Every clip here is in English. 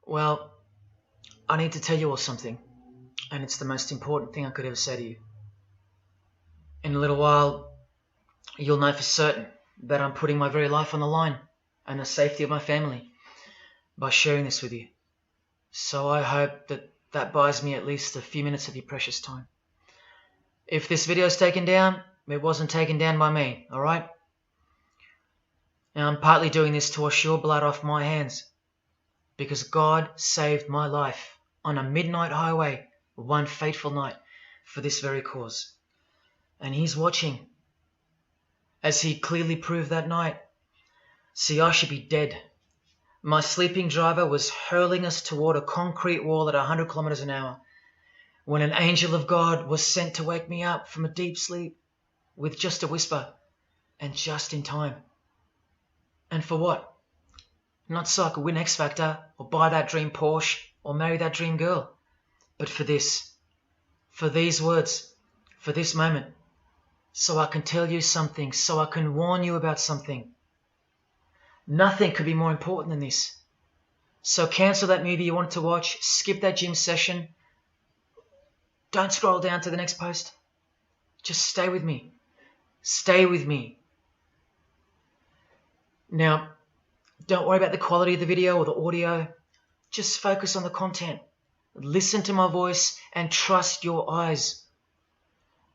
Well, I need to tell you all something, and it's the most important thing I could ever say to you. In a little while, you'll know for certain that I'm putting my very life on the line and the safety of my family by sharing this with you. So I hope that buys me at least a few minutes of your precious time. If this video is taken down, it wasn't taken down by me, alright? Now I'm partly doing this to wash your blood off my hands, because God saved my life on a midnight highway one fateful night for this very cause. And He's watching, as He clearly proved that night. See, I should be dead. My sleeping driver was hurling us toward a concrete wall at 100 kilometers an hour when an angel of God was sent to wake me up from a deep sleep with just a whisper, and just in time. And for what? Not so I could win X Factor or buy that dream Porsche or marry that dream girl, but for this, for these words, for this moment, so I can tell you something, so I can warn you about something. Nothing could be more important than this. So cancel that movie you wanted to watch, skip that gym session. Don't scroll down to the next post. Just stay with me. Stay with me. Now, don't worry about the quality of the video or the audio. Just focus on the content. Listen to my voice and trust your eyes.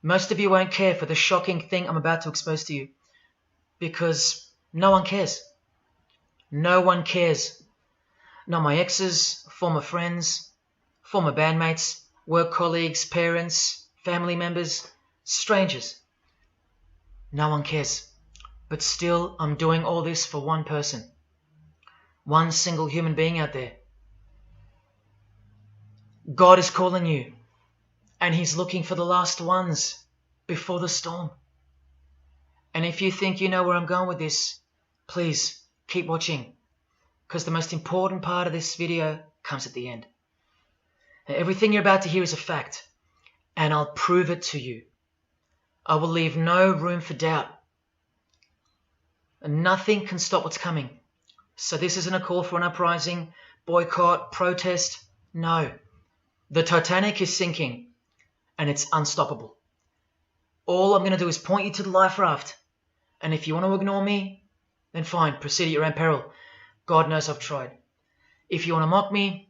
Most of you won't care for the shocking thing I'm about to expose to you, because no one cares. No one cares. Not my exes, former friends, former bandmates, work colleagues, parents, family members, strangers. No one cares. But still, I'm doing all this for one person. One single human being out there. God is calling you, and He's looking for the last ones before the storm. And if you think you know where I'm going with this, please keep watching, because the most important part of this video comes at the end. Now, everything you're about to hear is a fact, and I'll prove it to you. I will leave no room for doubt. And nothing can stop what's coming. So this isn't a call for an uprising, boycott, protest. No. The Titanic is sinking, and it's unstoppable. All I'm going to do is point you to the life raft. And if you want to ignore me, then fine, proceed at your own peril. God knows I've tried. If you want to mock me,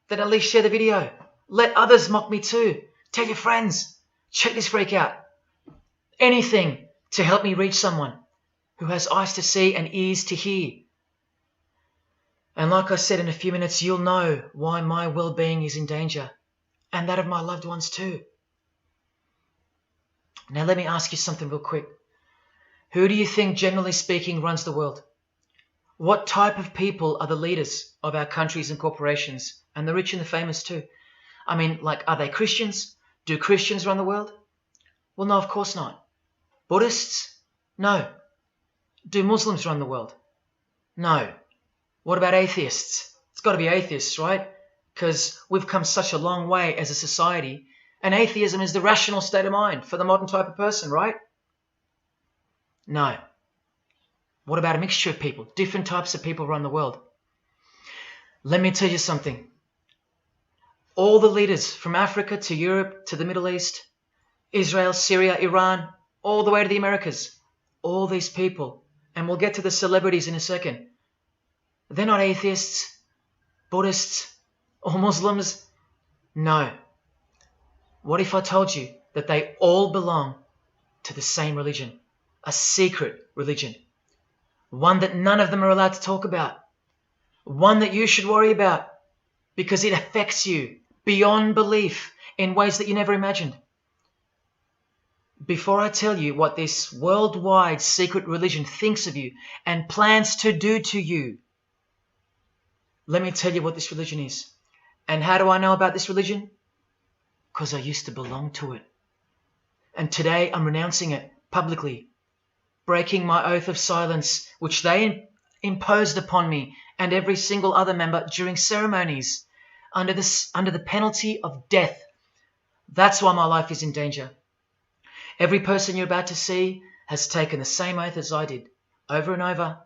then at least share the video. Let others mock me too. Tell your friends. Check this freak out. Anything to help me reach someone who has eyes to see and ears to hear. And like I said, in a few minutes, you'll know why my well-being is in danger, and that of my loved ones too. Now let me ask you something real quick. Who do you think, generally speaking, runs the world? What type of people are the leaders of our countries and corporations, and the rich and the famous too? I mean, like, are they Christians? Do Christians run the world? Well, no, of course not. Buddhists? No. Do Muslims run the world? No. What about atheists? It's got to be atheists, right? Because we've come such a long way as a society, and atheism is the rational state of mind for the modern type of person, right? No. What about a mixture of people? Different types of people run the world. Let me tell you something. All the leaders from Africa to Europe to the Middle East, Israel, Syria, Iran, all the way to the Americas, all these people, and we'll get to the celebrities in a second, they're not atheists, Buddhists, or Muslims. No. What if I told you that they all belong to the same religion? A secret religion. One that none of them are allowed to talk about. One that you should worry about because it affects you beyond belief in ways that you never imagined. Before I tell you what this worldwide secret religion thinks of you and plans to do to you, let me tell you what this religion is. And how do I know about this religion? Because I used to belong to it. And today I'm renouncing it publicly, breaking my oath of silence, which they imposed upon me and every single other member during ceremonies under the penalty of death. That's why my life is in danger. Every person you're about to see has taken the same oath as I did, over and over,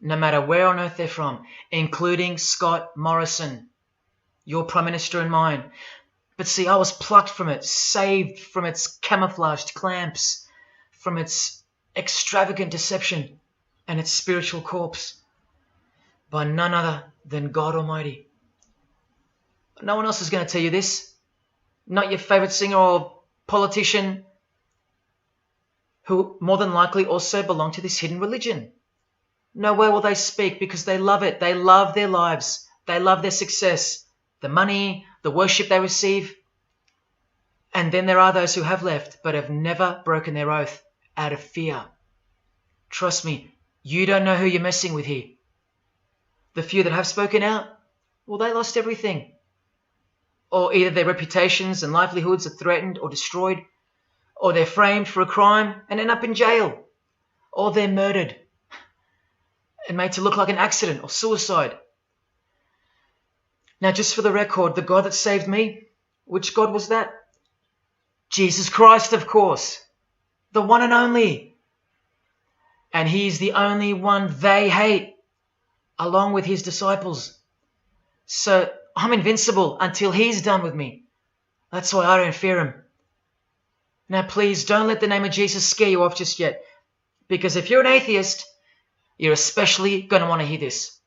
no matter where on earth they're from, including Scott Morrison, your Prime Minister and mine. But see, I was plucked from it, saved from its camouflaged clamps, from its extravagant deception and its spiritual corpse, by none other than God Almighty. No one else is going to tell you this. Not your favorite singer or politician, who more than likely also belong to this hidden religion. Nowhere will they speak because they love it. They love their lives. They love their success, the money, the worship they receive. And then there are those who have left but have never broken their oath out of fear. Trust me, you don't know who you're messing with here. The few that have spoken out, well, they lost everything. Or either their reputations and livelihoods are threatened or destroyed, or they're framed for a crime and end up in jail, or they're murdered and made to look like an accident or suicide. Now, just for the record, the God that saved me, which God was that? Jesus Christ, of course, the one and only. And he's the only one they hate, along with his disciples. So I'm invincible until he's done with me. That's why I don't fear him. Now please don't let the name of Jesus scare you off just yet, because if you're an atheist, you're especially going to want to hear this.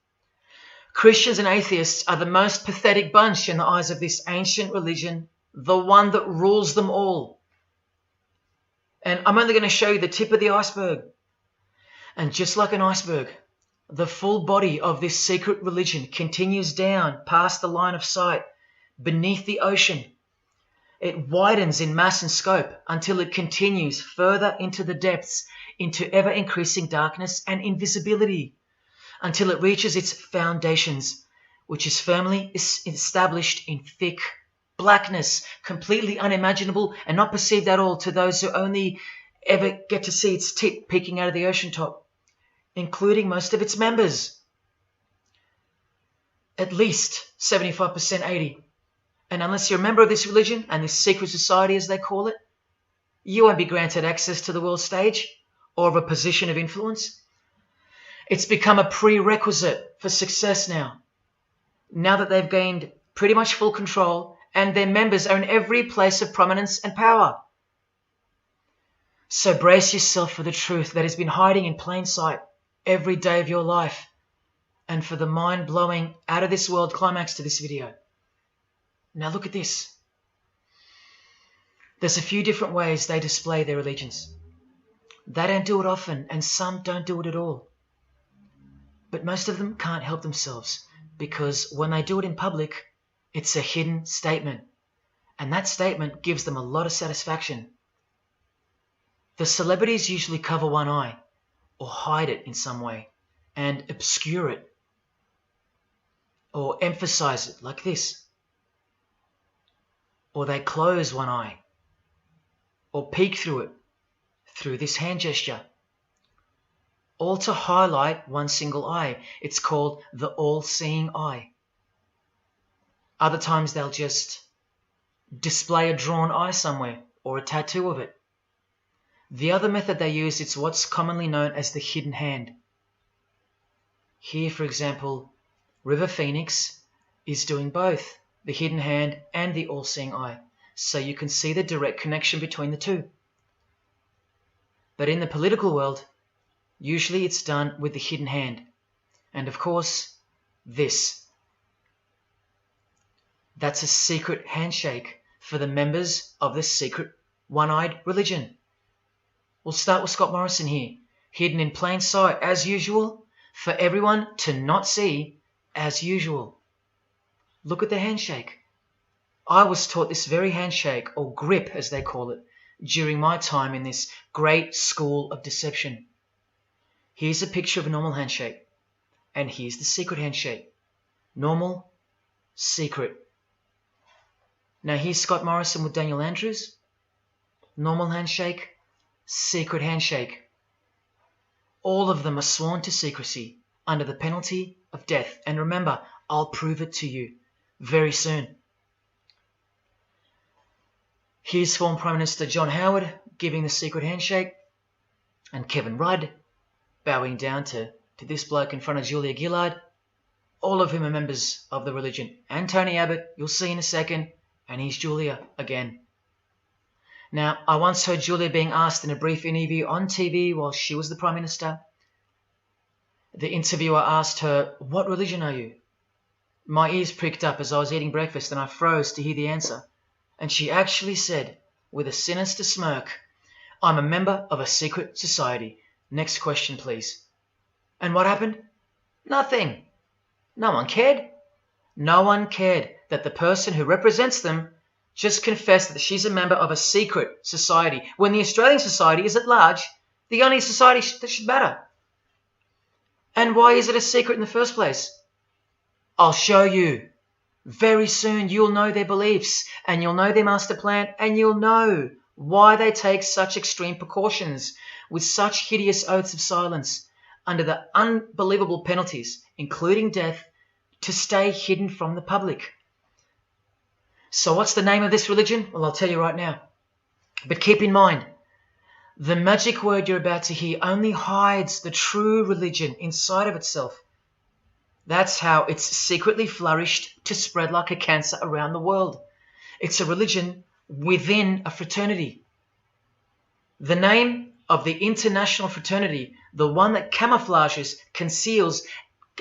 Christians and atheists are the most pathetic bunch in the eyes of this ancient religion, the one that rules them all. And I'm only going to show you the tip of the iceberg. And just like an iceberg, the full body of this secret religion continues down past the line of sight, beneath the ocean. It widens in mass and scope until it continues further into the depths, into ever-increasing darkness and invisibility, until it reaches its foundations, which is firmly established in thick blackness, completely unimaginable and not perceived at all to those who only ever get to see its tip peeking out of the ocean top, including most of its members. At least 75%, 80%. And unless you're a member of this religion and this secret society, as they call it, you won't be granted access to the world stage or of a position of influence. It's become a prerequisite for success now that they've gained pretty much full control and their members are in every place of prominence and power. So brace yourself for the truth that has been hiding in plain sight every day of your life, and for the mind-blowing, out-of-this-world climax to this video. Now look at this. There's a few different ways they display their allegiance. They don't do it often, and some don't do it at all. But most of them can't help themselves, because when they do it in public, it's a hidden statement, and that statement gives them a lot of satisfaction. The celebrities usually cover one eye, or hide it in some way, and obscure it, or emphasize it like this. Or they close one eye, or peek through it, through this hand gesture, all to highlight one single eye. It's called the all-seeing eye. Other times they'll just display a drawn eye somewhere, or a tattoo of it. The other method they use is what's commonly known as the hidden hand. Here, for example, River Phoenix is doing both, the hidden hand and the all-seeing eye, so you can see the direct connection between the two. But in the political world, usually it's done with the hidden hand, and of course, this. That's a secret handshake for the members of the secret one-eyed religion. We'll start with Scott Morrison here, hidden in plain sight as usual, for everyone to not see as usual. Look at the handshake. I was taught this very handshake, or grip as they call it, during my time in this great school of deception. Here's a picture of a normal handshake, and here's the secret handshake. Normal, secret. Now here's Scott Morrison with Daniel Andrews. Normal handshake, secret handshake. All of them are sworn to secrecy under the penalty of death. And remember, I'll prove it to you very soon. Here's former Prime Minister John Howard giving the secret handshake, and Kevin Rudd bowing down to this bloke in front of Julia Gillard. all of whom are members of the religion. And Tony Abbott, you'll see in a second, and he's Julia again. Now, I once heard Julia being asked in a brief interview on TV while she was the Prime Minister. The interviewer asked her, "What religion are you?" My ears pricked up as I was eating breakfast and I froze to hear the answer. And she actually said, with a sinister smirk, "I'm a member of a secret society. Next question, please." And what happened? Nothing. No one cared. No one cared that the person who represents them just confessed that she's a member of a secret society, when the Australian society is at large the only society that should matter. And why is it a secret in the first place? I'll show you. Very soon you'll know their beliefs, and you'll know their master plan, and you'll know why they take such extreme precautions with such hideous oaths of silence under the unbelievable penalties, including death, to stay hidden from the public. So what's the name of this religion? Well, I'll tell you right now. But keep in mind, the magic word you're about to hear only hides the true religion inside of itself. That's how it's secretly flourished to spread like a cancer around the world. It's a religion within a fraternity. The name of the international fraternity, the one that camouflages, conceals,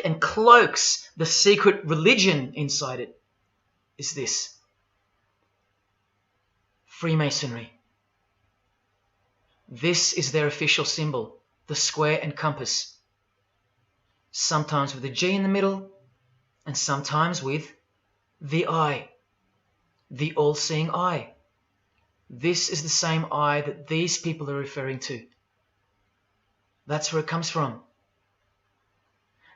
and cloaks the secret religion inside it, is this: Freemasonry. This is their official symbol, the square and compass. Sometimes with a G in the middle, and sometimes with the eye, the all-seeing eye. This is the same eye that these people are referring to. That's where it comes from.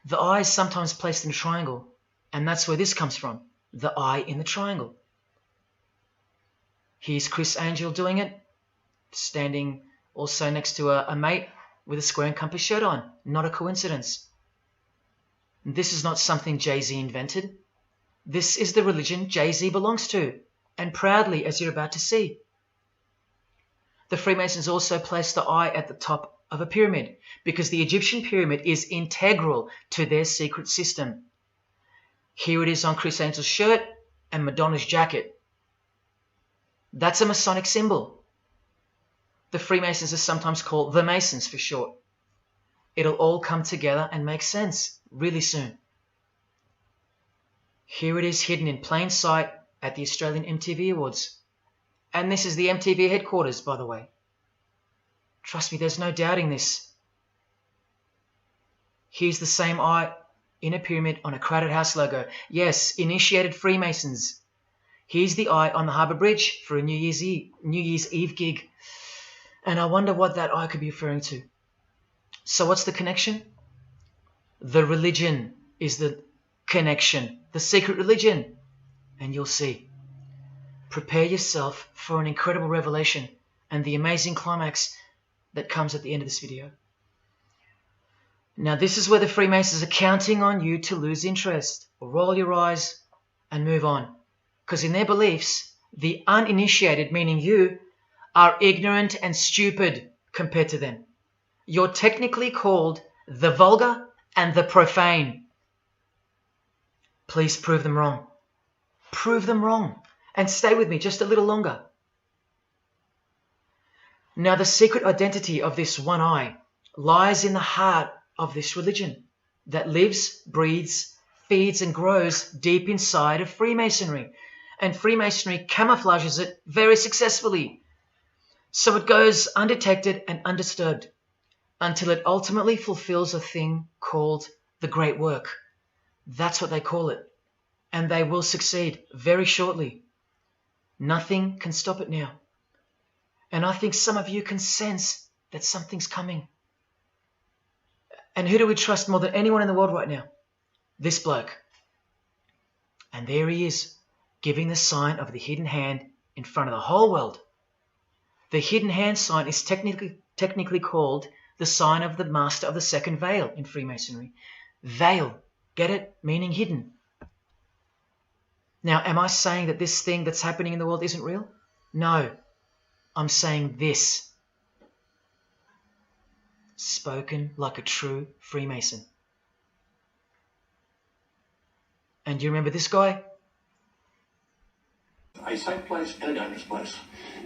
The eye is sometimes placed in a triangle, and that's where this comes from, the eye in the triangle. Here's Chris Angel doing it, standing also next to a mate with a square and compass shirt on. Not a coincidence. This is not something Jay-Z invented. This is the religion Jay-Z belongs to, and proudly, as you're about to see. The Freemasons also place the eye at the top of a pyramid, because the Egyptian pyramid is integral to their secret system. Here it is on Chris Angel's shirt and Madonna's jacket. That's a Masonic symbol. The Freemasons are sometimes called the Masons for short. It'll all come together and make sense really soon. Here it is hidden in plain sight at the Australian MTV Awards. And this is the MTV headquarters, by the way. Trust me, there's no doubting this. Here's the same eye in a pyramid on a Crowded House logo. Yes, initiated Freemasons. Here's the eye on the Harbour Bridge for a New Year's Eve gig. And I wonder what that eye could be referring to. So what's the connection? The religion is the connection, the secret religion. And you'll see. Prepare yourself for an incredible revelation and the amazing climax that comes at the end of this video. Now this is where the Freemasons are counting on you to lose interest, or roll your eyes and move on. Because in their beliefs, the uninitiated, meaning you, are ignorant and stupid compared to them. You're technically called the vulgar and the profane. Please prove them wrong. Prove them wrong. And stay with me just a little longer. Now the secret identity of this one eye lies in the heart of this religion that lives, breathes, feeds and grows deep inside of Freemasonry. And Freemasonry camouflages it very successfully. So it goes undetected and undisturbed until it ultimately fulfills a thing called the Great Work. That's what they call it. And they will succeed very shortly. Nothing can stop it now. And I think some of you can sense that something's coming. And who do we trust more than anyone in the world right now? This bloke. And there he is, giving the sign of the hidden hand in front of the whole world. The hidden hand sign is technically called the sign of the master of the second veil in Freemasonry. Veil, get it? Meaning hidden. Now, am I saying that this thing that's happening in the world isn't real? No, I'm saying this. Spoken like a true Freemason. And you remember this guy? A safe place and a dangerous place.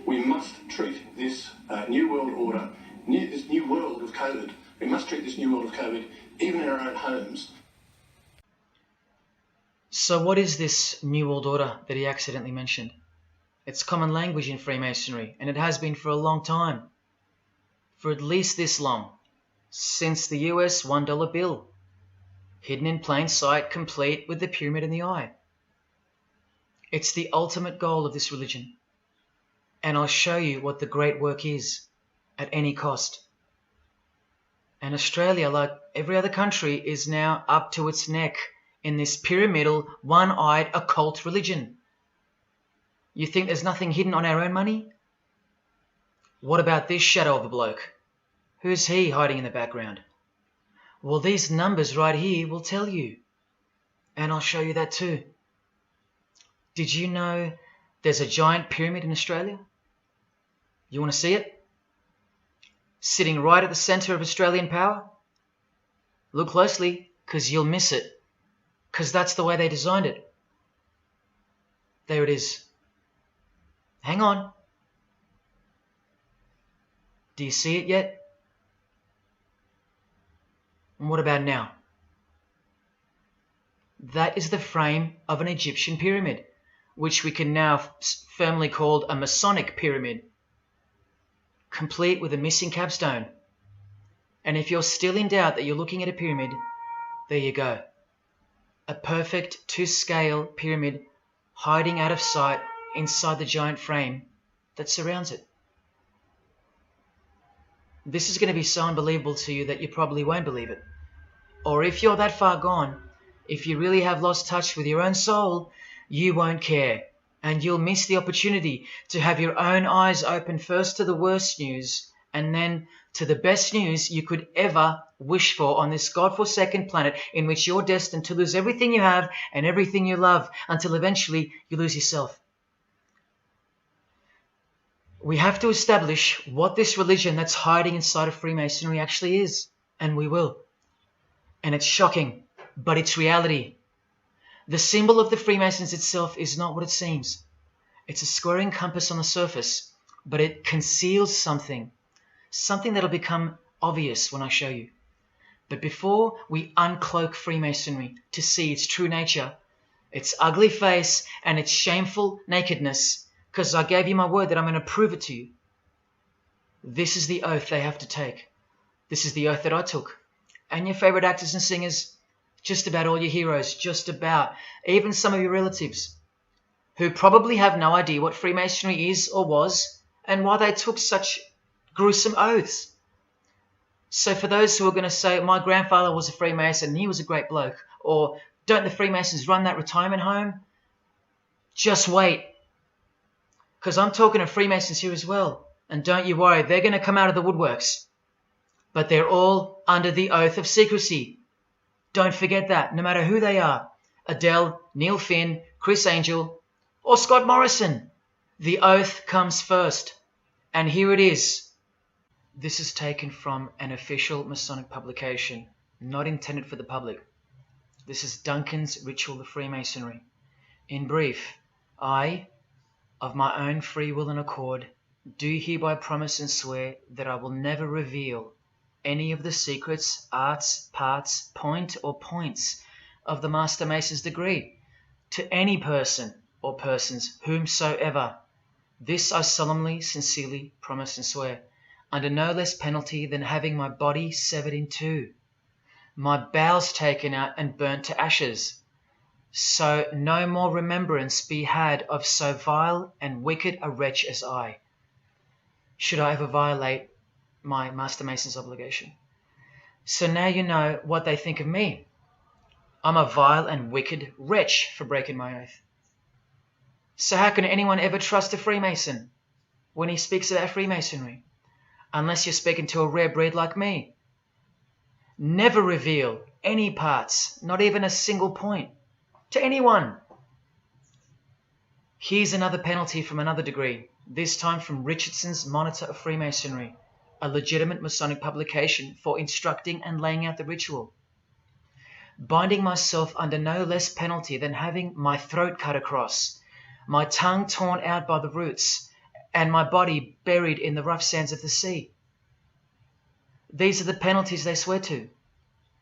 We must treat this new world order, this new world of COVID, we must treat this new world of COVID even in our own homes. So what is this new world order that he accidentally mentioned? It's common language in Freemasonry, and it has been for a long time. For at least this long. Since the US $1 bill. Hidden in plain sight, complete with the pyramid in the eye. It's the ultimate goal of this religion. And I'll show you what the great work is, at any cost. And Australia, like every other country, is now up to its neck in this pyramidal, one-eyed occult religion. You think there's nothing hidden on our own money? What about this shadow of a bloke? Who's he hiding in the background? Well, these numbers right here will tell you. And I'll show you that too. Did you know there's a giant pyramid in Australia? You want to see it? Sitting right at the centre of Australian power? Look closely, because you'll miss it. Because that's the way they designed it. There it is. Hang on. Do you see it yet? And what about now? That is the frame of an Egyptian pyramid, which we can now firmly call a Masonic pyramid, complete with a missing capstone. And if you're still in doubt that you're looking at a pyramid, there you go. A perfect to-scale pyramid hiding out of sight inside the giant frame that surrounds it. This is going to be so unbelievable to you that you probably won't believe it. Or if you're that far gone, if you really have lost touch with your own soul, you won't care. And you'll miss the opportunity to have your own eyes open first to the worst news and then to the best news you could ever wish for on this God-forsaken planet in which you're destined to lose everything you have and everything you love until eventually you lose yourself. We have to establish what this religion that's hiding inside of Freemasonry actually is, and we will. And it's shocking, but it's reality. The symbol of the Freemasons itself is not what it seems. It's a squaring compass on the surface, but it conceals something that'll become obvious when I show you. But before we uncloak Freemasonry to see its true nature, its ugly face and its shameful nakedness, because I gave you my word that I'm going to prove it to you. This is the oath they have to take. This is the oath that I took. And your favorite actors and singers, just about all your heroes, just about, even some of your relatives, who probably have no idea what Freemasonry is or was, and why they took such gruesome oaths. So for those who are going to say, my grandfather was a Freemason and he was a great bloke, or don't the Freemasons run that retirement home? Just wait. Because I'm talking to Freemasons here as well. And don't you worry, they're going to come out of the woodworks. But they're all under the oath of secrecy. Don't forget that, no matter who they are. Adele, Neil Finn, Chris Angel, or Scott Morrison. The oath comes first. And here it is. This is taken from an official Masonic publication, not intended for the public. This is Duncan's Ritual of Freemasonry. In brief, I, of my own free will and accord, do hereby promise and swear that I will never reveal any of the secrets, arts, parts, point or points of the Master Mason's degree to any person or persons whomsoever. This I solemnly, sincerely promise and swear, under no less penalty than having my body severed in two, my bowels taken out and burnt to ashes, so no more remembrance be had of so vile and wicked a wretch as I, should I ever violate my Master Mason's obligation. So now you know what they think of me. I'm a vile and wicked wretch for breaking my oath. So how can anyone ever trust a Freemason when he speaks about Freemasonry? Unless you're speaking to a rare breed like me. Never reveal any parts, not even a single point, to anyone. Here's another penalty from another degree, this time from Richardson's Monitor of Freemasonry, a legitimate Masonic publication for instructing and laying out the ritual. binding myself under no less penalty than having my throat cut across, my tongue torn out by the roots, and my body buried in the rough sands of the sea. These are the penalties they swear to.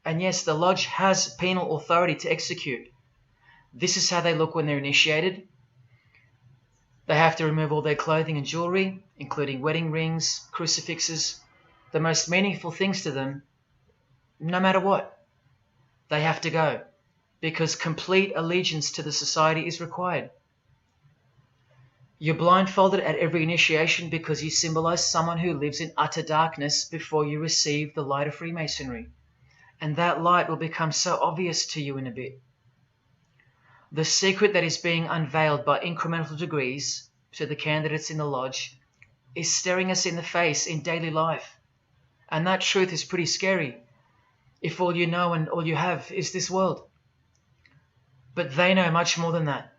And yes, the lodge has penal authority to execute. This is how they look when they're initiated. They have to remove all their clothing and jewelry, including wedding rings, crucifixes, the most meaningful things to them, no matter what. They have to go, because complete allegiance to the society is required. You're blindfolded at every initiation because you symbolize someone who lives in utter darkness before you receive the light of Freemasonry. And that light will become so obvious to you in a bit. The secret that is being unveiled by incremental degrees to the candidates in the lodge is staring us in the face in daily life. And that truth is pretty scary if all you know and all you have is this world. But they know much more than that.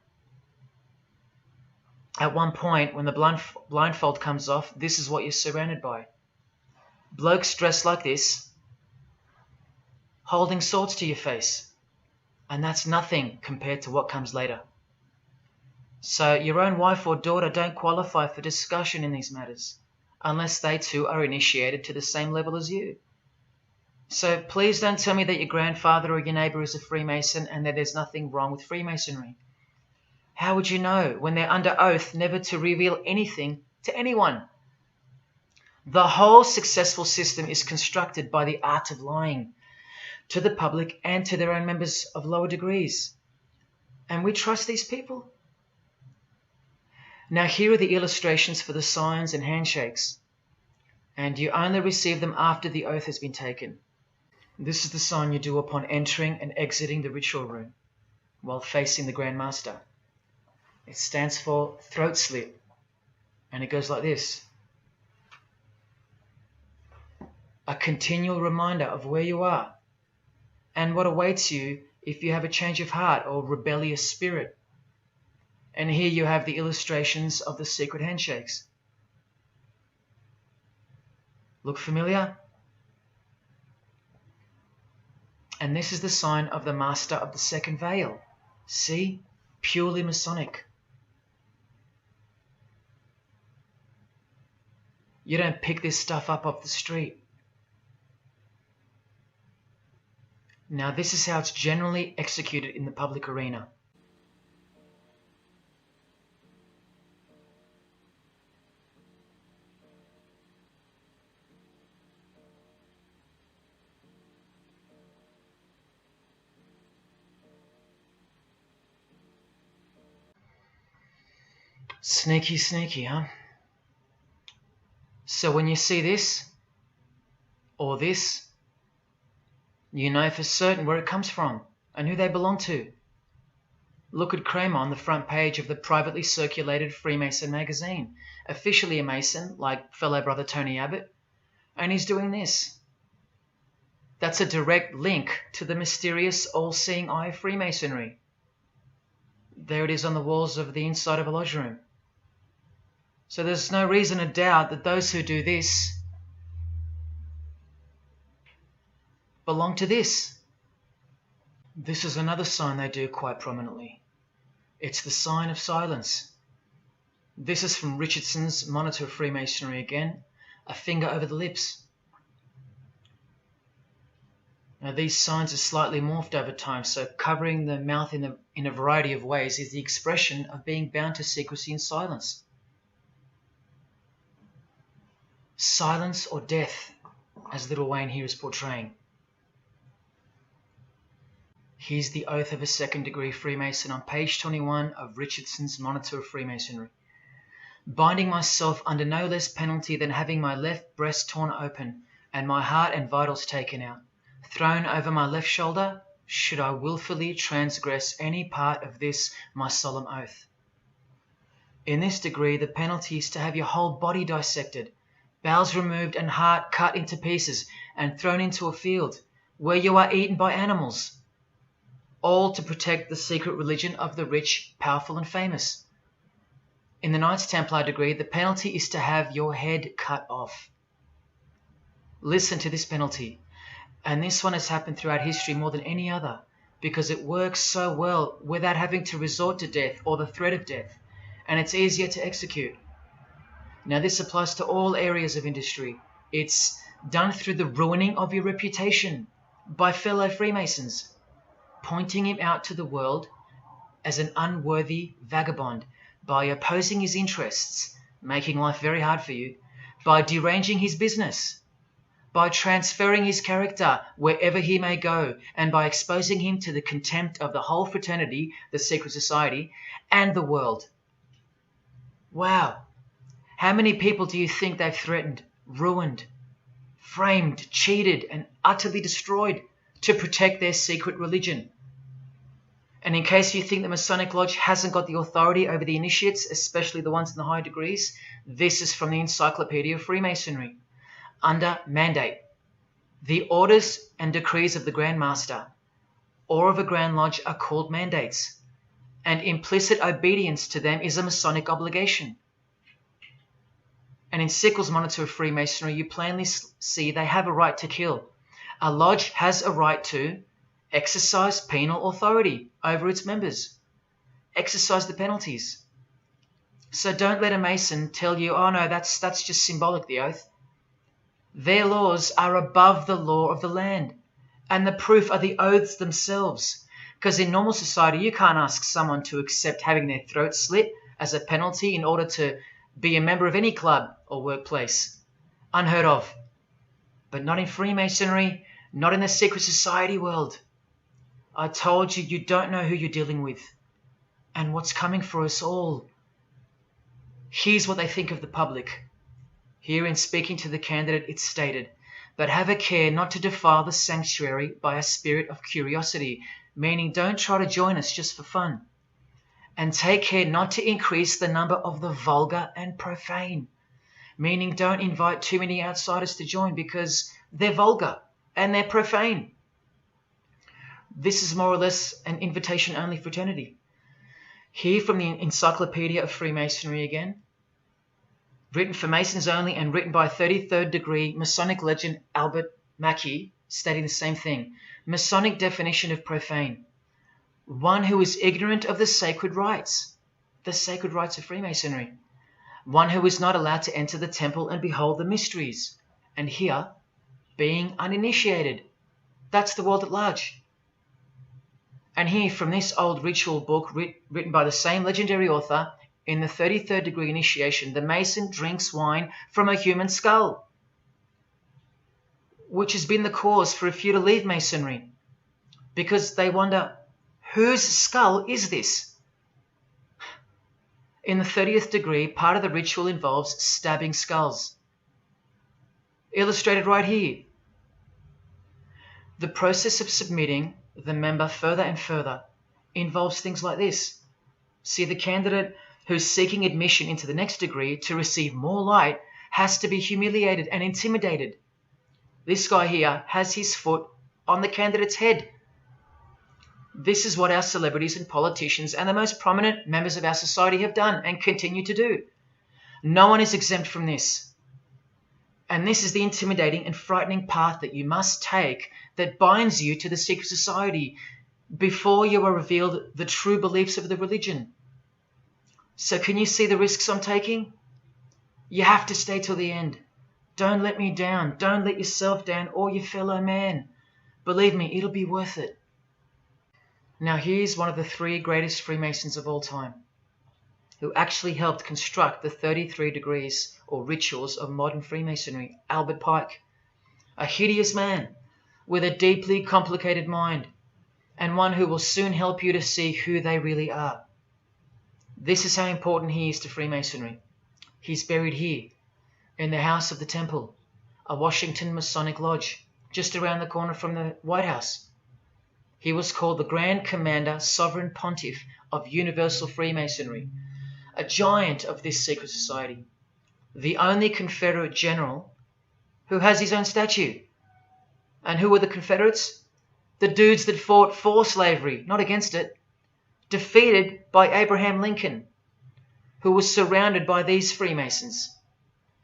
At one point, when the blindfold comes off, this is what you're surrounded by. Blokes dressed like this, holding swords to your face. And that's nothing compared to what comes later. So your own wife or daughter don't qualify for discussion in these matters, unless they too are initiated to the same level as you. So please don't tell me that your grandfather or your neighbour is a Freemason and that there's nothing wrong with Freemasonry. How would you know when they're under oath never to reveal anything to anyone? The whole successful system is constructed by the art of lying to the public and to their own members of lower degrees. And we trust these people? Now here are the illustrations for the signs and handshakes. And you only receive them after the oath has been taken. This is the sign you do upon entering and exiting the ritual room while facing the Grand Master. It stands for throat slit, and it goes like this. A continual reminder of where you are and what awaits you if you have a change of heart or rebellious spirit. And here you have the illustrations of the secret handshakes. Look familiar? And this is the sign of the Master of the Second Veil. See? Purely Masonic. You don't pick this stuff up off the street. Now this is how it's generally executed in the public arena. Sneaky, sneaky, huh? So when you see this, or this, you know for certain where it comes from and who they belong to. Look at Kramer on the front page of the privately circulated Freemason magazine, officially a Mason, like fellow brother Tony Abbott, and he's doing this. That's a direct link to the mysterious all-seeing eye of Freemasonry. There it is on the walls of the inside of a lodge room. So there's no reason to doubt that those who do this belong to this. This is another sign they do quite prominently. It's the sign of silence. This is from Richardson's Monitor of Freemasonry again, a finger over the lips. Now these signs are slightly morphed over time, so covering the mouth in a variety of ways is the expression of being bound to secrecy and silence. Silence or death, as Little Wayne here is portraying. Here's the oath of a second-degree Freemason on page 21 of Richardson's Monitor of Freemasonry. Binding myself under no less penalty than having my left breast torn open and my heart and vitals taken out, thrown over my left shoulder, should I wilfully transgress any part of this my solemn oath. In this degree, the penalty is to have your whole body dissected, bowels removed and heart cut into pieces and thrown into a field where you are eaten by animals, all to protect the secret religion of the rich, powerful and famous. In the Knights Templar degree, the penalty is to have your head cut off. Listen to this penalty, and this one has happened throughout history more than any other, because it works so well without having to resort to death or the threat of death, and it's easier to execute. Now, this applies to all areas of industry. It's done through the ruining of your reputation by fellow Freemasons, pointing him out to the world as an unworthy vagabond, by opposing his interests, making life very hard for you, by deranging his business, by transferring his character wherever he may go, and by exposing him to the contempt of the whole fraternity, the secret society, and the world. Wow. How many people do you think they've threatened, ruined, framed, cheated, and utterly destroyed to protect their secret religion? And in case you think the Masonic Lodge hasn't got the authority over the initiates, especially the ones in the higher degrees, this is from the Encyclopedia of Freemasonry. Under mandate, the orders and decrees of the Grand Master or of a Grand Lodge are called mandates, and implicit obedience to them is a Masonic obligation. And in Sickles' Monitor of Freemasonry, you plainly see they have a right to kill. A lodge has a right to exercise penal authority over its members, exercise the penalties. So don't let a Mason tell you, oh no, that's just symbolic, the oath. Their laws are above the law of the land, and the proof are the oaths themselves. Because in normal society, you can't ask someone to accept having their throat slit as a penalty in order to be a member of any club or workplace. Unheard of. But not in Freemasonry, not in the secret society world. I told you, you don't know who you're dealing with and what's coming for us all. Here's what they think of the public. Here in speaking to the candidate, it's stated, but have a care not to defile the sanctuary by a spirit of curiosity, meaning don't try to join us just for fun. And take care not to increase the number of the vulgar and profane, meaning don't invite too many outsiders to join because they're vulgar and they're profane. This is more or less an invitation-only fraternity. Here from the Encyclopedia of Freemasonry again, written for Masons only and written by 33rd degree Masonic legend Albert Mackey, stating the same thing. Masonic definition of profane. One who is ignorant of the sacred rites of Freemasonry. One who is not allowed to enter the temple and behold the mysteries. And here, being uninitiated. That's the world at large. And here, from this old ritual book written by the same legendary author, in the 33rd degree initiation, the Mason drinks wine from a human skull, which has been the cause for a few to leave Masonry, because they wonder, whose skull is this? In the 30th degree, part of the ritual involves stabbing skulls. Illustrated right here. The process of submitting the member further and further involves things like this. See, the candidate who's seeking admission into the next degree to receive more light has to be humiliated and intimidated. This guy here has his foot on the candidate's head. This is what our celebrities and politicians and the most prominent members of our society have done and continue to do. No one is exempt from this. And this is the intimidating and frightening path that you must take that binds you to the secret society before you are revealed the true beliefs of the religion. So can you see the risks I'm taking? You have to stay till the end. Don't let me down. Don't let yourself down or your fellow man. Believe me, it'll be worth it. Now here's one of the 3 greatest Freemasons of all time, who actually helped construct the 33 degrees or rituals of modern Freemasonry, Albert Pike. A hideous man with a deeply complicated mind, and one who will soon help you to see who they really are. This is how important he is to Freemasonry. He's buried here, in the House of the Temple, a Washington Masonic Lodge, just around the corner from the White House. He was called the Grand Commander Sovereign Pontiff of Universal Freemasonry, a giant of this secret society, the only Confederate general who has his own statue. And who were the Confederates? The dudes that fought for slavery, not against it, defeated by Abraham Lincoln, who was surrounded by these Freemasons,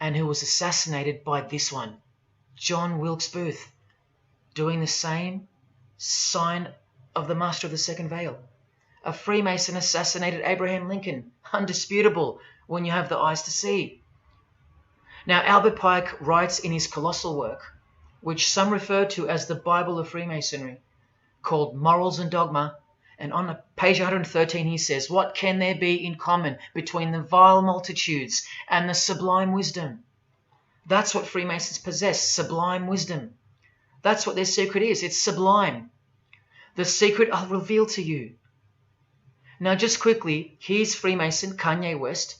and who was assassinated by this one, John Wilkes Booth, doing the same sign of the Master of the Second Veil. A Freemason assassinated Abraham Lincoln. Undisputable when you have the eyes to see. Now, Albert Pike writes in his colossal work, which some refer to as the Bible of Freemasonry, called Morals and Dogma, and on page 113 he says, "What can there be in common between the vile multitudes and the sublime wisdom?" That's what Freemasons possess, sublime wisdom. That's what their secret is. It's sublime. The secret I'll reveal to you. Now, just quickly, here's Freemason Kanye West.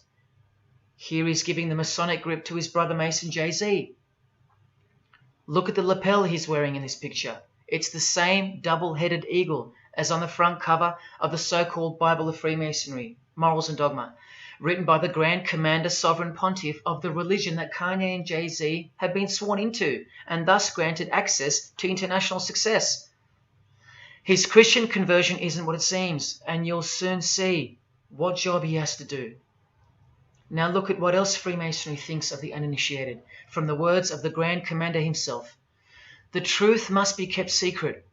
Here he's giving the Masonic grip to his brother Mason Jay-Z. Look at the lapel he's wearing in this picture. It's the same double-headed eagle as on the front cover of the so-called Bible of Freemasonry, Morals and Dogma, written by the Grand Commander Sovereign Pontiff of the religion that Kanye and Jay-Z have been sworn into and thus granted access to international success. His Christian conversion isn't what it seems, and you'll soon see what job he has to do. Now look at what else Freemasonry thinks of the uninitiated, from the words of the Grand Commander himself. The truth must be kept secret,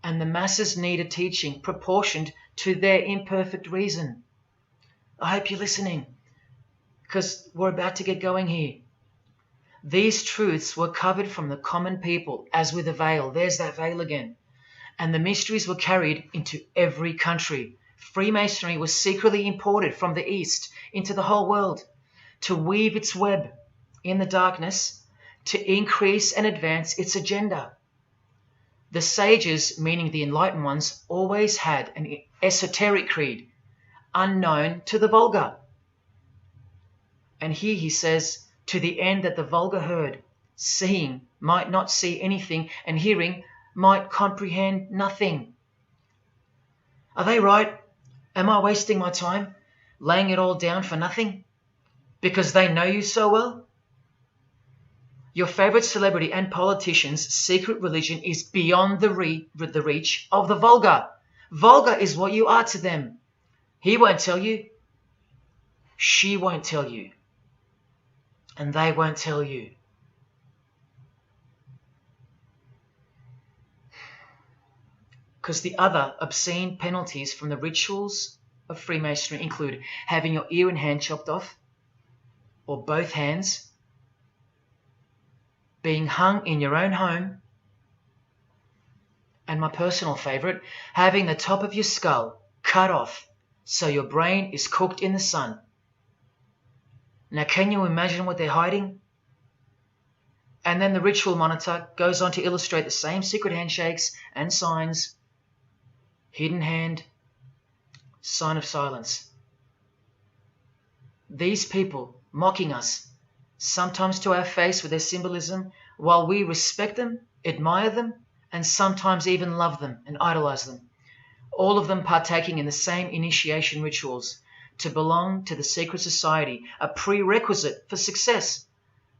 and the masses need a teaching proportioned to their imperfect reason. I hope you're listening, because we're about to get going here. These truths were covered from the common people as with a veil. There's that veil again. And the mysteries were carried into every country. Freemasonry was secretly imported from the East into the whole world to weave its web in the darkness to increase and advance its agenda. The sages, meaning the enlightened ones, always had an esoteric creed, unknown to the vulgar. And here he says, to the end that the vulgar herd, seeing, might not see anything, and hearing, might comprehend nothing. Are they right? Am I wasting my time, laying it all down for nothing? Because they know you so well? Your favorite celebrity and politician's secret religion is beyond the reach of the vulgar. Vulgar is what you are to them. He won't tell you. She won't tell you. And they won't tell you. Because the other obscene penalties from the rituals of Freemasonry include having your ear and hand chopped off, or both hands, being hung in your own home, and my personal favourite, having the top of your skull cut off so your brain is cooked in the sun. Now, can you imagine what they're hiding? And then the ritual monitor goes on to illustrate the same secret handshakes and signs. Hidden hand, sign of silence. These people mocking us, sometimes to our face with their symbolism, while we respect them, admire them, and sometimes even love them and idolize them. All of them partaking in the same initiation rituals, to belong to the secret society, a prerequisite for success,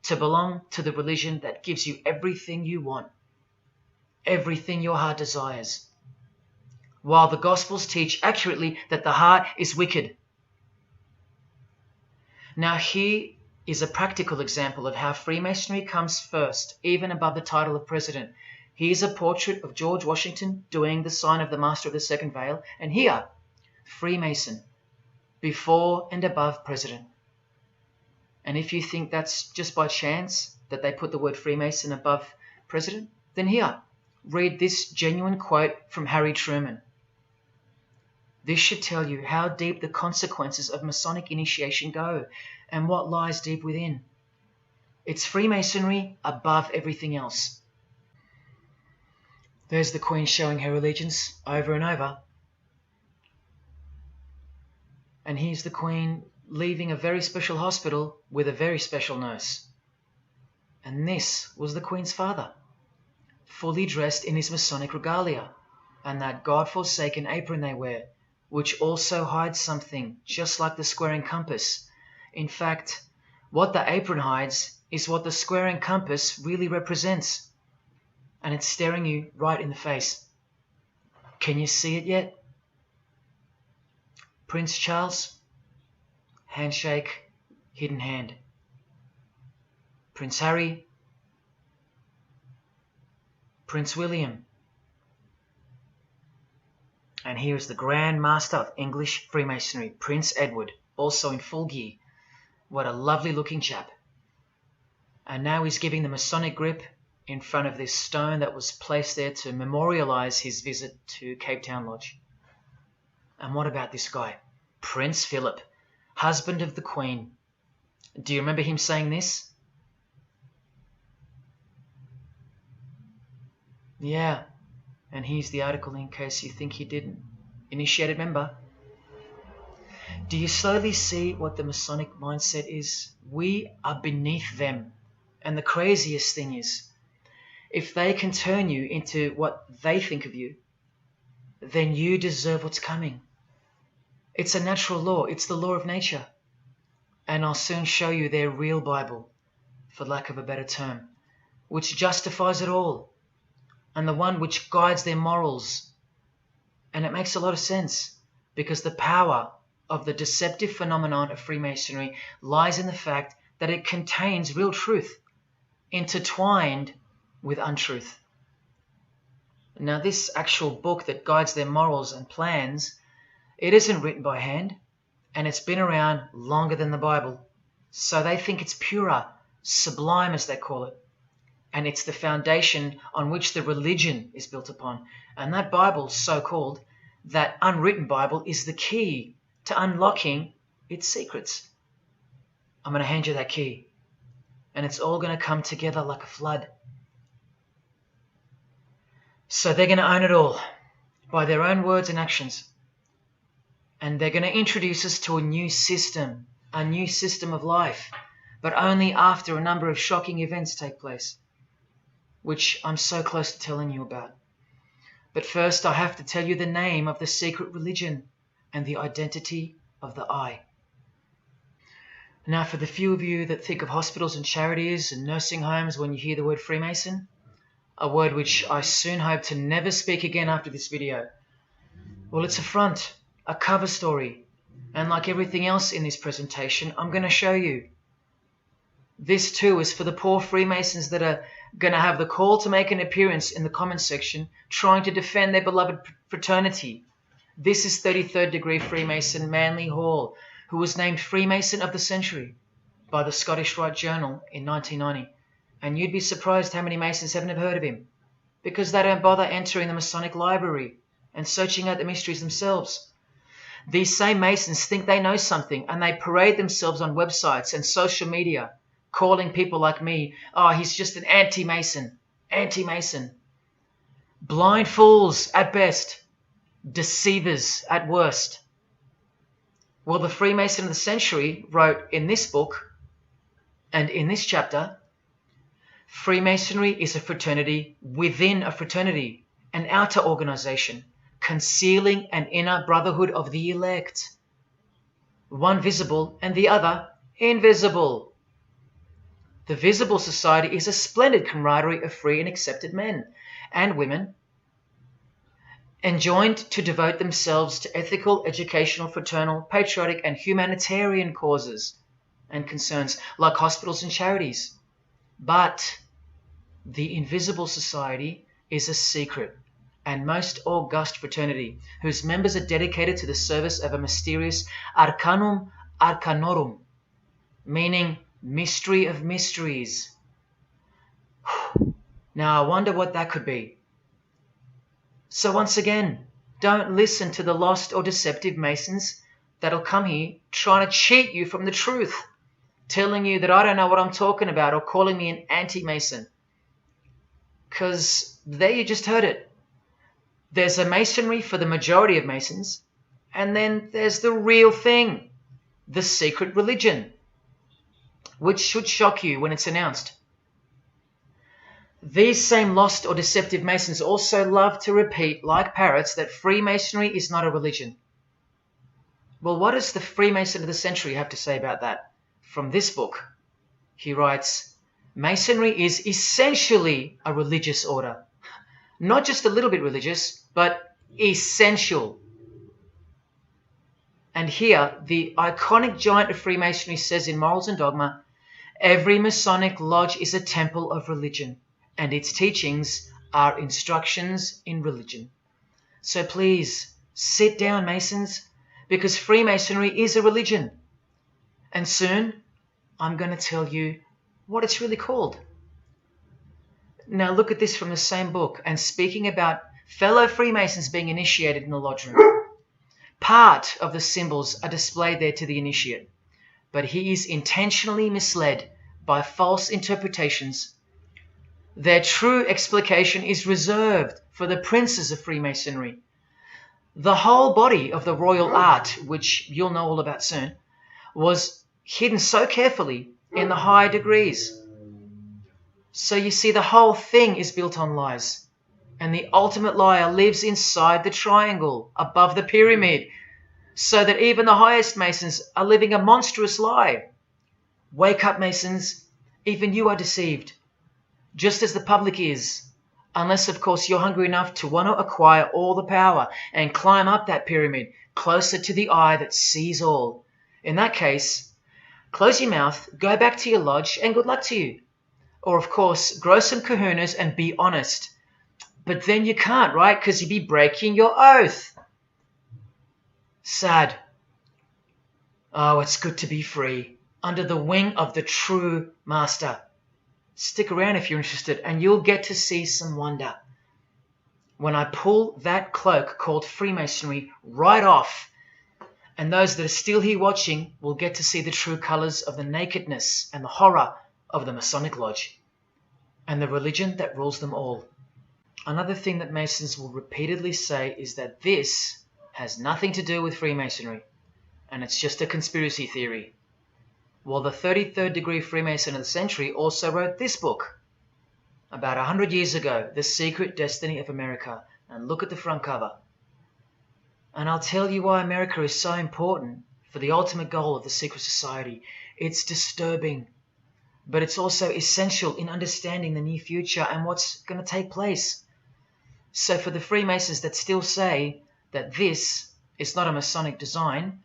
to belong to the religion that gives you everything you want, everything your heart desires. While the Gospels teach accurately that the heart is wicked. Now here is a practical example of how Freemasonry comes first, even above the title of president. Here's a portrait of George Washington doing the sign of the Master of the Second Veil, and here, Freemason, before and above president. And if you think that's just by chance that they put the word Freemason above president, then here, read this genuine quote from Harry Truman. This should tell you how deep the consequences of Masonic initiation go and what lies deep within. It's Freemasonry above everything else. There's the Queen showing her allegiance over and over. And here's the Queen leaving a very special hospital with a very special nurse. And this was the Queen's father, fully dressed in his Masonic regalia and that God-forsaken apron they wear, which also hides something, just like the square and compass. In fact, what the apron hides is what the square and compass really represents. And it's staring you right in the face. Can you see it yet? Prince Charles, handshake, hidden hand. Prince Harry, Prince William, And here is the Grand Master of English Freemasonry, Prince Edward, also in full gear. What a lovely looking chap. And now he's giving the Masonic grip in front of this stone that was placed there to memorialize his visit to Cape Town Lodge. And what about this guy? Prince Philip, husband of the Queen. Do you remember him saying this? Yeah, and here's the article in case you think he didn't. Initiated member. Do you slowly see what the Masonic mindset is? We are beneath them. And the craziest thing is, if they can turn you into what they think of you, then you deserve what's coming. It's a natural law. It's the law of nature. And I'll soon show you their real Bible, for lack of a better term, which justifies it all, and the one which guides their morals. And it makes a lot of sense, because the power of the deceptive phenomenon of Freemasonry lies in the fact that it contains real truth, intertwined with untruth. Now, this actual book that guides their morals and plans, it isn't written by hand, and it's been around longer than the Bible. So they think it's purer, sublime as they call it. And it's the foundation on which the religion is built upon. And that Bible, so-called, that unwritten Bible, is the key to unlocking its secrets. I'm going to hand you that key. And it's all going to come together like a flood. So they're going to own it all by their own words and actions. And they're going to introduce us to a new system of life, but only after a number of shocking events take place, which I'm so close to telling you about. But first, I have to tell you the name of the secret religion and the identity of the I. Now, for the few of you that think of hospitals and charities and nursing homes when you hear the word Freemason, a word which I soon hope to never speak again after this video, well, it's a front, a cover story, and like everything else in this presentation, I'm going to show you. This too is for the poor Freemasons that are going to have the call to make an appearance in the comments section trying to defend their beloved fraternity. This is 33rd degree Freemason Manly Hall, who was named Freemason of the Century by the Scottish Rite Journal in 1990. And you'd be surprised how many Masons haven't heard of him, because they don't bother entering the Masonic library and searching out the mysteries themselves. These same Masons think they know something, and they parade themselves on websites and social media, calling people like me, oh, he's just an anti-Mason, anti-Mason. Blind fools at best, deceivers at worst. Well, the Freemason of the Century wrote in this book, and in this chapter, Freemasonry is a fraternity within a fraternity, an outer organization, concealing an inner brotherhood of the elect. One visible and the other invisible. The visible society is a splendid camaraderie of free and accepted men and women, enjoined to devote themselves to ethical, educational, fraternal, patriotic, and humanitarian causes and concerns like hospitals and charities. But the invisible society is a secret and most august fraternity whose members are dedicated to the service of a mysterious arcanum arcanorum, meaning mystery of mysteries. Now I wonder what that could be. So once again, don't listen to the lost or deceptive Masons that'll come here trying to cheat you from the truth, telling you that I don't know what I'm talking about or calling me an anti-Mason. Because there you just heard it. There's a Masonry for the majority of Masons, and then there's the real thing, the secret religion, which should shock you when it's announced. These same lost or deceptive Masons also love to repeat, like parrots, that Freemasonry is not a religion. Well, what does the Freemason of the Century have to say about that? From this book, he writes, Masonry is essentially a religious order. Not just a little bit religious, but essential. And here, the iconic giant of Freemasonry says in Morals and Dogma, every Masonic lodge is a temple of religion, and its teachings are instructions in religion. So please, Sit down, Masons, because Freemasonry is a religion. And soon, I'm going to tell you what it's really called. Now look at this from the same book, and speaking about fellow Freemasons being initiated in the lodge room. Part of the symbols are displayed there to the initiate, but he is intentionally misled by false interpretations. Their true explication is reserved for the princes of Freemasonry. The whole body of the royal art, which you'll know all about soon, was hidden so carefully in the higher degrees. So you see, the whole thing is built on lies. And the ultimate liar lives inside the triangle, above the pyramid, so that even the highest Masons are living a monstrous lie. Wake up, Masons. Even you are deceived, just as the public is. Unless, of course, you're hungry enough to want to acquire all the power and climb up that pyramid closer to the eye that sees all. In that case, close your mouth, go back to your lodge, and good luck to you. Or, of course, grow some kahunas and be honest. But then you can't, right? Because you'd be breaking your oath. Sad. Oh, it's good to be free, under the wing of the true master. Stick around if you're interested, and you'll get to see some wonder. When I pull that cloak called Freemasonry right off, and those that are still here watching will get to see the true colours of the nakedness and the horror of the Masonic Lodge, and the religion that rules them all. Another thing that Masons will repeatedly say is that this has nothing to do with Freemasonry, and it's just a conspiracy theory. Well, the 33rd degree Freemason of the century also wrote this book about 100 years ago, The Secret Destiny of America, and look at the front cover. And I'll tell you why America is so important for the ultimate goal of the secret society. It's disturbing, but it's also essential in understanding the near future and what's going to take place. So for the Freemasons that still say that this is not a Masonic design,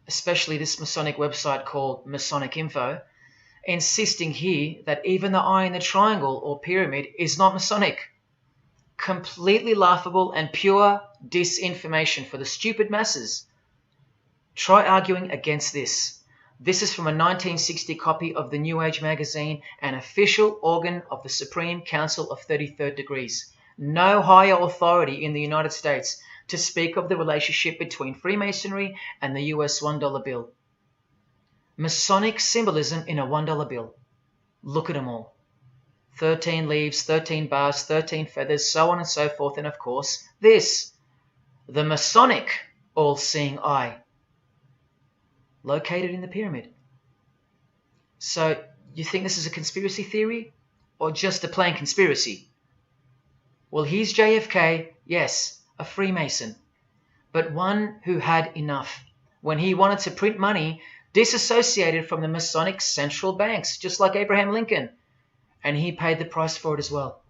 especially this Masonic website called Masonic Info, insisting here that even the eye in the triangle or pyramid is not Masonic. Completely laughable and pure disinformation for the stupid masses. Try arguing against this. This is from a 1960 copy of the New Age magazine, an official organ of the Supreme Council of 33rd Degrees. No higher authority in the United States to speak of the relationship between Freemasonry and the US $1 bill. Masonic symbolism in a $1 bill. Look at them all. 13 leaves, 13 bars, 13 feathers, so on and so forth, and of course this, the Masonic all-seeing eye, located in the pyramid. So you think this is a conspiracy theory or just a plain conspiracy? Well, here's JFK, yes, a Freemason, but one who had enough when he wanted to print money disassociated from the Masonic central banks, just like Abraham Lincoln, and he paid the price for it as well.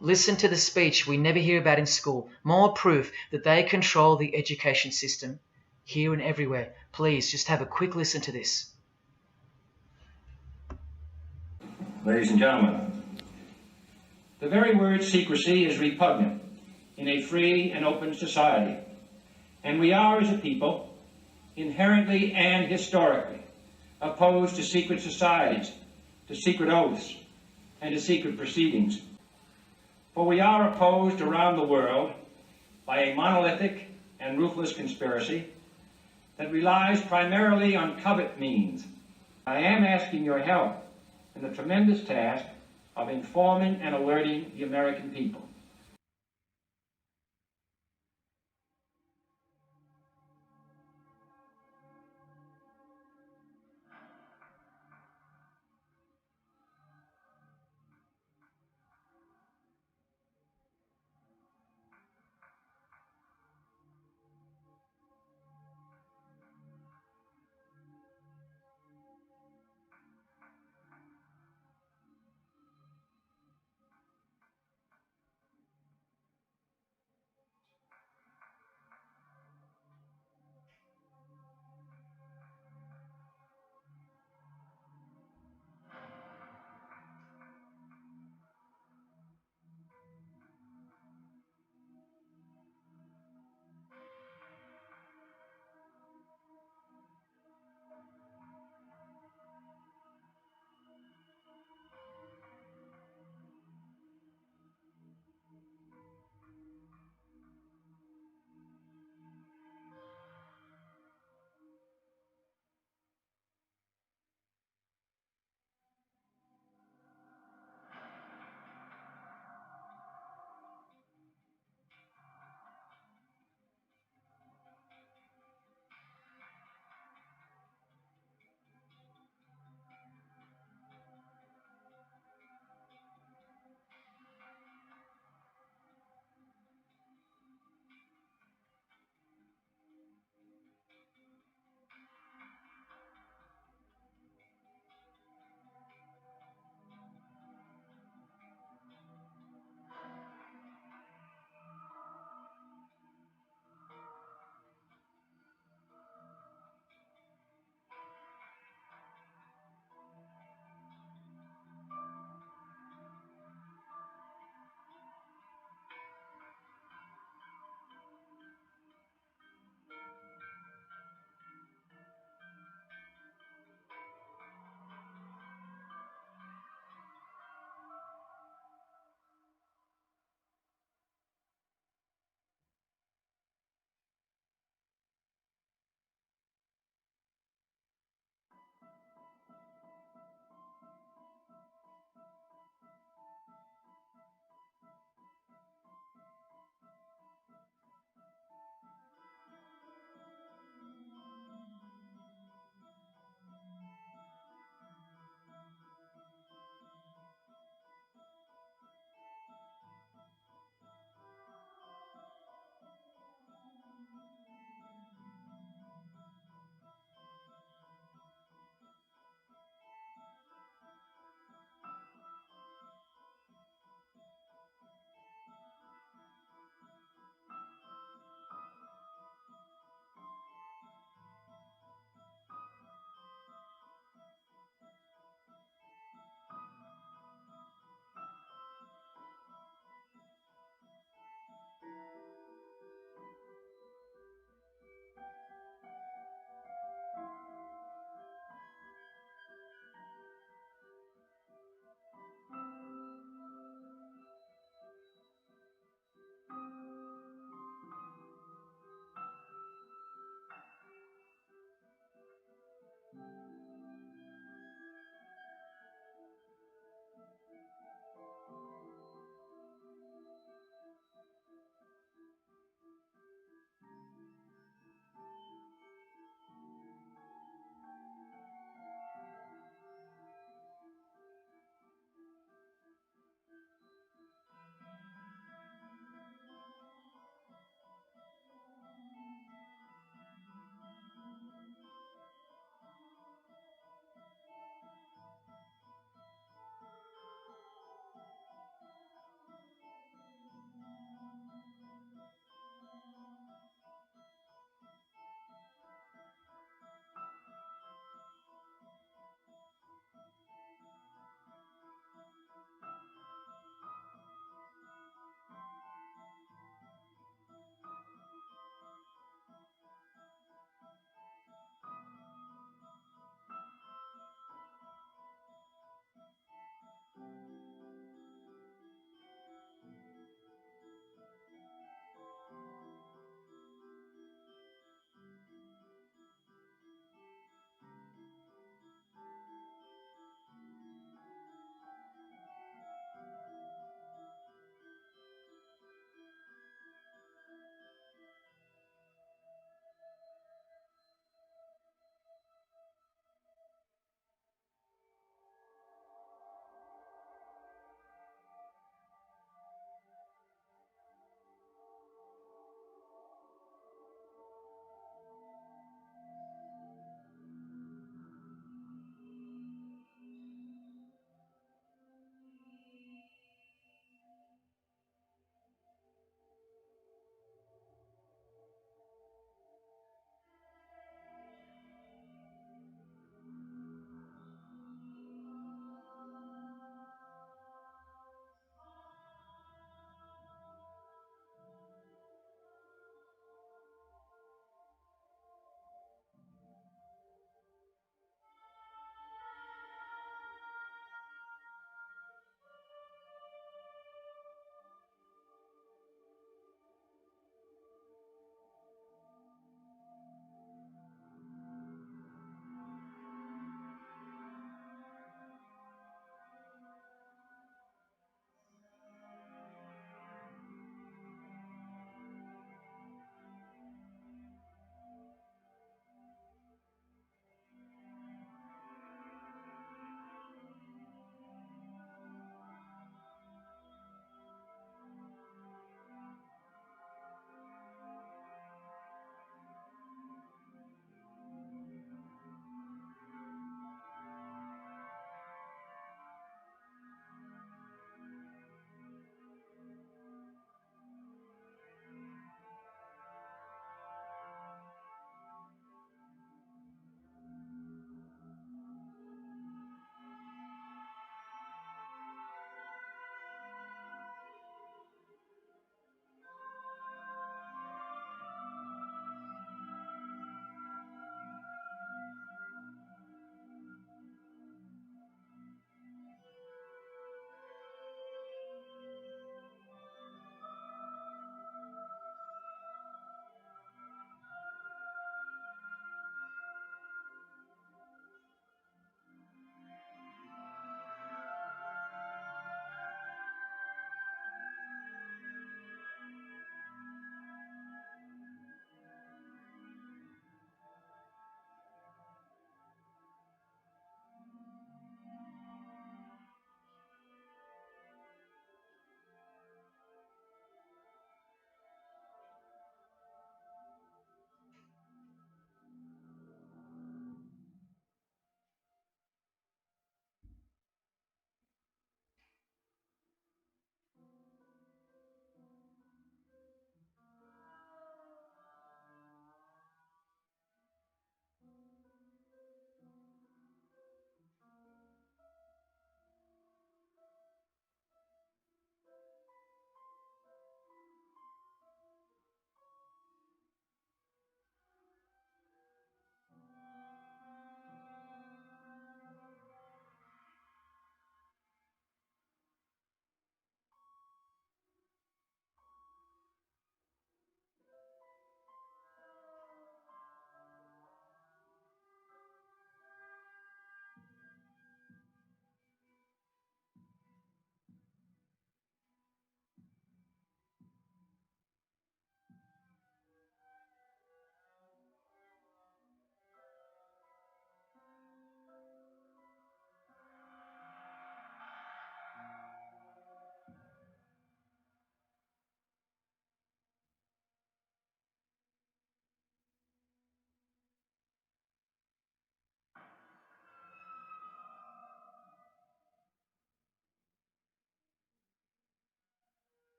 Listen to the speech we never hear about in school. More proof that they control the education system here and everywhere. Please, just have a quick listen to this. Ladies and gentlemen, the very word secrecy is repugnant in a free and open society, and we are, as a people, inherently and historically opposed to secret societies, to secret oaths, and to secret proceedings. For we are opposed around the world by a monolithic and ruthless conspiracy that relies primarily on covert means. I am asking your help in the tremendous task of informing and alerting the American people.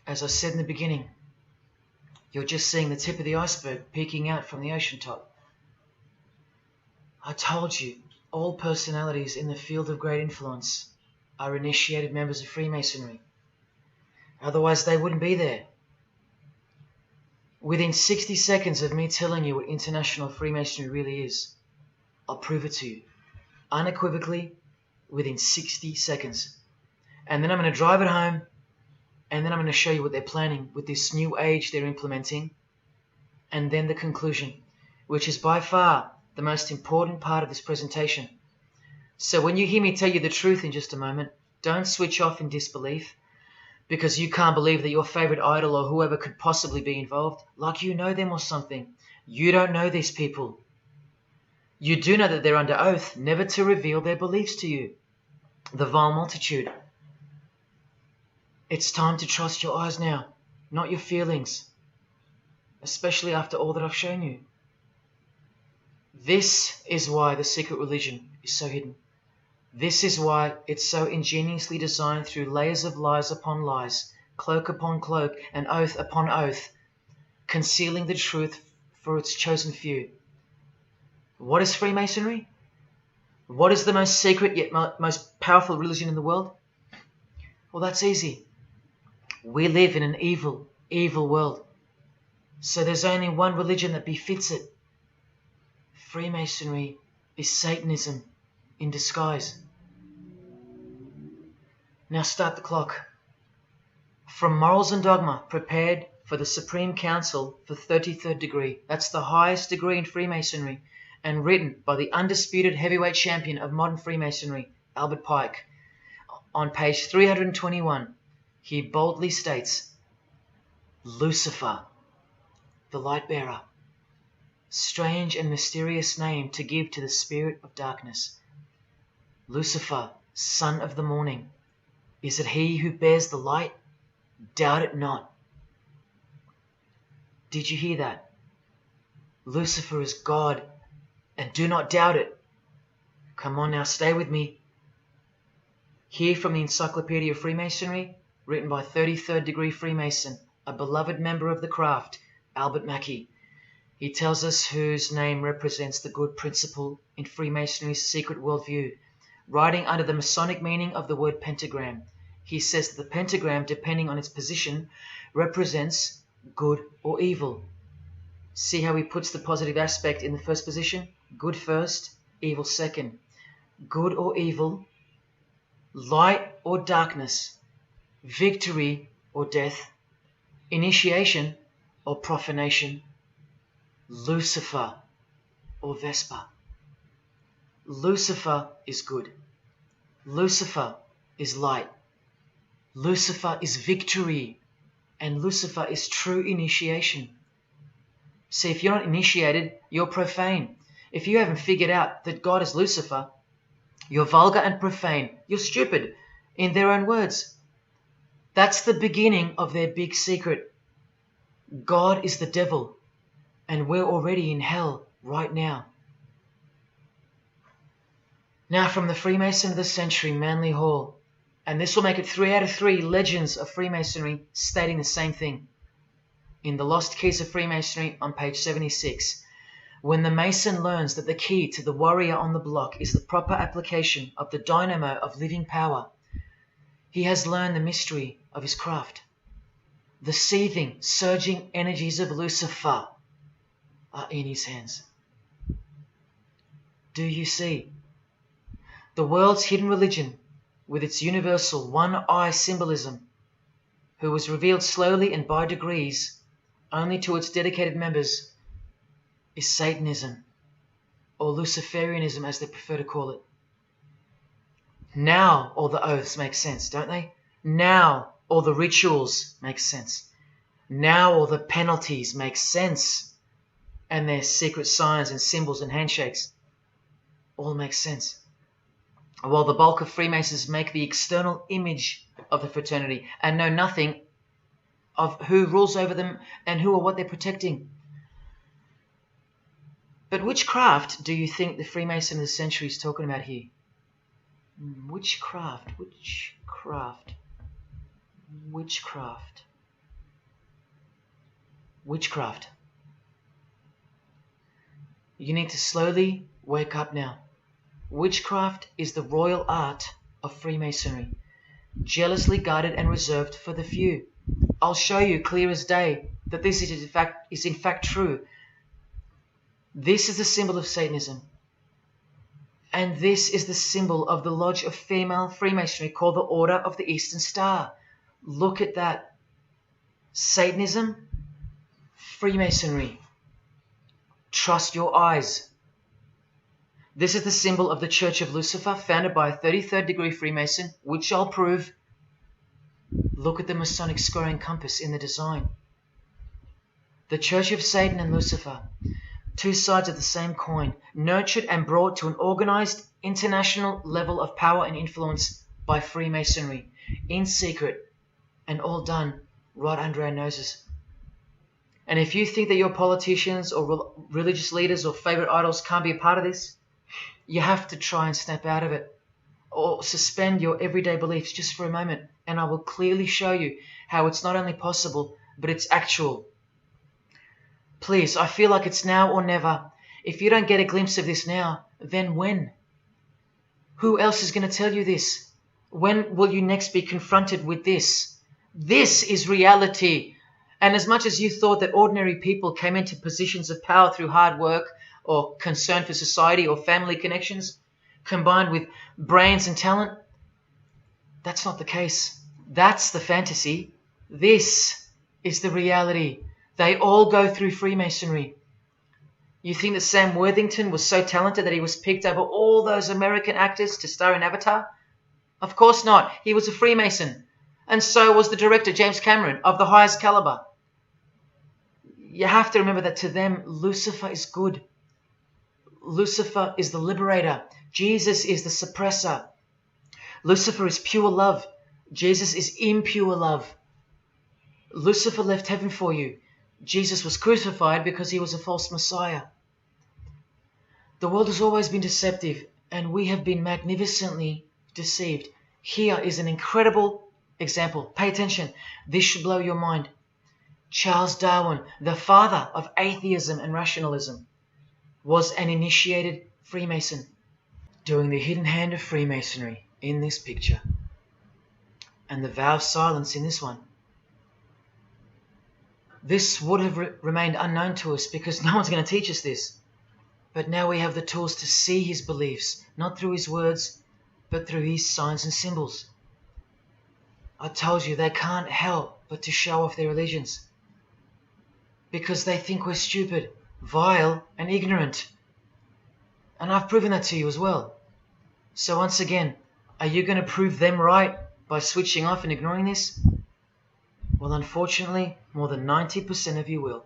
As I said in the beginning, you're just seeing the tip of the iceberg peeking out from the ocean top. I told you, all personalities in the field of great influence are initiated members of Freemasonry. Otherwise they wouldn't be there. Within 60 seconds of me telling you what international Freemasonry really is, I'll prove it to you. Unequivocally, within 60 seconds. And then I'm going to drive it home, and then I'm going to show you what they're planning with this new age they're implementing, and then the conclusion, which is by far the most important part of this presentation. So when you hear me tell you the truth in just a moment, don't switch off in disbelief because you can't believe that your favorite idol or whoever could possibly be involved, like you know them or something. You don't know these people. You do know that they're under oath never to reveal their beliefs to you. The vile multitude. It's time to trust your eyes now, not your feelings, especially after all that I've shown you. This is why the secret religion is so hidden. This is why it's so ingeniously designed through layers of lies upon lies, cloak upon cloak, and oath upon oath, concealing the truth for its chosen few. What is Freemasonry? What is the most secret yet most powerful religion in the world? Well, that's easy. We live in an evil, evil world. So there's only one religion that befits it. Freemasonry is Satanism in disguise. Now start the clock. From Morals and Dogma, prepared for the Supreme Council for 33rd degree. That's the highest degree in Freemasonry, and written by the undisputed heavyweight champion of modern Freemasonry, Albert Pike. On page 321, he boldly states, Lucifer, the light bearer. Strange and mysterious name to give to the spirit of darkness. Lucifer, son of the morning. Is it he who bears the light? Doubt it not. Did you hear that? Lucifer is God, and do not doubt it. Come on now, stay with me. Here from the Encyclopedia of Freemasonry, written by 33rd degree Freemason, a beloved member of the craft, Albert Mackey. He tells us whose name represents the good principle in Freemasonry's secret worldview. Writing under the Masonic meaning of the word pentagram, he says that the pentagram, depending on its position, represents good or evil. See how he puts the positive aspect in the first position? Good first, evil second. Good or evil, light or darkness, victory or death, initiation or profanation, Lucifer or Vesper. Lucifer is good. Lucifer is light. Lucifer is victory. And Lucifer is true initiation. See, if you're not initiated, you're profane. If you haven't figured out that God is Lucifer, you're vulgar and profane. You're stupid, in their own words. That's the beginning of their big secret. God is the devil, and we're already in hell right now. Now from the Freemason of the Century, Manly Hall, and this will make it 3 out of 3 legends of Freemasonry stating the same thing. In The Lost Keys of Freemasonry on page 76, when the Mason learns that the key to the warrior on the block is the proper application of the dynamo of living power, he has learned the mystery of his craft. The seething, surging energies of Lucifer are in his hands. Do you see? The world's hidden religion, with its universal one-eye symbolism, who was revealed slowly and by degrees only to its dedicated members, is Satanism, or Luciferianism as they prefer to call it. Now all the oaths make sense, don't they? Now all the rituals make sense. Now all the penalties make sense. And their secret signs and symbols and handshakes all make sense. While the bulk of Freemasons make the external image of the fraternity and know nothing of who rules over them and who or what they're protecting. But which craft do you think the Freemason of the Century is talking about here? Which craft? Which craft? Which craft? witchcraft. You need to slowly wake up now. Witchcraft is the royal art of Freemasonry, jealously guarded and reserved for the few. I'll show you clear as day that this is in fact true. This is the symbol of Satanism. And this is the symbol of the lodge of female Freemasonry called the Order of the Eastern Star. Look at that. Satanism, Freemasonry. Trust your eyes. This is the symbol of the Church of Lucifer, founded by a 33rd degree Freemason, which I'll prove. Look at the Masonic squaring compass in the design. The Church of Satan and Lucifer, two sides of the same coin, nurtured and brought to an organized international level of power and influence by Freemasonry, in secret, and all done right under our noses. And if you think that your politicians or religious leaders or favorite idols can't be a part of this, you have to try and snap out of it, or suspend your everyday beliefs just for a moment, and I will clearly show you how it's not only possible, but it's actual. Please, I feel like it's now or never. If you don't get a glimpse of this now, then when? Who else is going to tell you this? When will you next be confronted with this? This is reality. And as much as you thought that ordinary people came into positions of power through hard work or concern for society or family connections, combined with brains and talent, that's not the case. That's the fantasy. This is the reality. They all go through Freemasonry. You think that Sam Worthington was so talented that he was picked over all those American actors to star in Avatar? Of course not. He was a Freemason. And so was the director, James Cameron, of the highest caliber. You have to remember that to them, Lucifer is good. Lucifer is the liberator. Jesus is the suppressor. Lucifer is pure love. Jesus is impure love. Lucifer left heaven for you. Jesus was crucified because he was a false Messiah. The world has always been deceptive, and we have been magnificently deceived. Here is an incredible example. Pay attention. This should blow your mind. Charles Darwin, the father of atheism and rationalism, was an initiated Freemason, doing the hidden hand of Freemasonry in this picture, and the vow of silence in this one. This would have remained unknown to us because no one's going to teach us this. But now we have the tools to see his beliefs, not through his words, but through his signs and symbols. I told you they can't help but to show off their religions, because they think we're stupid, vile, and ignorant. And I've proven that to you as well. So once again, are you going to prove them right by switching off and ignoring this? Well, unfortunately, more than 90% of you will.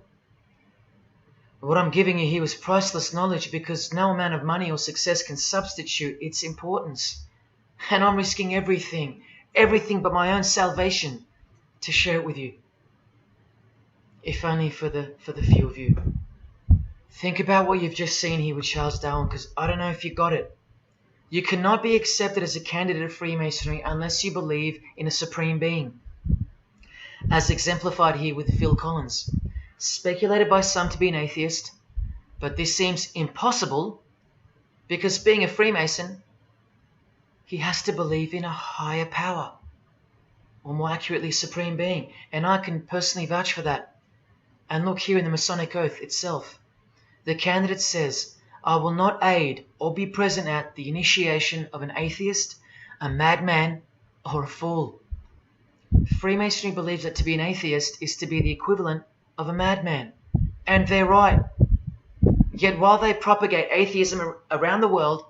What I'm giving you here is priceless knowledge, because no amount of money or success can substitute its importance. And I'm risking everything but my own salvation to share it with you. If only for the few of you. Think about what you've just seen here with Charles Darwin, because I don't know if you got it. You cannot be accepted as a candidate of Freemasonry unless you believe in a supreme being, as exemplified here with Phil Collins, speculated by some to be an atheist, but this seems impossible because, being a Freemason, he has to believe in a higher power, or more accurately, supreme being, and I can personally vouch for that. And look here in the Masonic Oath itself. The candidate says, "I will not aid or be present at the initiation of an atheist, a madman, or a fool." Freemasonry believes that to be an atheist is to be the equivalent of a madman. And they're right. Yet while they propagate atheism around the world,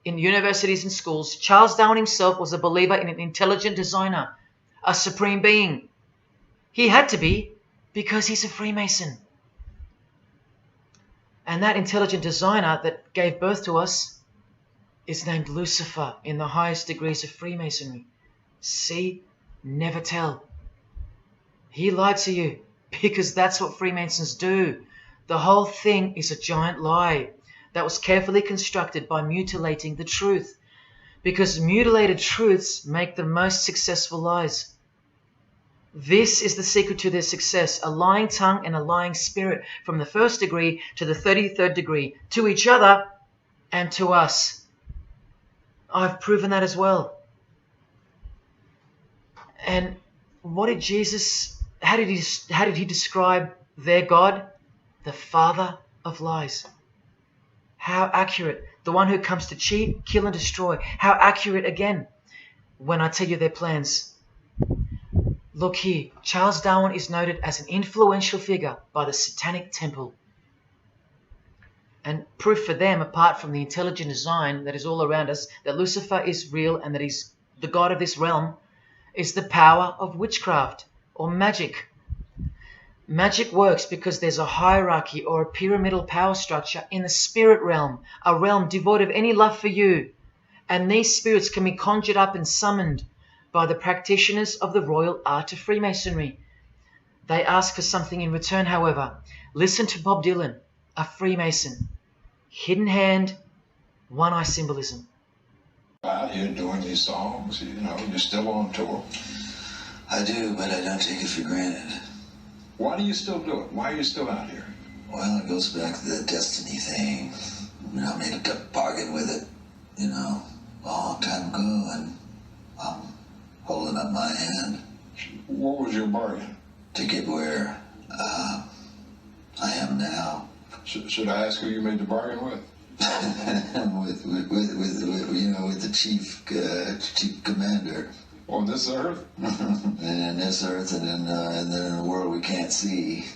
in universities and schools, Charles Darwin himself was a believer in an intelligent designer, a supreme being. He had to be, because he's a Freemason. And that intelligent designer that gave birth to us is named Lucifer in the highest degrees of Freemasonry. See? Never tell. He lied to you, because that's what Freemasons do. The whole thing is a giant lie that was carefully constructed by mutilating the truth, because mutilated truths make the most successful lies. This is the secret to their success, a lying tongue and a lying spirit from the 1st degree to the 33rd degree, to each other and to us. I've proven that as well. And what did Jesus, how did he describe their God? The father of lies. How accurate. The one who comes to cheat, kill and destroy. How accurate again when I tell you their plans. Look here, Charles Darwin is noted as an influential figure by the Satanic Temple. And proof for them, apart from the intelligent design that is all around us, that Lucifer is real and that he's the god of this realm, is the power of witchcraft or magic. Magic works because there's a hierarchy or a pyramidal power structure in the spirit realm, a realm devoid of any love for you. And these spirits can be conjured up and summoned by the practitioners of the royal art of Freemasonry. They ask for something in return, however. Listen to Bob Dylan, a Freemason. Hidden hand, one-eye symbolism. Out here doing these songs, you know, you're still on tour. I do, but I don't take it for granted. Why do you still do it? Why are you still out here? Well, it goes back to the destiny thing. You know, I made a bargain with it, you know, a long time ago, and I'm holding up my hand. What was your bargain? To get where I am now. Should I ask who you made the bargain with? with the chief commander. On this earth? And in this earth, and then in the world we can't see.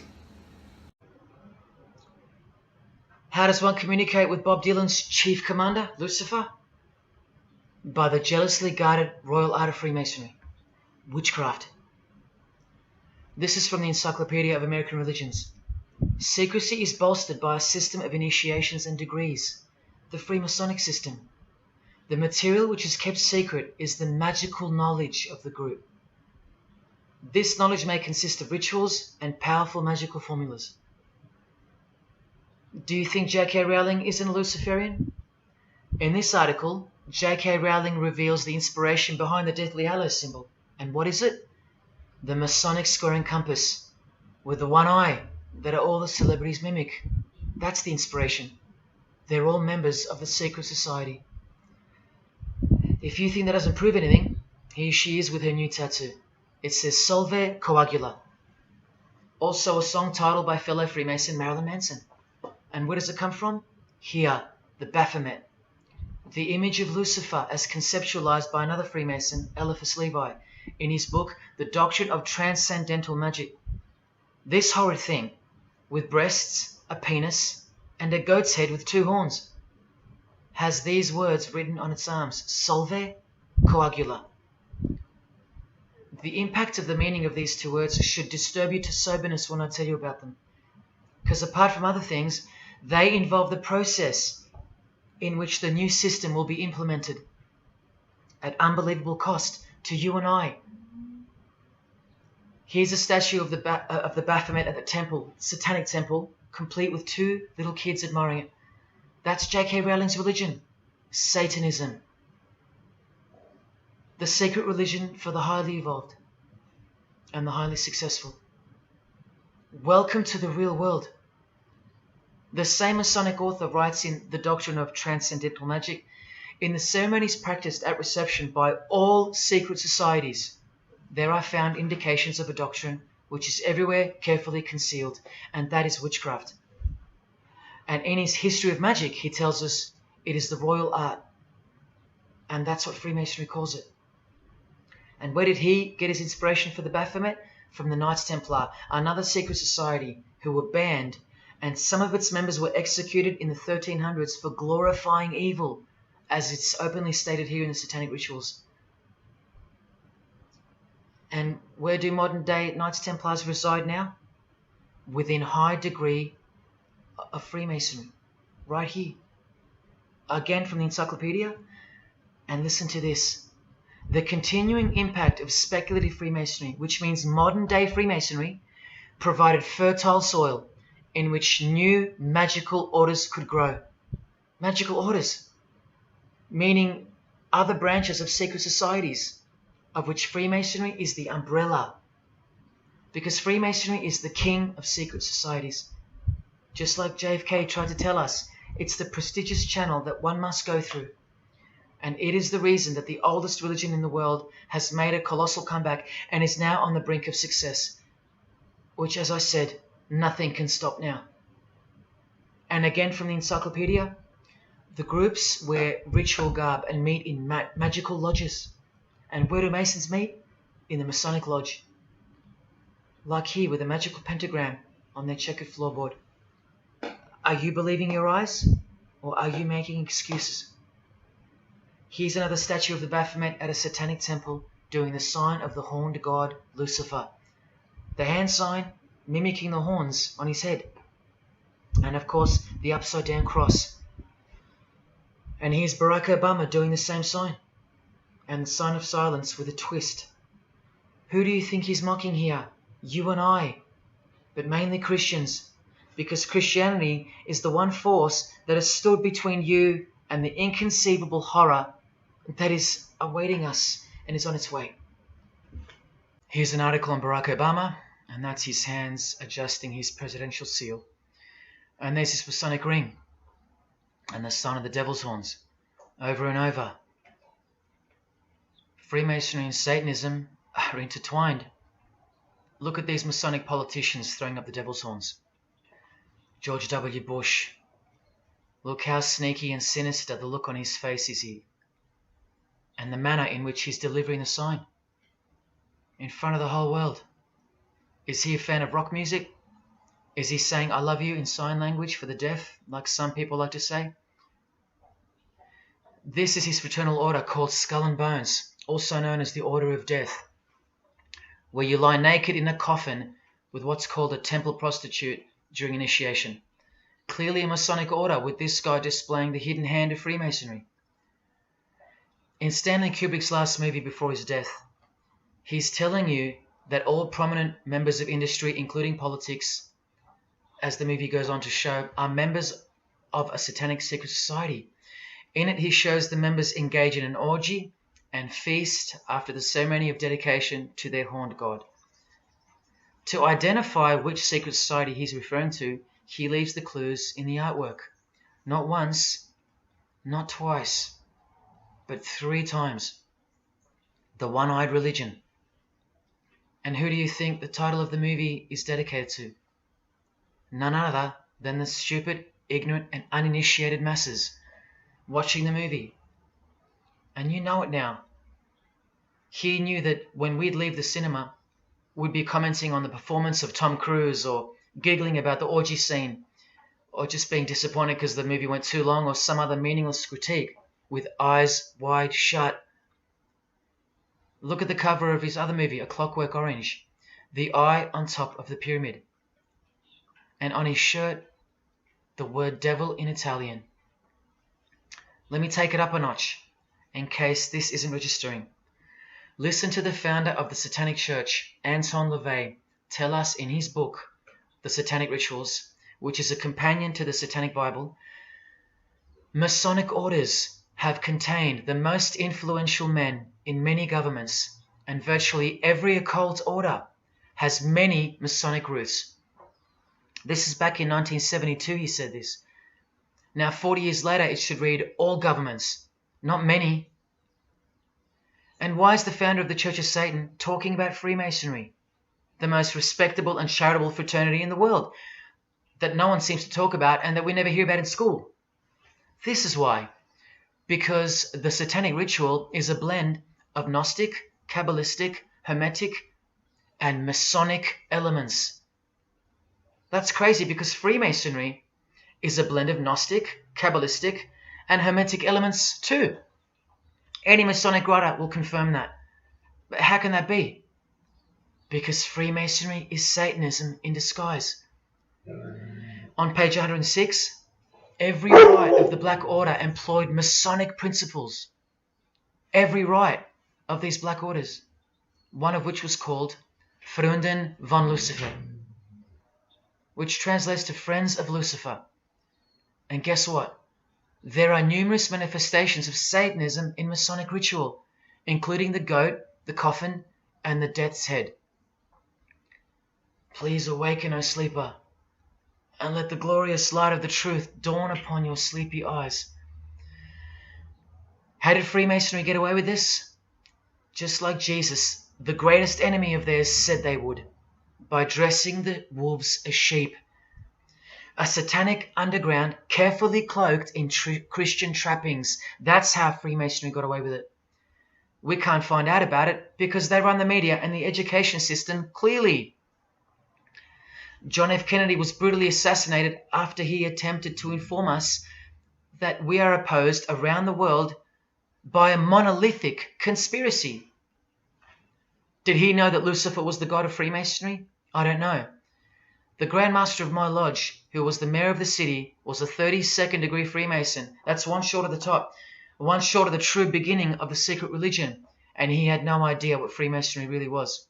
How does one communicate with Bob Dylan's chief commander, Lucifer? By the jealously guarded royal art of Freemasonry, witchcraft. This is from the Encyclopedia of American Religions. Secrecy is bolstered by a system of initiations and degrees, the Freemasonic system. The material which is kept secret is the magical knowledge of the group. This knowledge may consist of rituals and powerful magical formulas. Do you think J.K. Rowling isn't a Luciferian? In this article, J.K. Rowling reveals the inspiration behind the Deathly Hallows symbol. And what is it? The Masonic squaring compass, with the one eye that all the celebrities mimic. That's the inspiration. They're all members of the secret society. If you think that doesn't prove anything, here she is with her new tattoo. It says Solve Coagula. Also a song title by fellow Freemason Marilyn Manson. And where does it come from? Here, the Baphomet. The image of Lucifer as conceptualized by another Freemason, Eliphas Levi, in his book, The Doctrine of Transcendental Magic. This horrid thing, with breasts, a penis, and a goat's head with 2 horns, has these words written on its arms, Solve Coagula. The impact of the meaning of these 2 words should disturb you to soberness when I tell you about them. Because apart from other things, they involve the process in which the new system will be implemented at unbelievable cost to you and I. Here's a statue of the Baphomet at the temple, Satanic Temple, complete with 2 little kids admiring it. That's J.K. Rowling's religion, Satanism. The secret religion for the highly evolved and the highly successful. Welcome to the real world. The same Masonic author writes in The Doctrine of Transcendental Magic, in the ceremonies practiced at reception by all secret societies, there are found indications of a doctrine which is everywhere carefully concealed, and that is witchcraft. And in his History of Magic, he tells us it is the royal art. And that's what Freemasonry calls it. And where did he get his inspiration for the Baphomet? From the Knights Templar, another secret society who were banned, and some of its members were executed in the 1300s for glorifying evil, as it's openly stated here in the Satanic Rituals. And where do modern day Knights Templars reside now? Within high degree of Freemasonry, right here. Again from the encyclopedia, and listen to this. The continuing impact of speculative Freemasonry, which means modern day Freemasonry, provided fertile soil in which new magical orders could grow. Magical orders, meaning other branches of secret societies, of which Freemasonry is the umbrella. Because Freemasonry is the king of secret societies. Just like JFK tried to tell us, it's the prestigious channel that one must go through. And it is the reason that the oldest religion in the world has made a colossal comeback and is now on the brink of success. Which, as I said, nothing can stop now. And again from the encyclopedia, the groups wear ritual garb and meet in magical lodges. And where do Masons meet? In the Masonic Lodge. Like here with a magical pentagram on their checkered floorboard. Are you believing your eyes? Or are you making excuses? Here's another statue of the Baphomet at a satanic temple doing the sign of the horned god Lucifer. The hand sign mimicking the horns on his head. And of course the upside down cross. And here's Barack Obama doing the same sign. And the sign of silence with a twist. Who do you think he's mocking here? You and I. But mainly Christians. Because Christianity is the one force that has stood between you and the inconceivable horror that is awaiting us and is on its way. Here's an article on Barack Obama, and that's his hands adjusting his presidential seal. And there's his Masonic ring, and the sign of the devil's horns, over and over. Freemasonry and Satanism are intertwined. Look at these Masonic politicians throwing up the devil's horns. George W. Bush. Look how sneaky and sinister the look on his face is here. And the manner in which he's delivering the sign. In front of the whole world. Is he a fan of rock music? Is he saying I love you in sign language for the deaf, like some people like to say? This is his fraternal order called Skull and Bones, also known as the Order of Death, where you lie naked in a coffin with what's called a temple prostitute during initiation. Clearly a Masonic order, with this guy displaying the hidden hand of Freemasonry. In Stanley Kubrick's last movie before his death, he's telling you that all prominent members of industry, including politics, as the movie goes on to show, are members of a satanic secret society. In it, he shows the members engage in an orgy and feast after the ceremony of dedication to their horned god. To identify which secret society he's referring to, he leaves the clues in the artwork. Not once, not twice, but 3 times. The One-Eyed Religion. And who do you think the title of the movie is dedicated to? None other than the stupid, ignorant, and uninitiated masses watching the movie. And you know it now. He knew that when we'd leave the cinema, we'd be commenting on the performance of Tom Cruise, or giggling about the orgy scene, or just being disappointed because the movie went too long, or some other meaningless critique, with eyes wide shut. Look at the cover of his other movie, A Clockwork Orange. The eye on top of the pyramid. And on his shirt, the word devil in Italian. Let me take it up a notch, in case this isn't registering. Listen to the founder of the Satanic Church, Anton LaVey, tell us in his book, The Satanic Rituals, which is a companion to the Satanic Bible, Masonic orders have contained the most influential men in many governments, and virtually every occult order has many Masonic roots. This is back in 1972 he said this. Now 40 years later it should read all governments, not many. And why is the founder of the Church of Satan talking about Freemasonry, the most respectable and charitable fraternity in the world, that no one seems to talk about and that we never hear about in school? This is why. Because the Satanic Ritual is a blend of Gnostic, Kabbalistic, Hermetic, and Masonic elements. That's crazy, because Freemasonry is a blend of Gnostic, Kabbalistic, and Hermetic elements too. Any Masonic writer will confirm that. But how can that be? Because Freemasonry is Satanism in disguise. On page 106, every rite of the Black Order employed Masonic principles. Every rite of these Black Orders, one of which was called Freunden von Lucifer, which translates to Friends of Lucifer. And guess what? There are numerous manifestations of Satanism in Masonic ritual, including the goat, the coffin, and the death's head. Please awaken, O sleeper, and let the glorious light of the truth dawn upon your sleepy eyes. How did Freemasonry get away with this? Just like Jesus, the greatest enemy of theirs, said they would, by dressing the wolves as sheep. A satanic underground carefully cloaked in Christian trappings. That's how Freemasonry got away with it. We can't find out about it because they run the media and the education system clearly. John F. Kennedy was brutally assassinated after he attempted to inform us that we are opposed around the world by a monolithic conspiracy. Did he know that Lucifer was the god of Freemasonry? I don't know. The Grand Master of my lodge, who was the mayor of the city, was a 32nd degree Freemason. That's one short of the top, one short of the true beginning of the secret religion, and he had no idea what Freemasonry really was.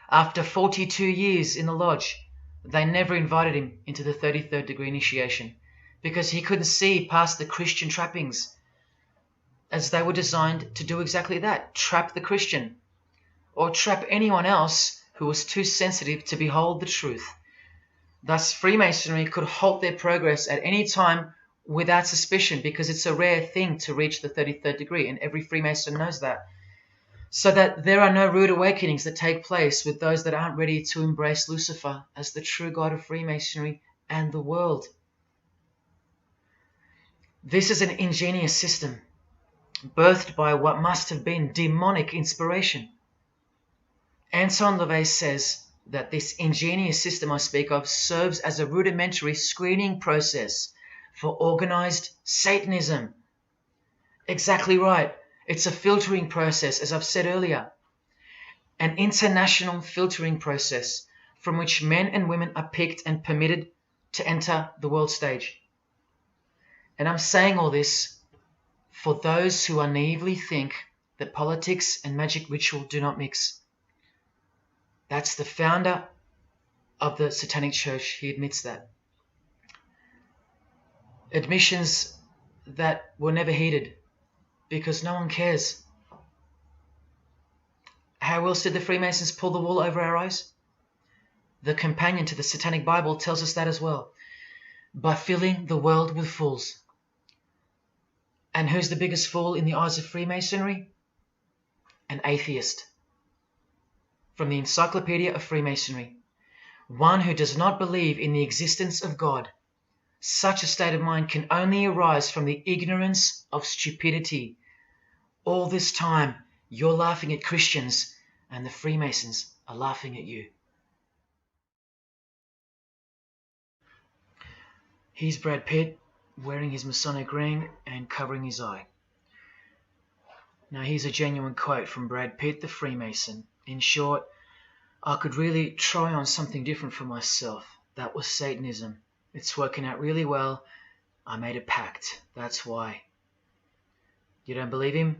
After 42 years in the lodge, they never invited him into the 33rd degree initiation because he couldn't see past the Christian trappings, as they were designed to do exactly that, trap the Christian, or trap anyone else who was too sensitive to behold the truth. Thus, Freemasonry could halt their progress at any time without suspicion because it's a rare thing to reach the 33rd degree, and every Freemason knows that. So that there are no rude awakenings that take place with those that aren't ready to embrace Lucifer as the true god of Freemasonry and the world. This is an ingenious system, birthed by what must have been demonic inspiration. Anton LaVey says that this ingenious system I speak of serves as a rudimentary screening process for organized Satanism. Exactly right. It's a filtering process, as I've said earlier. An international filtering process from which men and women are picked and permitted to enter the world stage. And I'm saying all this for those who naively think that politics and magic ritual do not mix. That's the founder of the Satanic Church. He admits that. Admissions that were never heeded because no one cares. How else did the Freemasons pull the wool over our eyes? The companion to the Satanic Bible tells us that as well. By filling the world with fools. And who's the biggest fool in the eyes of Freemasonry? An atheist. From the Encyclopedia of Freemasonry. One who does not believe in the existence of God. Such a state of mind can only arise from the ignorance of stupidity. All this time, you're laughing at Christians, and the Freemasons are laughing at you. Here's Brad Pitt, wearing his Masonic ring and covering his eye. Now here's a genuine quote from Brad Pitt, the Freemason. In short, I could really try on something different for myself. That was Satanism. It's working out really well. I made a pact. That's why. You don't believe him?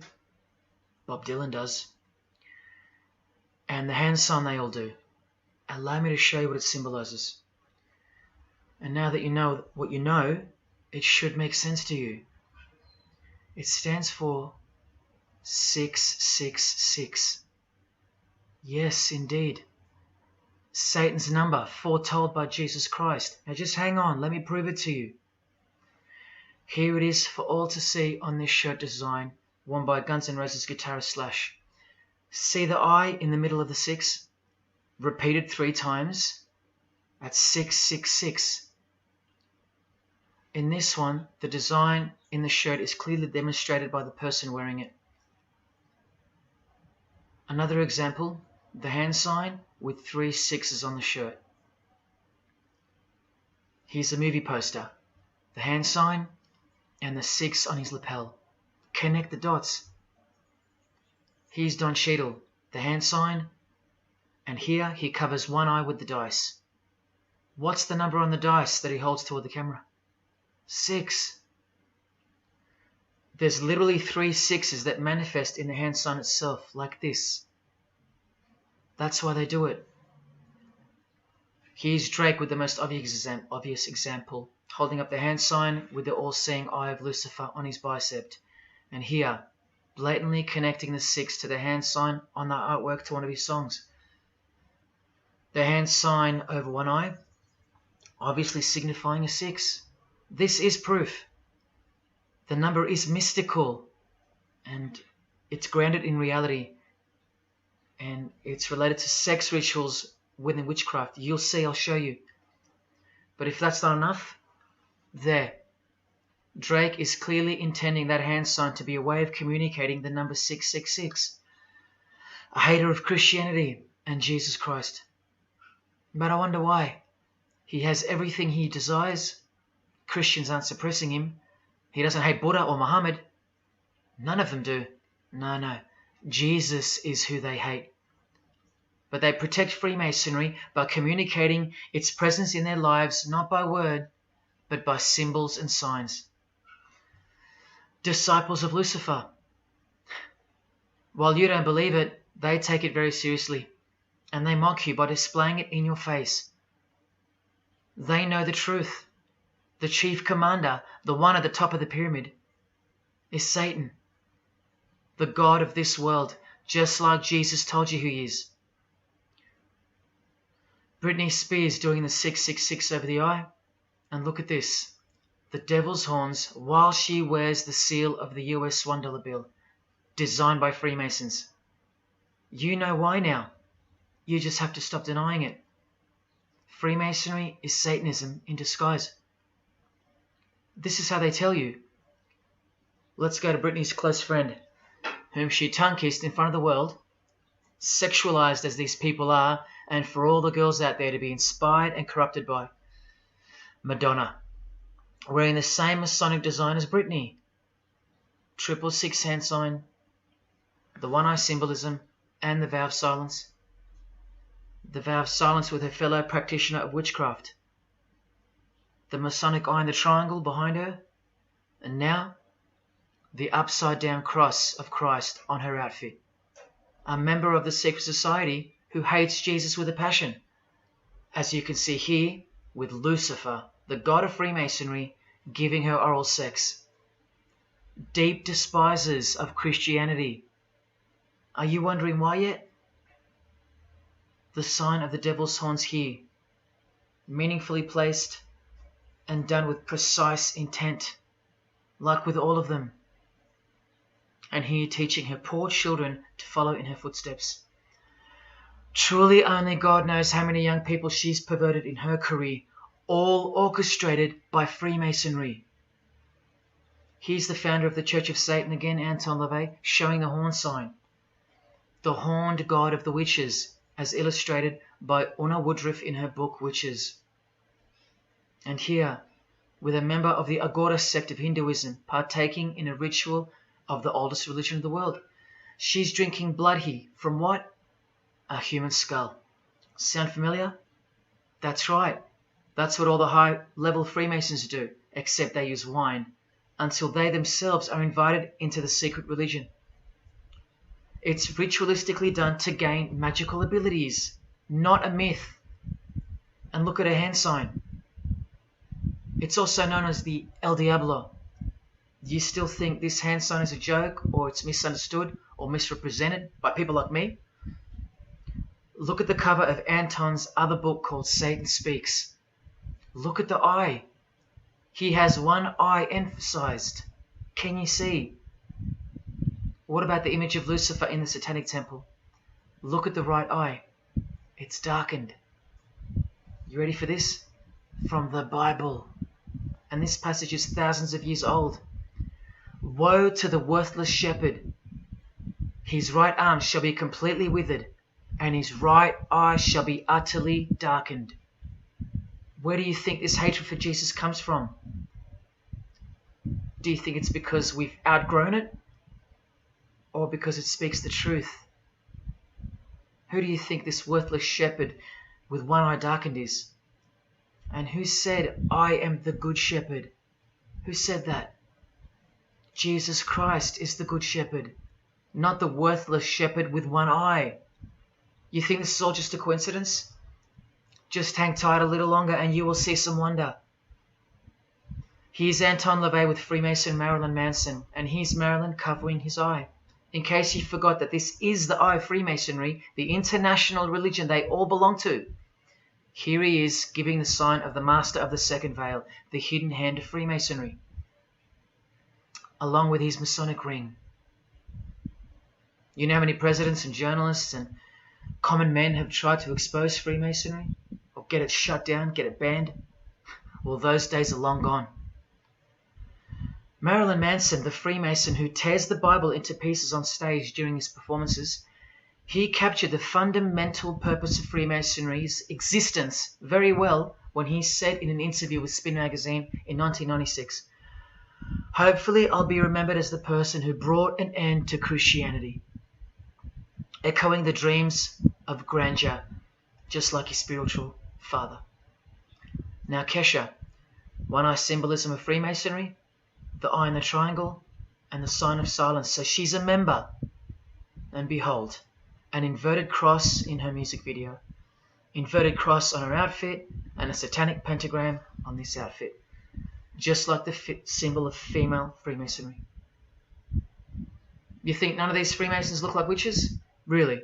Bob Dylan does. And the hand sign they all do. Allow me to show you what it symbolizes. And now that you know what you know, it should make sense to you. It stands for 666. Yes, indeed. Satan's number, foretold by Jesus Christ. Now just hang on, let me prove it to you. Here it is for all to see on this shirt design, worn by Guns N' Roses guitarist Slash. See the I in the middle of the 6? Repeated 3 times. That's 666. In this one, the design in the shirt is clearly demonstrated by the person wearing it. Another example, the hand sign with 3 6s on the shirt. Here's a movie poster, the hand sign and the 6 on his lapel. Connect the dots. Here's Don Cheadle, the hand sign, and here he covers one eye with the dice. What's the number on the dice that he holds toward the camera? 6. There's literally 3 6s that manifest in the hand sign itself, like this. That's why they do it. Here's Drake with the most obvious example, holding up the hand sign with the all-seeing eye of Lucifer on his bicep. And here, blatantly connecting the 6 to the hand sign on the artwork to one of his songs. The hand sign over one eye, obviously signifying a 6. This is proof. The number is mystical and it's grounded in reality, and it's related to sex rituals within witchcraft. You'll see, I'll show you. But if that's not enough, there. Drake is clearly intending that hand sign to be a way of communicating the number 666. A hater of Christianity and Jesus Christ. But I wonder why. He has everything he desires. Christians aren't suppressing him. He doesn't hate Buddha or Muhammad. None of them do. No. Jesus is who they hate. But they protect Freemasonry by communicating its presence in their lives, not by word, but by symbols and signs. Disciples of Lucifer. While you don't believe it, they take it very seriously, and they mock you by displaying it in your face. They know the truth. The chief commander, the one at the top of the pyramid, is Satan, the god of this world, just like Jesus told you who he is. Britney Spears doing the 666 over the eye, and look at this. The devil's horns while she wears the seal of the US $1 bill, designed by Freemasons. You know why now. You just have to stop denying it. Freemasonry is Satanism in disguise. This is how they tell you. Let's go to Britney's close friend, whom she tongue-kissed in front of the world, sexualized as these people are, and for all the girls out there to be inspired and corrupted by. Madonna, wearing the same Masonic design as Britney. 666 hand sign, the one eye symbolism, and the vow of silence. The vow of silence with her fellow practitioner of witchcraft. The Masonic eye in the triangle behind her, and now the upside down cross of Christ on her outfit. A member of the secret society who hates Jesus with a passion, as you can see here with Lucifer, the god of Freemasonry, giving her oral sex. Deep despisers of Christianity. Are you wondering why yet? The sign of the devil's horns here, meaningfully placed and done with precise intent, like with all of them. And here teaching her poor children to follow in her footsteps. Truly only God knows how many young people she's perverted in her career, all orchestrated by Freemasonry. Here's the founder of the Church of Satan again, Anton LaVey, showing the horn sign. The horned god of the witches, as illustrated by Una Woodruff in her book Witches. And here, with a member of the Agora sect of Hinduism partaking in a ritual of the oldest religion of the world. She's drinking blood here from what? A human skull. Sound familiar? That's right. That's what all the high-level Freemasons do, except they use wine, until they themselves are invited into the secret religion. It's ritualistically done to gain magical abilities, not a myth. And look at her hand sign. It's also known as the El Diablo. Do you still think this hand sign is a joke, or it's misunderstood or misrepresented by people like me? Look at the cover of Anton's other book called Satan Speaks. Look at the eye. He has one eye emphasized. Can you see? What about the image of Lucifer in the Satanic Temple? Look at the right eye. It's darkened. You ready for this? From the Bible. And this passage is thousands of years old. Woe to the worthless shepherd. His right arm shall be completely withered, and his right eye shall be utterly darkened. Where do you think this hatred for Jesus comes from? Do you think it's because we've outgrown it? Or because it speaks the truth? Who do you think this worthless shepherd with one eye darkened is? And who said, I am the good shepherd? Who said that? Jesus Christ is the good shepherd, not the worthless shepherd with one eye. You think this is all just a coincidence? Just hang tight a little longer and you will see some wonder. Here's Anton LaVey with Freemason Marilyn Manson, and here's Marilyn covering his eye. In case you forgot that this is the eye of Freemasonry, the international religion they all belong to. Here he is giving the sign of the master of the second veil, the hidden hand of Freemasonry, along with his Masonic ring. You know how many presidents and journalists and common men have tried to expose Freemasonry? Or get it shut down, get it banned? Well, those days are long gone. Marilyn Manson, the Freemason who tears the Bible into pieces on stage during his performances, he captured the fundamental purpose of Freemasonry's existence very well when he said in an interview with Spin magazine in 1996, "Hopefully I'll be remembered as the person who brought an end to Christianity," echoing the dreams of grandeur, just like his spiritual father. Now Kesha, one-eye symbolism of Freemasonry, the eye in the triangle, and the sign of silence. So she's a member. And behold, an inverted cross in her music video, inverted cross on her outfit, and a satanic pentagram on this outfit, just like the symbol of female Freemasonry. You think none of these Freemasons look like witches? Really?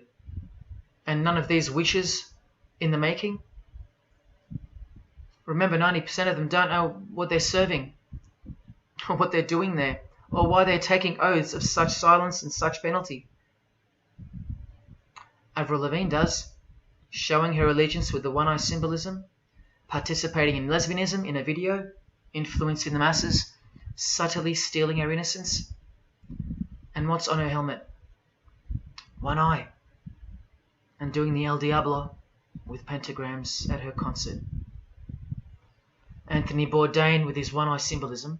And none of these witches in the making? Remember, 90% of them don't know what they're serving, or what they're doing there, or why they're taking oaths of such silence and such penalty. Avril Lavigne does, showing her allegiance with the one-eye symbolism, participating in lesbianism in a video, influencing the masses, subtly stealing her innocence. And what's on her helmet? One eye. And doing the El Diablo with pentagrams at her concert. Anthony Bourdain, with his one-eye symbolism,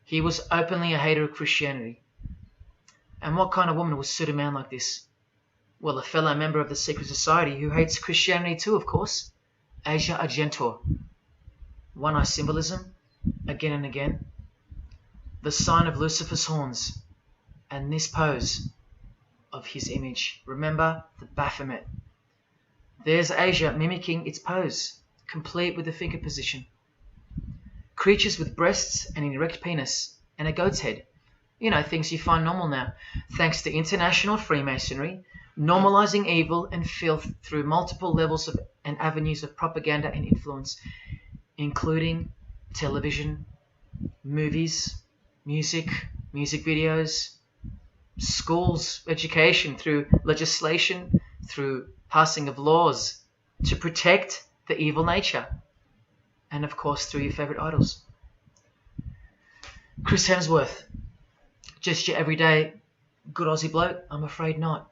he was openly a hater of Christianity. And what kind of woman would suit a man like this? Well, a fellow member of the secret society who hates Christianity too, of course, Asia Argento. One-eye symbolism, again and again. The sign of Lucifer's horns, and this pose of his image. Remember the Baphomet. There's Asia mimicking its pose, complete with the finger position. Creatures with breasts and an erect penis and a goat's head. You know, things you find normal now, thanks to international Freemasonry, normalizing evil and filth through multiple levels of and avenues of propaganda and influence, including television, movies, music videos, schools, education, through legislation, through passing of laws to protect the evil nature, and of course through your favorite idols. Chris Hemsworth, just your everyday good Aussie bloke? I'm afraid not.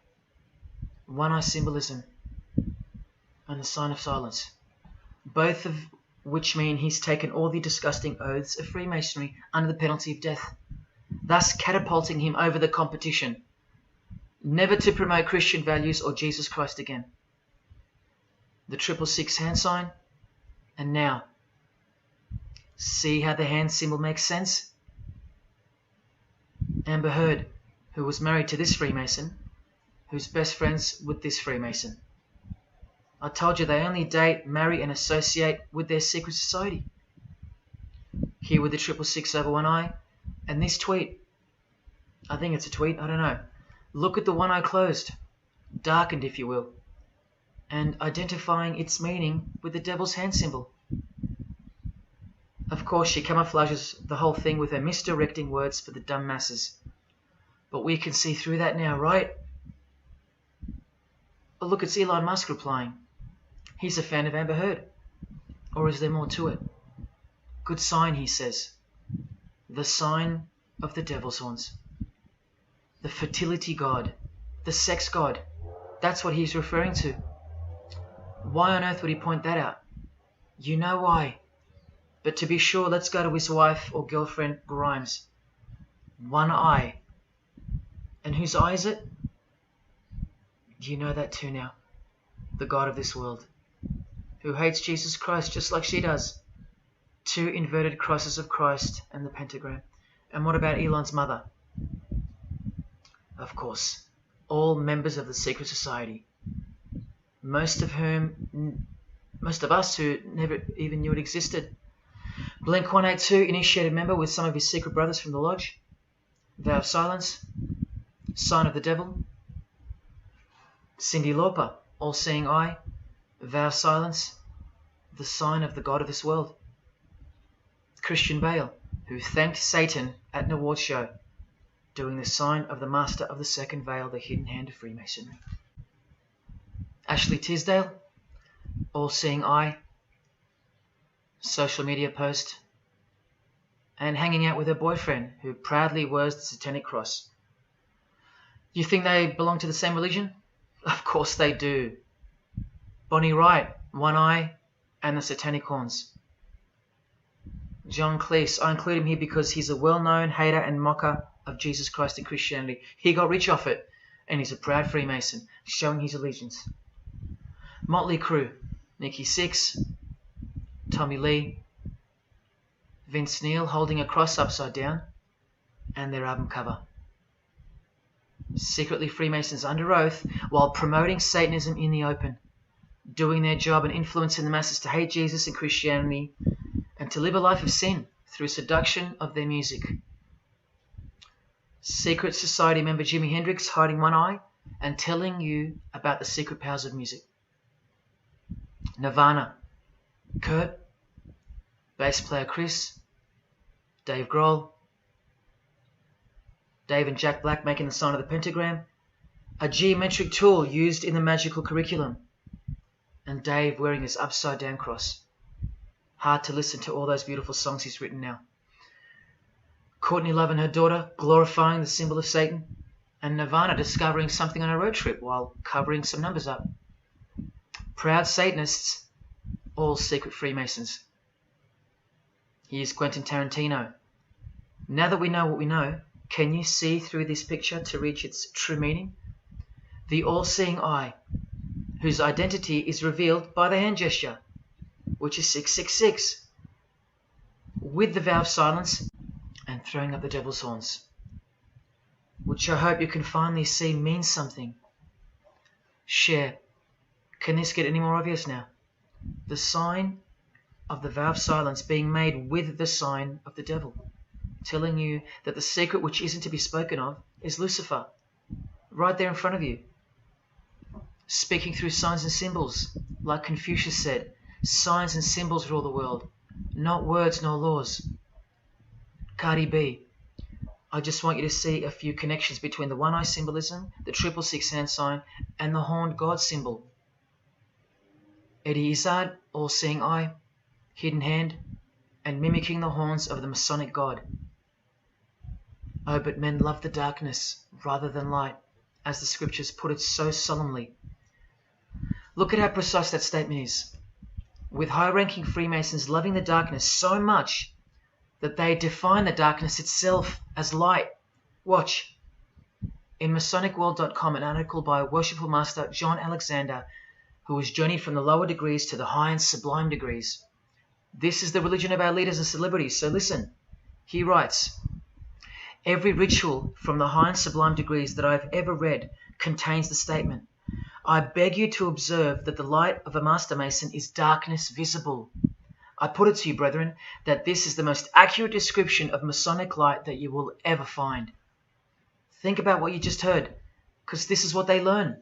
One-eye symbolism and the sign of silence, both of which mean he's taken all the disgusting oaths of Freemasonry under the penalty of death, thus catapulting him over the competition, never to promote Christian values or Jesus Christ again. The 666 hand sign, and now, see how the hand symbol makes sense? Amber Heard, who was married to this Freemason, who's best friends with this Freemason. I told you they only date, marry and associate with their secret society. Here with the 666 over one eye, and this tweet. I think it's a tweet, I don't know. Look at the one eye closed, darkened if you will, and identifying its meaning with the devil's hand symbol. Of course, she camouflages the whole thing with her misdirecting words for the dumb masses. But we can see through that now, right? Oh, look, it's Elon Musk replying. He's a fan of Amber Heard. Or is there more to it? Good sign, he says. The sign of the devil's horns. The fertility god. The sex god. That's what he's referring to. Why on earth would he point that out? You know why. But to be sure, let's go to his wife or girlfriend, Grimes. One eye. And whose eye is it? You know that too now. The God of this world, who hates Jesus Christ just like she does. 2 inverted crosses of Christ and the pentagram. And what about Elon's mother? Of course, all members of the secret society. Most of us who never even knew it existed. Blink-182, initiated member with some of his secret brothers from the lodge. Vow of silence. Sign of the devil. Cyndi Lauper, all-seeing eye. Vow of silence. the sign of the god of this world. Christian Bale, who thanked Satan at an award show, doing the sign of the master of the second veil, the hidden hand of Freemasonry. Ashley Tisdale, all-seeing eye, social media post, and hanging out with her boyfriend, who proudly wears the satanic cross. You think they belong to the same religion? Of course they do. Bonnie Wright, one eye and the satanic horns. John Cleese, I include him here because he's a well-known hater and mocker of Jesus Christ and Christianity. He got rich off it, and he's a proud Freemason, showing his allegiance. Motley Crue, Nikki Sixx, Tommy Lee, Vince Neil holding a cross upside down, and their album cover. Secretly Freemasons under oath while promoting Satanism in the open, doing their job and influencing the masses to hate Jesus and Christianity and to live a life of sin through seduction of their music. Secret Society member Jimi Hendrix hiding one eye and telling you about the secret powers of music. Nirvana, Kurt, bass player Chris, Dave Grohl, Dave and Jack Black making the sign of the pentagram, a geometric tool used in the magical curriculum, and Dave wearing his upside down cross. Hard to listen to all those beautiful songs he's written now. Courtney Love and her daughter glorifying the symbol of Satan, and Nirvana discovering something on a road trip while covering some numbers up. Proud Satanists, all secret Freemasons. Here's Quentin Tarantino. Now that we know what we know, can you see through this picture to reach its true meaning? The all-seeing eye, whose identity is revealed by the hand gesture, which is 666, with the vow of silence and throwing up the devil's horns, which I hope you can finally see means something. Share. Can this get any more obvious now? The sign of the vow of silence being made with the sign of the devil, telling you that the secret which isn't to be spoken of is Lucifer, right there in front of you. Speaking through signs and symbols, like Confucius said, signs and symbols rule the world, not words nor laws. Cardi B, I just want you to see a few connections between the one-eye symbolism, the 666 hand sign, and the horned God symbol. Eddie Izzard, all-seeing eye, hidden hand, and mimicking the horns of the Masonic God. Oh, but men love the darkness rather than light, as the scriptures put it so solemnly. Look at how precise that statement is. With high-ranking Freemasons loving the darkness so much that they define the darkness itself as light. Watch. In MasonicWorld.com, an article by Worshipful Master John Alexander, who has journeyed from the lower degrees to the high and sublime degrees. This is the religion of our leaders and celebrities, so listen. He writes, every ritual from the high and sublime degrees that I have ever read contains the statement, I beg you to observe that the light of a Master Mason is darkness visible. I put it to you, brethren, that this is the most accurate description of Masonic light that you will ever find. Think about what you just heard, because this is what they learn.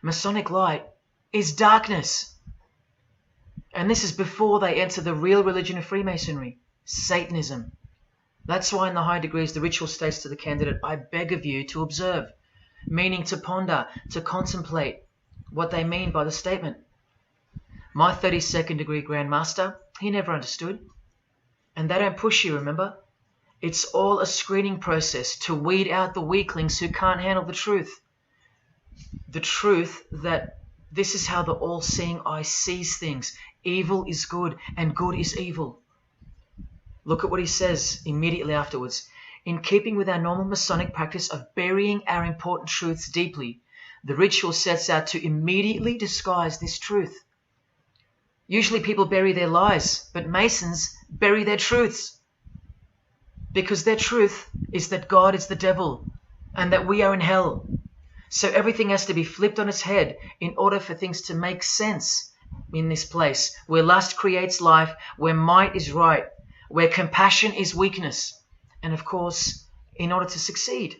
Masonic light is darkness. And this is before they enter the real religion of Freemasonry, Satanism. That's why in the high degrees the ritual states to the candidate, I beg of you to observe, meaning to ponder, to contemplate what they mean by the statement. My 32nd degree Grand Master, he never understood. And they don't push you, remember? It's all a screening process to weed out the weaklings who can't handle the truth. The truth that this is how the all-seeing eye sees things. Evil is good and good is evil. Look at what he says immediately afterwards. In keeping with our normal Masonic practice of burying our important truths deeply, the ritual sets out to immediately disguise this truth. Usually people bury their lies, but Masons bury their truths. Because their truth is that God is the devil and that we are in hell. So everything has to be flipped on its head in order for things to make sense in this place where lust creates life, where might is right, where compassion is weakness, and of course, in order to succeed.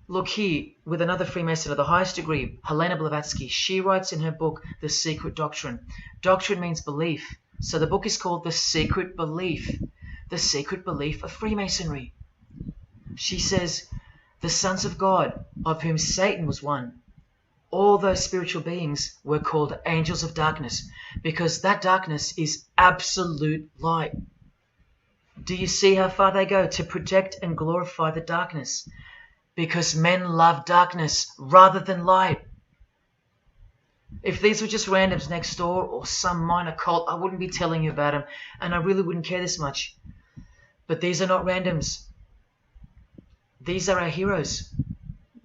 Look here, with another Freemason of the highest degree, Helena Blavatsky. She writes in her book, The Secret Doctrine. Doctrine means belief. So the book is called The Secret Belief. The Secret Belief of Freemasonry. She says, the sons of God, of whom Satan was one, all those spiritual beings were called angels of darkness, because that darkness is absolute light. Do you see how far they go to protect and glorify the darkness? Because men love darkness rather than light. If these were just randoms next door or some minor cult, I wouldn't be telling you about them, and I really wouldn't care this much. But these are not randoms. These are our heroes.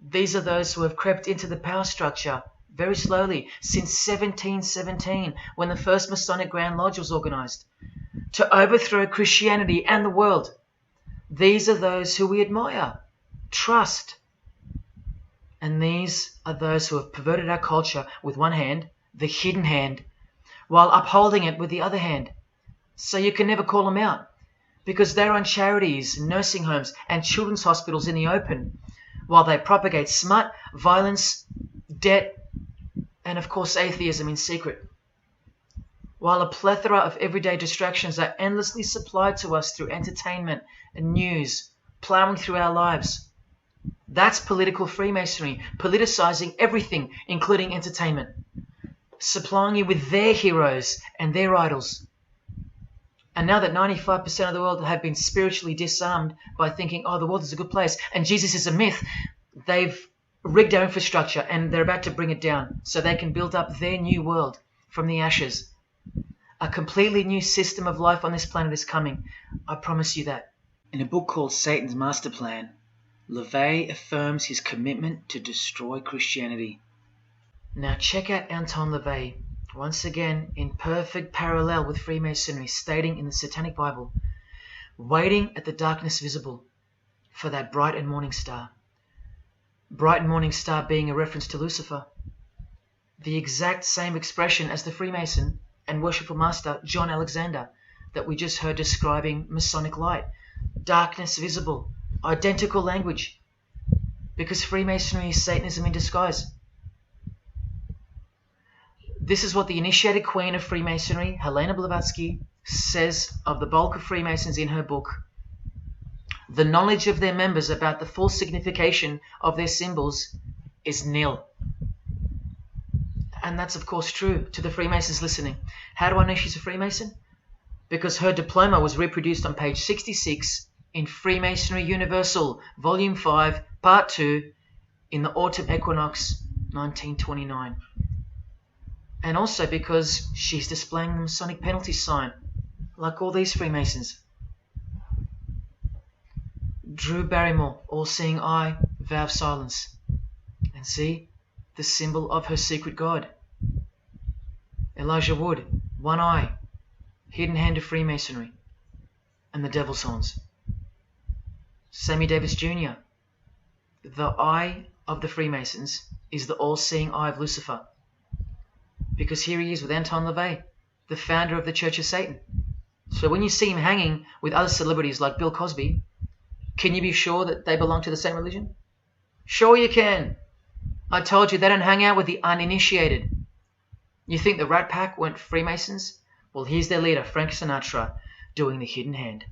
These are those who have crept into the power structure very slowly since 1717, when the first Masonic Grand Lodge was organized, to overthrow Christianity and the world. These are those who we admire, trust. And these are those who have perverted our culture with one hand, the hidden hand, while upholding it with the other hand. So you can never call them out, because they run charities, nursing homes, and children's hospitals in the open, while they propagate smut, violence, debt, and of course atheism in secret. While a plethora of everyday distractions are endlessly supplied to us through entertainment and news, plowing through our lives. That's political Freemasonry, politicizing everything, including entertainment, supplying you with their heroes and their idols. And now that 95% of the world have been spiritually disarmed by thinking, oh, the world is a good place and Jesus is a myth, they've rigged our infrastructure and they're about to bring it down so they can build up their new world from the ashes. A completely new system of life on this planet is coming. I promise you that. In a book called Satan's Master Plan, LaVey affirms his commitment to destroy Christianity. Now check out Anton LaVey, once again in perfect parallel with Freemasonry, stating in the Satanic Bible, waiting at the darkness visible for that bright and morning star. Bright and morning star being a reference to Lucifer. The exact same expression as the Freemason and worshipful master John Alexander that we just heard describing Masonic light. Darkness visible. Identical language. Because Freemasonry is Satanism in disguise. This is what the initiated queen of Freemasonry, Helena Blavatsky, says of the bulk of Freemasons in her book. The knowledge of their members about the full signification of their symbols is nil. And that's of course true to the Freemasons listening. How do I know she's a Freemason? Because her diploma was reproduced on page 66 in Freemasonry Universal, Volume 5, Part 2, in the Autumn Equinox, 1929. And also because she's displaying the Masonic penalty sign, like all these Freemasons. Drew Barrymore, all-seeing eye, vow of silence. And see, the symbol of her secret God. Elijah Wood, one eye, hidden hand of Freemasonry, and the devil's horns. Sammy Davis Jr., the eye of the Freemasons is the all-seeing eye of Lucifer. Because here he is with Anton LaVey, the founder of the Church of Satan. So when you see him hanging with other celebrities like Bill Cosby, can you be sure that they belong to the same religion? Sure you can. I told you they don't hang out with the uninitiated. You think the Rat Pack weren't Freemasons? Well, here's their leader, Frank Sinatra, doing the hidden hand.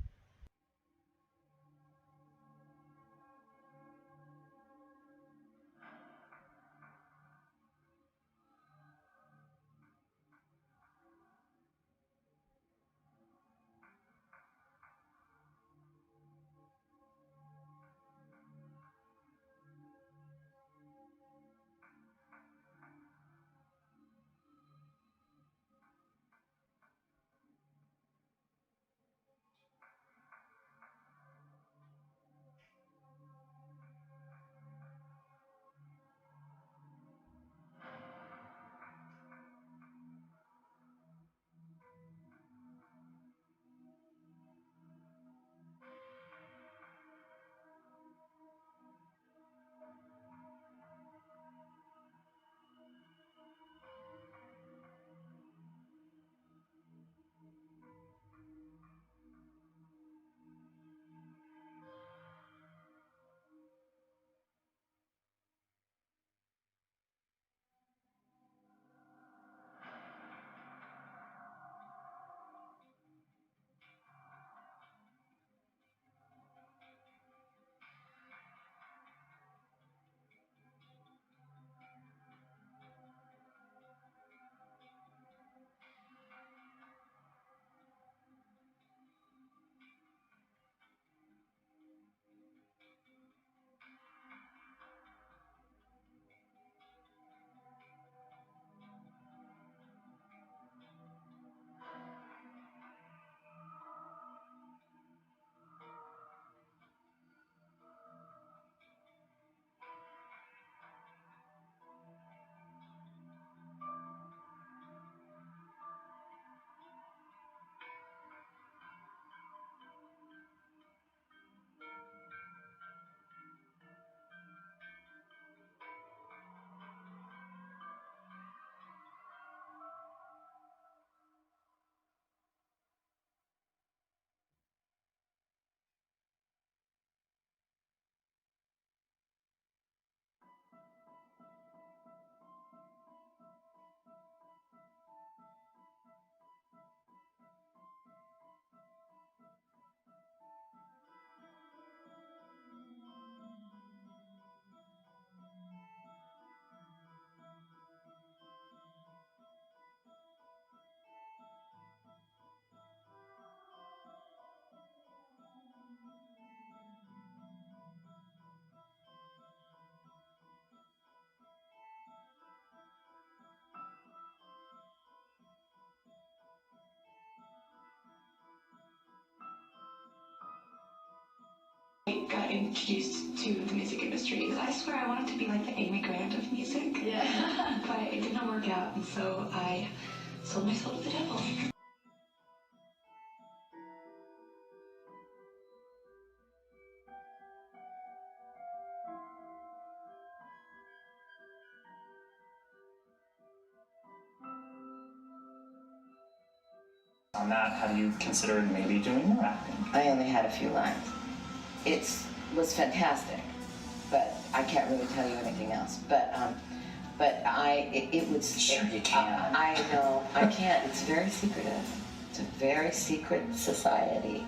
got introduced to the music industry. I swear I wanted to be like the Amy Grant of music. Yeah. But it did not work out, and so I sold my soul to the devil. On that, how do you consider maybe doing more acting? I only had a few lines. It was fantastic, but I can't really tell you anything else. It was. Sure you can. I know, I can't. It's very secretive. It's a very secret society.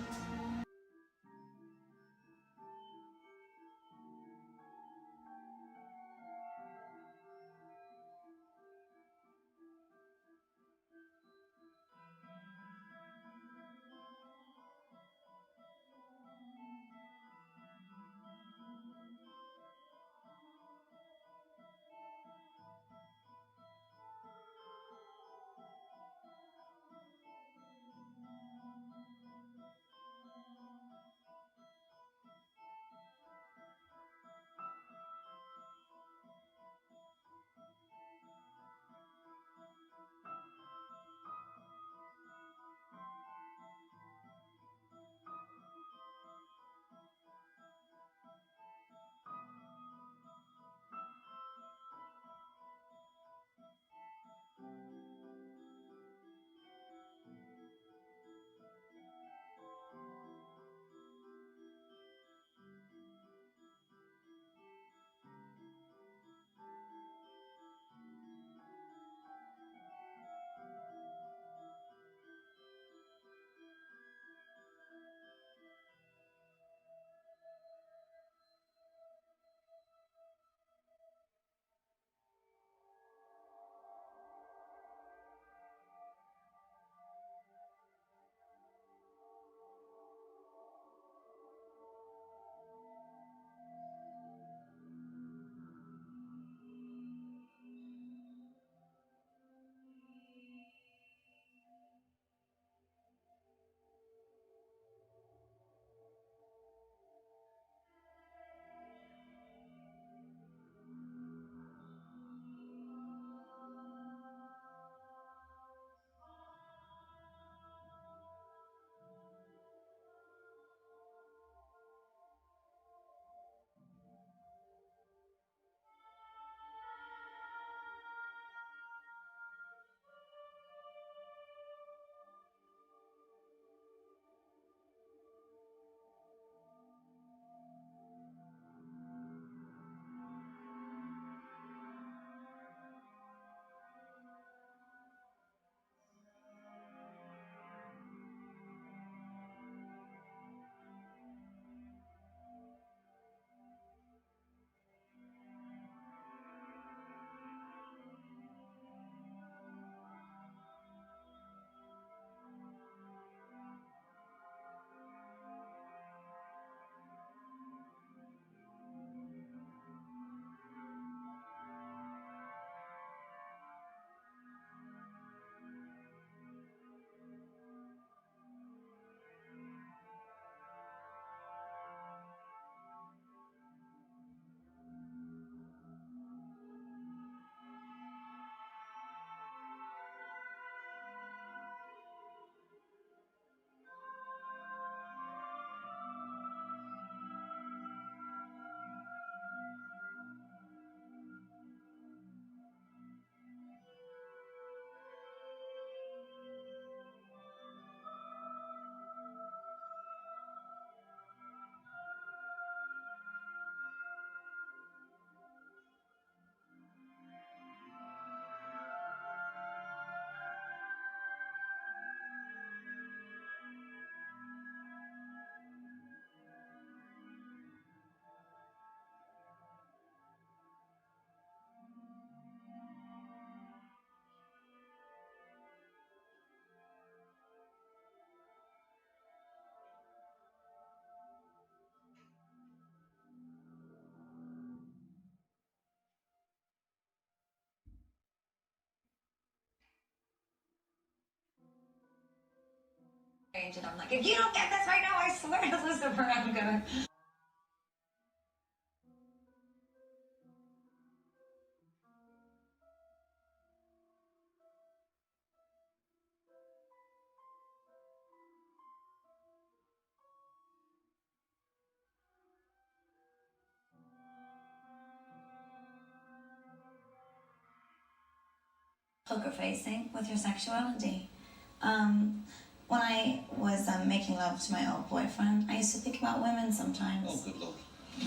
And I'm like, if you don't get this right now, I swear to Lucifer, I'm gonna. poker facing with your sexuality. When I was making love to my old boyfriend, I used to think about women sometimes. Oh, good Lord.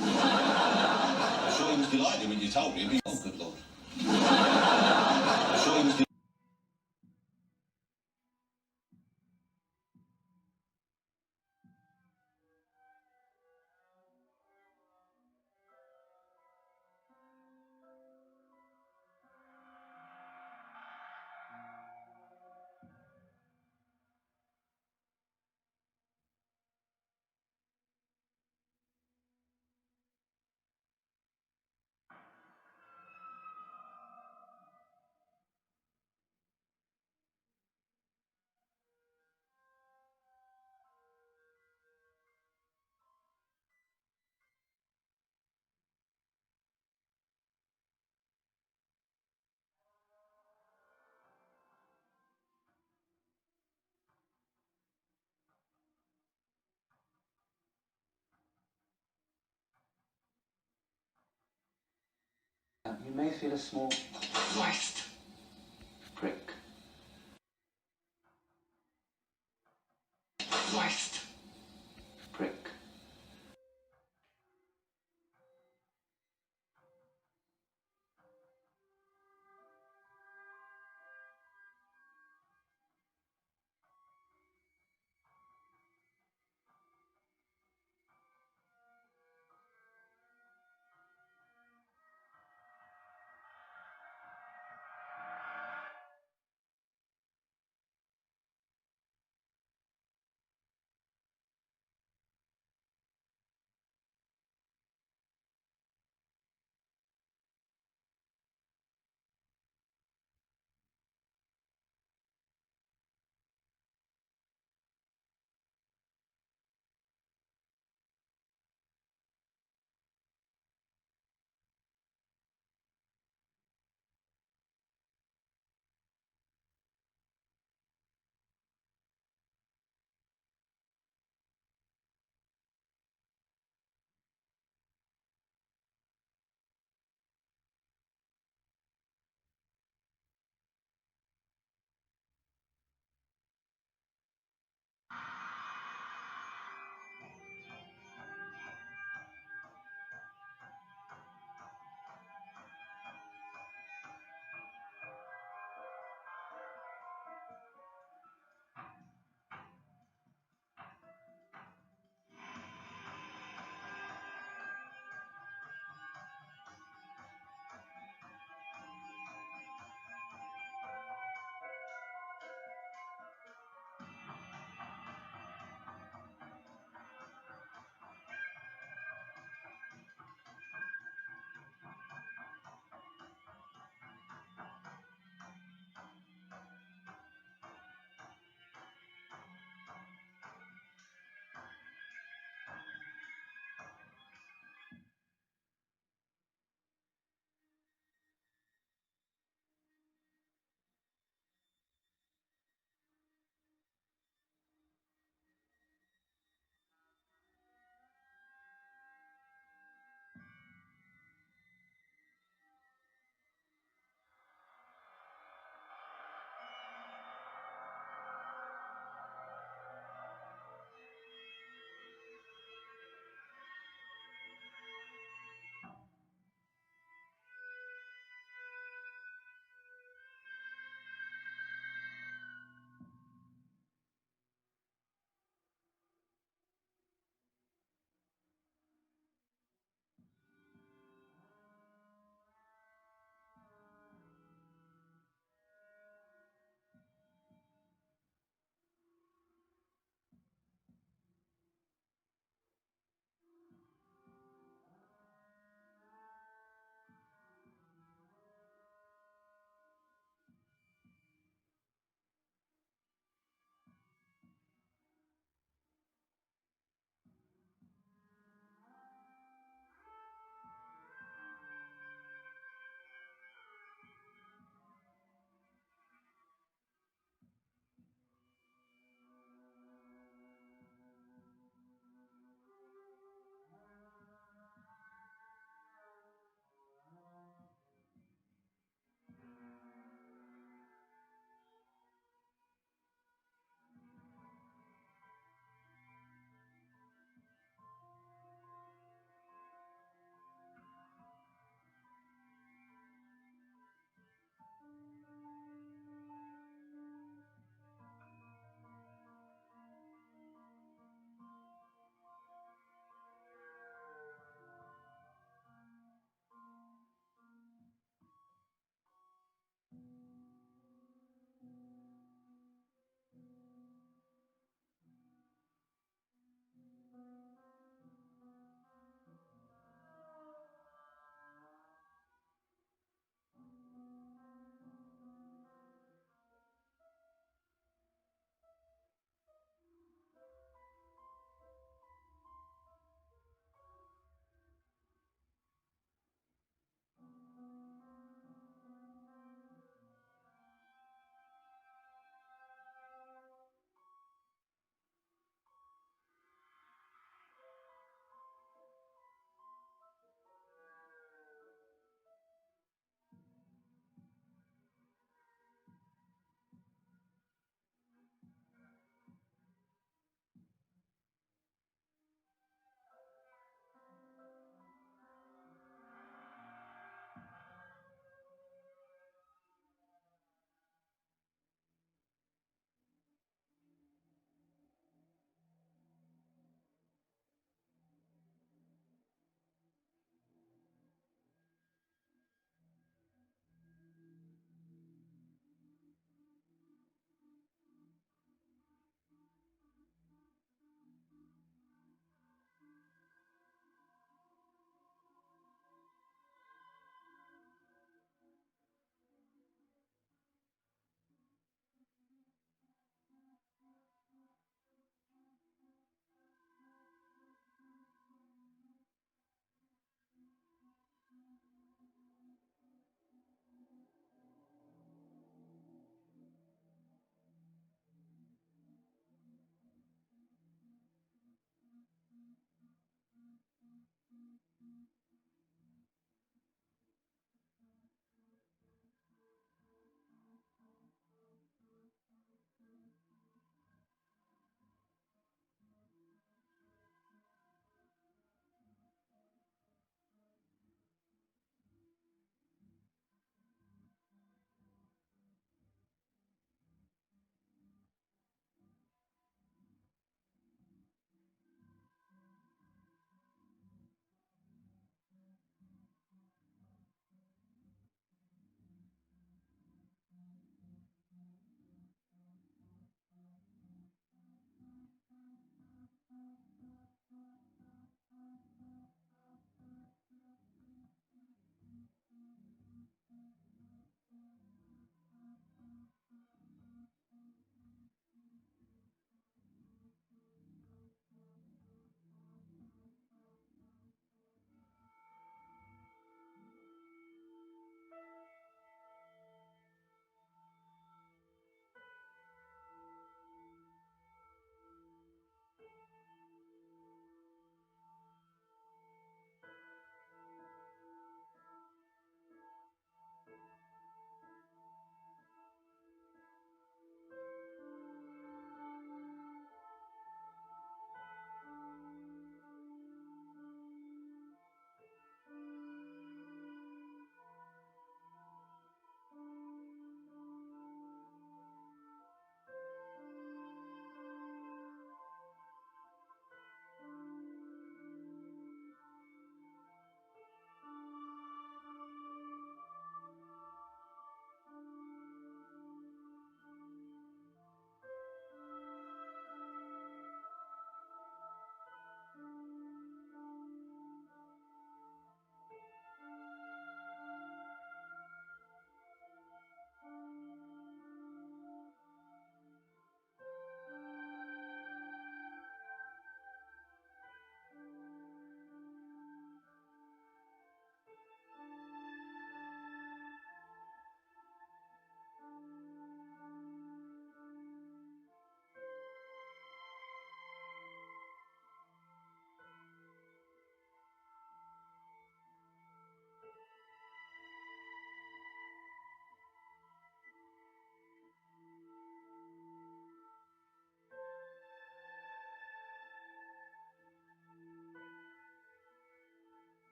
I'm sure he was delighted when you told him. Oh, good Lord. I'm sure he was delighted. You may feel a small Christ. prick. Christ. Prick.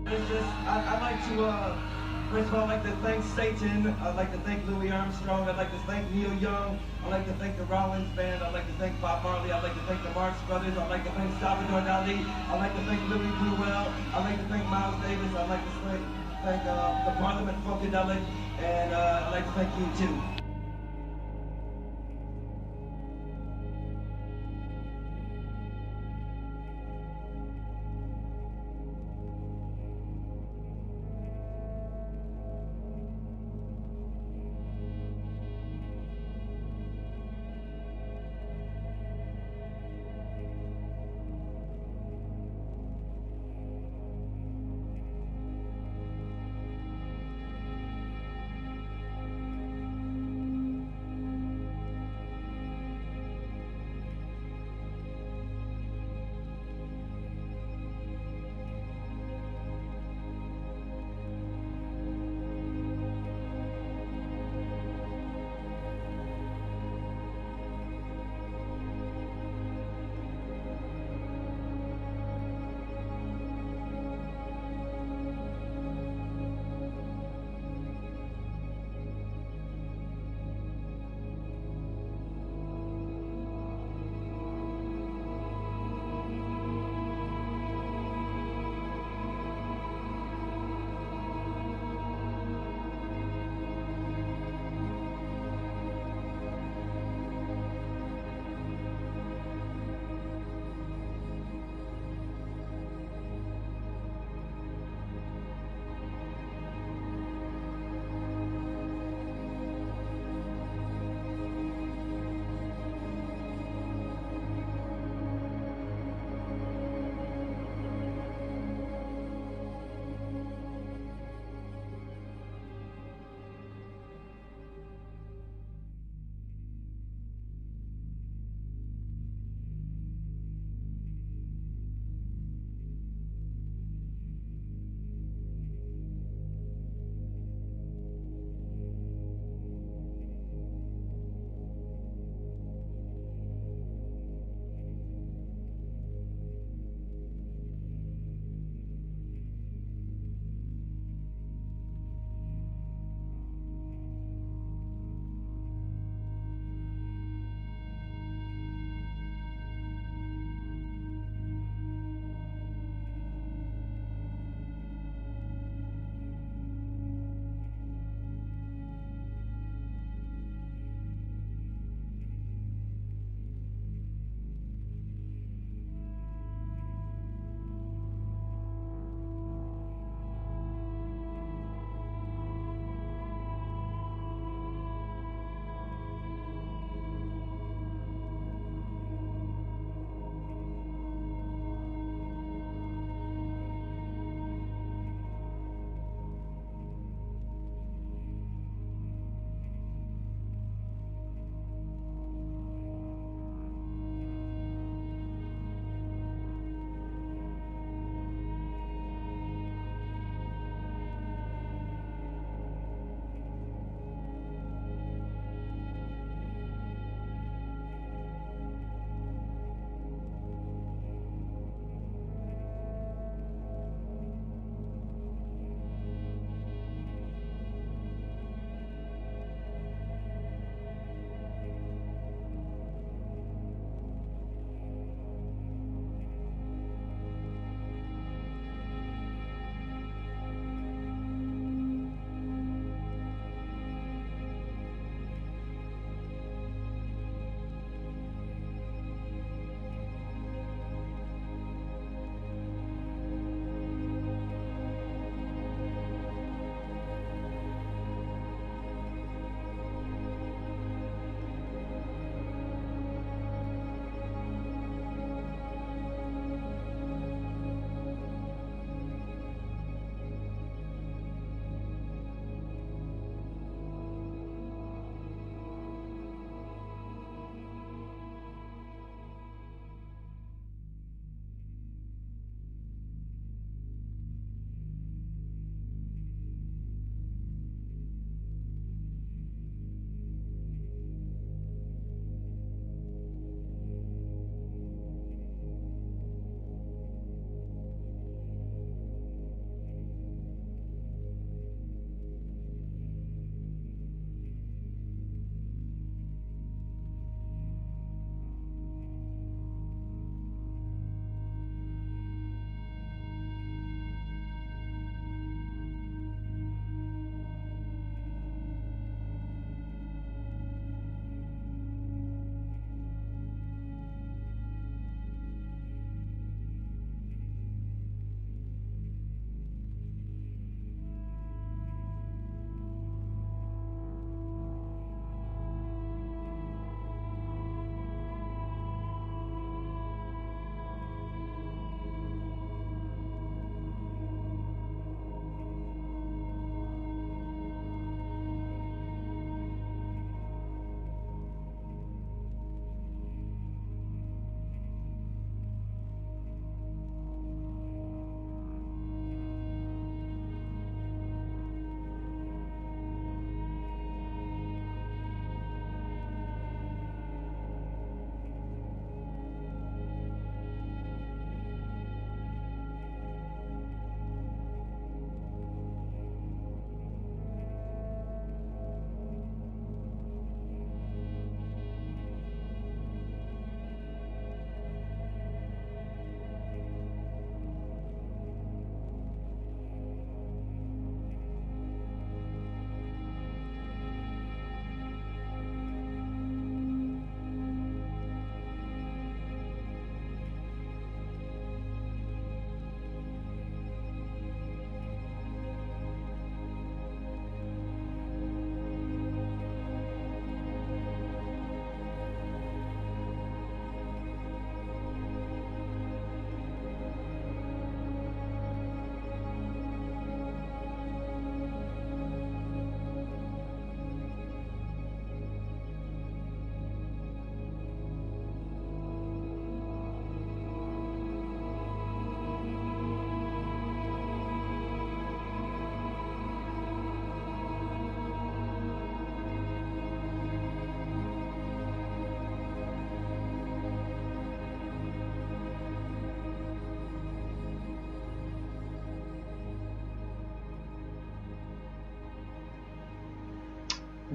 It's just, I'd like to, first of all, I'd like to thank Satan. I'd like to thank Louis Armstrong. I'd like to thank Neil Young. I'd like to thank the Rollins Band. I'd like to thank Bob Marley. I'd like to thank the Marx Brothers. I'd like to thank Salvador Dali. I'd like to thank Louis Bruel. I'd like to thank Miles Davis. I'd like to thank the Parliament Funkadelic. And I'd like to thank you, too.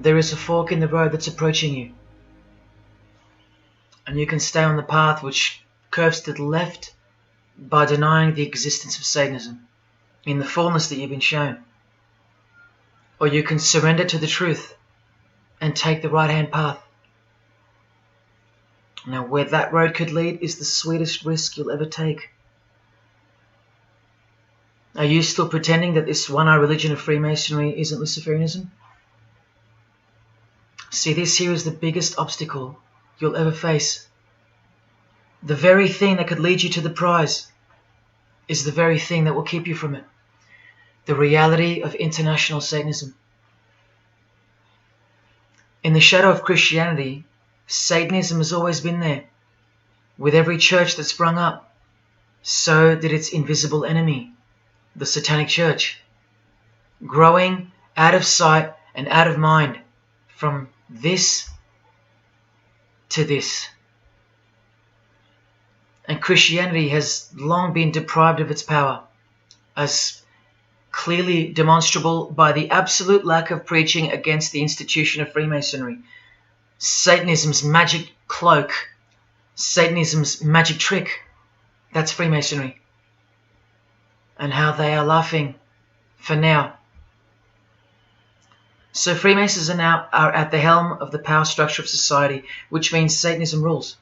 there is a fork in the road that's approaching you. And you can stay on the path which curves to the left by denying the existence of Satanism in the fullness that you've been shown. Or you can surrender to the truth and take the right-hand path. Now, where that road could lead is the sweetest risk you'll ever take. Are you still pretending that this one-eye religion of Freemasonry isn't Luciferianism? See, this here is the biggest obstacle you'll ever face. The very thing that could lead you to the prize is the very thing that will keep you from it. The reality of international Satanism. In the shadow of Christianity, Satanism has always been there. With every church that sprung up, so did its invisible enemy, the Satanic Church, growing out of sight and out of mind from this to this. And Christianity has long been deprived of its power, as clearly demonstrable by the absolute lack of preaching against the institution of Freemasonry. Satanism's magic cloak, Satanism's magic trick, that's Freemasonry. And how they are laughing for now. So Freemasons are now at the helm of the power structure of society, which means Satanism rules.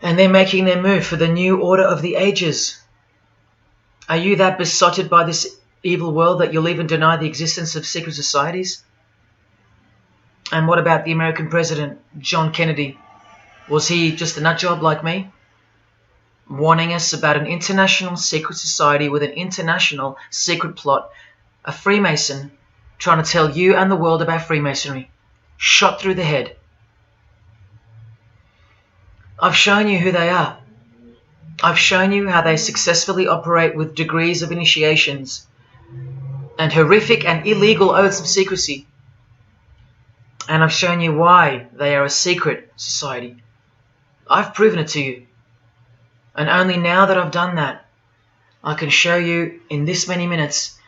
And they're making their move for the new order of the ages. Are you that besotted by this evil world that you'll even deny the existence of secret societies? And what about the American president, John Kennedy? Was he just a nutjob like me? Warning us about an international secret society with an international secret plot. A Freemason trying to tell you and the world about Freemasonry. Shot through the head. I've shown you who they are. I've shown you how they successfully operate with degrees of initiations and horrific and illegal oaths of secrecy. And I've shown you why they are a secret society. I've proven it to you. And only now that I've done that, I can show you in this many minutes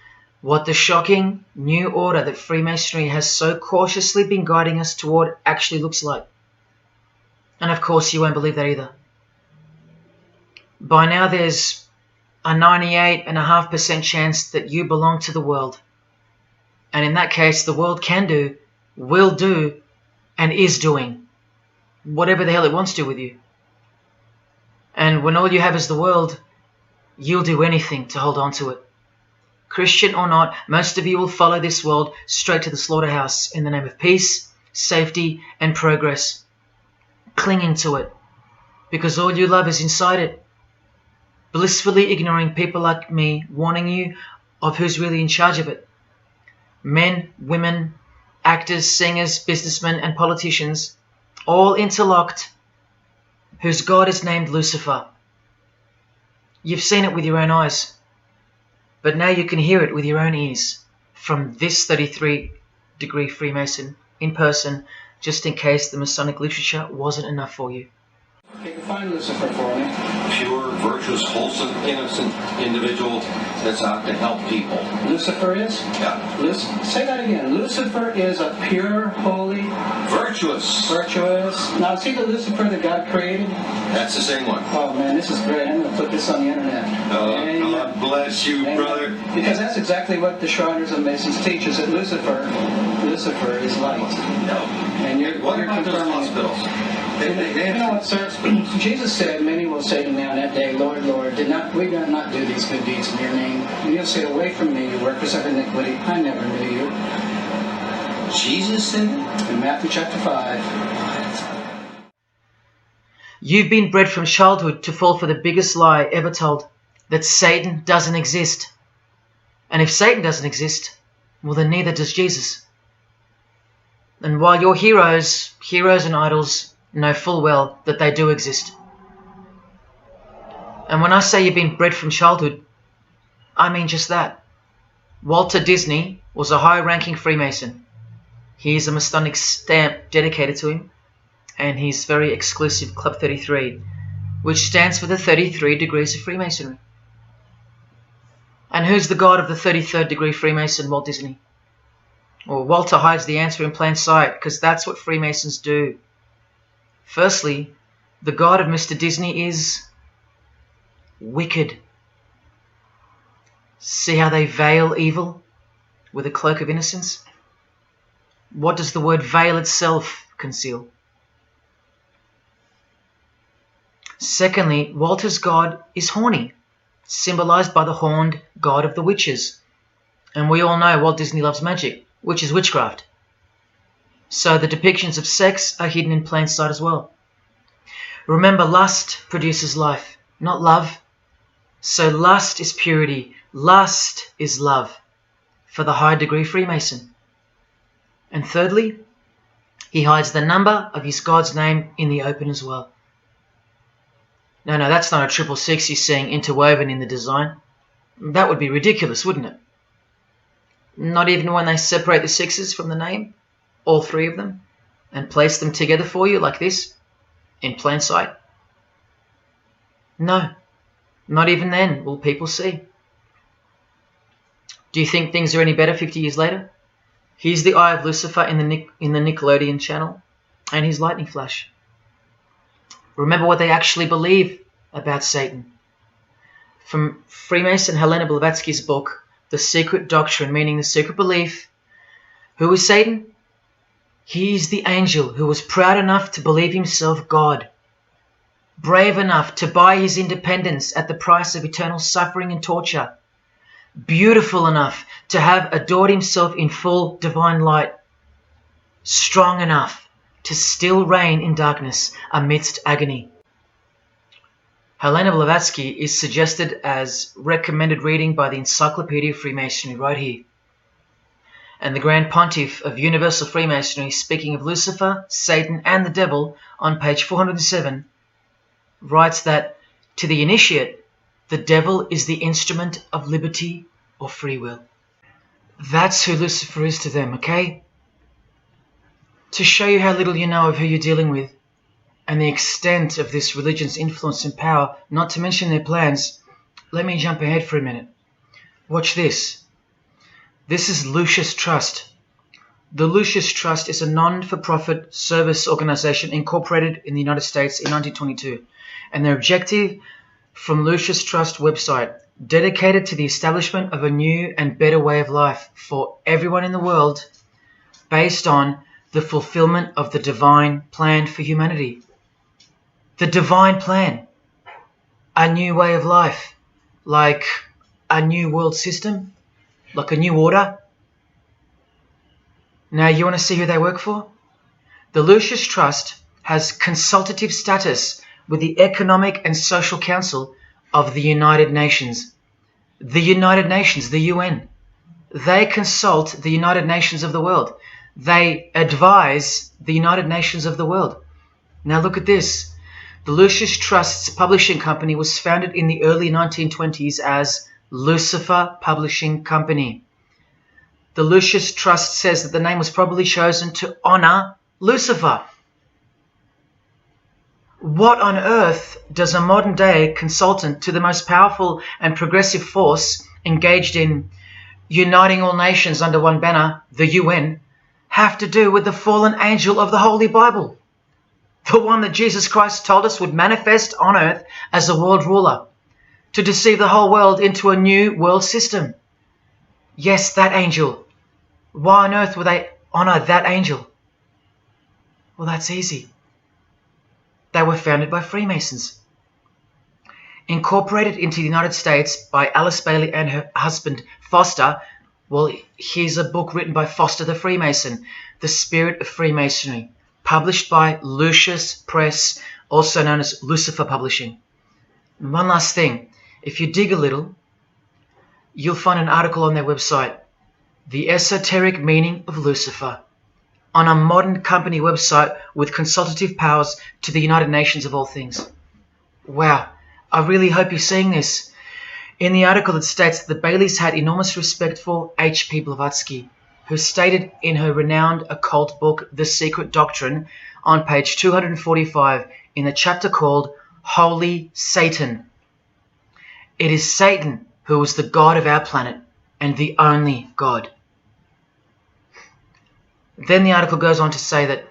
what the shocking new order that Freemasonry has so cautiously been guiding us toward actually looks like. And of course you won't believe that either. By now there's a 98.5% chance that you belong to the world. And in that case, the world can do, will do, and is doing whatever the hell it wants to with you. And when all you have is the world, you'll do anything to hold on to it. Christian or not, most of you will follow this world straight to the slaughterhouse in the name of peace, safety, and progress. Clinging to it, because all you love is inside it. Blissfully ignoring people like me warning you of who's really in charge of it. Men, women, actors, singers, businessmen, and politicians, all interlocked, whose God is named Lucifer. You've seen it with your own eyes, but now you can hear it with your own ears from this 33-degree Freemason in person, just in case the Masonic literature wasn't enough for you. Okay, define Lucifer for me. Pure, virtuous, wholesome, innocent individual that's out to help people. Lucifer is? Yeah. Say that again. Lucifer is a pure, holy... Virtuous. Virtuous. Now, see the Lucifer that God created? That's the same one. Oh, man, this is great. I'm going to put this on the internet. Oh, God bless you, brother. Because that's exactly what the Shriners and Masons teach, is that Lucifer is light. No. And what about those hospitals? You know what, sir? Jesus said, many will say to me on that day, Lord, Lord, we did not do these good deeds in your name. And you'll say, away from me, you workers of iniquity. I never knew you. Jesus said it? In Matthew chapter 5. You've been bred from childhood to fall for the biggest lie ever told, that Satan doesn't exist. And if Satan doesn't exist, well then neither does Jesus. And while your heroes and idols know full well that they do exist. And when I say you've been bred from childhood, I mean just that. Walter Disney was a high-ranking Freemason. He is a Masonic stamp dedicated to him, and his very exclusive Club 33, which stands for the 33 degrees of Freemasonry. And who's the god of the 33rd degree Freemason, Walt Disney? Or Walter hides the answer in plain sight, because that's what Freemasons do. Firstly, the God of Mr. Disney is wicked. See how they veil evil with a cloak of innocence? What does the word veil itself conceal? Secondly, Walter's God is horny, symbolized by the horned god of the witches. And we all know Walt Disney loves magic, which is witchcraft. So the depictions of sex are hidden in plain sight as well. Remember, lust produces life, not love. So lust is purity, lust is love for the high degree Freemason. And thirdly, he hides the number of his God's name in the open as well. No, that's not a 666 he's seeing interwoven in the design. That would be ridiculous, wouldn't it? Not even when they separate the sixes from the name, all three of them, and place them together for you like this, in plain sight. No, not even then will people see. Do you think things are any better 50 years later? Here's the Eye of Lucifer in the Nickelodeon channel, and his lightning flash. Remember what they actually believe about Satan. From Freemason Helena Blavatsky's book, The Secret Doctrine, meaning the secret belief. Who is Satan? He is the angel who was proud enough to believe himself God, brave enough to buy his independence at the price of eternal suffering and torture, beautiful enough to have adored himself in full divine light, strong enough to still reign in darkness amidst agony. Helena Blavatsky is suggested as recommended reading by the Encyclopedia of Freemasonry right here. And the Grand Pontiff of Universal Freemasonry, speaking of Lucifer, Satan and the Devil on page 407, writes that to the initiate, the devil is the instrument of liberty or free will. That's who Lucifer is to them, okay? To show you how little you know of who you're dealing with and the extent of this religion's influence and power, not to mention their plans, let me jump ahead for a minute. Watch this. This is Lucius Trust. The Lucius Trust is a non-for-profit service organization incorporated in the United States in 1922, and their objective from Lucius Trust website, dedicated to the establishment of a new and better way of life for everyone in the world based on the fulfillment of the divine plan for humanity. The divine plan. A new way of life. Like a new world system. Like a new order. Now you want to see who they work for? The Lucius Trust has consultative status with the Economic and Social Council of the United Nations. The United Nations, the UN. They consult the United Nations of the world. They advise the United Nations of the world. Now look at this. The Lucius Trust's publishing company was founded in the early 1920s as Lucifer Publishing Company. The Lucius Trust says that the name was probably chosen to honor Lucifer. What on earth does a modern day consultant to the most powerful and progressive force engaged in uniting all nations under one banner, the UN, have to do with the fallen angel of the Holy Bible? The one that Jesus Christ told us would manifest on earth as a world ruler, to deceive the whole world into a new world system. Yes, that angel. Why on earth would they honor that angel? Well, that's easy. They were founded by Freemasons. Incorporated into the United States by Alice Bailey and her husband Foster. Well, here's a book written by Foster the Freemason, The Spirit of Freemasonry, published by Lucius Press, also known as Lucifer Publishing. And one last thing, if you dig a little, you'll find an article on their website, The Esoteric Meaning of Lucifer, on a modern company website with consultative powers to the United Nations of all things. Wow, I really hope you're seeing this. In the article it states that the Baileys had enormous respect for H.P. Blavatsky, who stated in her renowned occult book, The Secret Doctrine, on page 245 in the chapter called Holy Satan. It is Satan who is the God of our planet and the only God. Then the article goes on to say that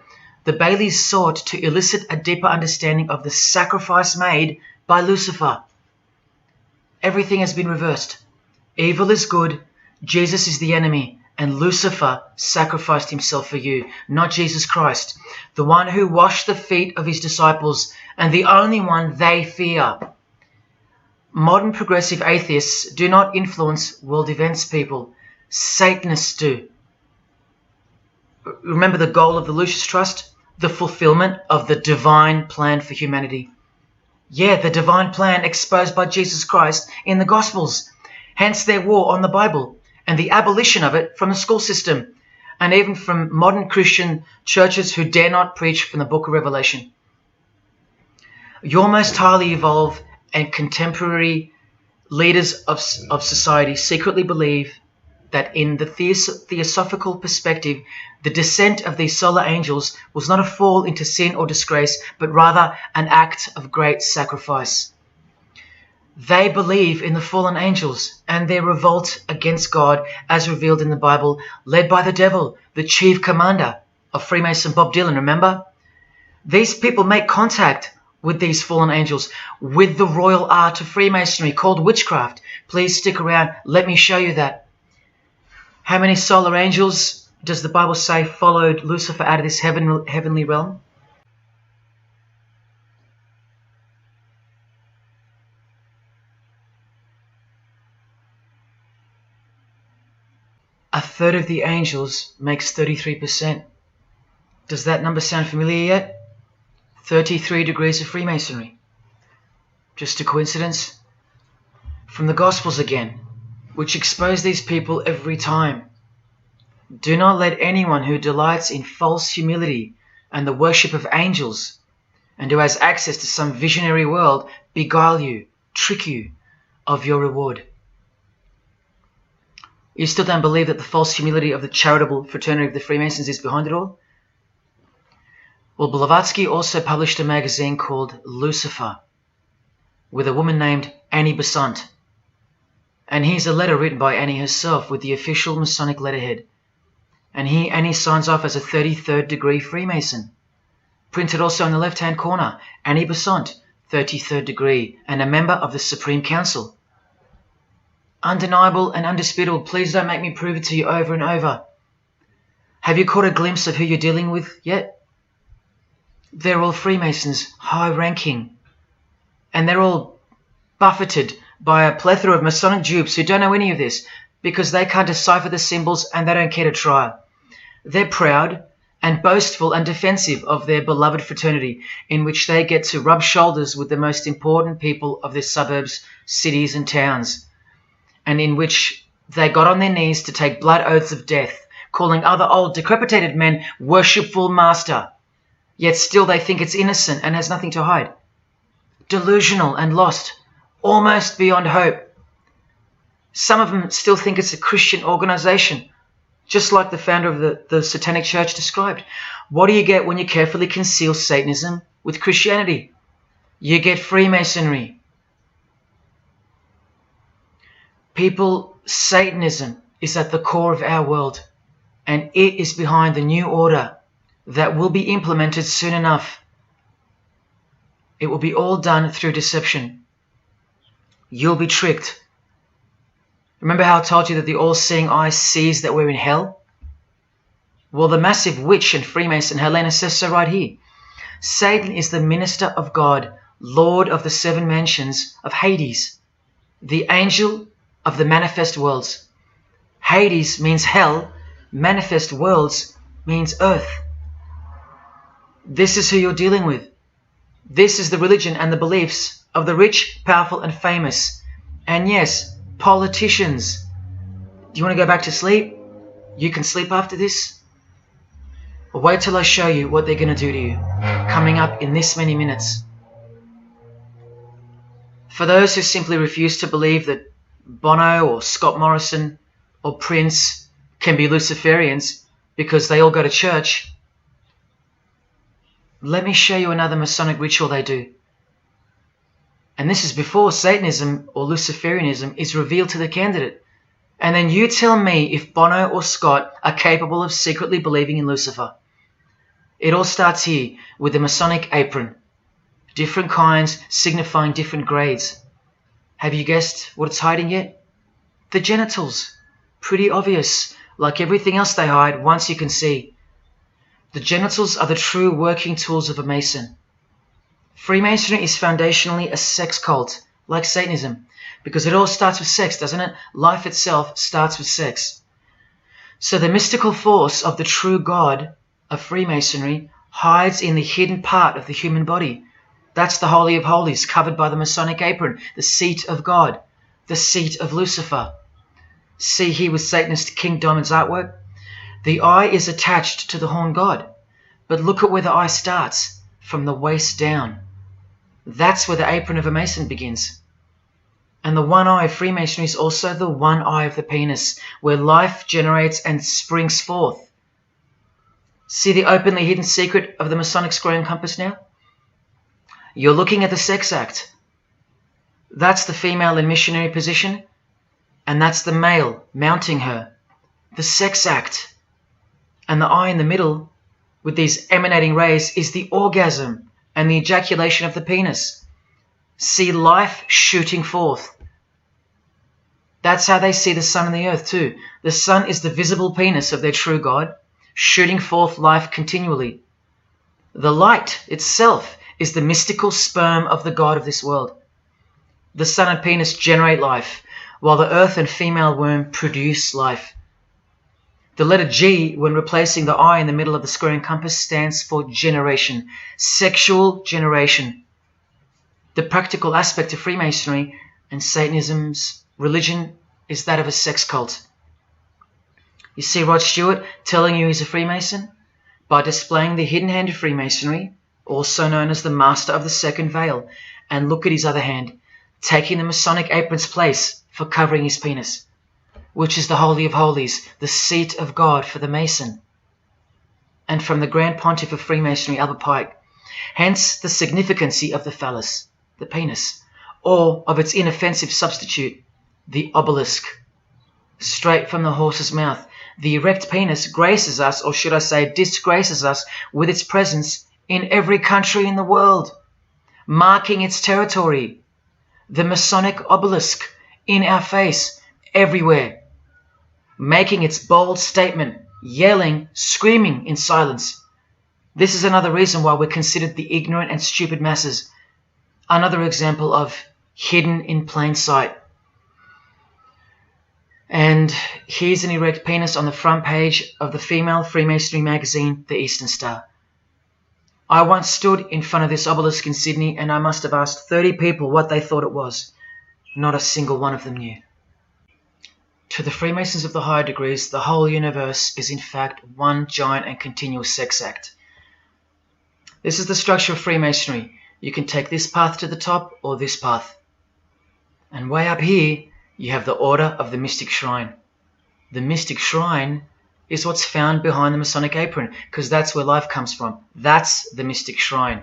the Baileys sought to elicit a deeper understanding of the sacrifice made by Lucifer. Everything has been reversed. Evil is good, Jesus is the enemy, and Lucifer sacrificed himself for you, not Jesus Christ, the one who washed the feet of his disciples and the only one they fear. Modern progressive atheists do not influence world events, people. Satanists do. Remember the goal of the Lucis Trust? The fulfillment of the divine plan for humanity. Yeah, the divine plan exposed by Jesus Christ in the Gospels. Hence their war on the Bible and the abolition of it from the school system and even from modern Christian churches who dare not preach from the book of Revelation. Your most highly evolved and contemporary leaders of society secretly believe that in the theosophical perspective, the descent of these solar angels was not a fall into sin or disgrace, but rather an act of great sacrifice. They believe in the fallen angels and their revolt against God as revealed in the Bible, led by the devil, the chief commander of Freemason Bob Dylan, remember? These people make contact with these fallen angels, with the royal art of Freemasonry called witchcraft. Please stick around, let me show you that. How many solar angels does the Bible say followed Lucifer out of this heavenly realm? A third of the angels makes 33%. Does that number sound familiar yet? 33 degrees of Freemasonry. Just a coincidence? From the Gospels again, which expose these people every time. Do not let anyone who delights in false humility and the worship of angels, and who has access to some visionary world, beguile you, trick you of your reward. You still don't believe that the false humility of the charitable fraternity of the Freemasons is behind it all? Well, Blavatsky also published a magazine called Lucifer with a woman named Annie Besant. And here's a letter written by Annie herself with the official Masonic letterhead. And here Annie signs off as a 33rd degree Freemason. Printed also in the left-hand corner, Annie Besant, 33rd degree, and a member of the Supreme Council. Undeniable and undisputable. Please don't make me prove it to you over and over. Have you caught a glimpse of who you're dealing with yet? They're all Freemasons, high-ranking. And they're all buffeted by a plethora of Masonic dupes who don't know any of this because they can't decipher the symbols and they don't care to try. They're proud and boastful and defensive of their beloved fraternity, in which they get to rub shoulders with the most important people of their suburbs, cities and towns, and in which they got on their knees to take blood oaths of death, calling other old decrepitated men worshipful master, yet still they think it's innocent and has nothing to hide. Delusional and lost, almost beyond hope. Some of them still think it's a Christian organization, just like the founder of the Satanic Church described. What do you get when you carefully conceal Satanism with Christianity? You get Freemasonry. People, Satanism is at the core of our world, and it is behind the new order that will be implemented soon enough. It will be all done through deception. You'll be tricked. Remember how I told you that the all-seeing eye sees that we're in hell? Well, the massive witch and Freemason Helena says so right here. Satan is the minister of God, Lord of the seven mansions of Hades, the angel of the manifest worlds. Hades means hell, manifest worlds means earth. This is who you're dealing with. This is the religion and the beliefs of the rich, powerful and famous. And yes, politicians. Do you want to go back to sleep? You can sleep after this. Or wait till I show you what they're going to do to you, coming up in this many minutes. For those who simply refuse to believe that Bono or Scott Morrison or Prince can be Luciferians because they all go to church, let me show you another Masonic ritual they do. And this is before Satanism or Luciferianism is revealed to the candidate. And then you tell me if Bono or Scott are capable of secretly believing in Lucifer. It all starts here with the Masonic apron. Different kinds signifying different grades. Have you guessed what it's hiding yet? The genitals. Pretty obvious. Like everything else they hide, once you can see. The genitals are the true working tools of a Mason. Freemasonry is foundationally a sex cult, like Satanism, because it all starts with sex, doesn't it? Life itself starts with sex. So the mystical force of the true God of Freemasonry hides in the hidden part of the human body. That's the Holy of Holies, covered by the Masonic apron, the seat of God, the seat of Lucifer. See here with Satanist King Diamond's artwork? The eye is attached to the horn god, but look at where the eye starts, from the waist down. That's where the apron of a Mason begins. And the one eye of Freemasonry is also the one eye of the penis, where life generates and springs forth. See the openly hidden secret of the Masonic square and compass now? You're looking at the sex act. That's the female in missionary position, and that's the male mounting her. The sex act. And the eye in the middle, with these emanating rays, is the orgasm and the ejaculation of the penis. See life shooting forth. That's how they see the sun and the earth too. The sun is the visible penis of their true God, shooting forth life continually. The light itself is the mystical sperm of the God of this world. The sun and penis generate life, while the earth and female womb produce life. The letter G, when replacing the I in the middle of the square and compass, stands for generation, sexual generation. The practical aspect of Freemasonry and Satanism's religion is that of a sex cult. You see Rod Stewart telling you he's a Freemason? By displaying the hidden hand of Freemasonry, also known as the Master of the Second Veil, and look at his other hand, taking the Masonic apron's place for covering his penis, which is the Holy of Holies, the seat of God for the Mason. And from the Grand Pontiff of Freemasonry, Albert Pike, hence the significancy of the phallus, the penis, or of its inoffensive substitute, the obelisk. Straight from the horse's mouth, the erect penis graces us, or should I say disgraces us, with its presence in every country in the world, marking its territory. The Masonic obelisk in our face, everywhere, making its bold statement, yelling, screaming in silence. This is another reason why we're considered the ignorant and stupid masses. Another example of hidden in plain sight. And here's an erect penis on the front page of the female Freemasonry magazine, The Eastern Star. I once stood in front of this obelisk in Sydney, and I must have asked 30 people what they thought it was. Not a single one of them knew. To the Freemasons of the higher degrees, the whole universe is in fact one giant and continuous sex act. This is the structure of Freemasonry. You can take this path to the top or this path. And way up here, you have the Order of the Mystic Shrine. The Mystic Shrine is what's found behind the Masonic apron, because that's where life comes from. That's the Mystic Shrine.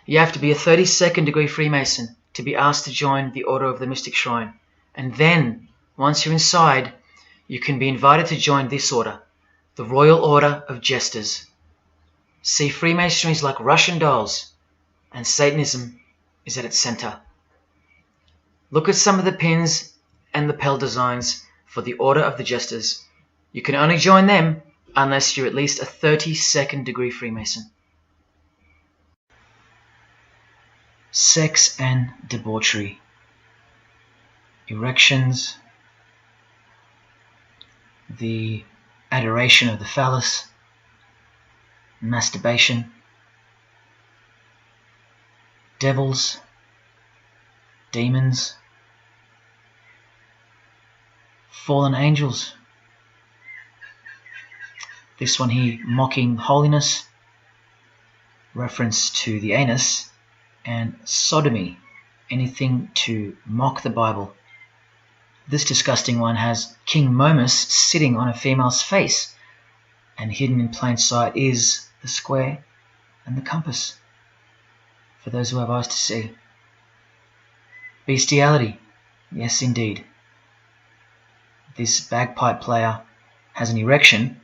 You have to be a 32nd degree Freemason to be asked to join the Order of the Mystic Shrine. And then, once you're inside, you can be invited to join this order, the Royal Order of Jesters. See, Freemasonry is like Russian dolls, and Satanism is at its center. Look at some of the pins and lapel designs for the Order of the Jesters. You can only join them unless you're at least a 32nd degree Freemason. Sex and debauchery. Erections. The adoration of the phallus. Masturbation. Devils. Demons. Fallen angels. This one here, mocking holiness, reference to the anus, and sodomy, anything to mock the Bible. This disgusting one has King Momus sitting on a female's face, and hidden in plain sight is the square and the compass, for those who have eyes to see. Bestiality, yes indeed. this bagpipe player has an erection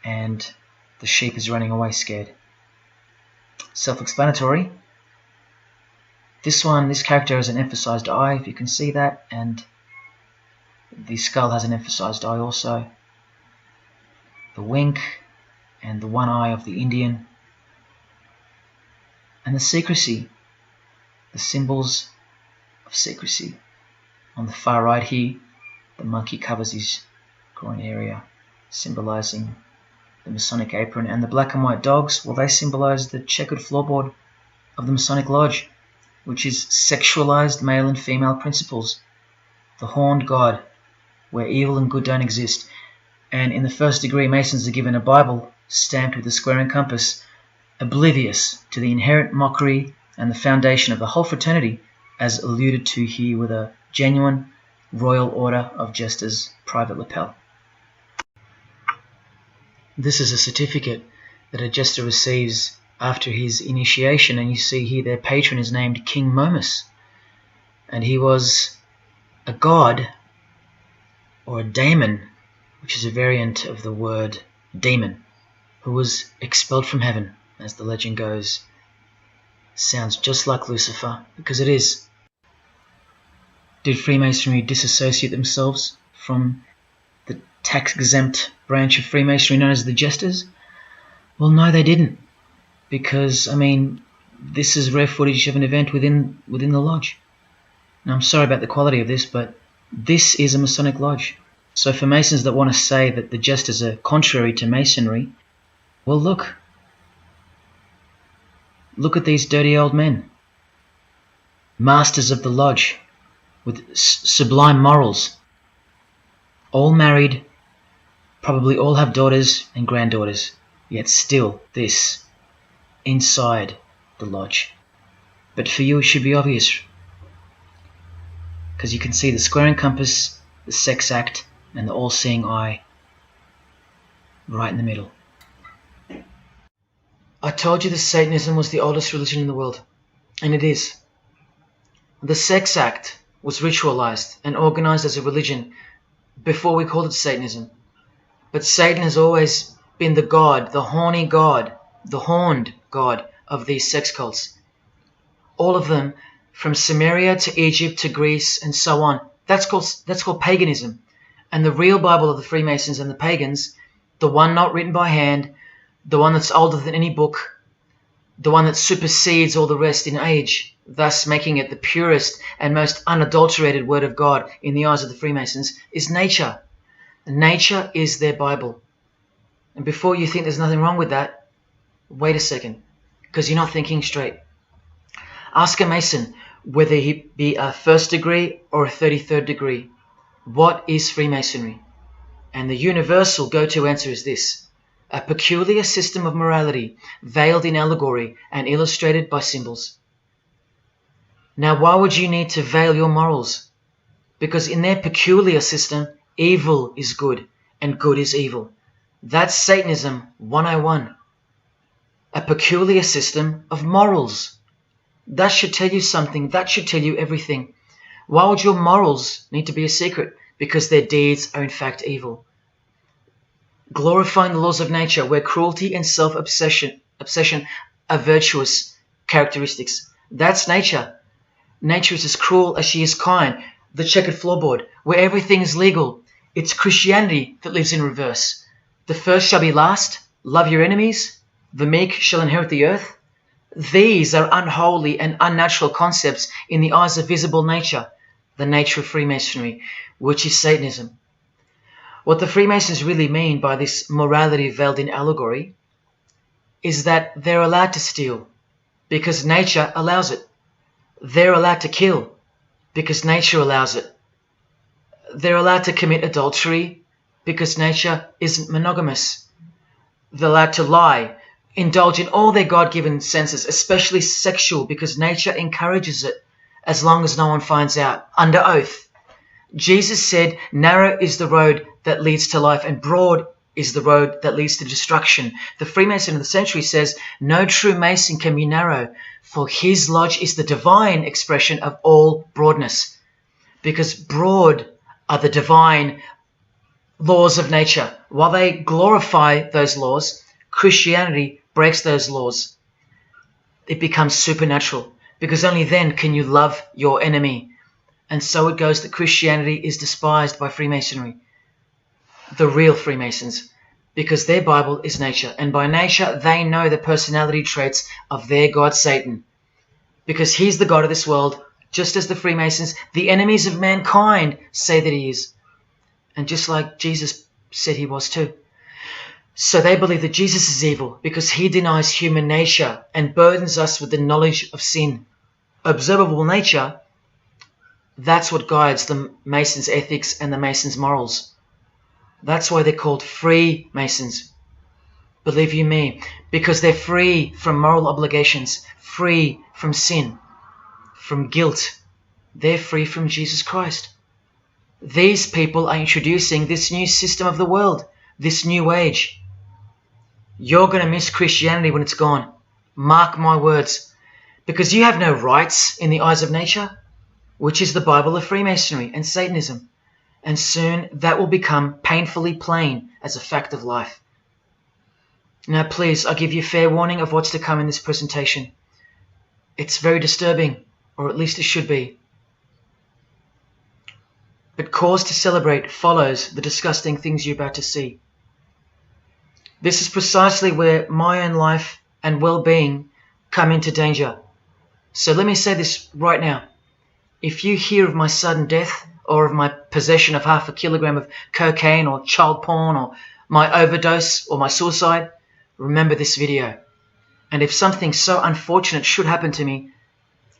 and the sheep is running away scared. Self-explanatory. This character has an emphasized eye, if you can see that, and the skull has an emphasized eye also. The wink and the one eye of the Indian. And the secrecy, the symbols of secrecy. On the far right here, the monkey covers his groin area, symbolizing the Masonic apron, and the black and white dogs, well, they symbolize the checkered floorboard of the Masonic Lodge, which is sexualized male and female principles. The horned god, where evil and good don't exist. And in the first degree, Masons are given a Bible stamped with a square and compass, oblivious to the inherent mockery and the foundation of the whole fraternity, as alluded to here with a genuine Royal Order of Jesters private lapel. This is a certificate that a jester receives after his initiation, and you see here their patron is named King Momus, and he was a god, or a daemon, which is a variant of the word demon, who was expelled from heaven, as the legend goes. Sounds just like Lucifer, because it is. Did Freemasonry disassociate themselves from the tax-exempt branch of Freemasonry known as the Jesters? Well, no, they didn't. Because, I mean, this is rare footage of an event within the lodge. Now, I'm sorry about the quality of this, but this is a Masonic lodge. So for Masons that want to say that the Jesters are contrary to Masonry, well, look. Look at these dirty old men. Masters of the lodge, with sublime morals. All married, probably all have daughters and granddaughters, yet still this, inside the lodge. But for you it should be obvious, because you can see the square and compass, the sex act, and the all-seeing eye right in the middle. I told you that Satanism was the oldest religion in the world, and it is. The sex act was ritualized and organized as a religion before we called it Satanism. But Satan has always been the god, the horny god, the horned god of these sex cults. All of them, from Sumeria to Egypt to Greece and so on, that's called paganism. And the real Bible of the Freemasons and the pagans, the one not written by hand, the one that's older than any book, the one that supersedes all the rest in age, thus making it the purest and most unadulterated word of God in the eyes of the Freemasons, is nature. Nature is their Bible. And before you think there's nothing wrong with that, wait a second, because you're not thinking straight. Ask a Mason, whether he be a first degree or a 33rd degree, what is Freemasonry? And the universal go-to answer is this: a peculiar system of morality, veiled in allegory and illustrated by symbols. Now, why would you need to veil your morals? Because in their peculiar system, evil is good and good is evil. That's Satanism 101. A peculiar system of morals. That should tell you something. That should tell you everything. Why would your morals need to be a secret? Because their deeds are in fact evil. Glorifying the laws of nature, where cruelty and self-obsession are virtuous characteristics. That's nature. Nature is as cruel as she is kind. The checkered floorboard, where everything is legal. It's Christianity that lives in reverse. The first shall be last. Love your enemies. The meek shall inherit the earth. These are unholy and unnatural concepts in the eyes of visible nature, the nature of Freemasonry, which is Satanism. What the Freemasons really mean by this morality veiled in allegory is that they're allowed to steal because nature allows it. They're allowed to kill because nature allows it. They're allowed to commit adultery because nature isn't monogamous. They're allowed to lie, indulge in all their God-given senses, especially sexual, because nature encourages it, as long as no one finds out, under oath. Jesus said, narrow is the road that leads to life, and broad is the road that leads to destruction. The Freemason of the century says, no true Mason can be narrow, for his lodge is the divine expression of all broadness. Because broad are the divine laws of nature. While they glorify those laws, Christianity breaks those laws. It becomes supernatural, because only then can you love your enemy. And so it goes that Christianity is despised by Freemasonry, the real Freemasons, because their Bible is nature. And by nature, they know the personality traits of their God, Satan, because he's the God of this world, just as the Freemasons, the enemies of mankind, say that he is. And just like Jesus said he was too. So they believe that Jesus is evil because he denies human nature and burdens us with the knowledge of sin. Observable nature, that's what guides the Masons' ethics and the Masons' morals. That's why they're called Freemasons. Believe you me, because they're free from moral obligations, free from sin, from guilt. They're free from Jesus Christ. These people are introducing this new system of the world, this new age. You're going to miss Christianity when it's gone. Mark my words. Because you have no rights in the eyes of nature, which is the Bible of Freemasonry and Satanism. And soon that will become painfully plain as a fact of life. Now please, I give you fair warning of what's to come in this presentation. It's very disturbing, or at least it should be. But cause to celebrate follows the disgusting things you're about to see. This is precisely where my own life and well-being come into danger. So let me say this right now. If you hear of my sudden death, or of my possession of 0.5 kilogram of cocaine or child porn, or my overdose or my suicide, remember this video. And if something so unfortunate should happen to me,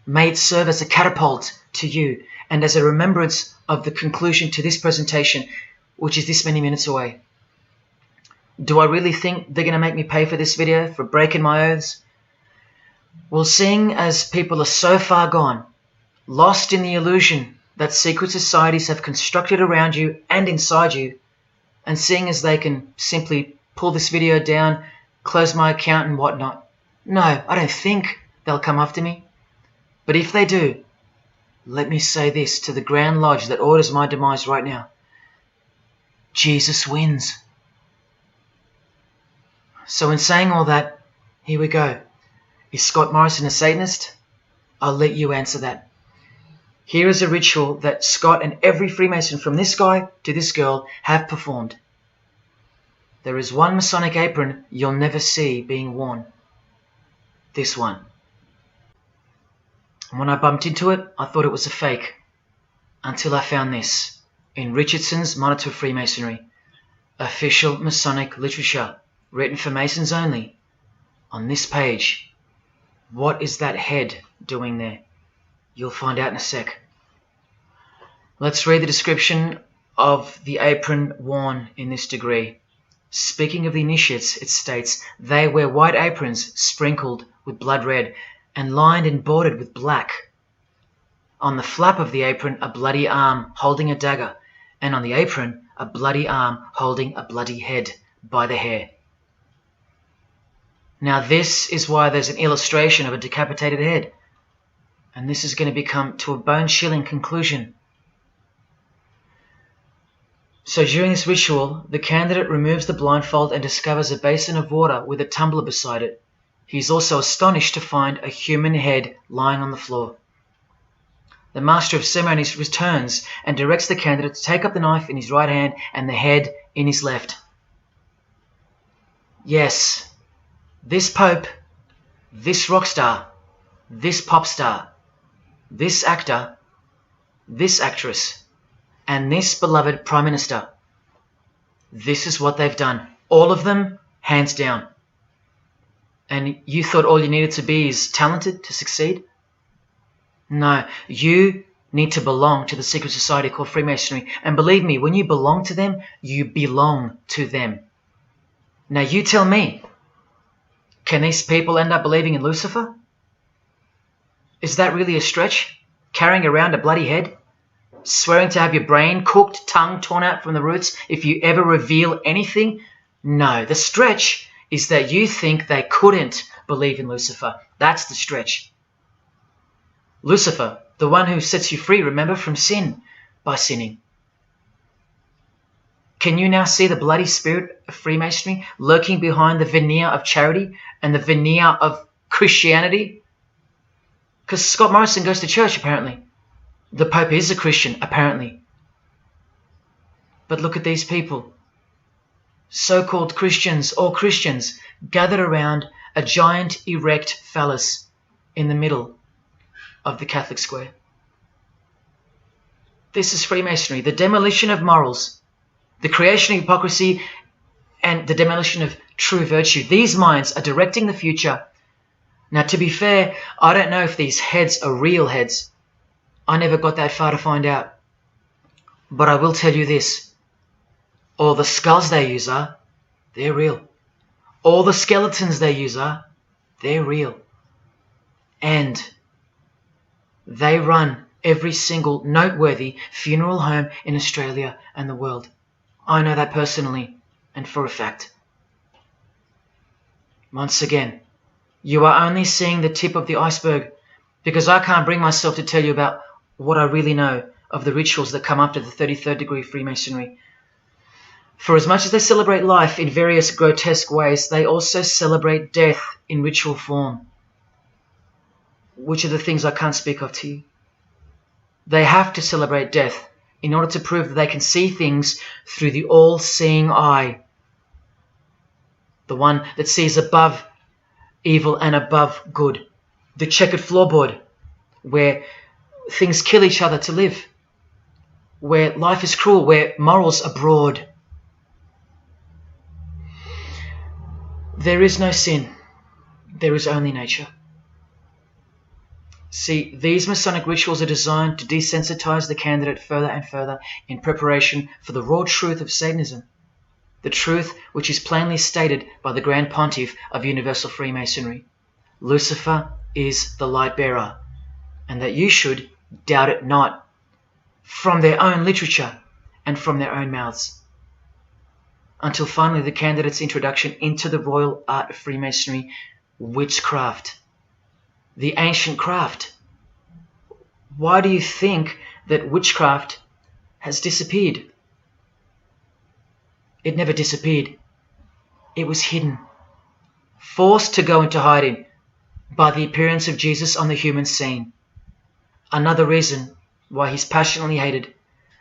may it serve as a catapult to you and as a remembrance of the conclusion to this presentation, which is this many minutes away. Do I really think they're going to make me pay for this video, for breaking my oaths? Well, seeing as people are so far gone, lost in the illusion that secret societies have constructed around you and inside you, and seeing as they can simply pull this video down, close my account and whatnot, no, I don't think they'll come after me. But if they do, let me say this to the Grand Lodge that orders my demise right now. Jesus wins. So in saying all that, here we go. Is Scott Morrison a Satanist? I'll let you answer that. Here is a ritual that Scott and every Freemason from this guy to this girl have performed. There is one Masonic apron you'll never see being worn. This one. And when I bumped into it, I thought it was a fake. Until I found this in Richardson's Monitor of Freemasonry, official Masonic literature, written for Masons only. On this page, what is that head doing there? You'll find out in a sec. Let's read the description of the apron worn in this degree. Speaking of the initiates, it states, they wear white aprons sprinkled with blood red and lined and bordered with black. On the flap of the apron, a bloody arm holding a dagger, and on the apron, a bloody arm holding a bloody head by the hair. Now this is why there's an illustration of a decapitated head. And this is going to become to a bone-chilling conclusion. So during this ritual, the candidate removes the blindfold and discovers a basin of water with a tumbler beside it. He is also astonished to find a human head lying on the floor. The master of ceremonies returns and directs the candidate to take up the knife in his right hand and the head in his left. Yes, this pope, this rock star, this pop star, this actor, this actress, and this beloved Prime Minister. This is what they've done. All of them, hands down. And you thought all you needed to be is talented to succeed? No, you need to belong to the secret society called Freemasonry. And believe me, when you belong to them, you belong to them. Now you tell me, can these people end up believing in Lucifer? Is that really a stretch? Carrying around a bloody head? Swearing to have your brain cooked, tongue torn out from the roots if you ever reveal anything? No, the stretch is that you think they couldn't believe in Lucifer. That's the stretch. Lucifer, the one who sets you free, remember, from sin, by sinning. Can you now see the bloody spirit of Freemasonry lurking behind the veneer of charity and the veneer of Christianity? Because Scott Morrison goes to church, apparently. The Pope is a Christian, apparently. But look at these people. So-called Christians or Christians gathered around a giant erect phallus in the middle of the Catholic square. This is Freemasonry, the demolition of morals, the creation of hypocrisy, and the demolition of true virtue. These minds are directing the future. Now, to be fair, I don't know if these heads are real heads. I never got that far to find out. But I will tell you this. All the skulls they use they're real. All the skeletons they use they're real. And they run every single noteworthy funeral home in Australia and the world. I know that personally and for a fact. Once again, you are only seeing the tip of the iceberg, because I can't bring myself to tell you about what I really know of the rituals that come after the 33rd degree Freemasonry. For as much as they celebrate life in various grotesque ways, they also celebrate death in ritual form, which are the things I can't speak of to you. They have to celebrate death in order to prove that they can see things through the all-seeing eye, the one that sees above evil and above good, the checkered floorboard, where things kill each other to live, where life is cruel, where morals are broad. There is no sin, there is only nature. See, these Masonic rituals are designed to desensitize the candidate further and further in preparation for the raw truth of Satanism, the truth which is plainly stated by the Grand Pontiff of Universal Freemasonry. Lucifer is the light bearer, and that you should doubt it not, from their own literature and from their own mouths. Until finally the candidate's introduction into the royal art of Freemasonry, witchcraft. The ancient craft. Why do you think that witchcraft has disappeared? It never disappeared. It was hidden, forced to go into hiding by the appearance of Jesus on the human scene. Another reason why he's passionately hated,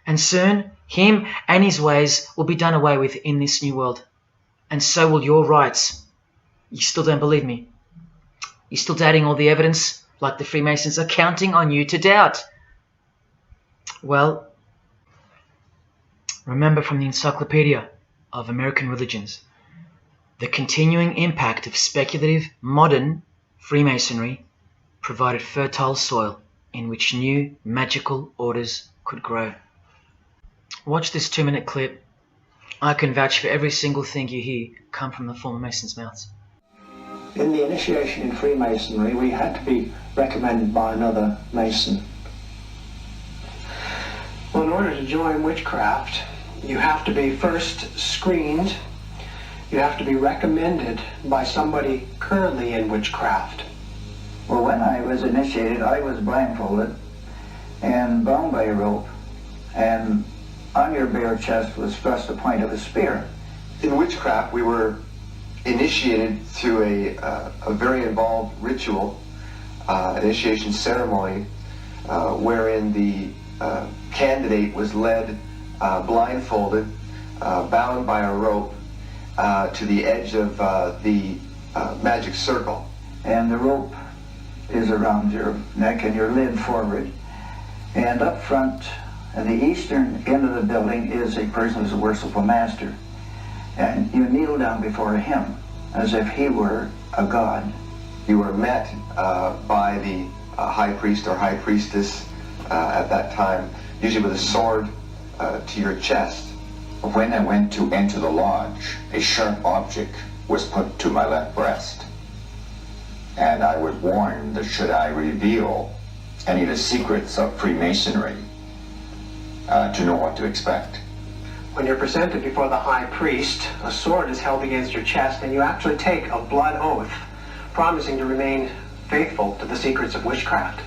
and soon him and his ways will be done away with in this new world, and so will your rights. You still don't believe me? You're still doubting all the evidence, like the Freemasons are counting on you to doubt? Well, remember from the Encyclopedia of American Religions, the continuing impact of speculative, modern Freemasonry provided fertile soil in which new magical orders could grow. Watch this 2-minute clip. I can vouch for every single thing you hear come from the former Masons' mouths. In the initiation in Freemasonry, we had to be recommended by another Mason. Well, in order to join witchcraft, you have to be first screened. You have to be recommended by somebody currently in witchcraft. Well, when I was initiated, I was blindfolded and bound by a rope, and on your bare chest was thrust the point of a spear. In witchcraft, we were initiated through a very involved ritual, initiation ceremony, wherein the candidate was led blindfolded, bound by a rope to the edge of the magic circle. And the rope is around your neck and you're leaned forward. And up front, at the eastern end of the building, is a person who's a worshipful master. And you kneel down before him as if he were a god. You were met by the high priest or high priestess at that time, usually with a sword to your chest. When I went to enter the lodge, a sharp object was put to my left breast. And I was warned that should I reveal any of the secrets of Freemasonry, to know what to expect. When you're presented before the high priest, a sword is held against your chest, and you actually take a blood oath, promising to remain faithful to the secrets of witchcraft.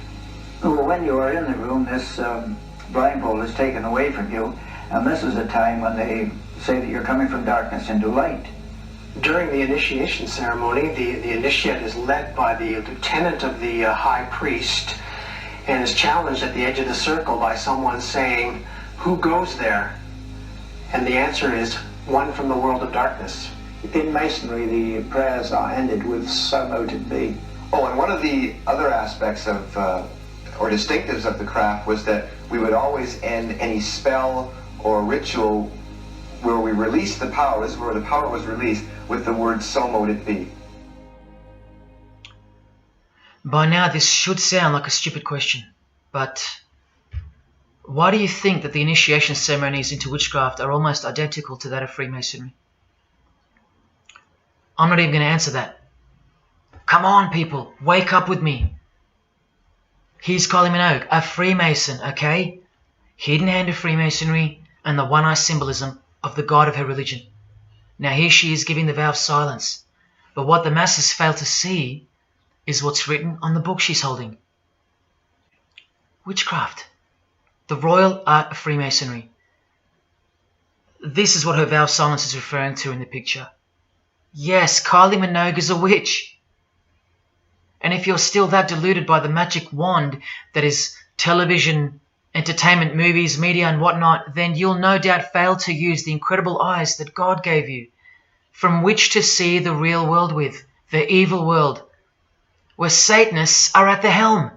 Well, when you are in the room, this blindfold is taken away from you, and this is a time when they say that you're coming from darkness into light. During the initiation ceremony, the initiate is led by the lieutenant of the high priest and is challenged at the edge of the circle by someone saying, "Who goes there?" And the answer is, "One from the world of darkness." In Masonry, the prayers are ended with "So mote it be." Oh, and one of the other aspects of, or distinctives of the craft was that we would always end any spell or ritual where we released the power, this is where the power was released, with the word "So mote it be." By now this should sound like a stupid question, but why do you think that the initiation ceremonies into witchcraft are almost identical to that of Freemasonry? I'm not even going to answer that. Come on, people, wake up with me. Here's Kylie Minogue, a Freemason, okay? Hidden hand of Freemasonry and the one-eye symbolism of the god of her religion. Now here she is giving the vow of silence, but what the masses fail to see is what's written on the book she's holding. Witchcraft, the royal art of Freemasonry. This is what her vow of silence is referring to in the picture. Yes, Kylie Minogue is a witch. And if you're still that deluded by the magic wand that is television, entertainment, movies, media and whatnot, then you'll no doubt fail to use the incredible eyes that God gave you, from which to see the real world with, the evil world, where Satanists are at the helm.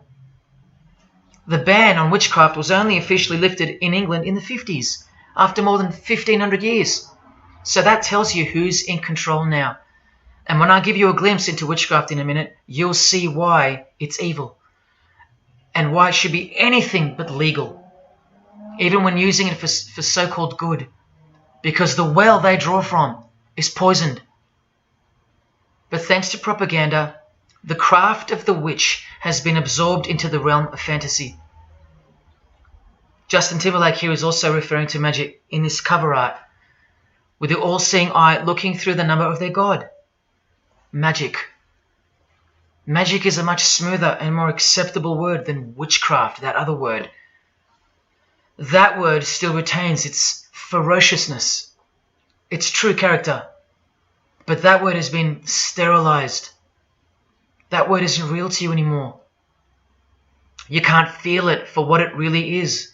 The ban on witchcraft was only officially lifted in England in the 50s, after more than 1500 years. So that tells you who's in control now. And when I give you a glimpse into witchcraft in a minute, you'll see why it's evil. And why it should be anything but legal, even when using it for so-called good, because the well they draw from is poisoned. But thanks to propaganda, the craft of the witch has been absorbed into the realm of fantasy. Justin Timberlake here is also referring to magic in this cover art, with the all-seeing eye looking through the number of their god. Magic. Magic is a much smoother and more acceptable word than witchcraft, that other word. That word still retains its ferociousness, its true character, but that word has been sterilized. That word isn't real to you anymore. You can't feel it for what it really is.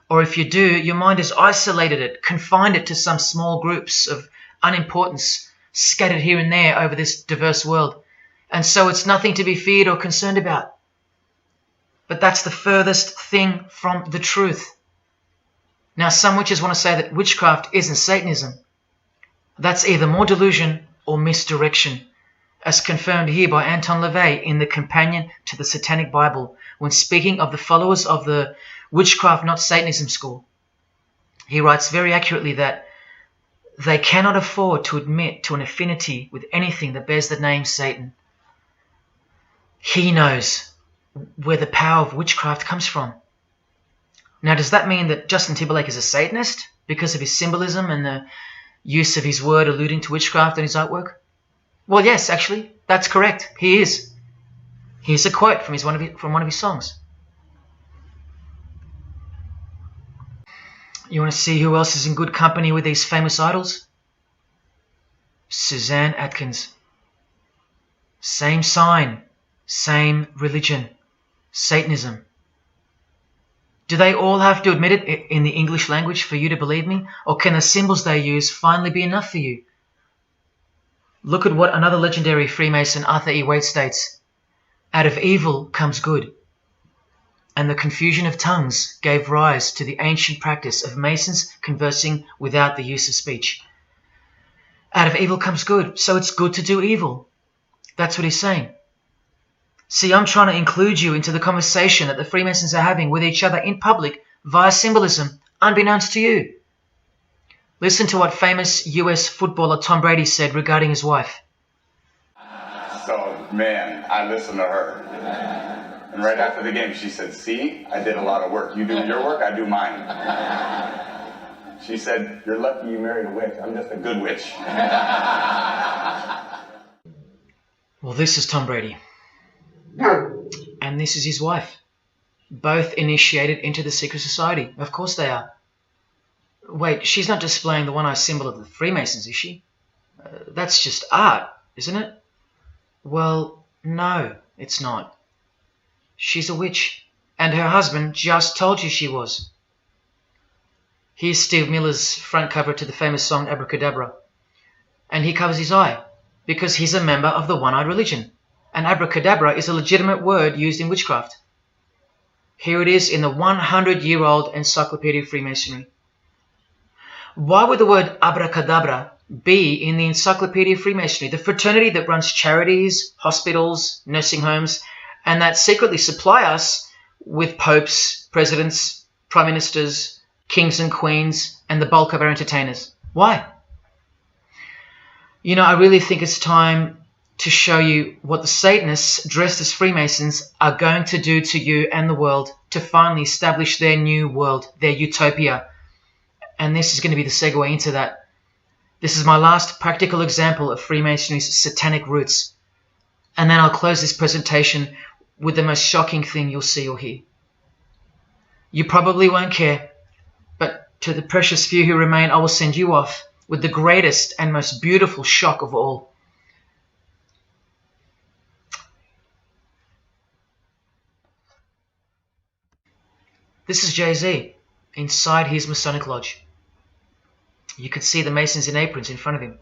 Or if you do, your mind has isolated it, confined it to some small groups of unimportance scattered here and there over this diverse world. And so it's nothing to be feared or concerned about. But that's the furthest thing from the truth. Now, some witches want to say that witchcraft isn't Satanism. That's either more delusion or misdirection, as confirmed here by Anton LaVey in the Companion to the Satanic Bible, when speaking of the followers of the Witchcraft Not Satanism school. He writes very accurately that they cannot afford to admit to an affinity with anything that bears the name Satan. He knows where the power of witchcraft comes from. Now, does that mean that Justin Timberlake is a Satanist because of his symbolism and the use of his word alluding to witchcraft in his artwork? Well, yes, actually, that's correct. He is. Here's a quote from one of his songs. You want to see who else is in good company with these famous idols? Suzanne Atkins. Same sign, same religion, Satanism. Do they all have to admit it in the English language for you to believe me? Or can the symbols they use finally be enough for you? Look at what another legendary Freemason, Arthur E. Waite, states. Out of evil comes good. And the confusion of tongues gave rise to the ancient practice of Masons conversing without the use of speech. Out of evil comes good, so it's good to do evil. That's what he's saying. See, I'm trying to include you into the conversation that the Freemasons are having with each other in public via symbolism, unbeknownst to you. Listen to what famous US footballer Tom Brady said regarding his wife. So, man, I listened to her. And right after the game, she said, "See, I did a lot of work. You do your work, I do mine." She said, "You're lucky you married a witch. I'm just a good witch." Well, this is Tom Brady. And this is his wife. Both initiated into the secret society. Of course they are. Wait, she's not displaying the one-eye symbol of the Freemasons, is she? That's just art, isn't it? Well, no, it's not. She's a witch, and her husband just told you she was. Here's Steve Miller's front cover to the famous song Abracadabra, and he covers his eye because he's a member of the one-eyed religion, and abracadabra is a legitimate word used in witchcraft. Here it is in the 100-year-old Encyclopedia of Freemasonry. Why would the word abracadabra be in the Encyclopedia of Freemasonry, the fraternity that runs charities, hospitals, nursing homes, and that secretly supply us with popes, presidents, prime ministers, kings and queens, and the bulk of our entertainers? Why? You know, I really think it's time to show you what the Satanists dressed as Freemasons are going to do to you and the world to finally establish their new world, their utopia. And this is going to be the segue into that. This is my last practical example of Freemasonry's satanic roots. And then I'll close this presentation with the most shocking thing you'll see or hear. You probably won't care, but to the precious few who remain, I will send you off with the greatest and most beautiful shock of all. This is Jay-Z inside his Masonic Lodge. You can see the Masons in aprons in front of him.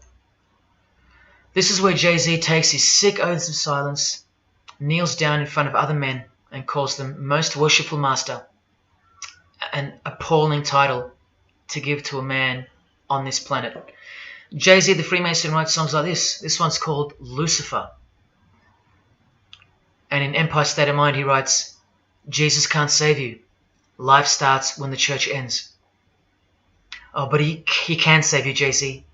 This is where Jay-Z takes his sick oaths of silence, kneels down in front of other men, and calls them Most Worshipful Master, an appalling title to give to a man on this planet. Jay-Z the Freemason writes songs like this. This one's called Lucifer. And in Empire State of Mind he writes, Jesus can't save you. Life starts when the church ends. Oh, but he can save you, Jay-Z.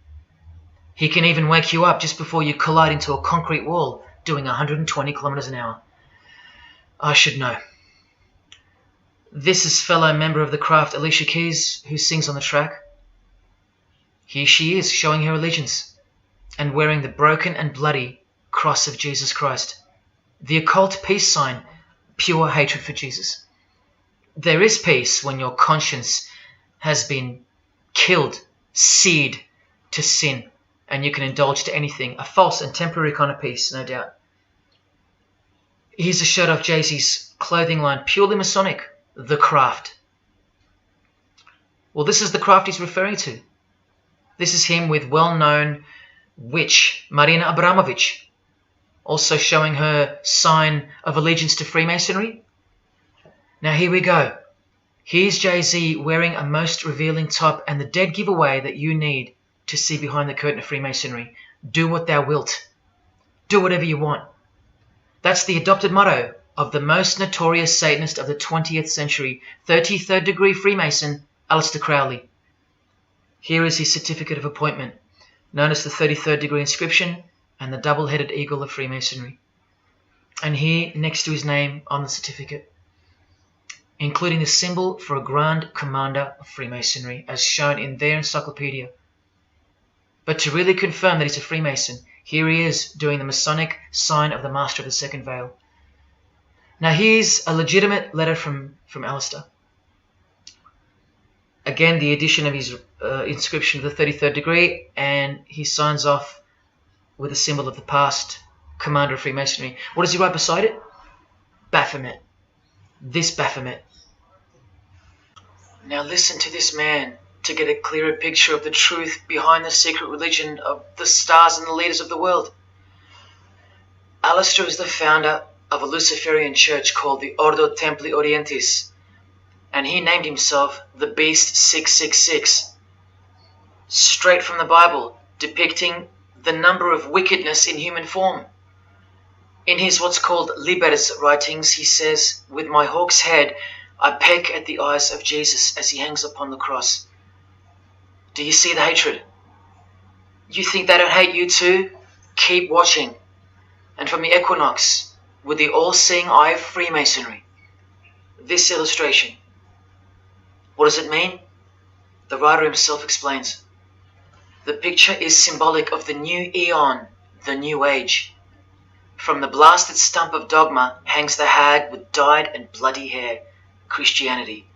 He can even wake you up just before you collide into a concrete wall doing 120 kilometers an hour. I should know. This is fellow member of the craft Alicia Keys, who sings on the track. Here she is, showing her allegiance and wearing the broken and bloody cross of Jesus Christ, the occult peace sign, pure hatred for Jesus. There is peace when your conscience has been killed, seared to sin, and you can indulge to anything. A false and temporary kind of peace, no doubt. Here's a shot of Jay-Z's clothing line, purely Masonic, The Craft. Well, this is the craft he's referring to. This is him with well-known witch Marina Abramovich, also showing her sign of allegiance to Freemasonry. Now here we go. Here's Jay-Z wearing a most revealing top and the dead giveaway that you need to see behind the curtain of Freemasonry. Do what thou wilt. Do whatever you want. That's the adopted motto of the most notorious Satanist of the 20th century, 33rd degree Freemason, Aleister Crowley. Here is his certificate of appointment, known as the 33rd degree inscription and the double-headed eagle of Freemasonry. And here, next to his name on the certificate, including the symbol for a Grand Commander of Freemasonry, as shown in their encyclopedia. But to really confirm that he's a Freemason, here he is doing the Masonic sign of the Master of the Second Veil. Now here's a legitimate letter from Aleister. Again, the addition of his inscription of the 33rd degree, and he signs off with a symbol of the past Commander of Freemasonry. What does he write beside it? Baphomet. This Baphomet. Now listen to this man to get a clearer picture of the truth behind the secret religion of the stars and the leaders of the world. Aleister is the founder of a Luciferian church called the Ordo Templi Orientis, and he named himself the Beast 666, straight from the Bible, depicting the number of wickedness in human form. In his what's called Liber's writings, he says, "With my hawk's head, I peck at the eyes of Jesus as he hangs upon the cross." Do you see the hatred? You think they don't hate you too? Keep watching. And from the equinox, with the all-seeing eye of Freemasonry, this illustration. What does it mean? The writer himself explains. The picture is symbolic of the new eon, the new age. From the blasted stump of dogma hangs the hag with dyed and bloody hair, Christianity.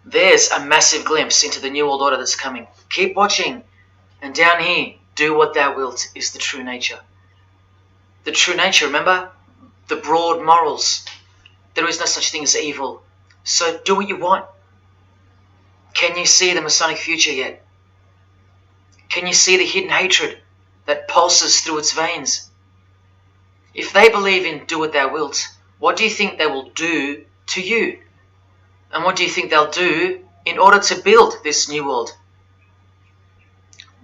There's a massive glimpse into the New World Order that's coming. Keep watching. And down here, do what thou wilt is the true nature. The true nature, remember? The broad morals. There is no such thing as evil. So do what you want. Can you see the Masonic future yet? Can you see the hidden hatred that pulses through its veins? If they believe in do what thou wilt, what do you think they will do to you? And what do you think they'll do in order to build this new world?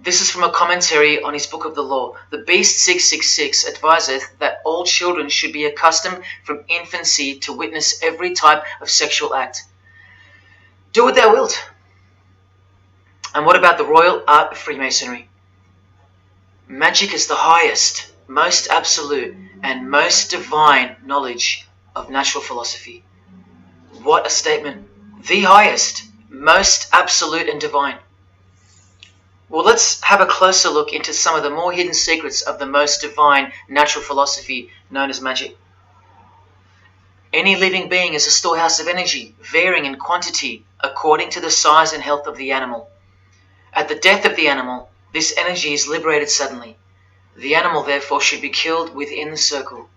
This is from a commentary on his book of the law. The Beast 666 adviseth that all children should be accustomed from infancy to witness every type of sexual act. Do what thou wilt. And what about the royal art of Freemasonry? Magic is the highest, most absolute, and most divine knowledge of natural philosophy. What a statement. The highest, most absolute and divine. Well, let's have a closer look into some of the more hidden secrets of the most divine natural philosophy known as magic. Any living being is a storehouse of energy, varying in quantity according to the size and health of the animal. At the death of the animal, this energy is liberated suddenly. The animal, therefore, should be killed within the circle,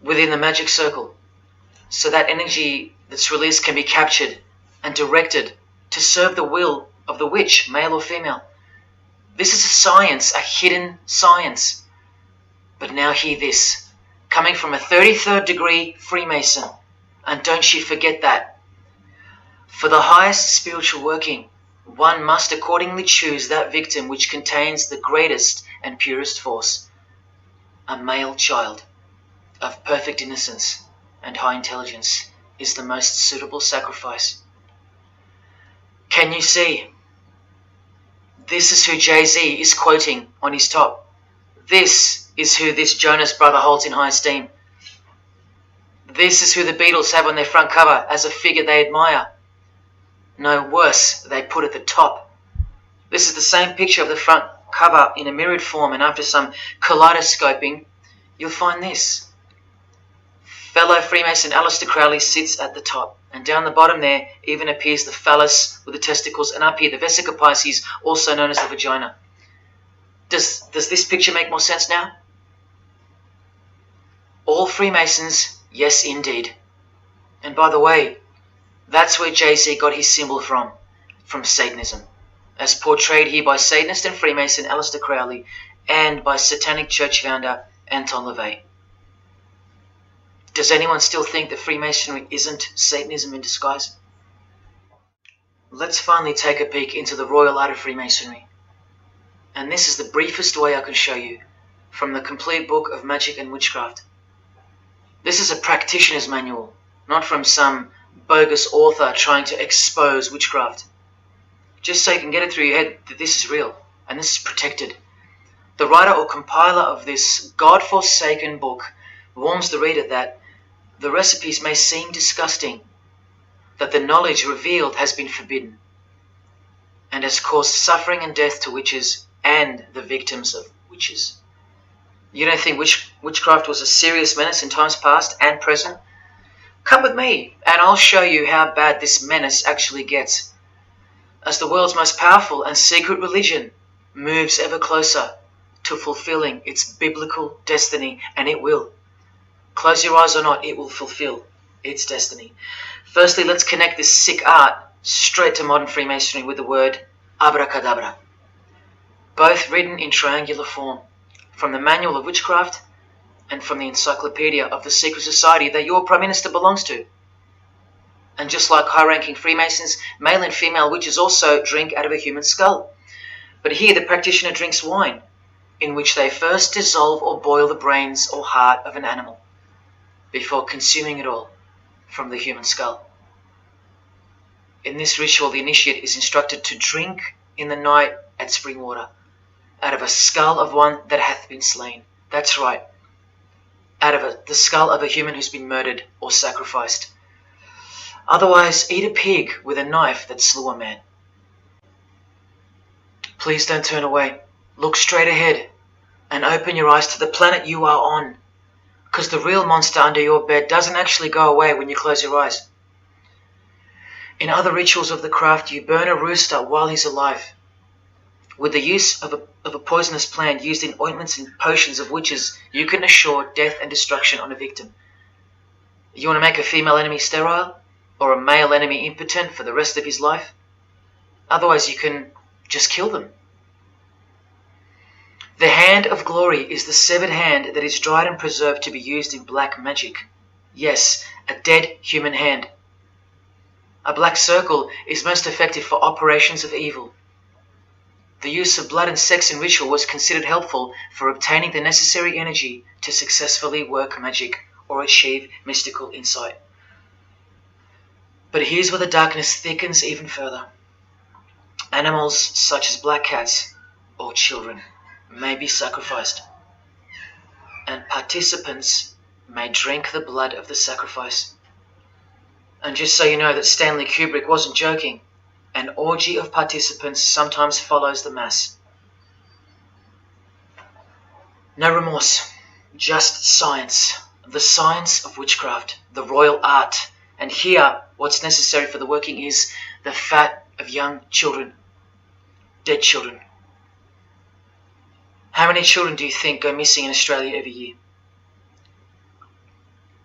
within the magic circle, so that energy that's released can be captured and directed to serve the will of the witch, male or female. This is a science, a hidden science. But now hear this, coming from a 33rd degree Freemason, and don't you forget that. For the highest spiritual working, one must accordingly choose that victim which contains the greatest and purest force, a male child of perfect innocence and high intelligence is the most suitable sacrifice. Can you see? This is who Jay-Z is quoting on his top. This is who this Jonas brother holds in high esteem. This is who the Beatles have on their front cover as a figure they admire. No, worse, they put at the top. This is the same picture of the front cover in a mirrored form, and after some kaleidoscoping, you'll find this. Fellow Freemason Aleister Crowley sits at the top, and down the bottom there even appears the phallus with the testicles, and up here the vesica Pisces, also known as the vagina. Does this picture make more sense now? All Freemasons, yes indeed. And by the way, that's where Jay-Z got his symbol from Satanism, as portrayed here by Satanist and Freemason Aleister Crowley and by Satanic Church founder Anton LaVey. Does anyone still think that Freemasonry isn't Satanism in disguise? Let's finally take a peek into the royal art of Freemasonry. And this is the briefest way I can show you from the complete book of Magic and Witchcraft. This is a practitioner's manual, not from some bogus author trying to expose witchcraft. Just so you can get it through your head that this is real and this is protected. The writer or compiler of this God-forsaken book warns the reader that the recipes may seem disgusting, that the knowledge revealed has been forbidden, and has caused suffering and death to witches and the victims of witches. You don't think witchcraft was a serious menace in times past and present? Come with me, and I'll show you how bad this menace actually gets, as the world's most powerful and secret religion moves ever closer to fulfilling its biblical destiny, and it will. Close your eyes or not, it will fulfill its destiny. Firstly, let's connect this sick art straight to modern Freemasonry with the word abracadabra, both written in triangular form, from the Manual of Witchcraft and from the Encyclopedia of the Secret Society that your Prime Minister belongs to. And just like high-ranking Freemasons, male and female witches also drink out of a human skull. But here the practitioner drinks wine, in which they first dissolve or boil the brains or heart of an animal, before consuming it all from the human skull. In this ritual, the initiate is instructed to drink in the night at spring water, out of a skull of one that hath been slain. That's right, out of the skull of a human who's been murdered or sacrificed. Otherwise, eat a pig with a knife that slew a man. Please don't turn away. Look straight ahead and open your eyes to the planet you are on, because the real monster under your bed doesn't actually go away when you close your eyes. In other rituals of the craft, you burn a rooster while he's alive, with the use of a poisonous plant used in ointments and potions of witches. You can assure death and destruction on a victim. You want to make a female enemy sterile, or a male enemy impotent for the rest of his life? Otherwise, you can just kill them. The hand of glory is the severed hand that is dried and preserved to be used in black magic. Yes, a dead human hand. A black circle is most effective for operations of evil. The use of blood and sex in ritual was considered helpful for obtaining the necessary energy to successfully work magic or achieve mystical insight. But here's where the darkness thickens even further. Animals such as black cats or children may be sacrificed, and participants may drink the blood of the sacrifice. And just so you know that Stanley Kubrick wasn't joking, an orgy of participants sometimes follows the mass. No remorse, just science, the science of witchcraft, the royal art. And here, what's necessary for the working is the fat of young children, dead children. How many children do you think go missing in Australia every year?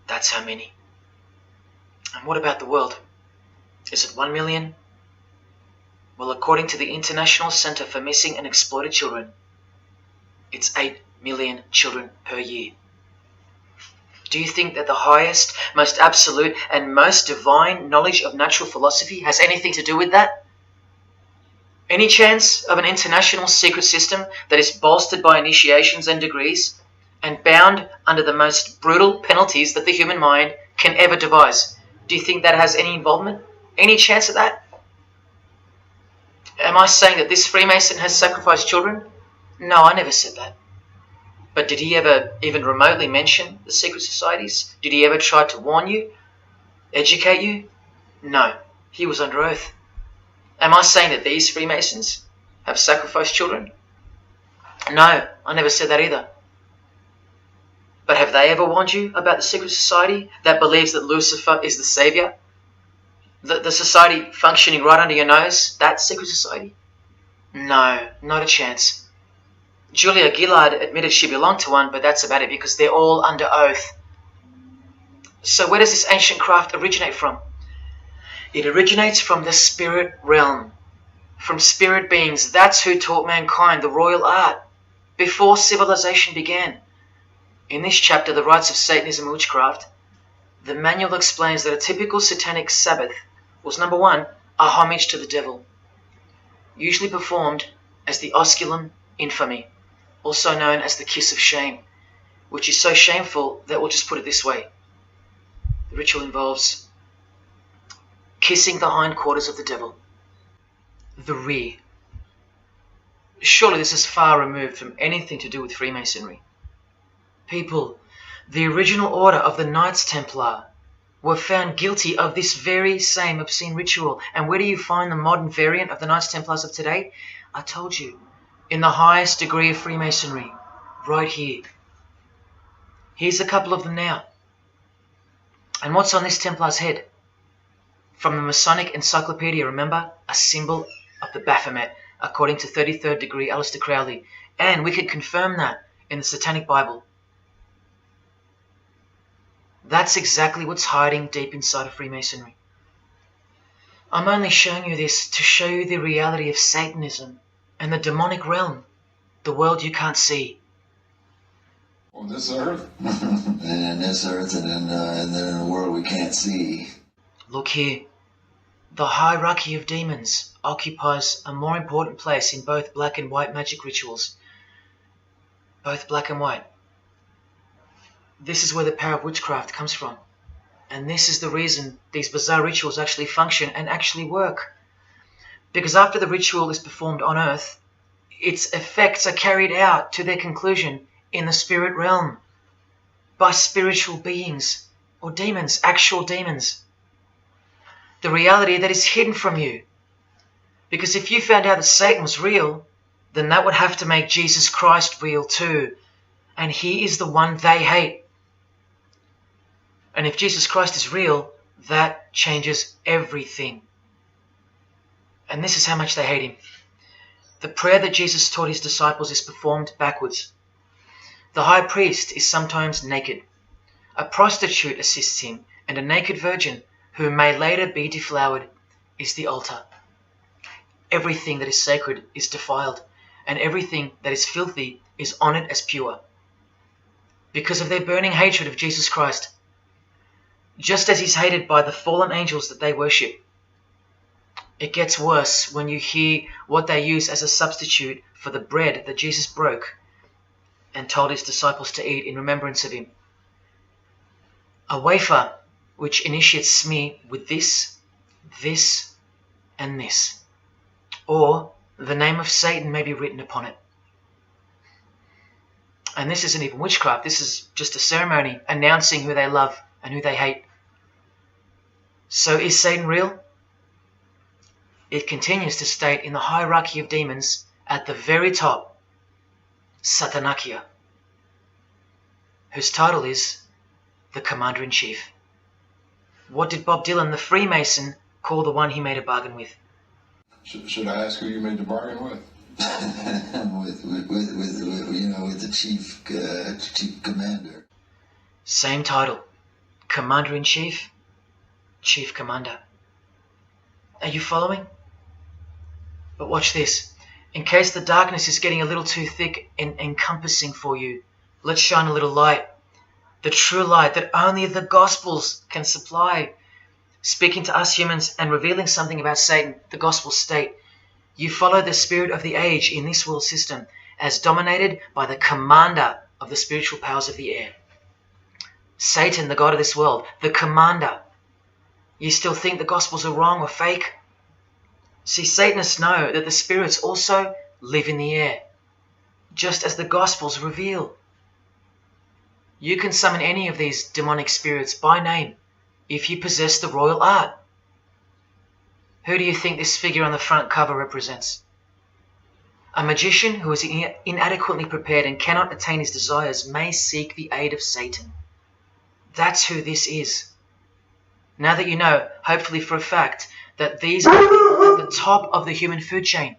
That's how many. And what about the world? Is it 1 million? Well, according to the International Centre for Missing and Exploited Children, it's 8 million children per year. Do you think that the highest, most absolute, and most divine knowledge of natural philosophy has anything to do with that? Any chance of an international secret system that is bolstered by initiations and degrees, and bound under the most brutal penalties that the human mind can ever devise? Do you think that has any involvement? Any chance of that? Am I saying that this Freemason has sacrificed children? No, I never said that. But did he ever even remotely mention the secret societies? Did he ever try to warn you? Educate you? No, he was under oath. Am I saying that these Freemasons have sacrificed children? No, I never said that either. But have they ever warned you about the secret society that believes that Lucifer is the savior? The society functioning right under your nose, that secret society? No, not a chance. Julia Gillard admitted she belonged to one, but that's about it because they're all under oath. So where does this ancient craft originate from? It originates from the spirit realm, from spirit beings. That's who taught mankind the royal art before civilization began. In this chapter, The Rites of Satanism and Witchcraft, the manual explains that a typical satanic Sabbath was, number one, a homage to the devil, usually performed as the osculum infami, also known as the kiss of shame, which is so shameful that we'll just put it this way. The ritual involves kissing the hindquarters of the devil, the rear. Surely this is far removed from anything to do with Freemasonry. People, the original order of the Knights Templar were found guilty of this very same obscene ritual. And where do you find the modern variant of the Knights Templars of today? I told you, in the highest degree of Freemasonry, right here. Here's a couple of them now. And what's on this Templar's head? From the Masonic Encyclopedia, remember? A symbol of the Baphomet, according to 33rd degree Aleister Crowley. And we can confirm that in the Satanic Bible. That's exactly what's hiding deep inside of Freemasonry. I'm only showing you this to show you the reality of Satanism and the demonic realm, the world you can't see. On this earth? And in this earth and then in the world we can't see. Look here. The hierarchy of demons occupies a more important place in both black and white magic rituals. Both black and white. This is where the power of witchcraft comes from. And this is the reason these bizarre rituals actually function and actually work. Because after the ritual is performed on earth, its effects are carried out to their conclusion in the spirit realm by spiritual beings or demons, actual demons. The reality that is hidden from you. Because if you found out that Satan was real, then that would have to make Jesus Christ real too. And he is the one they hate. And if Jesus Christ is real, that changes everything. And this is how much they hate him. The prayer that Jesus taught his disciples is performed backwards. The high priest is sometimes naked. A prostitute assists him, and a naked virgin, who may later be deflowered, is the altar. Everything that is sacred is defiled, and everything that is filthy is honored as pure. Because of their burning hatred of Jesus Christ, just as he's hated by the fallen angels that they worship. It gets worse when you hear what they use as a substitute for the bread that Jesus broke and told his disciples to eat in remembrance of him. A wafer which initiates me with this, this, and this. Or the name of Satan may be written upon it. And this isn't even witchcraft. This is just a ceremony announcing who they love and who they hate. So is Satan real? It continues to state in the hierarchy of demons at the very top, Satanakia, whose title is the Commander-in-Chief. What did Bob Dylan, the Freemason, call the one he made a bargain with? Should I ask who you made the bargain with? with the chief commander. Same title, Commander-in-Chief, Chief Commander. Are you following? But watch this. In case the darkness is getting a little too thick and encompassing for you, let's shine a little light. The true light that only the Gospels can supply. Speaking to us humans and revealing something about Satan, the Gospels state, you follow the spirit of the age in this world system as dominated by the commander of the spiritual powers of the air. Satan, the god of this world, the commander. You still think the Gospels are wrong or fake? See, Satanists know that the spirits also live in the air, just as the Gospels reveal. You can summon any of these demonic spirits by name if you possess the royal art. Who do you think this figure on the front cover represents? A magician who is inadequately prepared and cannot attain his desires may seek the aid of Satan. That's who this is. Now that you know, hopefully for a fact, that these are people at the top of the human food chain.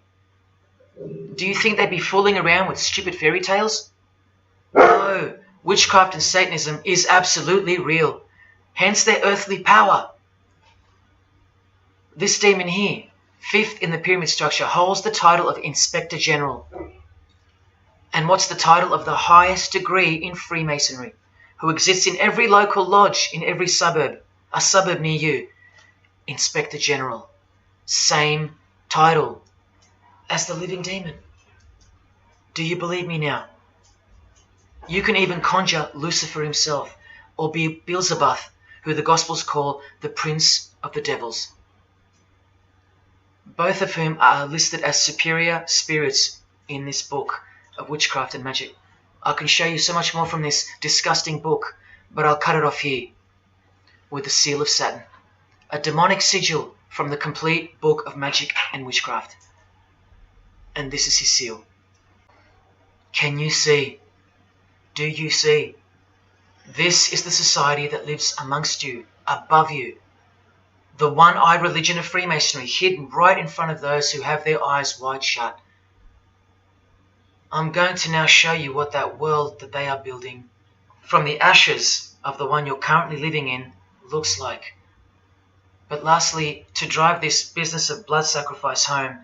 Do you think they'd be fooling around with stupid fairy tales? No, witchcraft and Satanism is absolutely real, hence their earthly power. This demon here, fifth in the pyramid structure, holds the title of Inspector General. And what's the title of the highest degree in Freemasonry, who exists in every local lodge in every suburb, a suburb near you? Inspector General. Same title as the living demon. Do you believe me now? You can even conjure Lucifer himself, or be Beelzebub, who the Gospels call the Prince of the Devils. Both of whom are listed as superior spirits in this book of witchcraft and magic. I can show you so much more from this disgusting book, but I'll cut it off here with the seal of Saturn, a demonic sigil from the complete book of magic and witchcraft. And this is his seal. Can you see? Do you see? This is the society that lives amongst you, above you. The one-eyed religion of Freemasonry, hidden right in front of those who have their eyes wide shut. I'm going to now show you what that world that they are building, from the ashes of the one you're currently living in, looks like. But lastly, to drive this business of blood sacrifice home,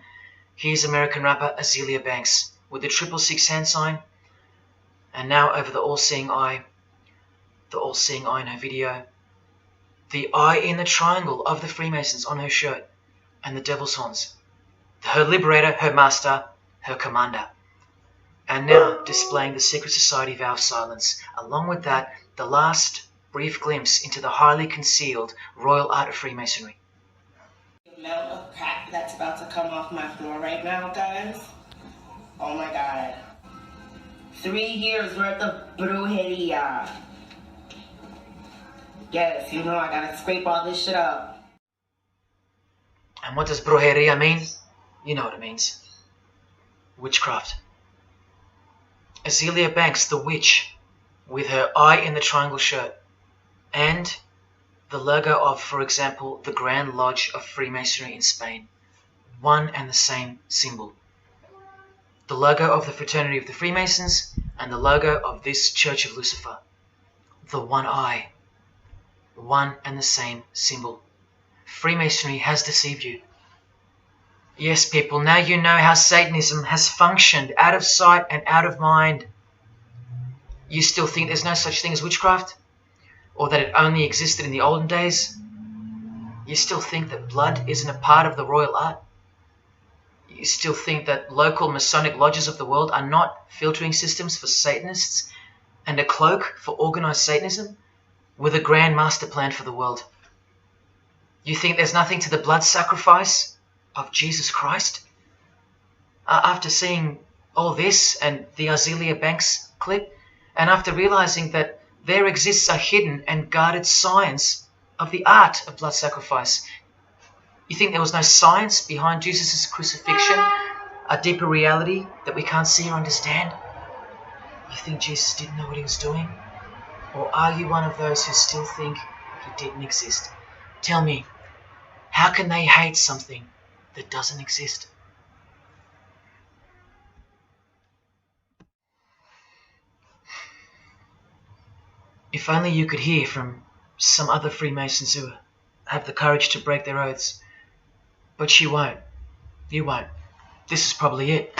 here's American rapper Azealia Banks with the 666 hand sign, and now over the all-seeing eye in her video, the eye in the triangle of the Freemasons on her shirt, and the devil's horns, her liberator, her master, her commander. And now displaying the secret society vow of silence. Along with that, the last brief glimpse into the highly concealed royal art of Freemasonry. The amount of crap that's about to come off my floor right now, guys. Oh my god. 3 years worth of brujeria. Yes, you know I gotta scrape all this shit up. And what does brujeria mean? You know what it means. Witchcraft. Azealia Banks, the witch, with her eye in the triangle shirt, and the logo of, for example, the Grand Lodge of Freemasonry in Spain. one and the same symbol. The logo of the Fraternity of the Freemasons and the logo of this Church of Lucifer. The one eye. One and the same symbol. Freemasonry has deceived you. Yes, people, now you know how Satanism has functioned out of sight and out of mind. You still think there's no such thing as witchcraft? Or that it only existed in the olden days? You still think that blood isn't a part of the royal art? You still think that local Masonic lodges of the world are not filtering systems for Satanists and a cloak for organized Satanism with a grand master plan for the world? You think there's nothing to the blood sacrifice of Jesus Christ? After seeing all this and the Azealia Banks clip, and after realizing that there exists a hidden and guarded science of the art of blood sacrifice, you think there was no science behind Jesus' crucifixion, a deeper reality that we can't see or understand? You think Jesus didn't know what he was doing? Or are you one of those who still think he didn't exist? Tell me, how can they hate something that doesn't exist? If only you could hear from some other Freemasons who have the courage to break their oaths. But you won't. You won't. This is probably it.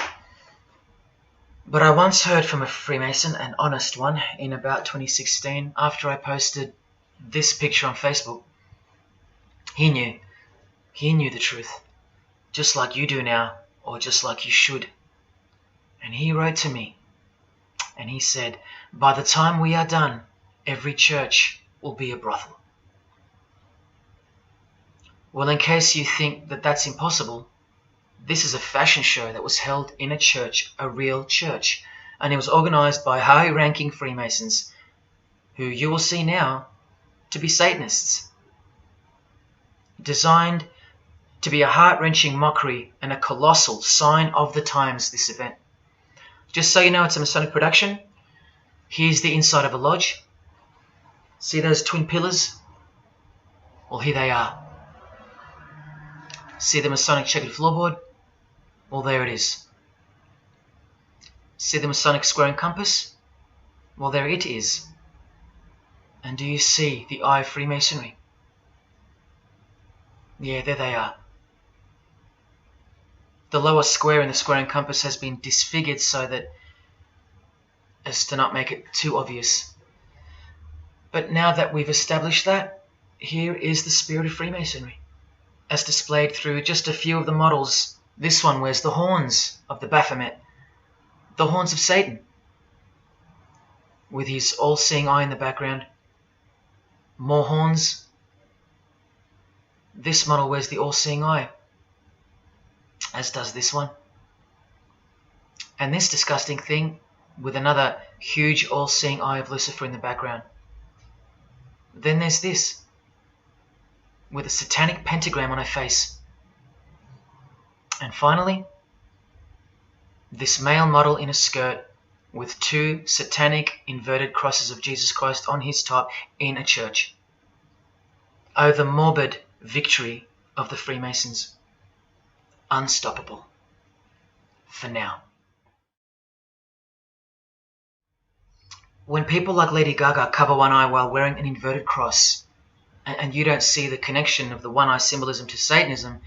But I once heard from a Freemason, an honest one, in about 2016, after I posted this picture on Facebook. He knew. He knew the truth. Just like you do now, or just like you should. And he wrote to me. And he said, by the time we are done, every church will be a brothel. Well, in case you think that that's impossible, this is a fashion show that was held in a church, a real church, and it was organized by high-ranking Freemasons, who you will see now to be Satanists. Designed to be a heart-wrenching mockery and a colossal sign of the times, this event. Just so you know, it's a Masonic production. Here's the inside of a lodge. See those twin pillars? Well, here they are. See the Masonic checkered floorboard? Well, there it is. See the Masonic square and compass? Well, there it is. And do you see the eye of Freemasonry? Yeah, there they are. The lower square in the square and compass has been disfigured so that as to not make it too obvious. But now that we've established that, here is the spirit of Freemasonry, as displayed through just a few of the models. This one wears the horns of the Baphomet, the horns of Satan, with his all-seeing eye in the background. More horns. This model wears the all-seeing eye, as does this one. And this disgusting thing with another huge all-seeing eye of Lucifer in the background. Then there's this, with a satanic pentagram on her face. And finally, this male model in a skirt with two satanic inverted crosses of Jesus Christ on his top in a church. Oh, the morbid victory of the Freemasons. Unstoppable. For now. When people like Lady Gaga cover one eye while wearing an inverted cross, and you don't see the connection of the one eye symbolism to Satanism,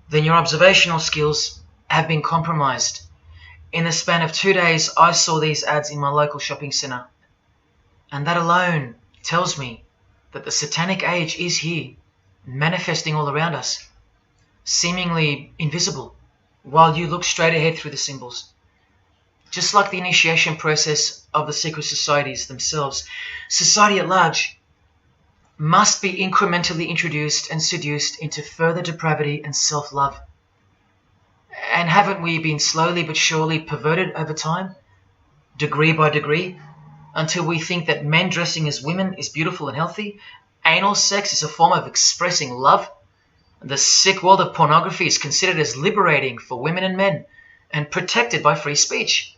then your observational skills have been compromised. In the span of 2 days, I saw these ads in my local shopping centre. And that alone tells me that the satanic age is here, manifesting all around us, seemingly invisible, while you look straight ahead through the symbols. Just like the initiation process of the secret societies themselves, society at large must be incrementally introduced and seduced into further depravity and self-love. And haven't we been slowly but surely perverted over time, degree by degree, until we think that men dressing as women is beautiful and healthy, anal sex is a form of expressing love, the sick world of pornography is considered as liberating for women and men, and protected by free speech.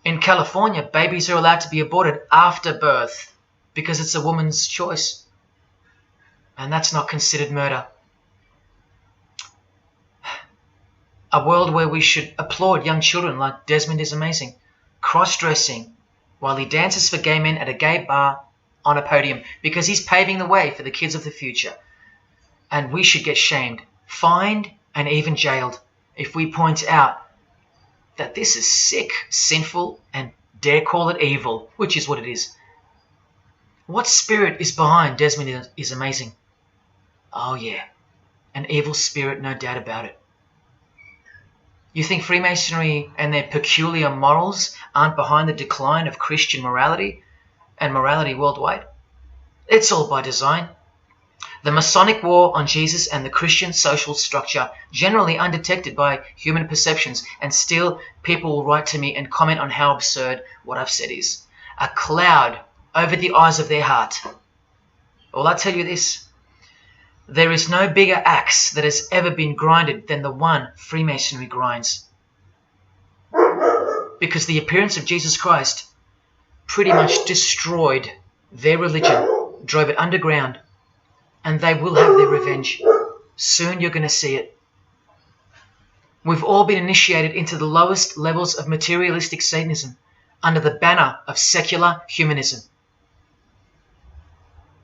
In California, babies are allowed to be aborted after birth because it's a woman's choice. And that's not considered murder. A world where we should applaud young children like Desmond is amazing, cross-dressing while he dances for gay men at a gay bar on a podium because he's paving the way for the kids of the future. And we should get shamed, fined, and even jailed if we point out that this is sick, sinful, and dare call it evil, which is what it is. What spirit is behind Desmond is amazing? Oh yeah, an evil spirit, no doubt about it. You think Freemasonry and their peculiar morals aren't behind the decline of Christian morality and morality worldwide? It's all by design. The Masonic war on Jesus and the Christian social structure, generally undetected by human perceptions, and still people will write to me and comment on how absurd what I've said is. A cloud over the eyes of their heart. Well, I tell you this, there is no bigger axe that has ever been grinded than the one Freemasonry grinds. Because the appearance of Jesus Christ pretty much destroyed their religion, drove it underground, and they will have their revenge. Soon you're going to see it. We've all been initiated into the lowest levels of materialistic Satanism under the banner of secular humanism.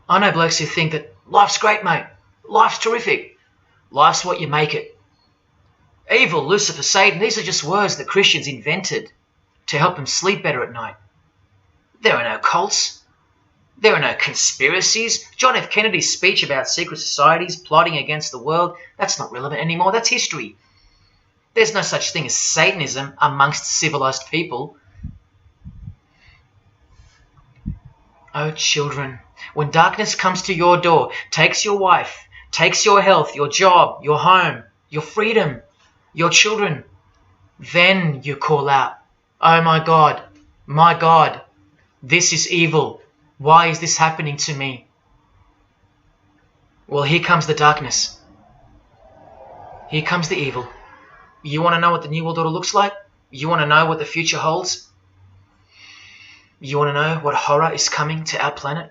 I know blokes who think that life's great, mate. Life's terrific. Life's what you make it. Evil, Lucifer, Satan, these are just words that Christians invented to help them sleep better at night. There are no cults. There are no conspiracies. John F. Kennedy's speech about secret societies plotting against the world, that's not relevant anymore. That's history. There's no such thing as Satanism amongst civilized people. Oh, children, when darkness comes to your door, takes your wife, takes your health, your job, your home, your freedom, your children, then you call out, oh my God, this is evil. Why is this happening to me? Well, here comes the darkness. Here comes the evil. You want to know what the New World Order looks like? You want to know what the future holds? You want to know what horror is coming to our planet?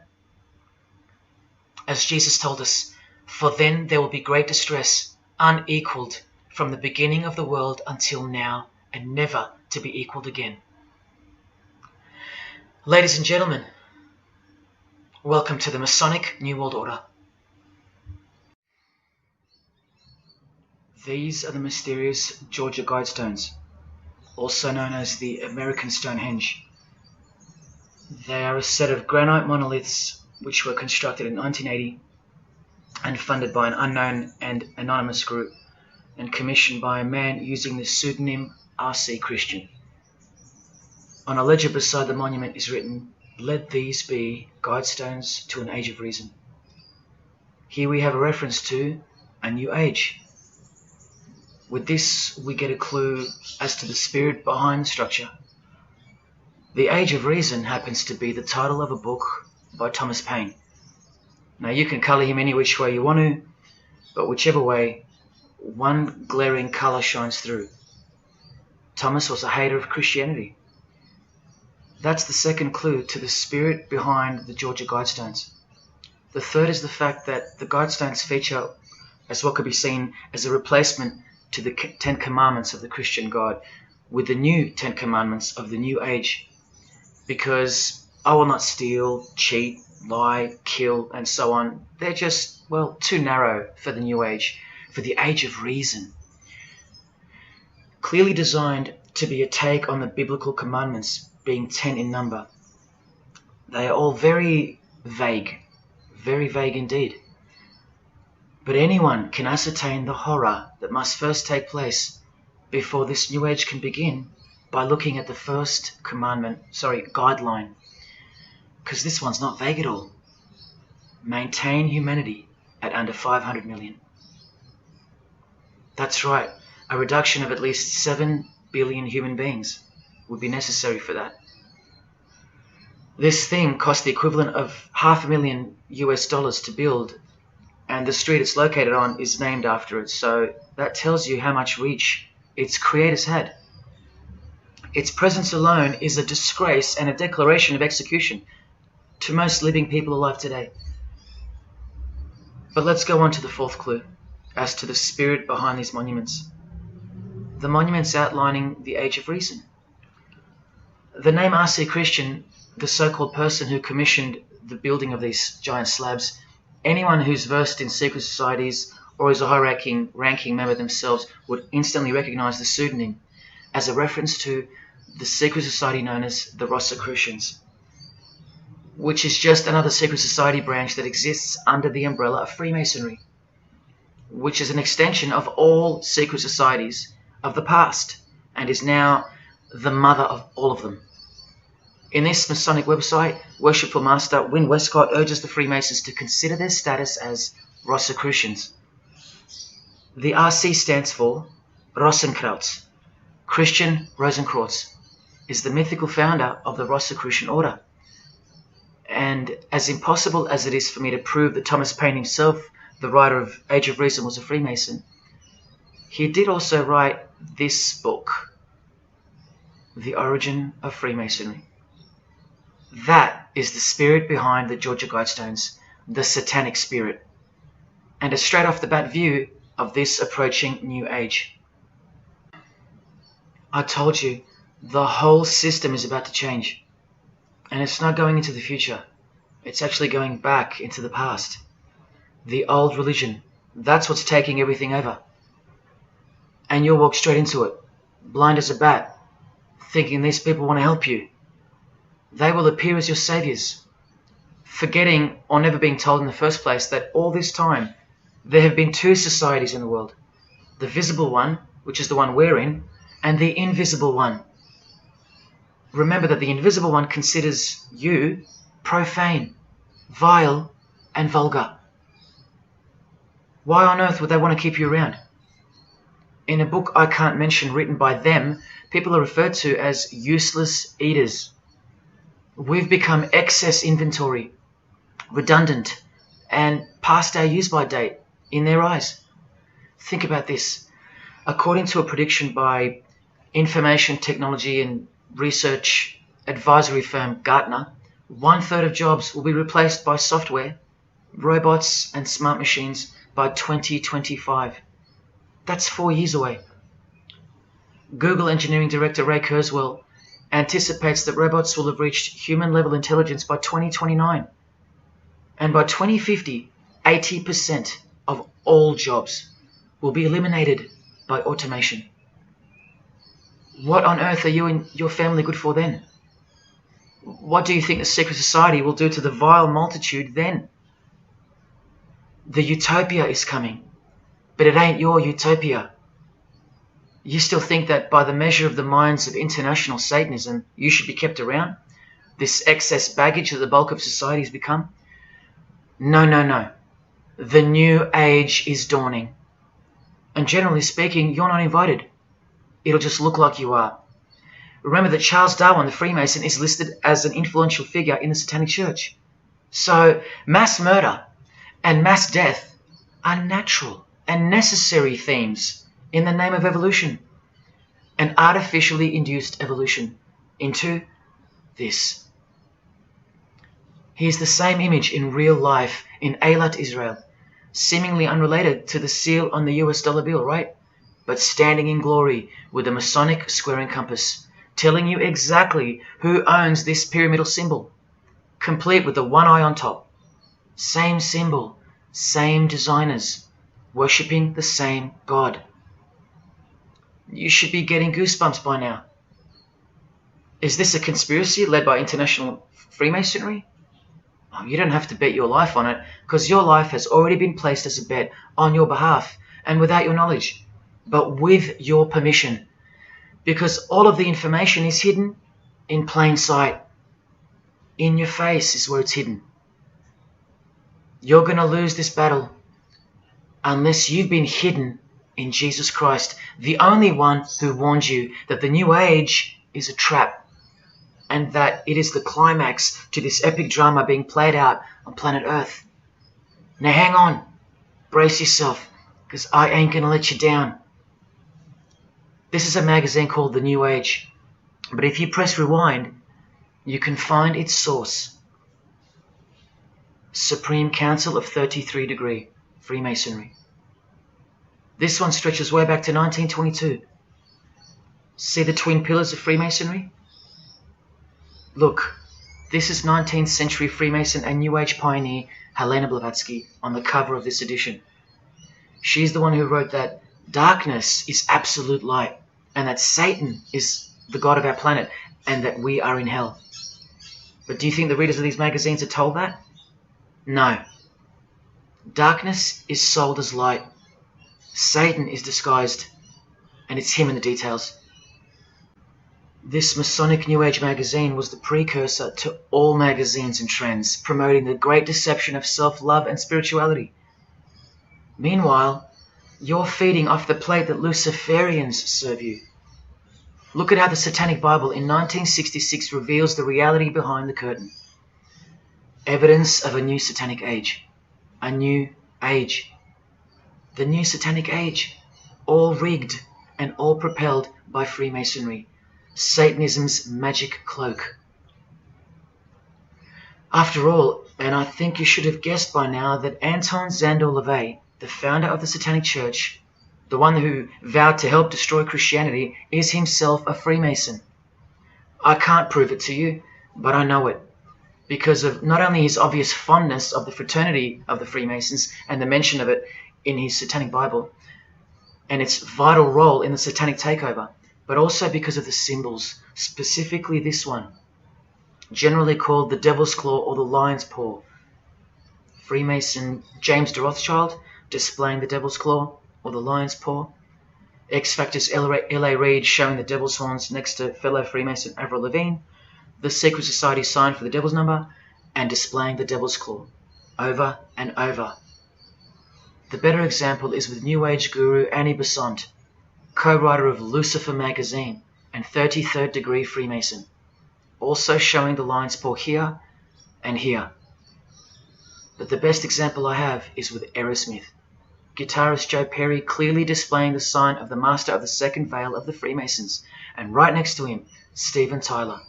As Jesus told us, for then there will be great distress, unequaled from the beginning of the world until now, and never to be equaled again. Ladies and gentlemen, welcome to the Masonic New World Order. These are the mysterious Georgia Guidestones, also known as the American Stonehenge. They are a set of granite monoliths which were constructed in 1980 and funded by an unknown and anonymous group and commissioned by a man using the pseudonym R.C. Christian. On a ledger beside the monument is written, "Let these be guidestones to an age of reason." Here we have a reference to a new age. With this, we get a clue as to the spirit behind the structure. The Age of Reason happens to be the title of a book by Thomas Paine. Now, you can colour him any which way you want to, but whichever way, one glaring colour shines through. Thomas was a hater of Christianity. That's the second clue to the spirit behind the Georgia Guidestones. The third is the fact that the Guidestones feature as what could be seen as a replacement to the Ten Commandments of the Christian God with the new Ten Commandments of the New Age. Because I will not steal, cheat, lie, kill, and so on. They're just, well, too narrow for the New Age, for the Age of Reason. Clearly designed to be a take on the biblical commandments, being 10 in number. They are all very vague indeed. But anyone can ascertain the horror that must first take place before this New Age can begin by looking at the first guideline. Because this one's not vague at all. Maintain humanity at under 500 million. That's right, a reduction of at least 7 billion human beings would be necessary for that. This thing cost the equivalent of $500,000 US to build, and the street it's located on is named after it, so that tells you how much reach its creators had. Its presence alone is a disgrace and a declaration of execution to most living people alive today. But let's go on to the fourth clue as to the spirit behind these monuments. the monuments outlining the Age of Reason. The name R.C. Christian, the so-called person who commissioned the building of these giant slabs, anyone who's versed in secret societies or is a high-ranking member themselves would instantly recognize the pseudonym as a reference to the secret society known as the Rosicrucians, which is just another secret society branch that exists under the umbrella of Freemasonry, which is an extension of all secret societies of the past and is now the mother of all of them. In this Masonic website, Worshipful Master Win Westcott urges the Freemasons to consider their status as Rosicrucians. The RC stands for Rosenkreuz. Christian Rosenkreuz is the mythical founder of the Rosicrucian order. And as impossible as it is for me to prove that Thomas Paine himself, the writer of Age of Reason, was a Freemason, he did also write this book, The Origin of Freemasonry. That is the spirit behind the Georgia Guidestones, the satanic spirit, and a straight off the bat view of this approaching new age. I told you, the whole system is about to change, and it's not going into the future, it's actually going back into the past. The old religion, that's what's taking everything over. And you'll walk straight into it, blind as a bat, thinking these people want to help you. They will appear as your saviors, forgetting or never being told in the first place that all this time there have been two societies in the world. The visible one, which is the one we're in, and the invisible one. Remember that the invisible one considers you profane, vile, and vulgar. Why on earth would they want to keep you around? In a book I can't mention written by them, people are referred to as useless eaters. We've become excess inventory, redundant, and past our use-by date in their eyes. Think about this. According to a prediction by information technology and research advisory firm Gartner, 1/3 of jobs will be replaced by software, robots, and smart machines by 2025. That's 4 years away. Google engineering director Ray Kurzweil anticipates that robots will have reached human-level intelligence by 2029. And by 2050, 80% of all jobs will be eliminated by automation. What on earth are you and your family good for then? What do you think the secret society will do to the vile multitude then? The utopia is coming, but it ain't your utopia. You still think that by the measure of the minds of international Satanism, you should be kept around? This excess baggage that the bulk of society has become? No, no, no. The new age is dawning. And generally speaking, you're not invited. It'll just look like you are. Remember that Charles Darwin, the Freemason, is listed as an influential figure in the Satanic Church. So mass murder and mass death are natural and necessary themes in the name of evolution, an artificially induced evolution into this. Here's the same image in real life in Eilat, Israel, seemingly unrelated to the seal on the US dollar bill, right? But standing in glory with a Masonic square and compass, telling you exactly who owns this pyramidal symbol, complete with the one eye on top. Same symbol, same designers, worshipping the same God. You should be getting goosebumps by now. Is this a conspiracy led by international Freemasonry? Oh, you don't have to bet your life on it, because your life has already been placed as a bet on your behalf and without your knowledge, but with your permission, because all of the information is hidden in plain sight. In your face is where it's hidden. You're going to lose this battle unless you've been hidden in Jesus Christ, the only one who warned you that the new age is a trap and that it is the climax to this epic drama being played out on planet Earth. Now hang on, brace yourself, because I ain't going to let you down. This is a magazine called The New Age, but if you press rewind, you can find its source. Supreme Council of 33 Degree, Freemasonry. This one stretches way back to 1922. See the twin pillars of Freemasonry? Look, this is 19th century Freemason and New Age pioneer Helena Blavatsky on the cover of this edition. She's the one who wrote that darkness is absolute light, and that Satan is the god of our planet, and that we are in hell. But do you think the readers of these magazines are told that? No. Darkness is sold as light. Satan is disguised, and it's him in the details. This Masonic New Age magazine was the precursor to all magazines and trends, promoting the great deception of self-love and spirituality. Meanwhile, you're feeding off the plate that Luciferians serve you. Look at how the Satanic Bible in 1966 reveals the reality behind the curtain. Evidence of a new Satanic age. A new age. The new Satanic age. All rigged and all propelled by Freemasonry. Satanism's magic cloak. After all, and I think you should have guessed by now that Anton Szandor LaVey, the founder of the Satanic Church, the one who vowed to help destroy Christianity, is himself a Freemason. I can't prove it to you, but I know it, because of not only his obvious fondness of the fraternity of the Freemasons and the mention of it in his Satanic Bible, and its vital role in the Satanic takeover, but also because of the symbols, specifically this one, generally called the Devil's Claw or the Lion's Paw. Freemason James de Rothschild displaying the Devil's Claw or the Lion's Paw. X-Factor's L.A. Reid showing the Devil's Horns next to fellow Freemason Avril Lavigne. The Secret Society sign for the Devil's Number, and displaying the Devil's Claw, over and over. The better example is with New Age guru Annie Besant, co-writer of Lucifer magazine and 33rd degree Freemason, also showing the Lion's Paw here and here. But the best example I have is with Aerosmith, guitarist Joe Perry clearly displaying the sign of the Master of the Second Veil of the Freemasons, and right next to him, Steven Tyler,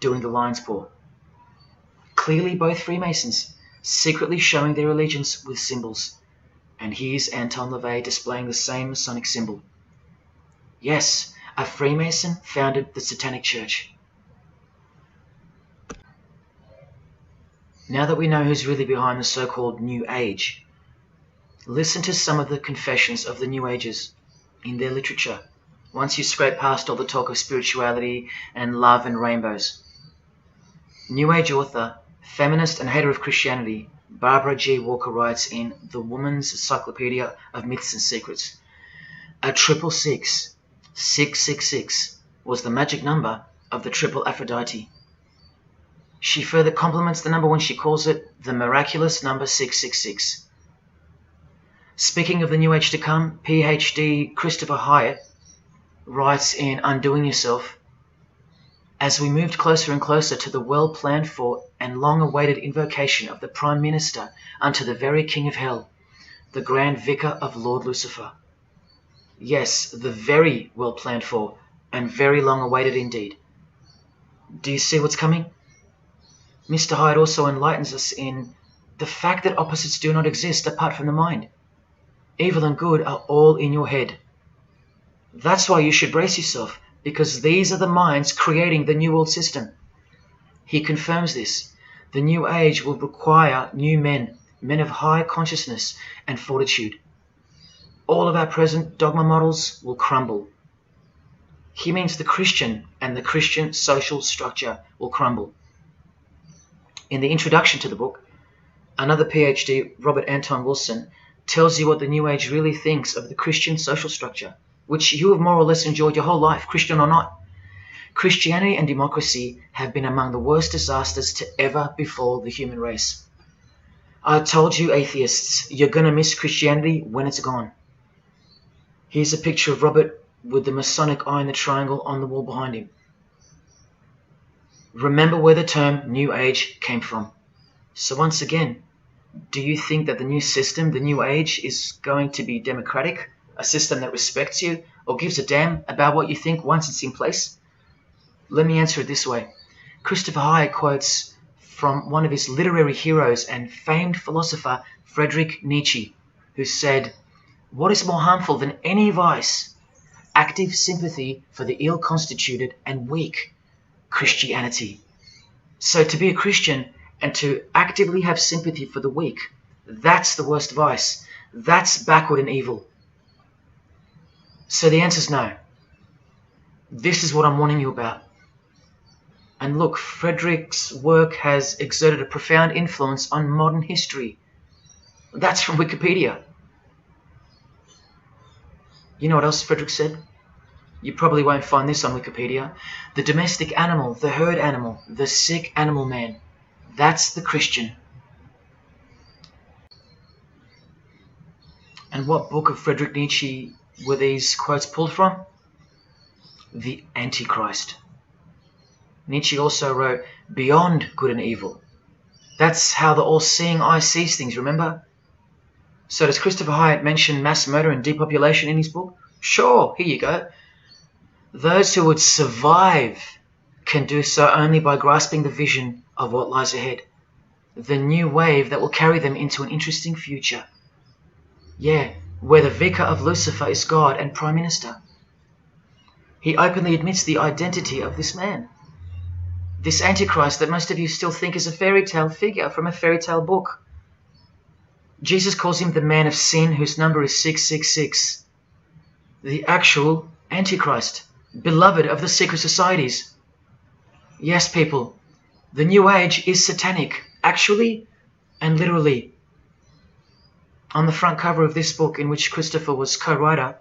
doing the Lion's Paw. Clearly both Freemasons, secretly showing their allegiance with symbols. And here's Anton LaVey displaying the same Masonic symbol. Yes, a Freemason founded the Satanic Church. Now that we know who's really behind the so-called New Age, listen to some of the confessions of the New Agers in their literature, once you scrape past all the talk of spirituality and love and rainbows. New Age author, feminist and hater of Christianity, Barbara G. Walker writes in The Woman's Encyclopedia of Myths and Secrets, a 666, 666, was the magic number of the triple Aphrodite. She further compliments the number when she calls it the miraculous number 666. Speaking of the New Age to come, PhD Christopher Hyatt writes in Undoing Yourself, as we moved closer and closer to the well-planned for and long-awaited invocation of the Prime Minister unto the very King of Hell, the Grand Vicar of Lord Lucifer. Yes, the very well-planned for and very long-awaited indeed. Do you see what's coming? Mr. Hyde also enlightens us in the fact that opposites do not exist apart from the mind. Evil and good are all in your head. That's why you should brace yourself, because these are the minds creating the New World System. He confirms this. The New Age will require new men, men of high consciousness and fortitude. All of our present dogma models will crumble. He means the Christian and the Christian social structure will crumble. In the introduction to the book, another PhD, Robert Anton Wilson, tells you what the New Age really thinks of the Christian social structure, which you have more or less enjoyed your whole life, Christian or not. Christianity and democracy have been among the worst disasters to ever befall the human race. I told you, atheists, you're going to miss Christianity when it's gone. Here's a picture of Robert with the Masonic eye in the triangle on the wall behind him. Remember where the term New Age came from. So once again, do you think that the new system, the New Age, is going to be democratic, a system that respects you or gives a damn about what you think once it's in place? Let me answer it this way. Christopher Hyatt quotes from one of his literary heroes and famed philosopher Friedrich Nietzsche, who said, "What is more harmful than any vice? active sympathy for the ill-constituted and weak Christianity. So to be a Christian and to actively have sympathy for the weak, that's the worst vice. That's backward and evil. So the answer is no. This is what I'm warning you about. And look, Frederick's work has exerted a profound influence on modern history. That's from Wikipedia. You know what else Frederick said? You probably won't find this on Wikipedia. The domestic animal, the herd animal, the sick animal man. That's the Christian. And what book of Friedrich Nietzsche were these quotes pulled from? The Antichrist. Nietzsche also wrote Beyond Good and Evil. That's how the all-seeing eye sees things, remember? So does Christopher Hyatt mention mass murder and depopulation in his book? Sure, here you go. Those who would survive can do so only by grasping the vision of what lies ahead. The new wave that will carry them into an interesting future. Yeah, where the vicar of Lucifer is God and Prime Minister. He openly admits the identity of this man. This Antichrist that most of you still think is a fairy tale figure from a fairy tale book. Jesus calls him the man of sin whose number is 666. The actual Antichrist, beloved of the secret societies. Yes, people, the New Age is satanic, actually and literally. On the front cover of this book, in which Christopher was co-writer,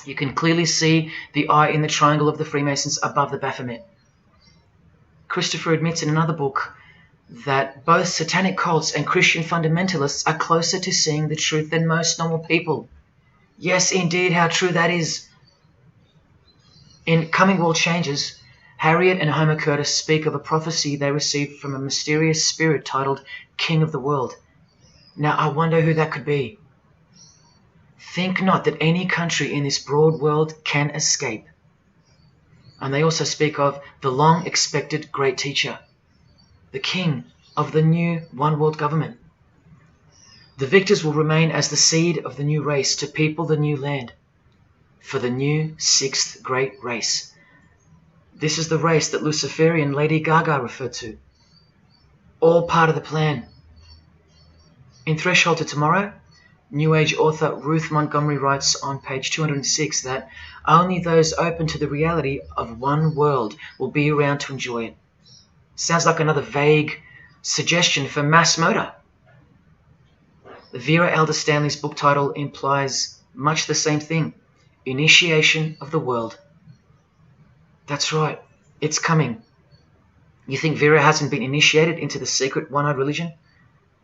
you can clearly see the eye in the triangle of the Freemasons above the Baphomet. Christopher admits in another book that both satanic cults and Christian fundamentalists are closer to seeing the truth than most normal people. Yes, indeed, how true that is. In Coming World Changes, Harriet and Homer Curtis speak of a prophecy they received from a mysterious spirit titled King of the World. Now, I wonder who that could be. Think not that any country in this broad world can escape. And they also speak of the long-expected great teacher, the king of the new one-world government. The victors will remain as the seed of the new race to people the new land, for the new sixth great race. This is the race that Luciferian Lady Gaga referred to. All part of the plan. In Threshold to Tomorrow, New Age author Ruth Montgomery writes on page 206 that only those open to the reality of one world will be around to enjoy it. Sounds like another vague suggestion for mass murder. Vera Elder Stanley's book title implies much the same thing. Initiation of the world. That's right, it's coming. You think Vera hasn't been initiated into the secret one-eyed religion?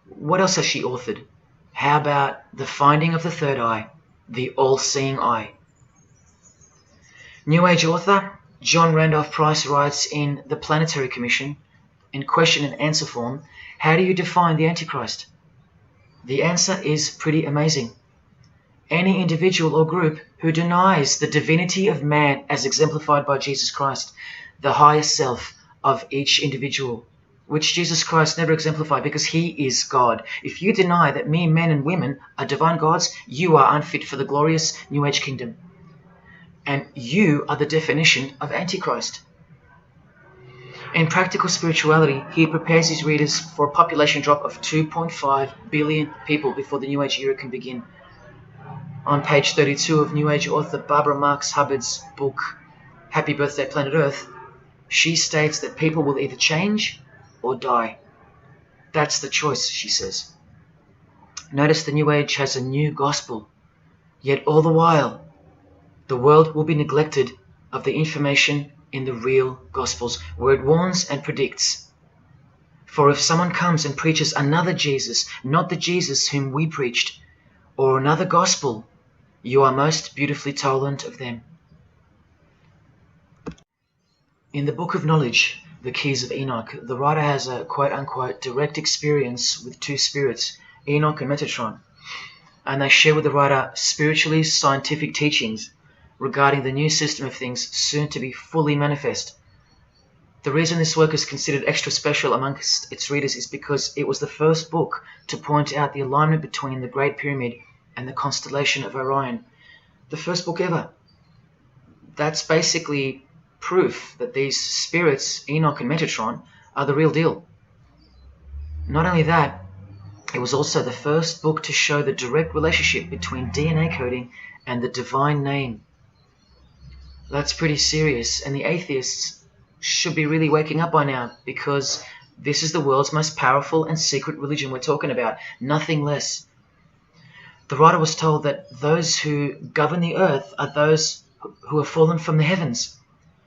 What else has she authored? How about the finding of the third eye, the all-seeing eye? New Age author John Randolph Price writes in The Planetary Commission, in question and answer form, how do you define the Antichrist? The answer is pretty amazing. Any individual or group who denies the divinity of man as exemplified by Jesus Christ, the higher self of each individual, which Jesus Christ never exemplified because he is God. If you deny that mere men and women are divine gods, you are unfit for the glorious New Age kingdom. And you are the definition of Antichrist. In Practical Spirituality, he prepares his readers for a population drop of 2.5 billion people before the New Age era can begin. On page 32 of New Age author Barbara Marx Hubbard's book, Happy Birthday Planet Earth, she states that people will either change or die. That's the choice, she says. Notice the New Age has a new gospel, yet all the while, the world will be neglected of the information in the real Gospels, where it warns and predicts. For if someone comes and preaches another Jesus, not the Jesus whom we preached, or another gospel, you are most beautifully tolerant of them. In the Book of Knowledge, The Keys of Enoch, the writer has a quote-unquote direct experience with two spirits, Enoch and Metatron, and they share with the writer spiritually scientific teachings regarding the new system of things soon to be fully manifest. The reason this work is considered extra special amongst its readers is because it was the first book to point out the alignment between the Great Pyramid and the constellation of Orion. The first book ever. That's basically proof that these spirits, Enoch and Metatron, are the real deal. Not only that, it was also the first book to show the direct relationship between DNA coding and the divine name. That's pretty serious, and the atheists should be really waking up by now, because this is the world's most powerful and secret religion we're talking about, nothing less. The writer was told that those who govern the earth are those who have fallen from the heavens.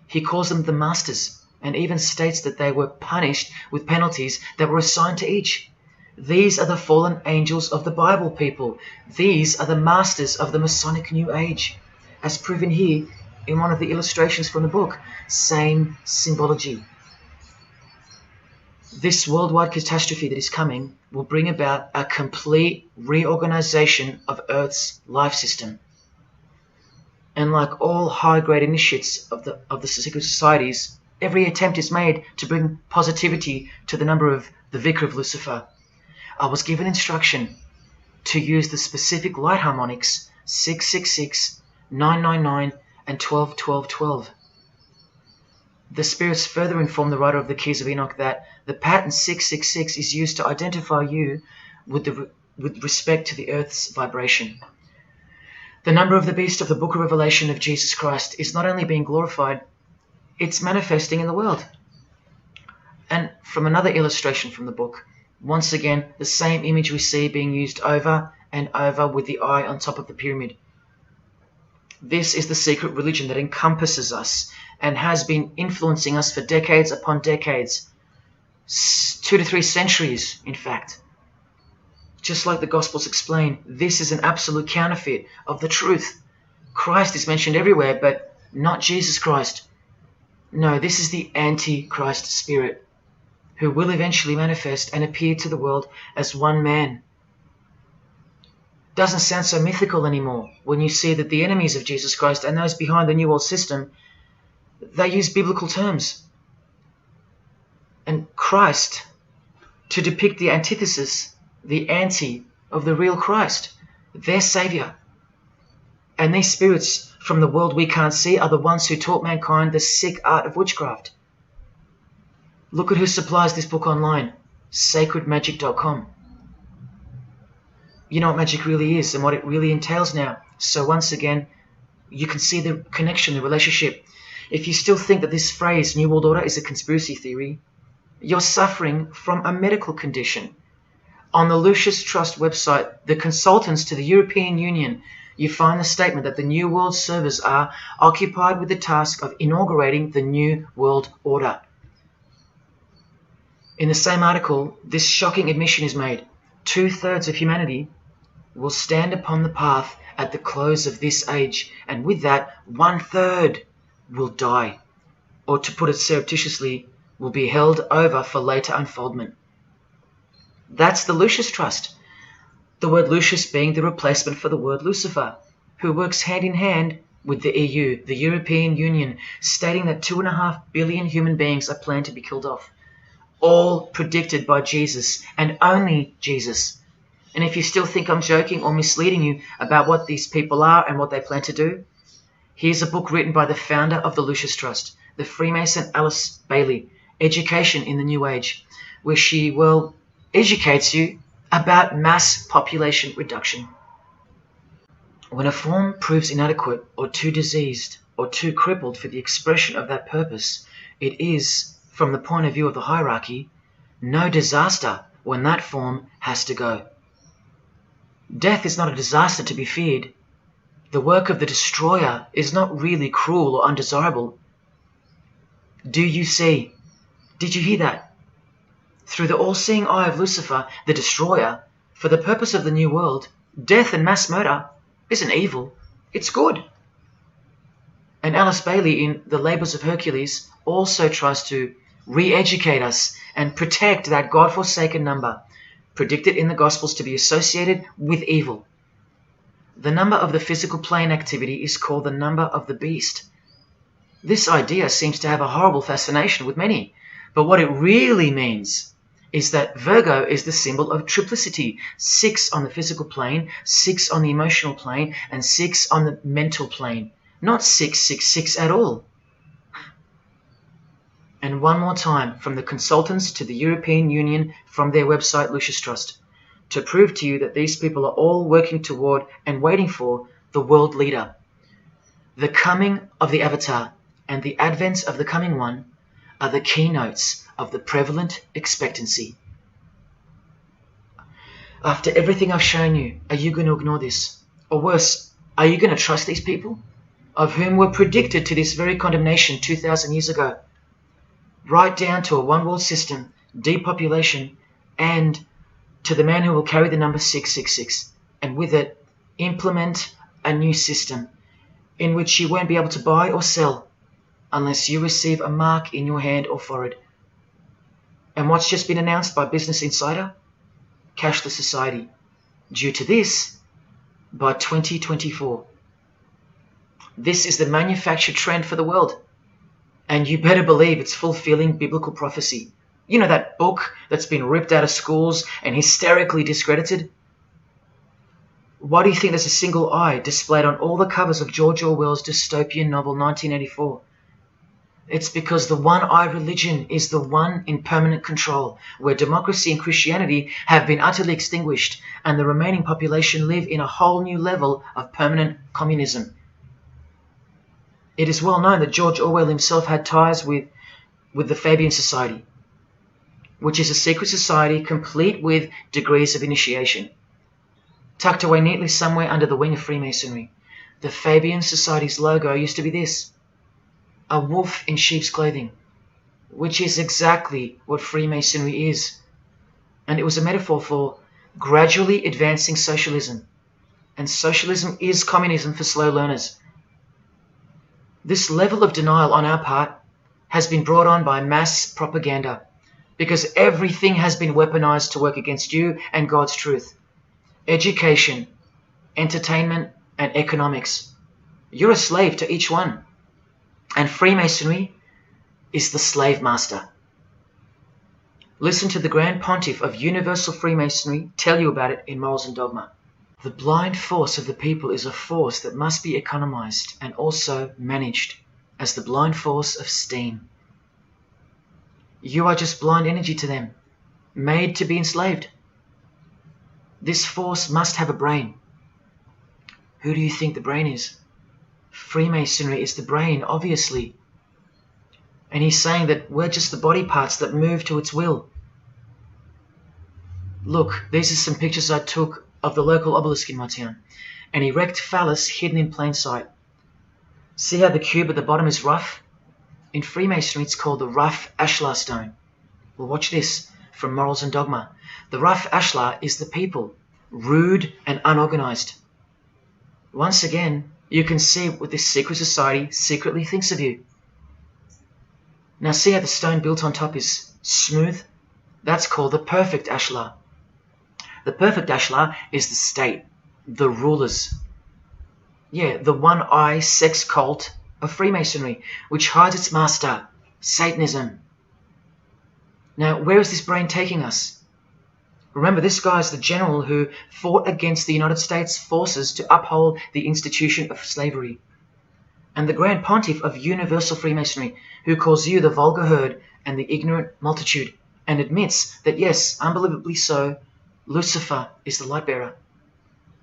He calls them the masters, and even states that they were punished with penalties that were assigned to each. These are the fallen angels of the Bible, people. These are the masters of the Masonic New Age, as proven here in one of the illustrations from the book. Same symbology. This worldwide catastrophe that is coming will bring about a complete reorganization of Earth's life system. And like all high-grade initiates of the secret societies, every attempt is made to bring positivity to the number of the Vicar of Lucifer. I was given instruction to use the specific light harmonics 666, 999, and 12, 12, 12. The spirits further inform the writer of the Keys of Enoch that the pattern 666 is used to identify you with respect to the earth's vibration. The number of the beast of the Book of Revelation of Jesus Christ is not only being glorified, it's manifesting in the world. And from another illustration from the book, once again, the same image we see being used over and over with the eye on top of the pyramid. This is the secret religion that encompasses us and has been influencing us for decades upon decades. 2 to 3 centuries, in fact. Just like the Gospels explain, this is an absolute counterfeit of the truth. Christ is mentioned everywhere, but not Jesus Christ. No, this is the Antichrist spirit, who will eventually manifest and appear to the world as one man. Doesn't sound so mythical anymore when you see that the enemies of Jesus Christ and those behind the New World System, they use biblical terms. And Christ, to depict the antithesis, the anti of the real Christ, their Saviour. And these spirits from the world we can't see are the ones who taught mankind the sick art of witchcraft. Look at who supplies this book online, sacredmagic.com. You know what magic really is and what it really entails now. So once again, you can see the connection, the relationship. If you still think that this phrase, New World Order, is a conspiracy theory, you're suffering from a medical condition. On the Lucius Trust website, the consultants to the European Union, you find the statement that the New World servers are occupied with the task of inaugurating the New World Order. In the same article, this shocking admission is made. 2/3 of humanity will stand upon the path at the close of this age, and with that, 1/3 will die, or to put it surreptitiously, will be held over for later unfoldment. That's the Lucius Trust, the word Lucius being the replacement for the word Lucifer, who works hand in hand with the EU, the European Union, stating that 2.5 billion human beings are planned to be killed off, all predicted by Jesus and only Jesus. And if you still think I'm joking or misleading you about what these people are and what they plan to do, here's a book written by the founder of the Lucius Trust, the Freemason Alice Bailey, Education in the New Age, where she, well, educates you about mass population reduction. When a form proves inadequate or too diseased or too crippled for the expression of that purpose, it is, from the point of view of the hierarchy, no disaster when that form has to go. Death is not a disaster to be feared. The work of the destroyer is not really cruel or undesirable. Do you see? Did you hear that? Through the all-seeing eye of Lucifer, the destroyer, for the purpose of the new world, death and mass murder isn't evil, it's good. And Alice Bailey in The Labours of Hercules also tries to re-educate us and protect that God-forsaken number, predicted in the Gospels to be associated with evil. The number of the physical plane activity is called the number of the beast. This idea seems to have a horrible fascination with many, but what it really means is that Virgo is the symbol of triplicity, 6 on the physical plane, 6 on the emotional plane, and 6 on the mental plane. not 666 at all. And one more time, from the consultants to the European Union, from their website Lucius Trust, to prove to you that these people are all working toward and waiting for the world leader. The coming of the Avatar and the advent of the coming one are the keynotes of the prevalent expectancy. After everything I've shown you, are you going to ignore this? Or worse, are you going to trust these people, of whom were predicted to this very condemnation 2,000 years ago? Right down to a one-world system, depopulation, and to the man who will carry the number 666, and with it implement a new system in which you won't be able to buy or sell unless you receive a mark in your hand or forehead. And what's just been announced by Business Insider? Cashless society. Due to this, by 2024. This is the manufactured trend for the world. And you better believe it's fulfilling biblical prophecy. You know that book that's been ripped out of schools and hysterically discredited? Why do you think there's a single eye displayed on all the covers of George Orwell's dystopian novel 1984? It's because the one-eye religion is the one in permanent control, where democracy and Christianity have been utterly extinguished, and the remaining population live in a whole new level of permanent communism. It is well known that George Orwell himself had ties with the Fabian Society, which is a secret society complete with degrees of initiation. Tucked away neatly somewhere under the wing of Freemasonry, the Fabian Society's logo used to be this: a wolf in sheep's clothing, which is exactly what Freemasonry is. And it was a metaphor for gradually advancing socialism. And socialism is communism for slow learners. This level of denial on our part has been brought on by mass propaganda, because everything has been weaponized to work against you and God's truth. Education, entertainment, and economics. You're a slave to each one. And Freemasonry is the slave master. Listen to the Grand Pontiff of Universal Freemasonry tell you about it in Morals and Dogma. The blind force of the people is a force that must be economized and also managed as the blind force of steam. You are just blind energy to them, made to be enslaved. This force must have a brain. Who do you think the brain is? Freemasonry is the brain, obviously. And he's saying that we're just the body parts that move to its will. Look, these are some pictures I took of the local obelisk in my town. An erect phallus hidden in plain sight. See how the cube at the bottom is rough? In Freemasonry it's called the rough ashlar stone. Well, watch this from Morals and Dogma. The rough ashlar is the people, rude and unorganized. Once again, you can see what this secret society secretly thinks of you. Now see how the stone built on top is smooth? That's called the perfect ashlar. The perfect ashlar is the state, the rulers. Yeah, the one-eye sex cult of Freemasonry, which hides its master, Satanism. Now, where is this brain taking us? Remember, this guy is the general who fought against the United States forces to uphold the institution of slavery. And the Grand Pontiff of Universal Freemasonry, who calls you the vulgar herd and the ignorant multitude, and admits that, yes, unbelievably so, Lucifer is the light bearer.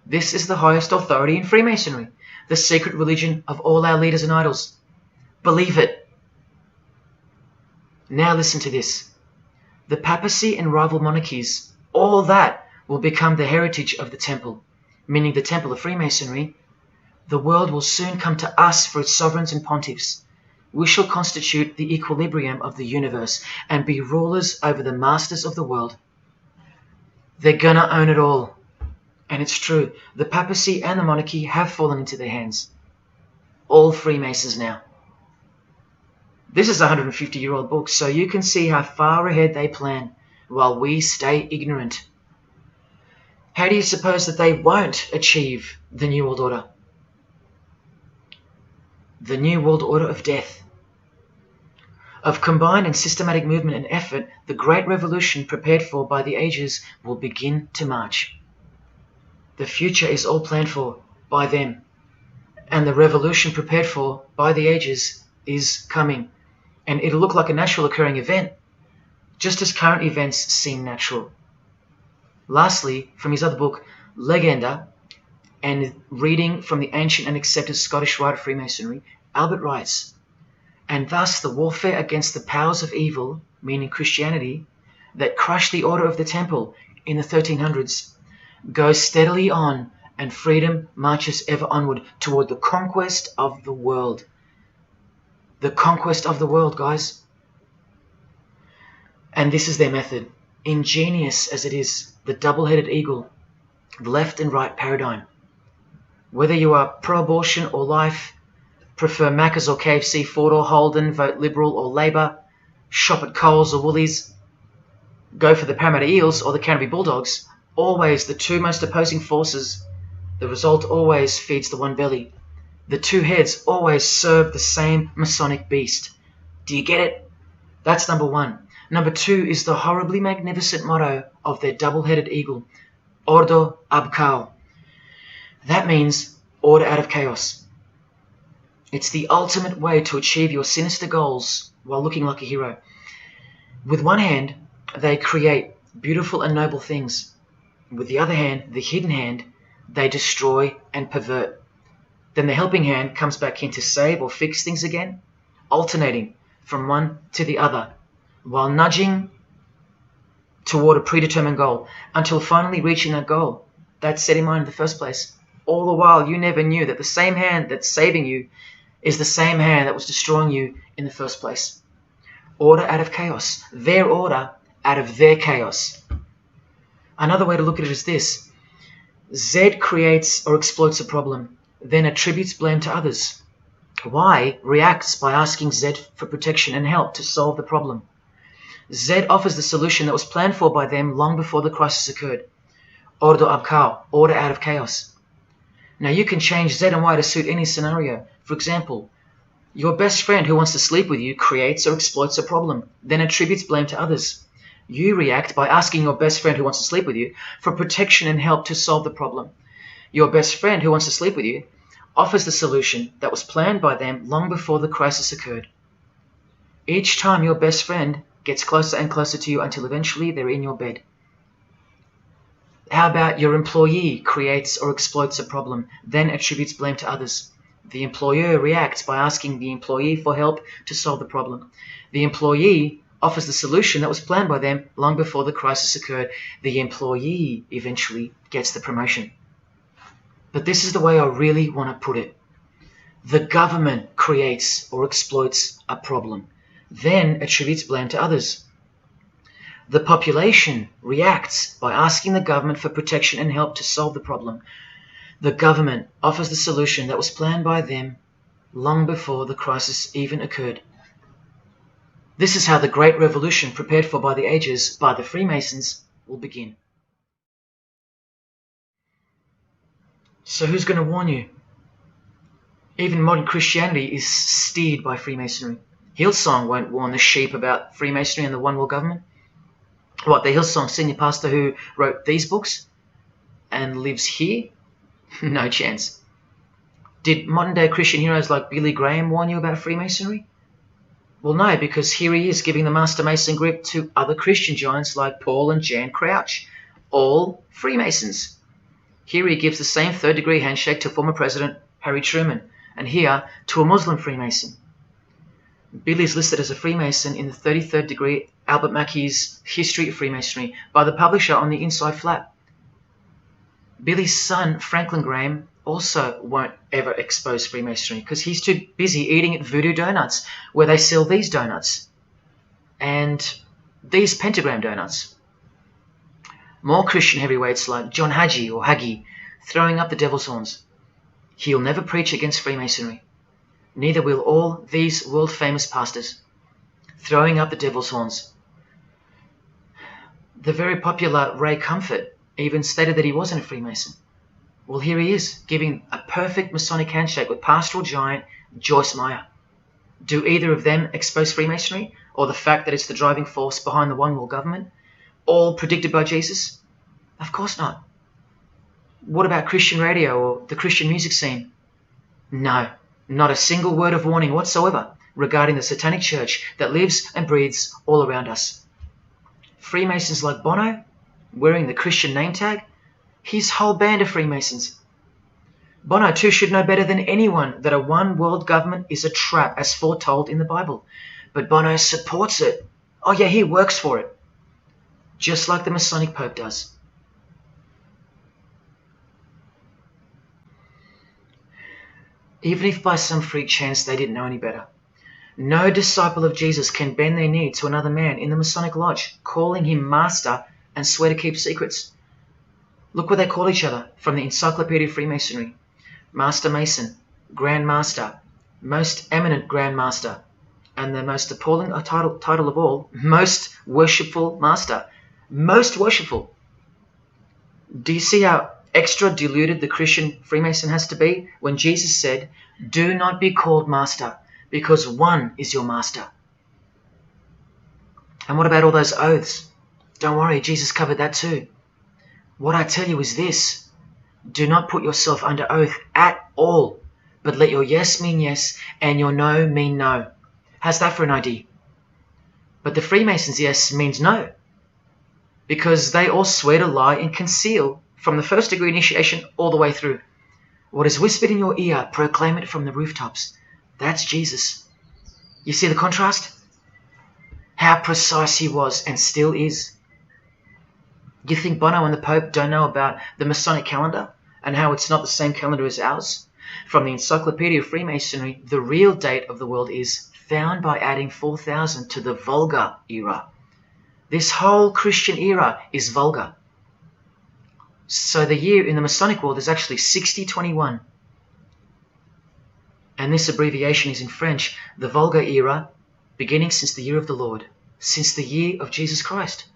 This is the highest authority in Freemasonry, the secret religion of all our leaders and idols. Believe it. Now listen to this. The papacy and rival monarchies, all that will become the heritage of the temple, meaning the temple of Freemasonry. The world will soon come to us for its sovereigns and pontiffs. We shall constitute the equilibrium of the universe and be rulers over the masters of the world. They're gonna own it all. And it's true, the papacy and the monarchy have fallen into their hands. All Freemasons now. This is a 150-year-old book, so you can see how far ahead they plan, while we stay ignorant. How do you suppose that they won't achieve the New World Order? The New World Order of death. Of combined and systematic movement and effort, the great revolution prepared for by the ages will begin to march. The future is all planned for by them, And the revolution prepared for by the ages is coming. And it'll look like a natural occurring event, just as current events seem natural. Lastly, from his other book, Legenda, and reading from the ancient and accepted Scottish rite of Freemasonry, Albert writes, "And thus the warfare against the powers of evil, meaning Christianity, that crushed the order of the temple in the 1300s, goes steadily on, and freedom marches ever onward toward the conquest of the world." The conquest of the world, guys. And this is their method. Ingenious as it is, the double-headed eagle, the left and right paradigm. Whether you are pro-abortion or life, prefer Macca's or KFC, Ford or Holden, vote Liberal or Labour, shop at Coles or Woolies, go for the Parramatta Eels or the Canterbury Bulldogs, always the two most opposing forces, the result always feeds the one belly. The two heads always serve the same Masonic beast. Do you get it? That's number one. Number two is the horribly magnificent motto of their double-headed eagle, Ordo ab Chaos. That means order out of chaos. It's the ultimate way to achieve your sinister goals while looking like a hero. With one hand, they create beautiful and noble things. With the other hand, the hidden hand, they destroy and pervert. Then the helping hand comes back in to save or fix things again, alternating from one to the other, while nudging toward a predetermined goal, until finally reaching that goal that's set in mind in the first place. All the while, you never knew that the same hand that's saving you is the same hand that was destroying you in the first place. Order out of chaos. Their order out of their chaos. Another way to look at it is this. Z creates or exploits a problem, then attributes blame to others. Y reacts by asking Z for protection and help to solve the problem. Z offers the solution that was planned for by them long before the crisis occurred. Ordo ab Chaos, order out of chaos. Now you can change Z and Y to suit any scenario. For example, your best friend who wants to sleep with you creates or exploits a problem, then attributes blame to others. You react by asking your best friend who wants to sleep with you for protection and help to solve the problem. Your best friend who wants to sleep with you offers the solution that was planned by them long before the crisis occurred. Each time your best friend gets closer and closer to you until eventually they're in your bed. How about your employee creates or exploits a problem, then attributes blame to others? The employer reacts by asking the employee for help to solve the problem. The employee offers the solution that was planned by them long before the crisis occurred. The employee eventually gets the promotion. But this is the way I really want to put it. The government creates or exploits a problem, then attributes blame to others. The population reacts by asking the government for protection and help to solve the problem. The government offers the solution that was planned by them long before the crisis even occurred. This is how the Great Revolution, prepared for by the ages by the Freemasons, will begin. So who's going to warn you? Even modern Christianity is steered by Freemasonry. Hillsong won't warn the sheep about Freemasonry and the One World Government. What, the Hillsong senior pastor who wrote these books and lives here? No chance. Did modern day Christian heroes like Billy Graham warn you about Freemasonry? Well, no, because here he is giving the Master Mason grip to other Christian giants like Paul and Jan Crouch, all Freemasons. Here he gives the same third-degree handshake to former President Harry Truman, and here to a Muslim Freemason. Billy is listed as a Freemason in the 33rd degree Albert Mackey's History of Freemasonry by the publisher on the inside flap. Billy's son, Franklin Graham, also won't ever expose Freemasonry because he's too busy eating at Voodoo Donuts, where they sell these donuts and these pentagram donuts. More Christian heavyweights like John Hagee or Hagee throwing up the devil's horns. He'll never preach against Freemasonry. Neither will all these world-famous pastors throwing up the devil's horns. The very popular Ray Comfort even stated that he wasn't a Freemason. Well, here he is, giving a perfect Masonic handshake with pastoral giant Joyce Meyer. Do either of them expose Freemasonry, or the fact that it's the driving force behind the One World Government, all predicted by Jesus? Of course not. What about Christian radio or the Christian music scene? No, not a single word of warning whatsoever regarding the satanic church that lives and breathes all around us. Freemasons like Bono, wearing the Christian name tag, his whole band of Freemasons. Bono too should know better than anyone that a one world government is a trap as foretold in the Bible. But Bono supports it. Oh yeah, he works for it. Just like the Masonic Pope does. Even if by some freak chance they didn't know any better. No disciple of Jesus can bend their knee to another man in the Masonic Lodge, calling him master and swear to keep secrets. Look what they call each other from the Encyclopedia of Freemasonry. Master Mason, Grand Master, Most Eminent Grand Master, and the most appalling title of all, Most Worshipful Master. Most worshipful. Do you see how extra diluted the Christian Freemason has to be when Jesus said, "Do not be called master, because one is your master"? And what about all those oaths? Don't worry, Jesus covered that too. What I tell you is this: do not put yourself under oath at all, but let your yes mean yes and your no mean no. How's that for an idea? But the Freemasons' yes means no, because they all swear to lie and conceal from the first degree initiation all the way through. What is whispered in your ear, proclaim it from the rooftops. That's Jesus. You see the contrast? How precise he was and still is. You think Bono and the Pope don't know about the Masonic calendar and how it's not the same calendar as ours? From the Encyclopedia of Freemasonry, the real date of the world is found by adding 4000 to the Vulgar era. This whole Christian era is vulgar. So the year in the Masonic world is actually 6021. And this abbreviation is in French, the Vulgar era, beginning since the year of the Lord, since the year of Jesus Christ.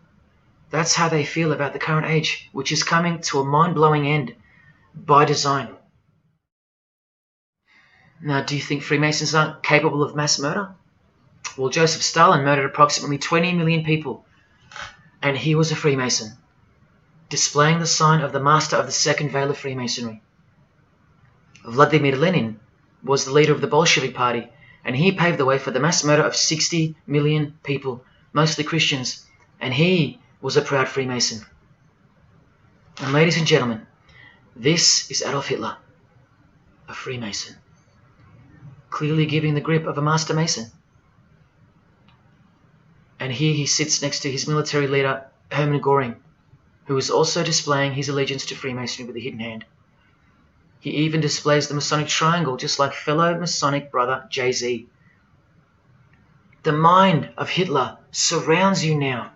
That's how they feel about the current age, which is coming to a mind-blowing end by design. Now, do you think Freemasons aren't capable of mass murder? Well, Joseph Stalin murdered approximately 20 million people, and he was a Freemason, displaying the sign of the master of the second veil of Freemasonry. Vladimir Lenin was the leader of the Bolshevik Party, and he paved the way for the mass murder of 60 million people, mostly Christians, and he was a proud Freemason. And ladies and gentlemen, this is Adolf Hitler, a Freemason, clearly giving the grip of a Master Mason. And here he sits next to his military leader, Hermann Göring, who is also displaying his allegiance to Freemasonry with a hidden hand. He even displays the Masonic triangle, just like fellow Masonic brother Jay-Z. The mind of Hitler surrounds you now.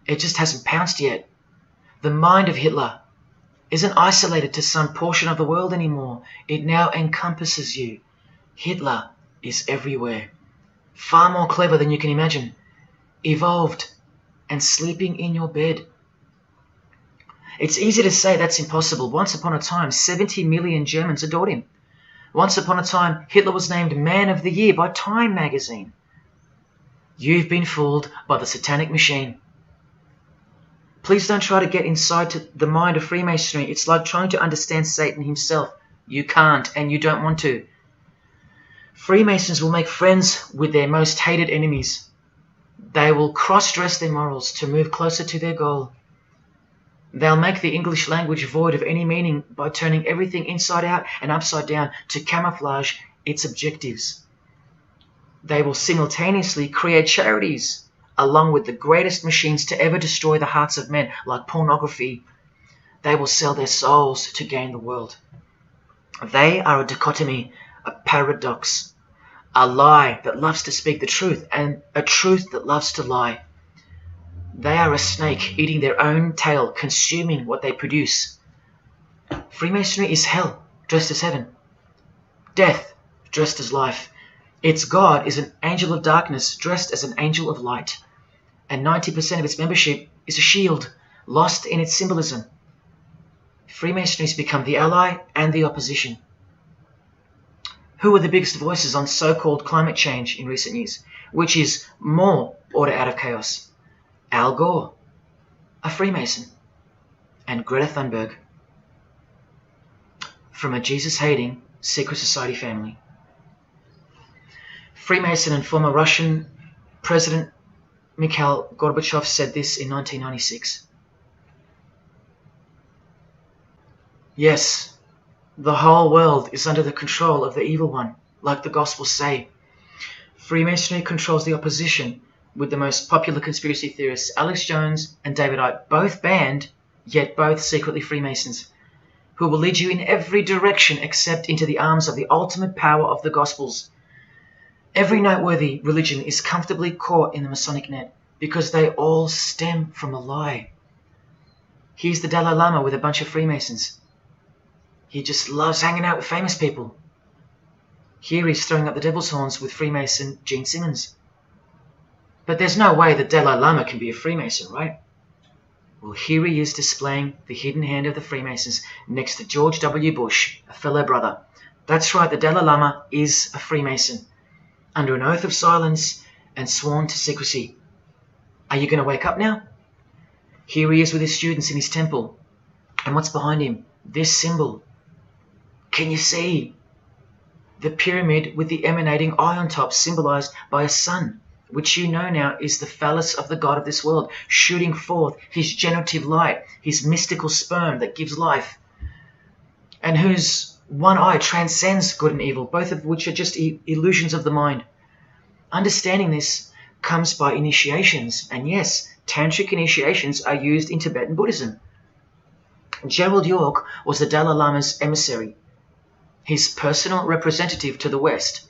It just hasn't pounced yet. The mind of Hitler isn't isolated to some portion of the world anymore. It now encompasses you. Hitler is everywhere. Far more clever than you can imagine. Evolved and sleeping in your bed. It's easy to say that's impossible. Once upon a time, 70 million Germans adored him. Once upon a time, Hitler was named Man of the Year by Time magazine. You've been fooled by the satanic machine. Please don't try to get inside to the mind of Freemasonry. It's like trying to understand Satan himself. You can't, and you don't want to. Freemasons will make friends with their most hated enemies. They will cross-dress their morals to move closer to their goal. They'll make the English language void of any meaning by turning everything inside out and upside down to camouflage its objectives. They will simultaneously create charities along with the greatest machines to ever destroy the hearts of men, like pornography. They will sell their souls to gain the world. They are a dichotomy, a paradox, a lie that loves to speak the truth and a truth that loves to lie. They are a snake eating their own tail, consuming what they produce. Freemasonry is hell dressed as heaven, death dressed as life. Its God is an angel of darkness dressed as an angel of light, and 90% of its membership is a shield, lost in its symbolism. Freemasonry has become the ally and the opposition. Who are the biggest voices on so-called climate change in recent years? Which is more order out of chaos? Al Gore, a Freemason, and Greta Thunberg. From a Jesus-hating, secret society family. Freemason and former Russian President Mikhail Gorbachev said this in 1996. Yes, the whole world is under the control of the evil one, like the Gospels say. Freemasonry controls the opposition, with the most popular conspiracy theorists Alex Jones and David Icke both banned, yet both secretly Freemasons, who will lead you in every direction except into the arms of the ultimate power of the Gospels. Every noteworthy religion is comfortably caught in the Masonic net because they all stem from a lie. Here's the Dalai Lama with a bunch of Freemasons. He just loves hanging out with famous people. Here he's throwing up the devil's horns with Freemason Gene Simmons. But there's no way the Dalai Lama can be a Freemason, right? Well, here he is displaying the hidden hand of the Freemasons next to George W. Bush, a fellow brother. That's right, the Dalai Lama is a Freemason, under an oath of silence and sworn to secrecy. Are you going to wake up now? Here he is with his students in his temple. And what's behind him? This symbol. Can you see? The pyramid with the emanating eye on top, symbolized by a sun, which you know now is the phallus of the god of this world, shooting forth his generative light, his mystical sperm that gives life, and whose one eye transcends good and evil, both of which are just illusions of the mind. Understanding this comes by initiations, and yes, tantric initiations are used in Tibetan Buddhism. Gerald York was the Dalai Lama's emissary, his personal representative to the West,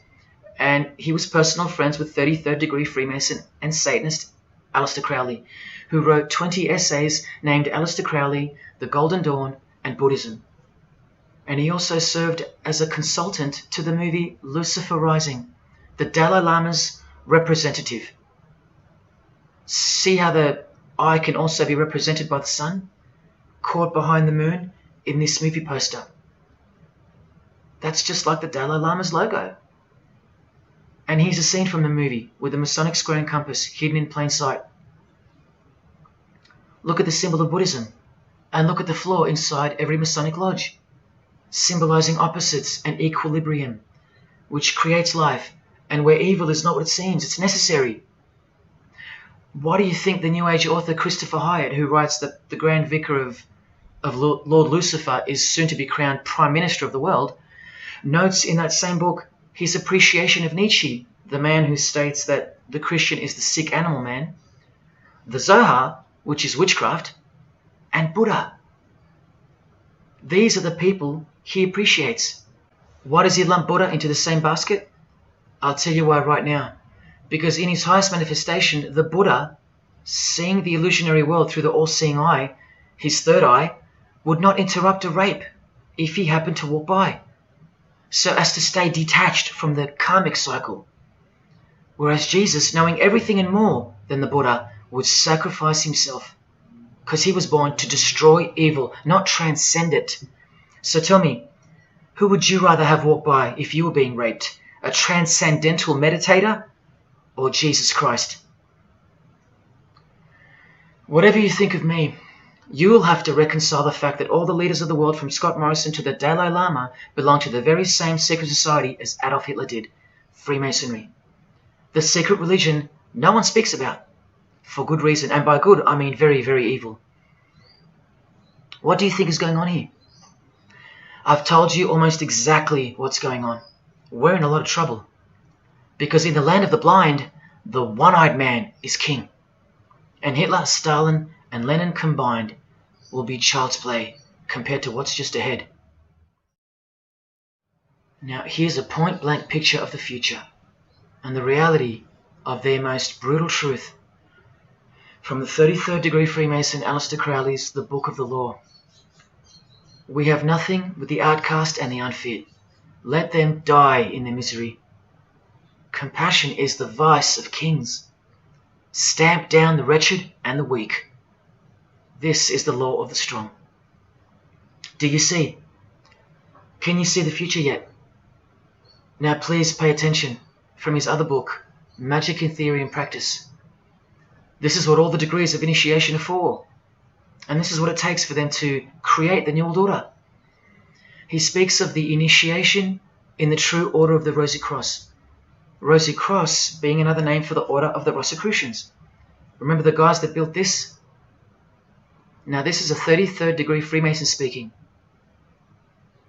and he was personal friends with 33rd degree Freemason and Satanist Aleister Crowley, who wrote 20 essays named Aleister Crowley, The Golden Dawn, and Buddhism. And he also served as a consultant to the movie Lucifer Rising, the Dalai Lama's representative. See how the eye can also be represented by the sun, caught behind the moon in this movie poster. That's just like the Dalai Lama's logo. And here's a scene from the movie with the Masonic square and compass hidden in plain sight. Look at the symbol of Buddhism, and look at the floor inside every Masonic lodge, symbolizing opposites and equilibrium, which creates life, and where evil is not what it seems, it's necessary. Why do you think the New Age author Christopher Hyatt, who writes that the Grand Vicar of Lord Lucifer is soon to be crowned Prime Minister of the world, notes in that same book his appreciation of Nietzsche, the man who states that the Christian is the sick animal man, the Zohar, which is witchcraft, and Buddha. These are the people he appreciates. Why does he lump Buddha into the same basket? I'll tell you why right now. Because in his highest manifestation, the Buddha, seeing the illusionary world through the all-seeing eye, his third eye, would not interrupt a rape if he happened to walk by, so as to stay detached from the karmic cycle. Whereas Jesus, knowing everything and more than the Buddha, would sacrifice himself, because he was born to destroy evil, not transcend it. So tell me, who would you rather have walk by if you were being raped? A transcendental meditator or Jesus Christ? Whatever you think of me, you will have to reconcile the fact that all the leaders of the world, from Scott Morrison to the Dalai Lama, belong to the very same secret society as Adolf Hitler did, Freemasonry. The secret religion no one speaks about, for good reason, and by good I mean very, very evil. What do you think is going on here? I've told you almost exactly what's going on. We're in a lot of trouble, because in the land of the blind, the one-eyed man is king, and Hitler, Stalin, and Lenin combined will be child's play compared to what's just ahead. Now here's a point-blank picture of the future and the reality of their most brutal truth from the 33rd degree Freemason Aleister Crowley's The Book of the Law. We have nothing but the outcast and the unfit. Let them die in their misery. Compassion is the vice of kings. Stamp down the wretched and the weak. This is the law of the strong. Do you see? Can you see the future yet? Now please pay attention from his other book, Magic in Theory and Practice. This is what all the degrees of initiation are for. And this is what it takes for them to create the New World Order. he speaks of the initiation in the true order of the Rosy Cross. Rosy Cross being another name for the order of the Rosicrucians. Remember the guys that built this? Now this is a 33rd degree Freemason speaking.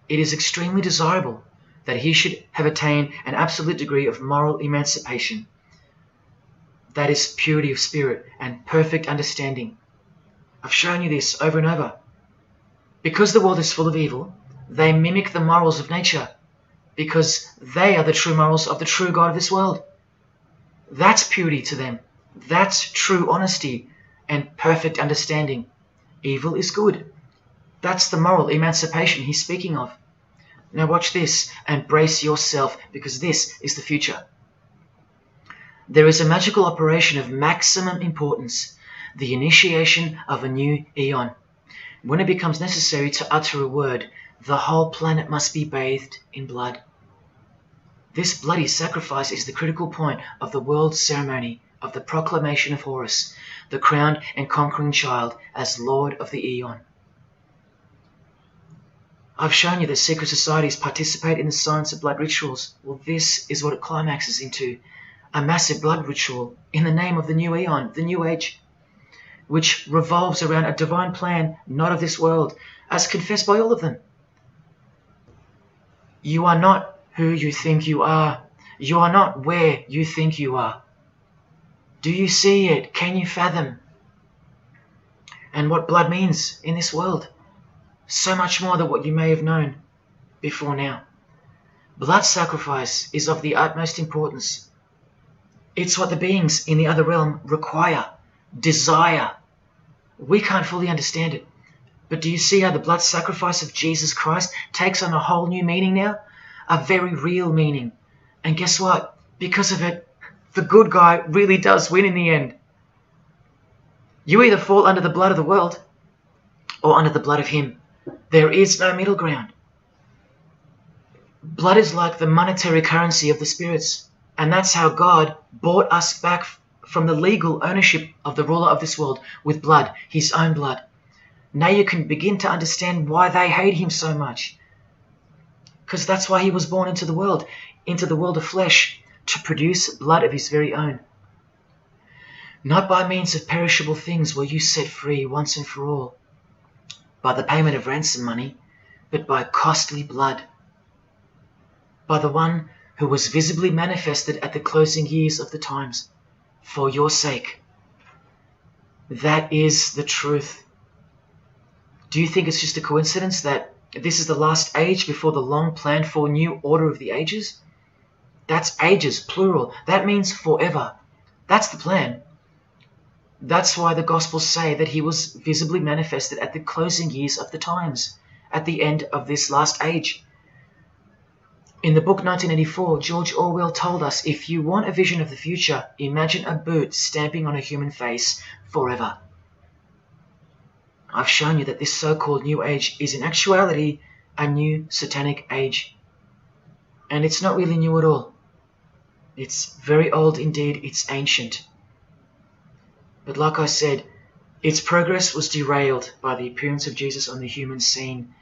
It is extremely desirable that he should have attained an absolute degree of moral emancipation. That is purity of spirit and perfect understanding. I've shown you this over and over. Because the world is full of evil, they mimic the morals of nature, because they are the true morals of the true God of this world. That's purity to them. That's true honesty and perfect understanding. Evil is good. That's the moral emancipation he's speaking of. Now watch this and brace yourself, because this is the future. There is a magical operation of maximum importance, the initiation of a new eon. When it becomes necessary to utter a word, the whole planet must be bathed in blood. This bloody sacrifice is the critical point of the world ceremony of the proclamation of Horus, the crowned and conquering child, as Lord of the Eon. I've shown you that secret societies participate in the science of blood rituals. Well, this is what it climaxes into, a massive blood ritual in the name of the new Eon, the new age, which revolves around a divine plan not of this world, as confessed by all of them. You are not who you think you are. You are not where you think you are. Do you see it? Can you fathom? And what blood means in this world? So much more than what you may have known before now. Blood sacrifice is of the utmost importance. It's what the beings in the other realm require, desire. We can't fully understand it. But do you see how the blood sacrifice of Jesus Christ takes on a whole new meaning now? A very real meaning. And guess what? Because of it, the good guy really does win in the end. You either fall under the blood of the world or under the blood of him. There is no middle ground. Blood is like the monetary currency of the spirits. And that's how God bought us back from the legal ownership of the ruler of this world with blood, his own blood. Now you can begin to understand why they hate him so much. Because that's why he was born into the world of flesh, to produce blood of his very own. Not by means of perishable things were you set free once and for all, by the payment of ransom money, but by costly blood, by the one who was visibly manifested at the closing years of the times, for your sake. That is the truth. Do you think it's just a coincidence that this is the last age before the long planned for new order of the ages? That's ages, plural. That means forever. That's the plan. That's why the Gospels say that he was visibly manifested at the closing years of the times, at the end of this last age. In the book 1984, George Orwell told us, if you want a vision of the future, imagine a boot stamping on a human face forever. I've shown you that this so-called New Age is in actuality a new satanic age. And it's not really new at all. It's very old indeed, it's ancient. But like I said, its progress was derailed by the appearance of Jesus on the human scene.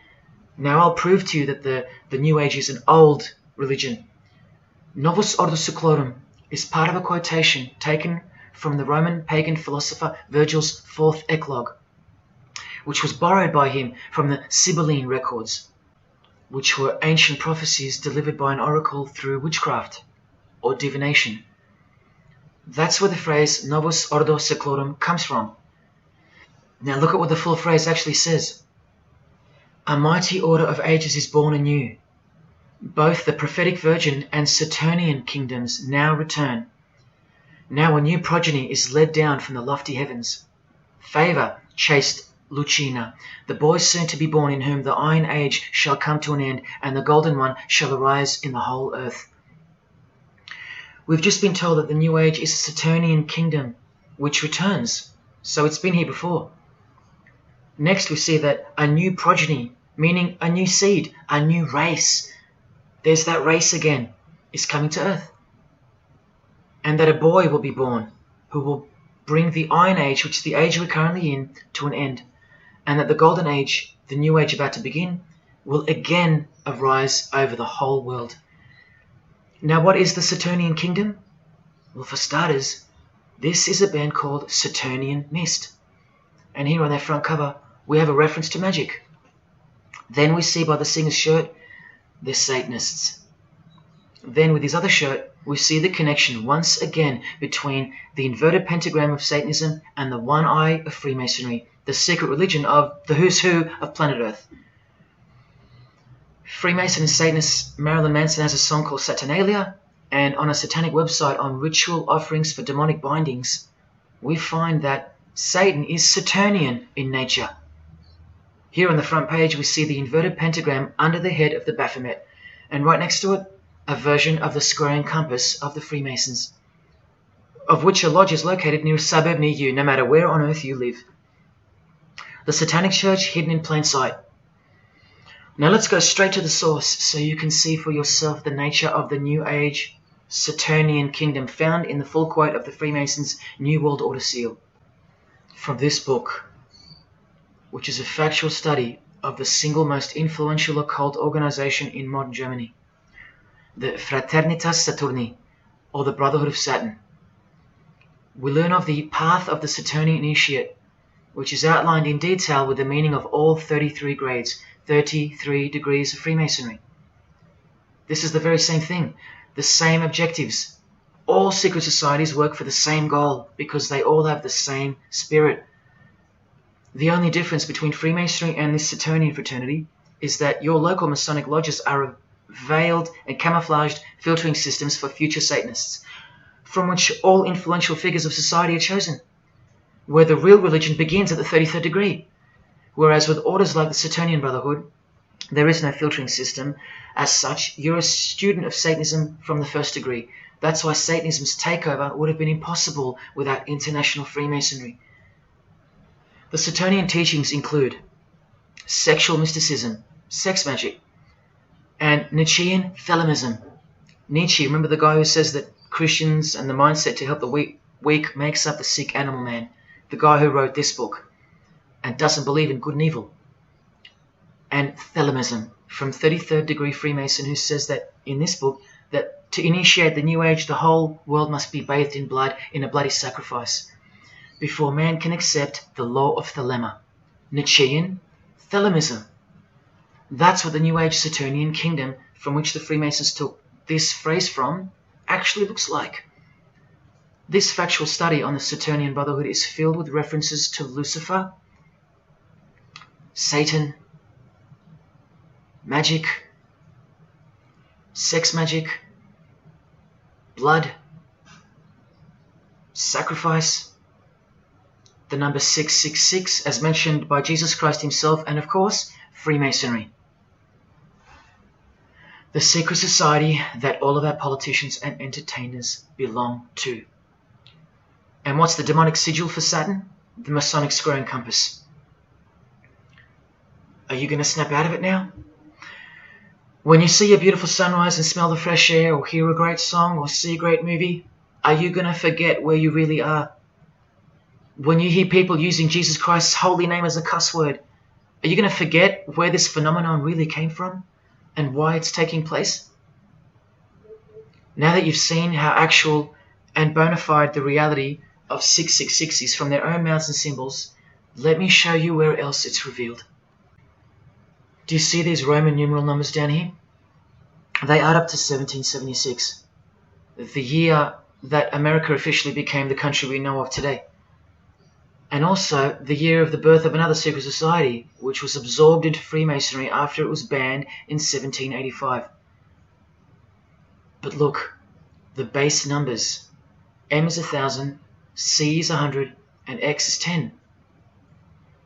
Now I'll prove to you that the New Age is an old religion. Novus Ordo Seclorum is part of a quotation taken from the Roman pagan philosopher Virgil's fourth eclogue, which was borrowed by him from the Sibylline records, which were ancient prophecies delivered by an oracle through witchcraft or divination. That's where the phrase Novus Ordo Seclorum comes from. Now look at what the full phrase actually says. A mighty order of ages is born anew. Both the prophetic virgin and Saturnian kingdoms now return. Now a new progeny is led down from the lofty heavens. Favour, chaste Lucina, the boy soon to be born, in whom the Iron Age shall come to an end, and the Golden One shall arise in the whole earth. We've just been told that the New Age is a Saturnian kingdom, which returns, so it's been here before. Next we see that a new progeny, meaning a new seed, a new race, there's that race again, is coming to earth. And that a boy will be born, who will bring the Iron Age, which is the age we're currently in, to an end. And that the Golden Age, the New Age about to begin, will again arise over the whole world. Now, what is the Saturnian kingdom? Well, for starters, this is a band called Saturnian Mist. And here on their front cover, we have a reference to magic. Then we see by the singer's shirt, they're Satanists. Then with his other shirt, we see the connection once again between the inverted pentagram of Satanism and the one eye of Freemasonry, the secret religion of the who's who of planet Earth. Freemason and Satanist Marilyn Manson has a song called Saturnalia, and on a satanic website on ritual offerings for demonic bindings, we find that Satan is Saturnian in nature. Here on the front page we see the inverted pentagram under the head of the Baphomet, and right next to it, a version of the square and compass of the Freemasons, of which a lodge is located near a suburb near you, no matter where on earth you live. The Satanic Church hidden in plain sight. Now let's go straight to the source so you can see for yourself the nature of the New Age Saturnian kingdom found in the full quote of the Freemasons' New World Order seal. From this book, which is a factual study of the single most influential occult organization in modern Germany, the Fraternitas Saturni, or the Brotherhood of Saturn. We learn of the path of the Saturnian initiate, which is outlined in detail with the meaning of all 33 grades, 33 degrees of Freemasonry. This is the very same thing, the same objectives. All secret societies work for the same goal because they all have the same spirit. The only difference between Freemasonry and this Saturnian fraternity is that your local Masonic lodges are veiled and camouflaged filtering systems for future Satanists, from which all influential figures of society are chosen, where the real religion begins at the 33rd degree. Whereas with orders like the Saturnian Brotherhood, there is no filtering system. As such, you're a student of Satanism from the first degree. That's why Satanism's takeover would have been impossible without international Freemasonry. The Saturnian teachings include sexual mysticism, sex magic, and Nietzschean Thelemism. Nietzsche, remember the guy who says that Christians and the mindset to help the weak makes up the sick animal man? The guy who wrote this book and doesn't believe in good and evil. And Thelemism from 33rd degree Freemason, who says that in this book that to initiate the New Age, the whole world must be bathed in blood in a bloody sacrifice before man can accept the law of Thelema. Nietzschean Thelemism. That's what the New Age Saturnian kingdom, from which the Freemasons took this phrase from, actually looks like. This factual study on the Saturnian Brotherhood is filled with references to Lucifer, Satan, magic, sex magic, blood, sacrifice, the number 666 as mentioned by Jesus Christ himself, and of course, Freemasonry. The secret society that all of our politicians and entertainers belong to. And what's the demonic sigil for Saturn? The Masonic square and compass. Are you going to snap out of it now? When you see a beautiful sunrise and smell the fresh air, or hear a great song, or see a great movie, are you going to forget where you really are? When you hear people using Jesus Christ's holy name as a cuss word, are you going to forget where this phenomenon really came from and why it's taking place? Now that you've seen how actual and bona fide the reality of 666 is from their own mouths and symbols, let me show you where else it's revealed. Do you see these Roman numeral numbers down here? They add up to 1776, the year that America officially became the country we know of today. And also the year of the birth of another secret society, which was absorbed into Freemasonry after it was banned in 1785. But look, the base numbers. M is 1,000, C is 100, and X is 10.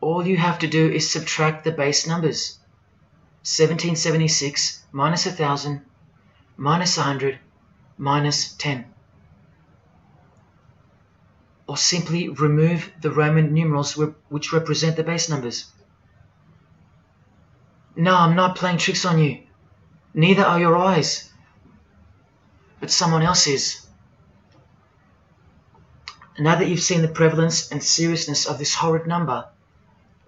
All you have to do is subtract the base numbers. 1776 minus 1,000 minus 100 minus 10. Or simply remove the Roman numerals which represent the base numbers. No, I'm not playing tricks on you. Neither are your eyes. But someone else is. Now that you've seen the prevalence and seriousness of this horrid number,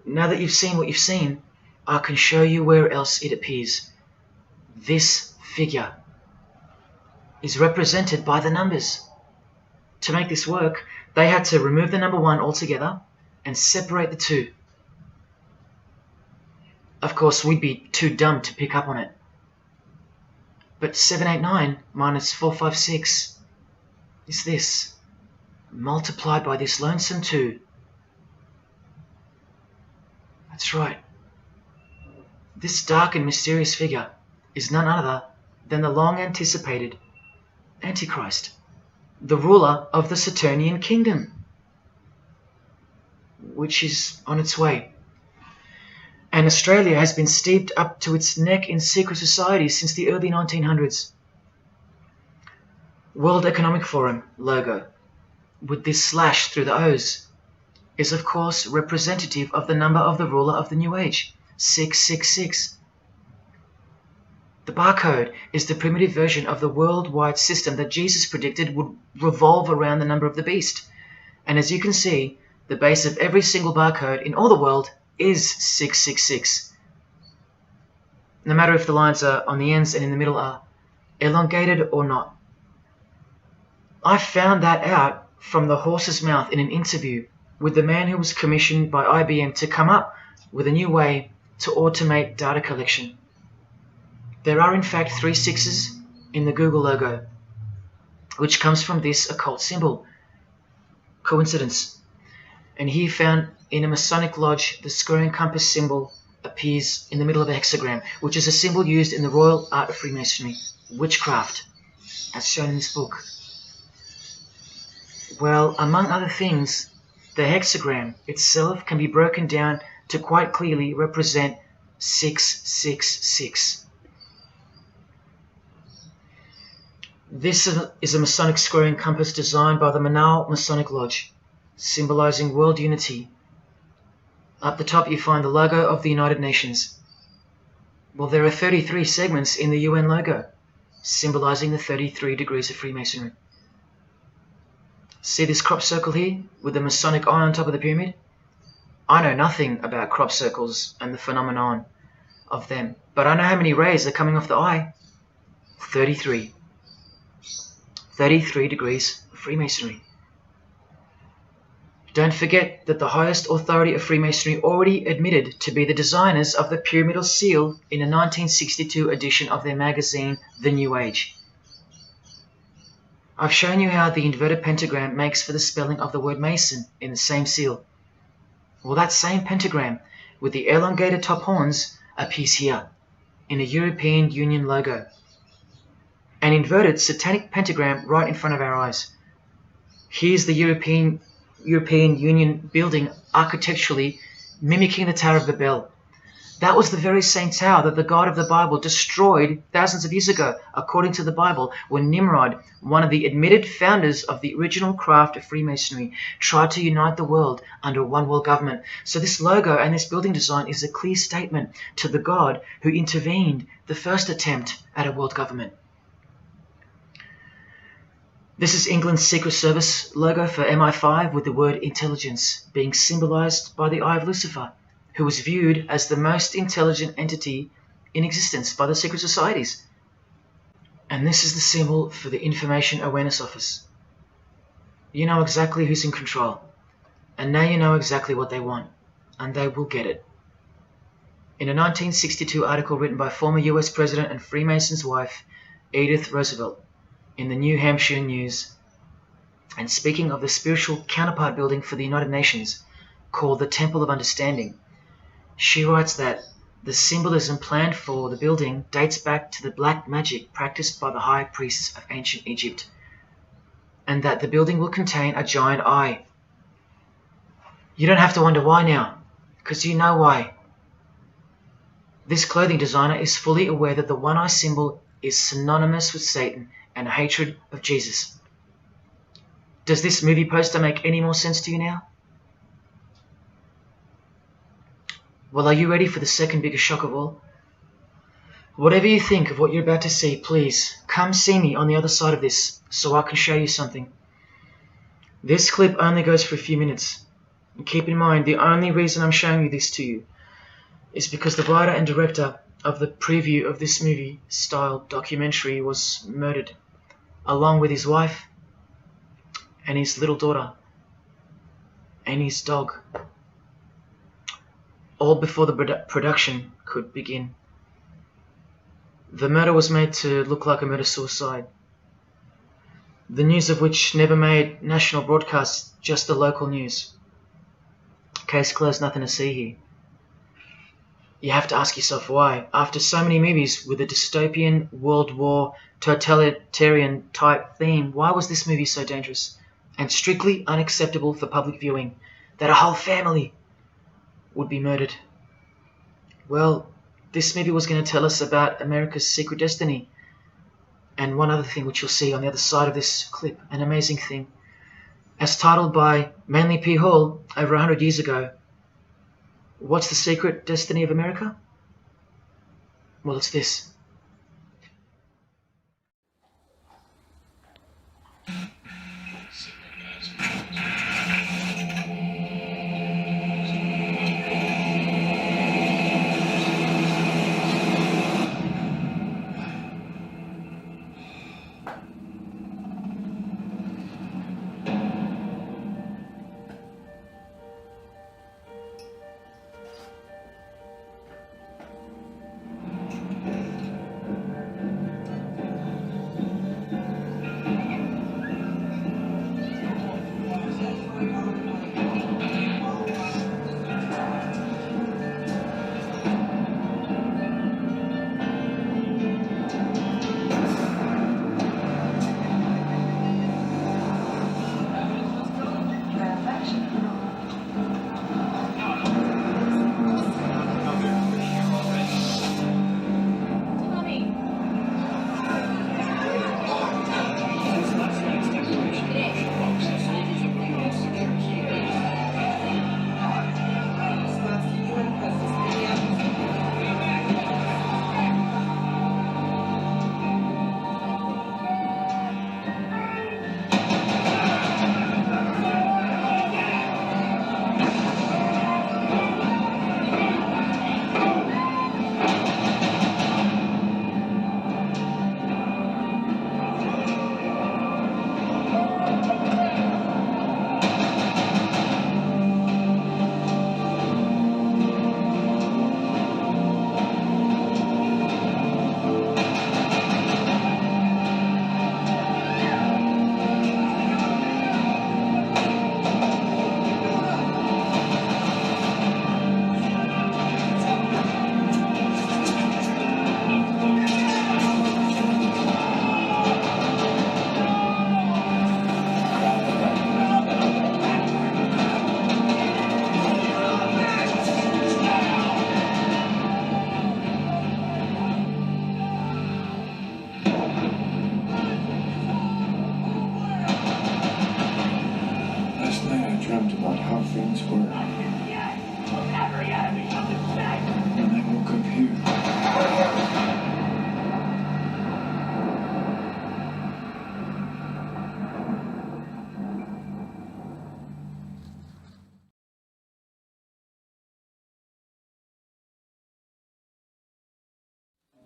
now that you've seen what you've seen, I can show you where else it appears. this figure is represented by the numbers. To make this work, they had to remove the number 1 altogether and separate the 2. Of course, we'd be too dumb to pick up on it. But 789 minus 456 is this, multiplied by this lonesome 2. That's right. This dark and mysterious figure is none other than the long-anticipated Antichrist, the ruler of the Saturnian kingdom, which is on its way. And Australia has been steeped up to its neck in secret societies since the early 1900s. World Economic Forum logo, with this slash through the O's, is of course representative of the number of the ruler of the New Age, 666. The barcode is the primitive version of the worldwide system that Jesus predicted would revolve around the number of the beast. And as you can see, the base of every single barcode in all the world is 666. No matter if the lines are on the ends and in the middle are elongated or not. I found that out from the horse's mouth in an interview with the man who was commissioned by IBM to come up with a new way to automate data collection. There are in fact 3 6s in the Google logo, which comes from this occult symbol. Coincidence? And he found in a Masonic lodge the square and compass symbol appears in the middle of a hexagram, which is a symbol used in the royal art of Freemasonry, witchcraft, as shown in this book. Well, among other things, the hexagram itself can be broken down to quite clearly represent 666. This is a Masonic square and compass designed by the Manal Masonic Lodge, symbolizing world unity. Up the top you find the logo of the United Nations. Well, there are 33 segments in the UN logo, symbolizing the 33 degrees of Freemasonry. See this crop circle here with the Masonic eye on top of the pyramid? I know nothing about crop circles and the phenomenon of them, but I know how many rays are coming off the eye. 33. 33 degrees of Freemasonry. Don't forget that the highest authority of Freemasonry already admitted to be the designers of the pyramidal seal in a 1962 edition of their magazine, The New Age. I've shown you how the inverted pentagram makes for the spelling of the word Mason in the same seal. Well, that same pentagram with the elongated top horns appears here in a European Union logo. An inverted satanic pentagram right in front of our eyes. Here's the European Union building architecturally mimicking the Tower of Babel. That was the very same tower that the God of the Bible destroyed thousands of years ago, according to the Bible, when Nimrod, one of the admitted founders of the original craft of Freemasonry, tried to unite the world under one world government. So this logo and this building design is a clear statement to the God who intervened the first attempt at a world government. This is England's Secret Service logo for MI5 with the word intelligence being symbolized by the eye of Lucifer, who was viewed as the most intelligent entity in existence by the secret societies. And this is the symbol for the Information Awareness Office. You know exactly who's in control, and now you know exactly what they want, and they will get it. In a 1962 article written by former US President and Freemason's wife, Edith Roosevelt, in the New Hampshire News, and speaking of the spiritual counterpart building for the United Nations, called the Temple of Understanding, she writes that the symbolism planned for the building dates back to the black magic practiced by the high priests of ancient Egypt, and that the building will contain a giant eye. You don't have to wonder why now, because you know why. This clothing designer is fully aware that the one-eye symbol is synonymous with Satan and a hatred of Jesus. Does this movie poster make any more sense to you now? Well, are you ready for the second biggest shock of all? Whatever you think of what you're about to see, please come see me on the other side of this so I can show you something. This clip only goes for a few minutes. And keep in mind, the only reason I'm showing you this to you is because the writer and director of the preview of this movie-style documentary was murdered, along with his wife and his little daughter and his dog, all before the production could begin. The murder was made to look like a murder-suicide, the news of which never made national broadcasts, just the local news. Case closed, nothing to see here. You have to ask yourself why. After so many movies with a dystopian, World War, totalitarian type theme, why was this movie so dangerous and strictly unacceptable for public viewing that a whole family would be murdered? Well, this movie was going to tell us about America's secret destiny. And one other thing which you'll see on the other side of this clip, an amazing thing. As titled by Manly P. Hall over 100 years ago, what's the secret destiny of America? Well, it's this.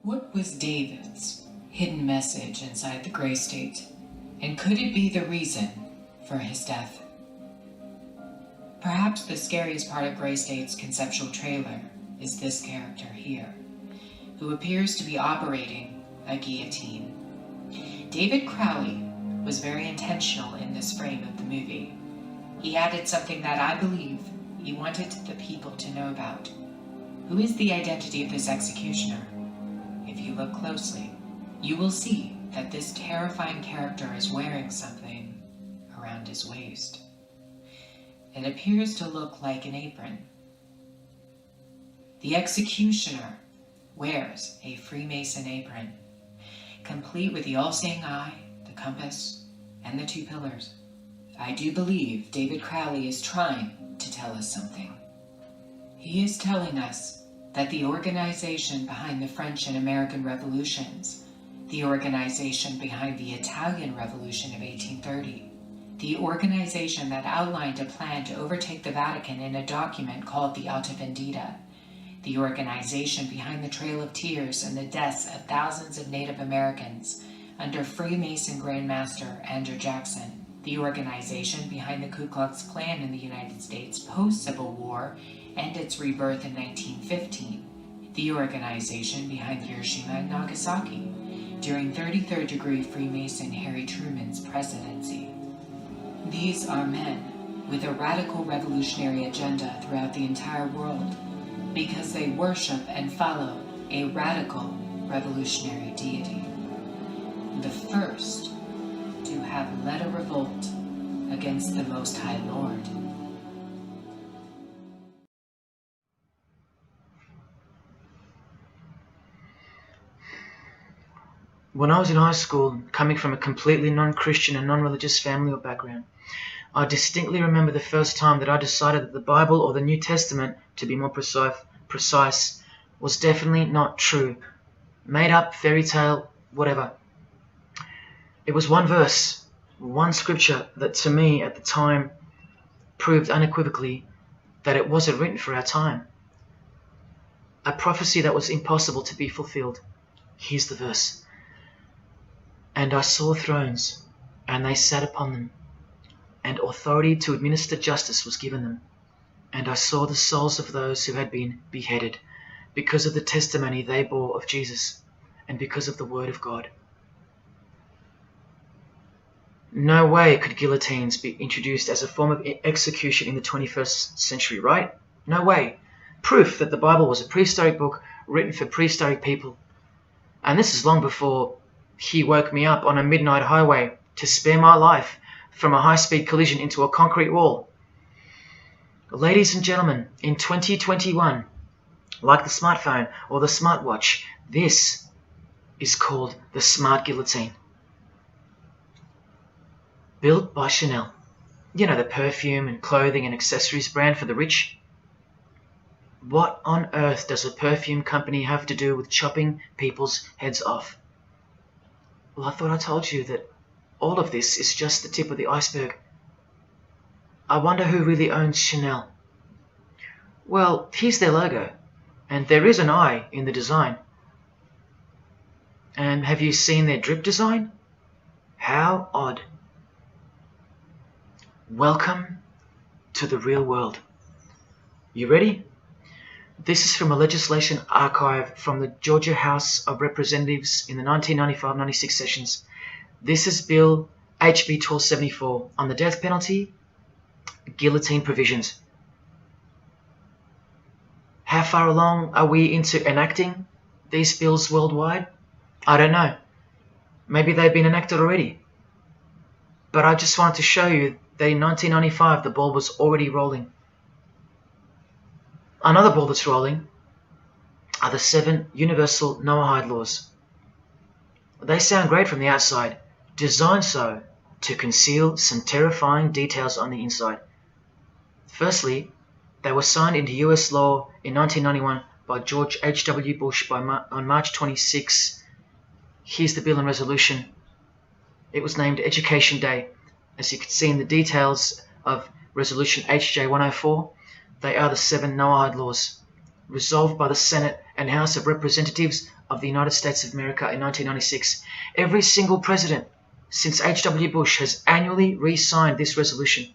What was David's hidden message inside the Gray State? And could it be the reason for his death? Perhaps the scariest part of Gray State's conceptual trailer is this character here, who appears to be operating a guillotine. David Crowley was very intentional in this frame of the movie. He added something that I believe he wanted the people to know about. Who is the identity of this executioner? If you look closely, you will see that this terrifying character is wearing something around his waist. It appears to look like an apron. The executioner wears a Freemason apron, complete with the all-seeing eye, the compass, and the two pillars. I do believe David Crowley is trying to tell us something. He is telling us that the organization behind the French and American revolutions, the organization behind the Italian Revolution of 1830, the organization that outlined a plan to overtake the Vatican in a document called the Alta Vendita, the organization behind the Trail of Tears and the deaths of thousands of Native Americans under Freemason Grand Master Andrew Jackson, the organization behind the Ku Klux Klan in the United States post-Civil War and its rebirth in 1915, the organization behind Hiroshima and Nagasaki during 33rd degree Freemason Harry Truman's presidency. These are men with a radical revolutionary agenda throughout the entire world because they worship and follow a radical revolutionary deity. The first to have led a revolt against the Most High Lord. When I was in high school, coming from a completely non-Christian and non-religious family or background, I distinctly remember the first time that I decided that the Bible, or the New Testament, to be more precise, was definitely not true. Made up, fairy tale, whatever. It was one verse, one scripture that to me at the time proved unequivocally that it wasn't written for our time. A prophecy that was impossible to be fulfilled. Here's the verse. And I saw thrones, and they sat upon them, and authority to administer justice was given them. And I saw the souls of those who had been beheaded, because of the testimony they bore of Jesus, and because of the word of God. No way could guillotines be introduced as a form of execution in the 21st century, right? No way. Proof that the Bible was a prehistoric book written for prehistoric people. And this is long before he woke me up on a midnight highway to spare my life from a high-speed collision into a concrete wall. Ladies and gentlemen, in 2021, like the smartphone or the smartwatch, this is called the smart guillotine. Built by Chanel. You know, the perfume and clothing and accessories brand for the rich. What on earth does a perfume company have to do with chopping people's heads off? Well, I thought I told you that all of this is just the tip of the iceberg. I wonder who really owns Chanel. Well, here's their logo, and there is an eye in the design. And have you seen their drip design? How odd. Welcome to the real world. You ready? This is from a legislation archive from the Georgia House of Representatives in the 1995-96 sessions. This is Bill HB 1274 on the death penalty, guillotine provisions. How far along are we into enacting these bills worldwide? I don't know. Maybe they've been enacted already. But I just wanted to show you that in 1995 the ball was already rolling. Another ball that's rolling are the 7 universal Noahide laws. They sound great from the outside, designed so to conceal some terrifying details on the inside. Firstly, they were signed into US law in 1991 by George H.W. Bush on March 26. Here's the bill and resolution. It was named Education Day. As you can see in the details of Resolution HJ 104, they are the 7 Noahide laws, resolved by the Senate and House of Representatives of the United States of America in 1996. Every single president since H.W. Bush has annually re-signed this resolution.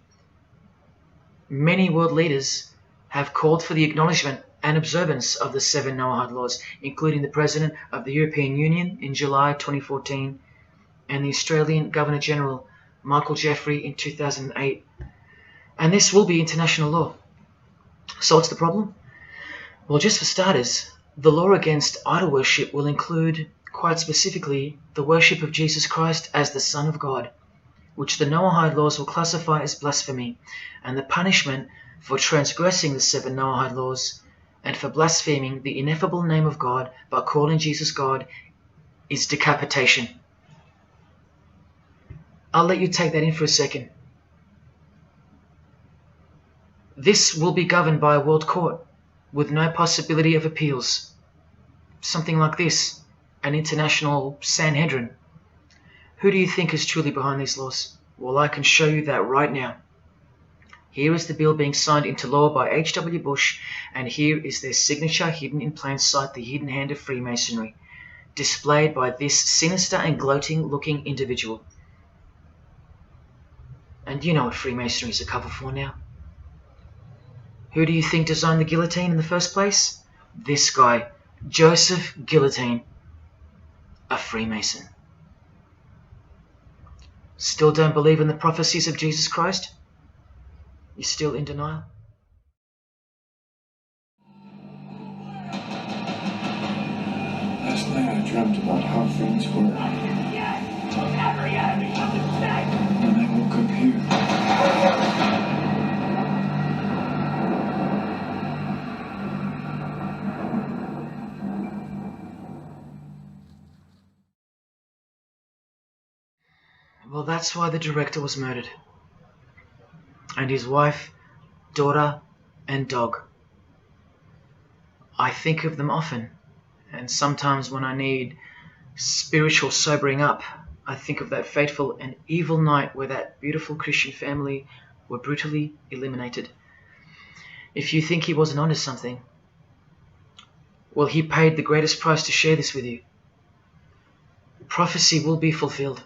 Many world leaders have called for the acknowledgement and observance of the 7 Noahide laws, including the President of the European Union in July 2014 and the Australian Governor-General Michael Jeffrey in 2008. And this will be international law. So what's the problem? Well, just for starters, the law against idol worship will include, quite specifically, the worship of Jesus Christ as the Son of God, which the Noahide laws will classify as blasphemy, and the punishment for transgressing the 7 Noahide laws and for blaspheming the ineffable name of God by calling Jesus God is decapitation. I'll let you take that in for a second. This will be governed by a world court with no possibility of appeals. Something like this, an international Sanhedrin. Who do you think is truly behind these laws? Well, I can show you that right now. Here is the bill being signed into law by H.W. Bush, and here is their signature hidden in plain sight, the hidden hand of Freemasonry, displayed by this sinister and gloating-looking individual. And you know what Freemasonry is a cover for now. Who do you think designed the guillotine in the first place? This guy, Joseph Guillotine, a Freemason. Still don't believe in the prophecies of Jesus Christ? You're still in denial? Last night I dreamt about how things were. And I woke up here. Well, that's why the director was murdered. And his wife, daughter, and dog. I think of them often, and sometimes when I need spiritual sobering up, I think of that fateful and evil night where that beautiful Christian family were brutally eliminated. If you think he wasn't onto something, well, he paid the greatest price to share this with you. Prophecy will be fulfilled.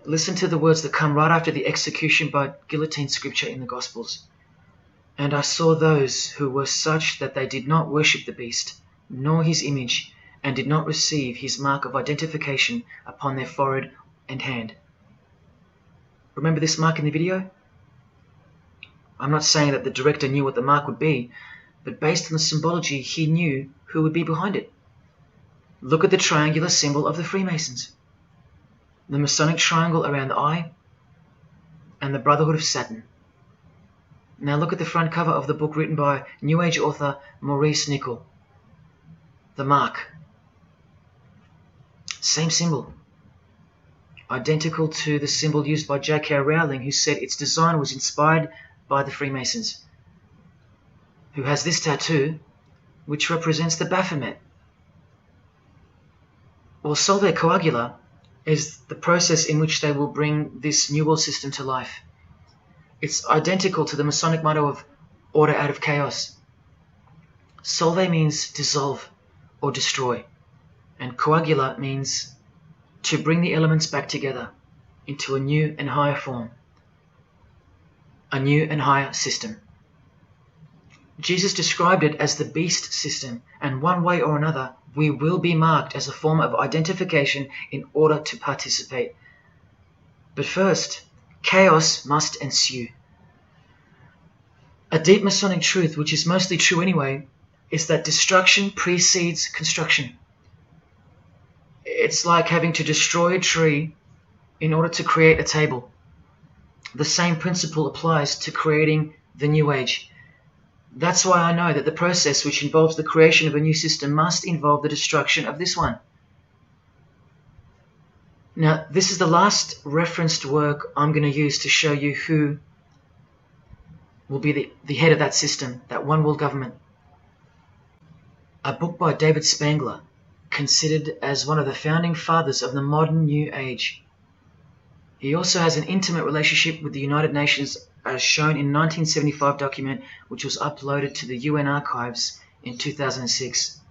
Listen to the words that come right after the execution by guillotine scripture in the Gospels. And I saw those who were such that they did not worship the beast, nor his image, and did not receive his mark of identification upon their forehead and hand. Remember this mark in the video? I'm not saying that the director knew what the mark would be, but based on the symbology, he knew who would be behind it. Look at the triangular symbol of the Freemasons. The Masonic triangle around the eye, and the Brotherhood of Saturn. Now look at the front cover of the book written by New Age author Maurice Nicoll. The mark. Same symbol. Identical to the symbol used by J.K. Rowling, who said its design was inspired by the Freemasons. Who has this tattoo, which represents the Baphomet. Well, solve coagula is the process in which they will bring this New World system to life. It's identical to the Masonic motto of order out of chaos. Solve means dissolve or destroy, and coagula means to bring the elements back together into a new and higher form, a new and higher system. Jesus described it as the beast system, and one way or another, we will be marked as a form of identification in order to participate. But first, chaos must ensue. A deep Masonic truth, which is mostly true anyway, is that destruction precedes construction. It's like having to destroy a tree in order to create a table. The same principle applies to creating the New Age. That's why I know that the process which involves the creation of a new system must involve the destruction of this one. Now, this is the last referenced work I'm going to use to show you who will be the head of that system, that one world government. A book by David Spangler, considered as one of the founding fathers of the modern New Age. He also has an intimate relationship with the United Nations, as shown in a 1975 document which was uploaded to the UN archives in 2006.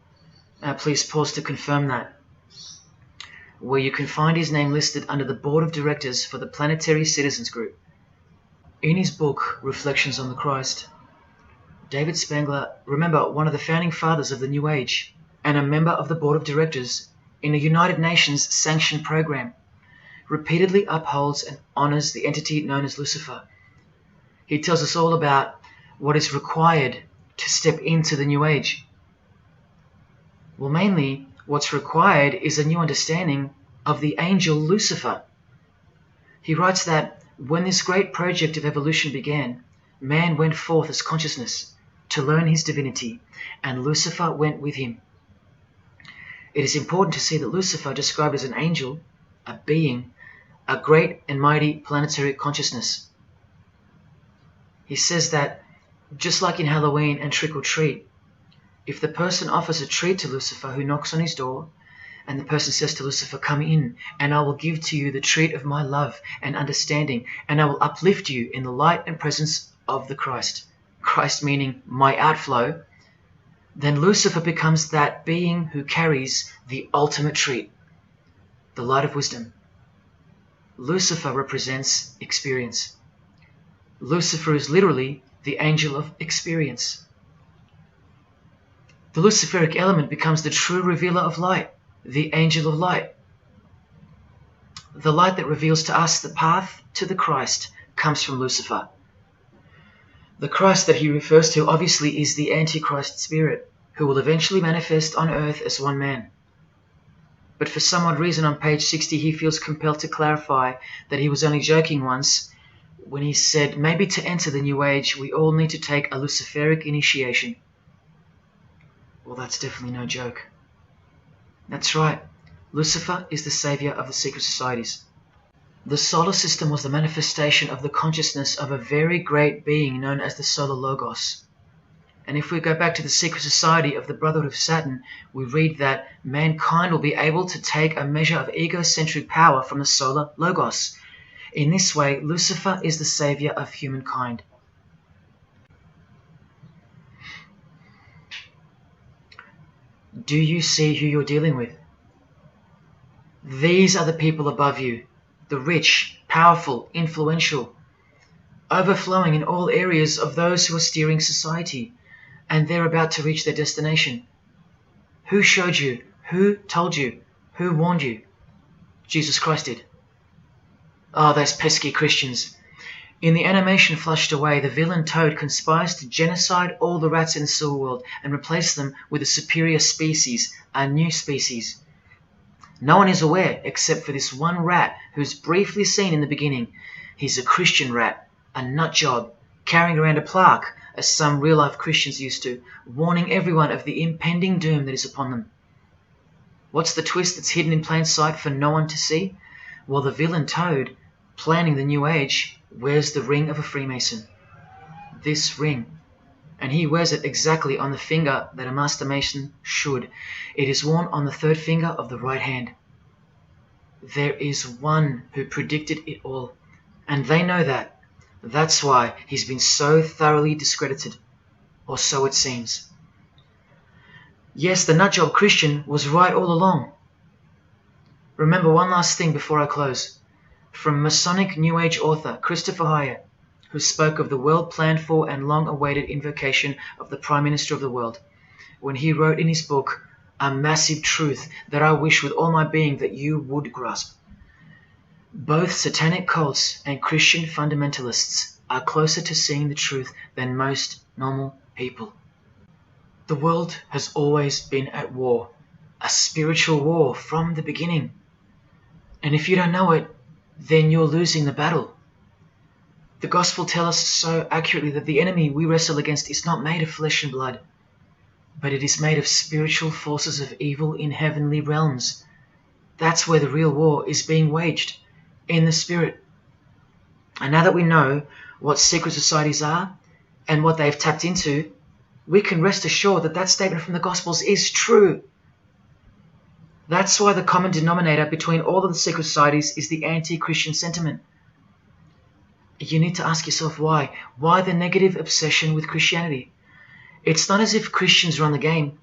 Please pause to confirm that, where you can find his name listed under the Board of Directors for the Planetary Citizens Group. In his book, Reflections on the Christ, David Spangler, remember, one of the founding fathers of the New Age, and a member of the Board of Directors in a United Nations sanctioned program, repeatedly upholds and honors the entity known as Lucifer. He tells us all about what is required to step into the New Age. Well, mainly, what's required is a new understanding of the angel Lucifer. He writes that when this great project of evolution began, man went forth as consciousness to learn his divinity, and Lucifer went with him. It is important to see that Lucifer, described as an angel, a being, a great and mighty planetary consciousness. He says that, just like in Halloween and trick or treat, if the person offers a treat to Lucifer who knocks on his door, And the person says to Lucifer, "Come in, and I will give to you the treat of my love and understanding, and I will uplift you in the light and presence of the Christ." Christ meaning my outflow. Then Lucifer becomes that being who carries the ultimate treat, the light of wisdom. Lucifer represents experience. Lucifer is literally the angel of experience. The Luciferic element becomes the true revealer of light, the angel of light. The light that reveals to us the path to the Christ comes from Lucifer. The Christ that he refers to obviously is the Antichrist spirit, who will eventually manifest on earth as one man. But for some odd reason on page 60 he feels compelled to clarify that he was only joking once when he said maybe to enter the New Age we all need to take a Luciferic initiation. Well, that's definitely no joke. That's right, Lucifer is the savior of the secret societies. The solar system was the manifestation of the consciousness of a very great being known as the solar logos. And if we go back to the secret society of the Brotherhood of Saturn, we read that mankind will be able to take a measure of egocentric power from the solar logos. In this way, Lucifer is the savior of humankind. Do you see who you're dealing with? These are the people above you, the rich, powerful, influential, overflowing in all areas of those who are steering society, and they're about to reach their destination. Who showed you? Who told you? Who warned you? Jesus Christ did. Oh, those pesky Christians. In the animation Flushed Away, the villain Toad conspires to genocide all the rats in the sewer world and replace them with a superior species, a new species. No one is aware except for this one rat who's briefly seen in the beginning. He's a Christian rat, a nut job, carrying around a plaque, as some real-life Christians used to, warning everyone of the impending doom that is upon them. What's the twist that's hidden in plain sight for no one to see? Well, the villain Toad, planning the New Age, wears the ring of a Freemason. This ring. And he wears it exactly on the finger that a Master Mason should. It is worn on the third finger of the right hand. There is one who predicted it all, and they know that. That's why he's been so thoroughly discredited, or so it seems. Yes, the nutjob Christian was right all along. Remember one last thing before I close. From Masonic New Age author Christopher Hyatt, who spoke of the well-planned-for and long-awaited invocation of the Prime Minister of the world, when he wrote in his book, "A massive truth that I wish with all my being that you would grasp. Both satanic cults and Christian fundamentalists are closer to seeing the truth than most normal people. The world has always been at war, a spiritual war from the beginning. And if you don't know it, then you're losing the battle. The gospel tells us so accurately that the enemy we wrestle against is not made of flesh and blood, but it is made of spiritual forces of evil in heavenly realms. That's where the real war is being waged, in the spirit. And now that we know what secret societies are and what they've tapped into, we can rest assured that that statement from the Gospels is true. That's why the common denominator between all of the secret societies is the anti-Christian sentiment. You need to ask yourself why. Why the negative obsession with Christianity? It's not as if Christians run the game.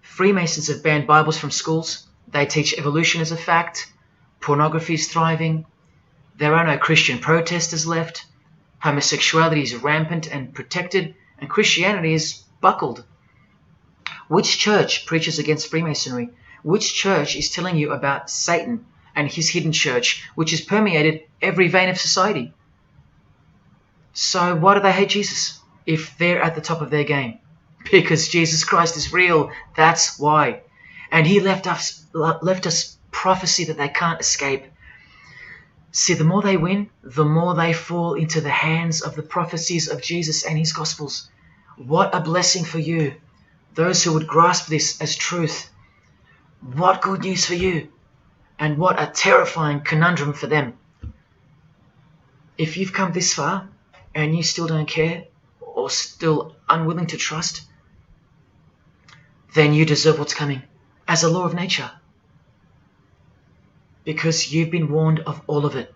Freemasons have banned Bibles from schools. They teach evolution as a fact. Pornography is thriving. There are no Christian protesters left. Homosexuality is rampant and protected, and Christianity is buckled. Which church preaches against Freemasonry? Which church is telling you about Satan and his hidden church, which has permeated every vein of society? So why do they hate Jesus if they're at the top of their game? Because Jesus Christ is real, that's why. And he left us prophecy that they can't escape. See, the more they win, the more they fall into the hands of the prophecies of Jesus and his Gospels. What a blessing for you, those who would grasp this as truth. What good news for you, and what a terrifying conundrum for them. If you've come this far, and you still don't care, or still unwilling to trust, then you deserve what's coming, as a law of nature. because you've been warned of all of it.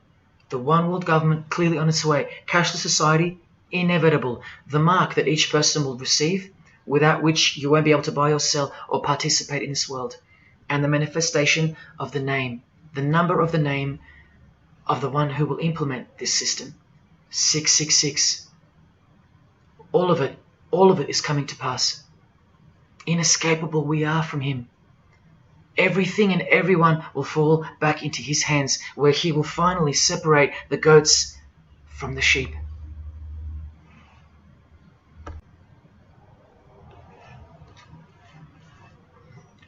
The one world government clearly on its way. Cashless society, inevitable. The mark that each person will receive, without which you won't be able to buy or sell or participate in this world. And the manifestation of the name, the number of the name of the one who will implement this system. 666. All of it is coming to pass. Inescapable we are from him. Everything and everyone will fall back into his hands, where he will finally separate the goats from the sheep.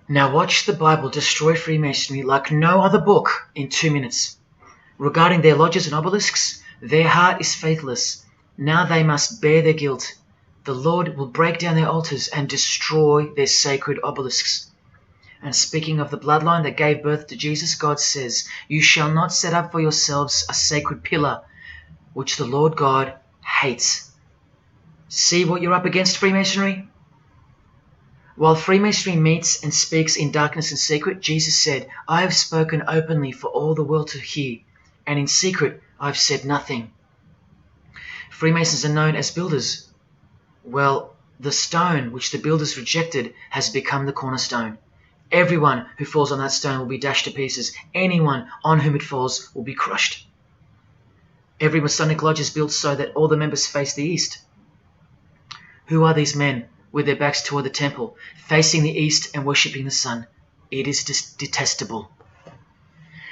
Now watch the Bible destroy Freemasonry like no other book in 2 minutes. Regarding their lodges and obelisks, their heart is faithless. Now they must bear their guilt. The Lord will break down their altars and destroy their sacred obelisks. And speaking of the bloodline that gave birth to Jesus, God says, "You shall not set up for yourselves a sacred pillar, which the Lord God hates." See what you're up against, Freemasonry? While Freemasonry meets and speaks in darkness and secret, Jesus said, "I have spoken openly for all the world to hear, and in secret I've said nothing." Freemasons are known as builders. Well, the stone which the builders rejected has become the cornerstone. Everyone who falls on that stone will be dashed to pieces. Anyone on whom it falls will be crushed. Every Masonic lodge is built so that all the members face the east. Who are these men with their backs toward the temple, facing the east and worshipping the sun? It is detestable.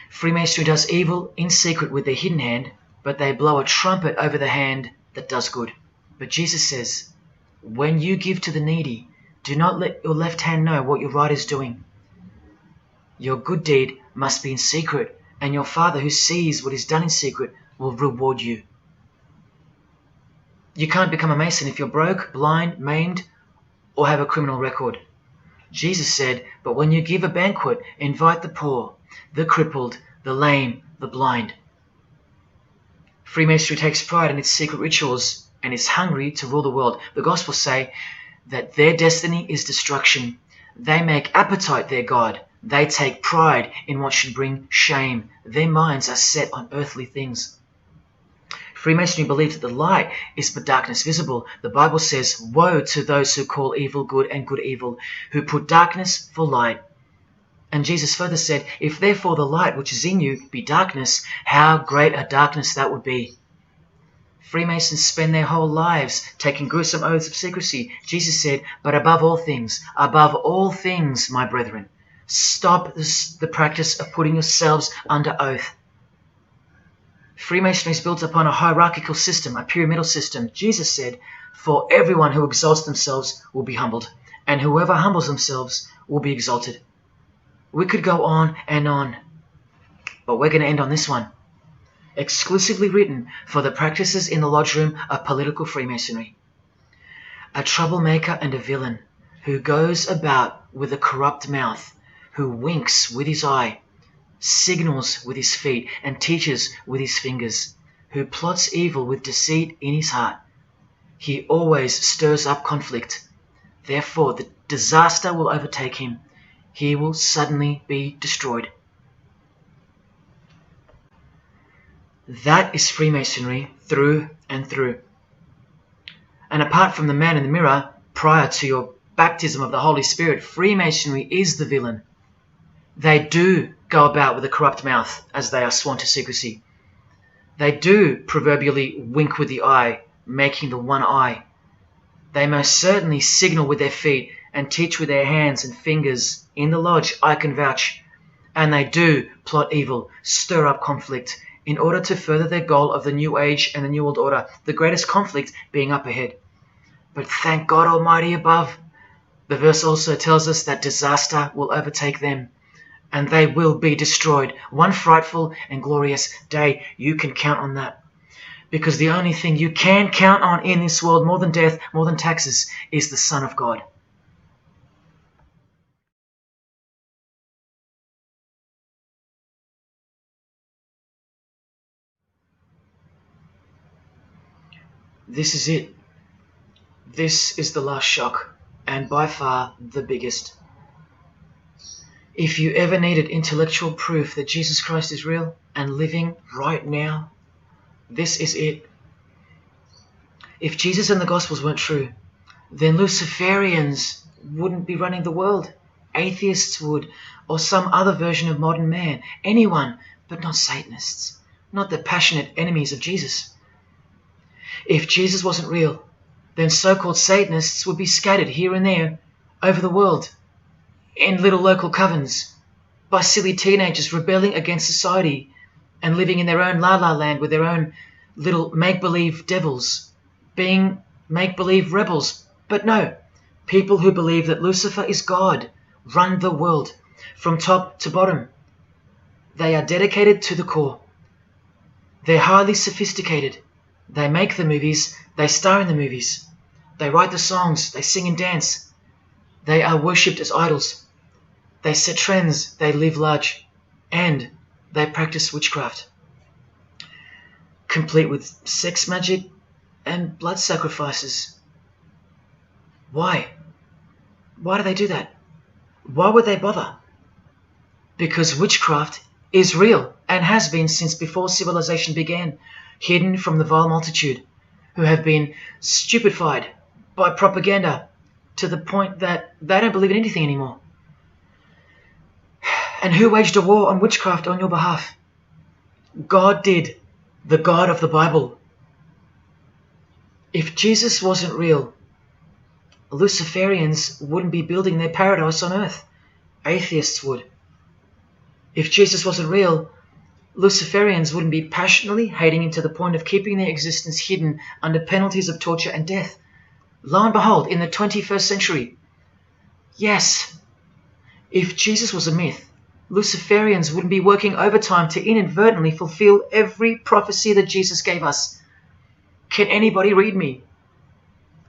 Freemasonry does evil in secret with their hidden hand, but they blow a trumpet over the hand that does good. But Jesus says, "When you give to the needy, do not let your left hand know what your right is doing. Your good deed must be in secret, and your Father who sees what is done in secret will reward you." You can't become a Mason if you're broke, blind, maimed, or have a criminal record. Jesus said, "But when you give a banquet, invite the poor, the crippled, the lame, the blind." Freemasonry takes pride in its secret rituals and is hungry to rule the world. The Gospels say that their destiny is destruction. They make appetite their God. They take pride in what should bring shame. Their minds are set on earthly things. Freemasonry believes that the light is but darkness visible. The Bible says, "Woe to those who call evil good and good evil, who put darkness for light." And Jesus further said, "If therefore the light which is in you be darkness, how great a darkness that would be." Freemasons spend their whole lives taking gruesome oaths of secrecy. Jesus said, "But above all things, my brethren, stop the practice of putting yourselves under oath." Freemasonry is built upon a hierarchical system, a pyramidal system. Jesus said, "For everyone who exalts themselves will be humbled, and whoever humbles themselves will be exalted." We could go on and on, but we're going to end on this one. Exclusively written for the practices in the lodge room of political Freemasonry. A troublemaker and a villain, who goes about with a corrupt mouth, who winks with his eye, signals with his feet, and teaches with his fingers, who plots evil with deceit in his heart. He always stirs up conflict. Therefore the disaster will overtake him. He will suddenly be destroyed. That is Freemasonry through and through. And apart from the man in the mirror, prior to your baptism of the Holy Spirit, Freemasonry is the villain. They do go about with a corrupt mouth as they are sworn to secrecy. They do proverbially wink with the eye, making the one eye. They most certainly signal with their feet and teach with their hands and fingers. In the lodge, I can vouch. And they do plot evil, stir up conflict, in order to further their goal of the New Age and the New World Order, the greatest conflict being up ahead. But thank God Almighty above, the verse also tells us that disaster will overtake them, and they will be destroyed. One frightful and glorious day, you can count on that. Because the only thing you can count on in this world, more than death, more than taxes, is the Son of God. This is it. This is the last shock, and by far the biggest. If you ever needed intellectual proof that Jesus Christ is real and living right now, this is it. If Jesus and the Gospels weren't true, then Luciferians wouldn't be running the world. Atheists would, or some other version of modern man. Anyone, but not Satanists, not the passionate enemies of Jesus. If Jesus wasn't real, then so-called Satanists would be scattered here and there over the world in little local covens by silly teenagers rebelling against society and living in their own la-la land with their own little make-believe devils, being make-believe rebels. But no, people who believe that Lucifer is God run the world from top to bottom. They are dedicated to the core. They're highly sophisticated. They make the movies, they star in the movies. They write the songs, they sing and dance. They are worshipped as idols. They set trends, they live large, and they practice witchcraft, complete with sex magic and blood sacrifices. Why? Why do they do that? Why would they bother? Because witchcraft is real and has been since before civilization began, hidden from the vile multitude who have been stupefied by propaganda to the point that they don't believe in anything anymore. And who waged a war on witchcraft on your behalf? God did, the God of the Bible. If Jesus wasn't real, Luciferians wouldn't be building their paradise on earth. Atheists would. If Jesus wasn't real, Luciferians wouldn't be passionately hating him to the point of keeping their existence hidden under penalties of torture and death. Lo and behold, in the 21st century. Yes, if Jesus was a myth, Luciferians wouldn't be working overtime to inadvertently fulfill every prophecy that Jesus gave us. Can anybody read me?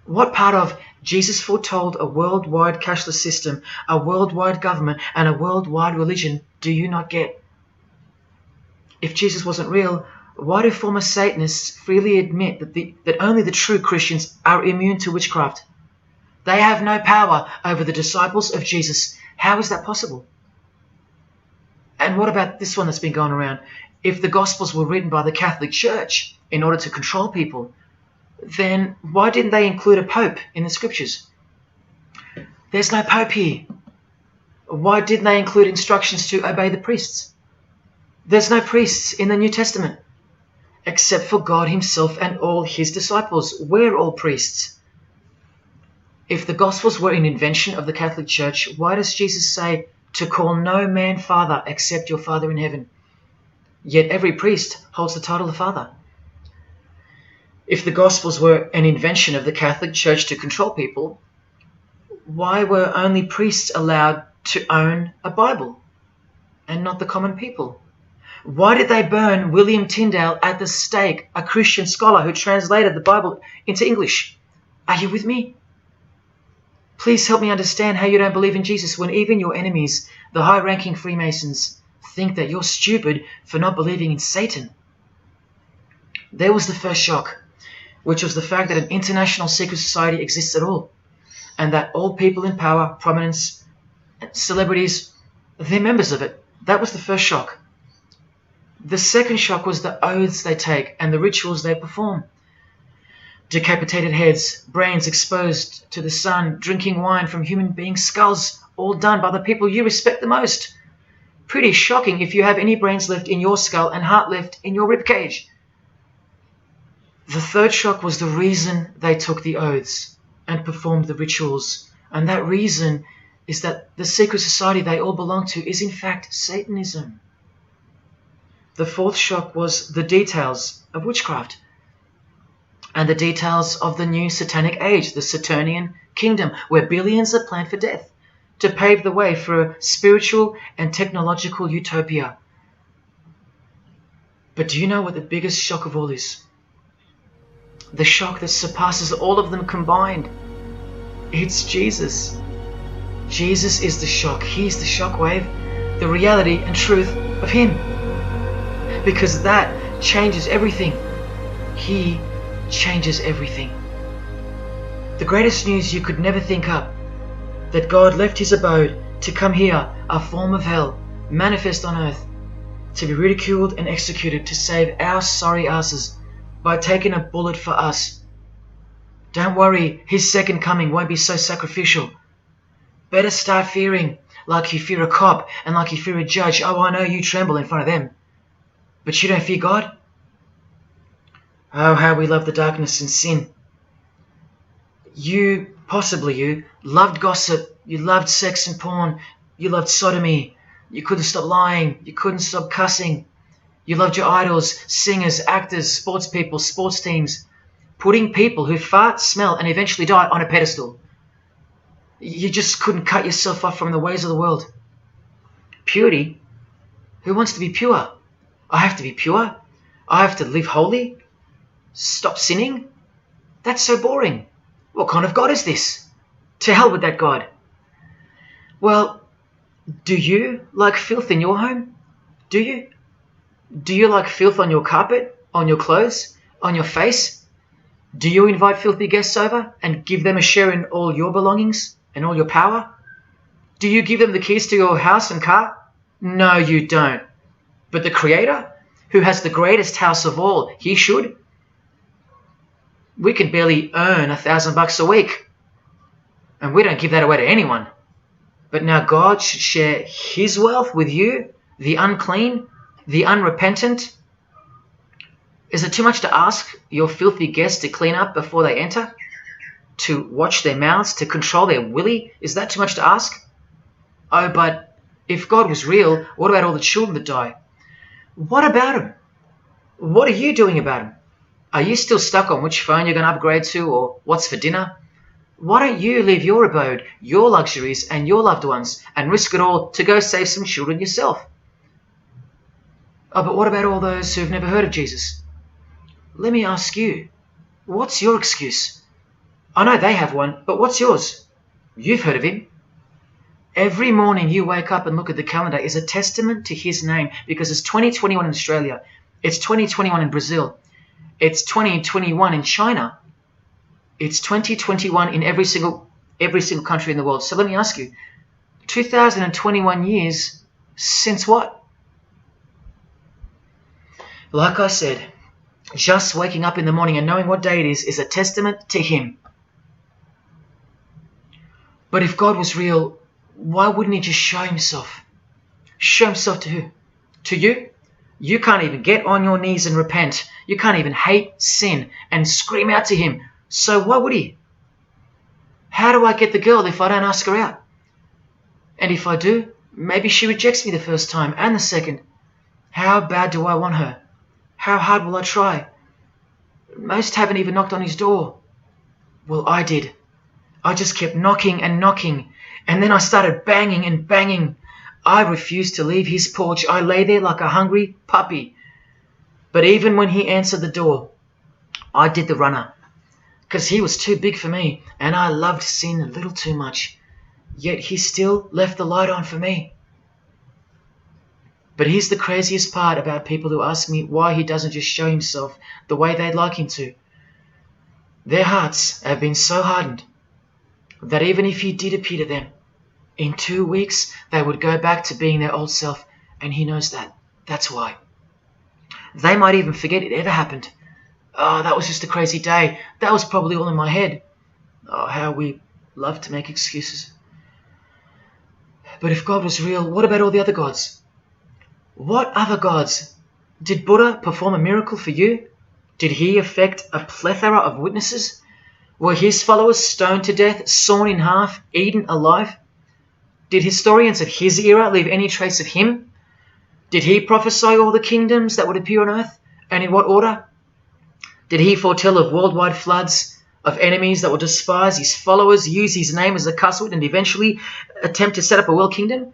What part of Jesus foretold a worldwide cashless system, a worldwide government, and a worldwide religion do you not get? If Jesus wasn't real, why do former Satanists freely admit that only the true Christians are immune to witchcraft? They have no power over the disciples of Jesus. How is that possible? And what about this one that's been going around? If the Gospels were written by the Catholic Church in order to control people, then why didn't they include a Pope in the Scriptures? There's no Pope here. Why didn't they include instructions to obey the priests? There's no priests in the New Testament, except for God himself and all his disciples. We're all priests. If the Gospels were an invention of the Catholic Church, why does Jesus say to call no man Father except your Father in heaven? Yet every priest holds the title of Father. If the Gospels were an invention of the Catholic Church to control people, why were only priests allowed to own a Bible and not the common people? Why did they burn William Tyndale at the stake, a Christian scholar who translated the Bible into English? Are you with me? Please help me understand how you don't believe in Jesus when even your enemies, the high-ranking Freemasons, think that you're stupid for not believing in Satan. There was the first shock, which was the fact that an international secret society exists at all, and that all people in power, prominence, celebrities, they're members of it. That was the first shock. The second shock was the oaths they take and the rituals they perform. Decapitated heads, brains exposed to the sun, drinking wine from human beings' skulls, all done by the people you respect the most. Pretty shocking if you have any brains left in your skull and heart left in your ribcage. The third shock was the reason they took the oaths and performed the rituals. And that reason is that the secret society they all belong to is in fact Satanism. The fourth shock was the details of witchcraft and the details of the new satanic age, the Saturnian kingdom, where billions are planned for death to pave the way for a spiritual and technological utopia. But do you know what the biggest shock of all is? The shock that surpasses all of them combined. It's Jesus. Jesus is the shock. He's the shockwave, the reality and truth of him. Because that changes everything. He changes everything. The greatest news you could never think up, that God left his abode to come here, a form of hell, manifest on earth, to be ridiculed and executed, to save our sorry asses by taking a bullet for us. Don't worry, his second coming won't be so sacrificial. Better start fearing like you fear a cop and like you fear a judge. Oh, I know you tremble in front of them, but you don't fear God? Oh, how we love the darkness and sin. Possibly you, loved gossip, you loved sex and porn, you loved sodomy, you couldn't stop lying, you couldn't stop cussing, you loved your idols, singers, actors, sports people, sports teams, putting people who fart, smell and eventually die on a pedestal. You just couldn't cut yourself off from the ways of the world. Purity? Who wants to be pure? I have to be pure? I have to live holy? Stop sinning? That's so boring. What kind of God is this? To hell with that God. Well, do you like filth in your home? Do you? Do you like filth on your carpet, on your clothes, on your face? Do you invite filthy guests over and give them a share in all your belongings and all your power? Do you give them the keys to your house and car? No, you don't. But the Creator, who has the greatest house of all, he should. We can barely earn $1,000 a week, and we don't give that away to anyone. But now God should share his wealth with you, the unclean, the unrepentant. Is it too much to ask your filthy guests to clean up before they enter? To watch their mouths, to control their willy? Is that too much to ask? Oh, but if God was real, what about all the children that die? What about them? What are you doing about them? Are you still stuck on which phone you're going to upgrade to or what's for dinner? Why don't you leave your abode, your luxuries and your loved ones and risk it all to go save some children yourself? Oh, but what about all those who've never heard of Jesus? Let me ask you, what's your excuse? I know they have one, but what's yours? You've heard of him. Every morning you wake up and look at the calendar is a testament to his name, because it's 2021 in Australia, it's 2021 in Brazil, it's 2021 in China, it's 2021 in every single country in the world. So let me ask you, 2021 years since what? Like I said, just waking up in the morning and knowing what day it is a testament to him. But if God was real, why wouldn't he just show himself? Show himself to who? To you? You can't even get on your knees and repent. You can't even hate sin and scream out to him. So why would he? How do I get the girl if I don't ask her out? And if I do, maybe she rejects me the first time and the second. How bad do I want her? How hard will I try? Most haven't even knocked on his door. Well, I did. I just kept knocking and knocking, and then I started banging and banging. I refused to leave his porch. I lay there like a hungry puppy. But even when he answered the door, I did the runner, because he was too big for me, and I loved sin a little too much. Yet he still left the light on for me. But here's the craziest part about people who ask me why he doesn't just show himself the way they'd like him to. Their hearts have been so hardened that even if he did appear to them, in 2 weeks they would go back to being their old self, and he knows that. That's why. They might even forget it ever happened. Oh, that was just a crazy day. That was probably all in my head. Oh, how we love to make excuses. But if God was real, what about all the other gods? What other gods? Did Buddha perform a miracle for you? Did he affect a plethora of witnesses? Were his followers stoned to death, sawn in half, eaten alive? Did historians of his era leave any trace of him? Did he prophesy all the kingdoms that would appear on earth, and in what order? Did he foretell of worldwide floods, of enemies that would despise his followers, use his name as a cuss word, and eventually attempt to set up a world kingdom?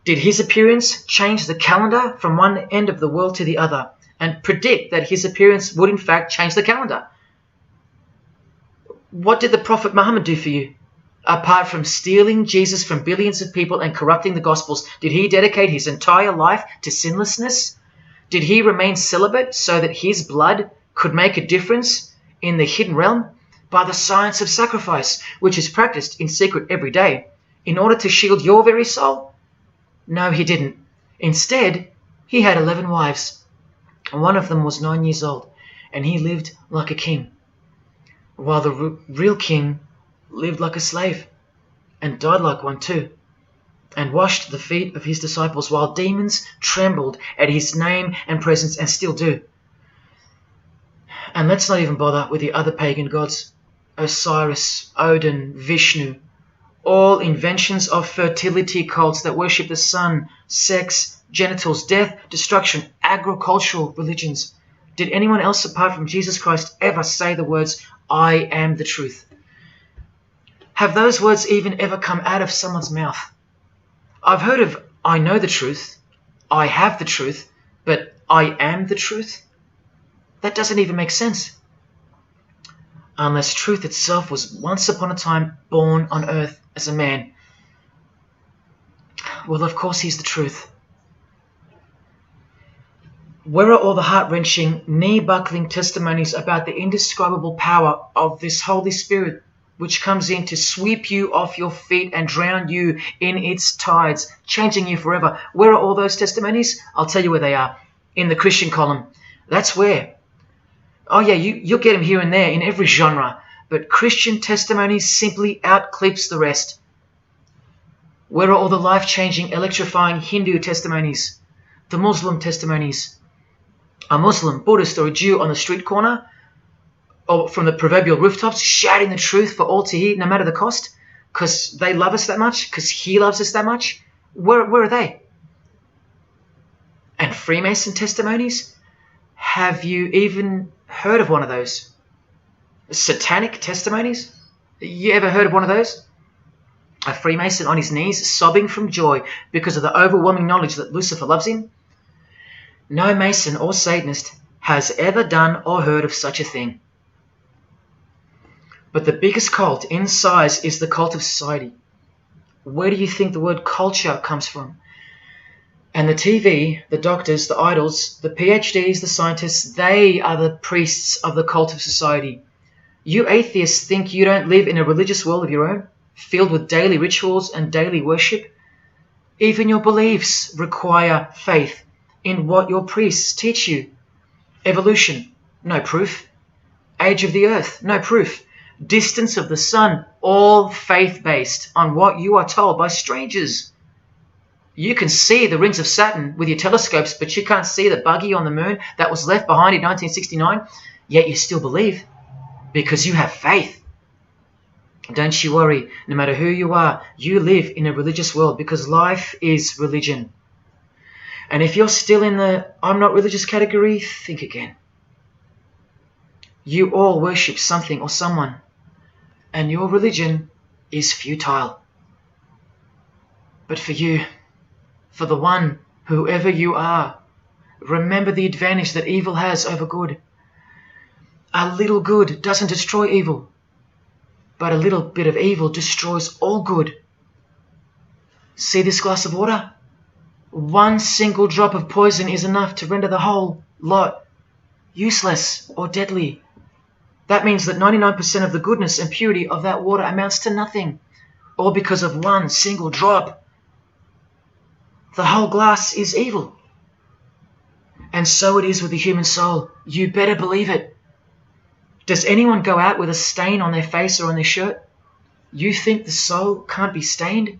Did his appearance change the calendar from one end of the world to the other, and predict that his appearance would in fact change the calendar? What did the Prophet Muhammad do for you? Apart from stealing Jesus from billions of people and corrupting the Gospels, did he dedicate his entire life to sinlessness? Did he remain celibate so that his blood could make a difference in the hidden realm? By the science of sacrifice, which is practiced in secret every day, in order to shield your very soul? No, he didn't. Instead, he had 11 wives. One of them was 9 years old, and he lived like a king, while the real king lived like a slave, and died like one too, and washed the feet of his disciples, while demons trembled at his name and presence, and still do. And let's not even bother with the other pagan gods, Osiris, Odin, Vishnu, all inventions of fertility cults that worship the sun, sex, genitals, death, destruction, agricultural religions. Did anyone else apart from Jesus Christ ever say the words, I am the truth? Have those words even ever come out of someone's mouth? I've heard of, I know the truth, I have the truth, but I am the truth? That doesn't even make sense. Unless truth itself was once upon a time born on earth as a man. Well, of course he's the truth. Where are all the heart-wrenching, knee-buckling testimonies about the indescribable power of this Holy Spirit, which comes in to sweep you off your feet and drown you in its tides, changing you forever? Where are all those testimonies? I'll tell you where they are. In the Christian column. That's where. Oh yeah, you'll get them here and there in every genre, but Christian testimonies simply outclips the rest. Where are all the life-changing, electrifying Hindu testimonies? The Muslim testimonies? A Muslim, Buddhist, or a Jew on the street corner, or from the proverbial rooftops, shouting the truth for all to hear, no matter the cost, because they love us that much, because he loves us that much? Where are they? And Freemason testimonies? Have you even heard of one of those? Satanic testimonies? You ever heard of one of those? A Freemason on his knees, sobbing from joy because of the overwhelming knowledge that Lucifer loves him? No Mason or Satanist has ever done or heard of such a thing. But the biggest cult in size is the cult of society. Where do you think the word culture comes from? And the TV, the doctors, the idols, the PhDs, the scientists, they are the priests of the cult of society. You atheists think you don't live in a religious world of your own, filled with daily rituals and daily worship? Even your beliefs require faith in what your priests teach you. Evolution, no proof. Age of the earth, no proof. Distance of the sun, all faith-based on what you are told by strangers. You can see the rings of Saturn with your telescopes, but you can't see the buggy on the moon that was left behind in 1969, yet you still believe, because you have faith. Don't you worry, no matter who you are, you live in a religious world, because life is religion. And if you're still in the I'm not religious category, think again. You all worship something or someone, and your religion is futile. But for you, for the one, whoever you are, remember the advantage that evil has over good. A little good doesn't destroy evil, but a little bit of evil destroys all good. See this glass of water? One single drop of poison is enough to render the whole lot useless or deadly. That means that 99% of the goodness and purity of that water amounts to nothing, all because of one single drop. The whole glass is evil. And so it is with the human soul. You better believe it. Does anyone go out with a stain on their face or on their shirt? You think the soul can't be stained?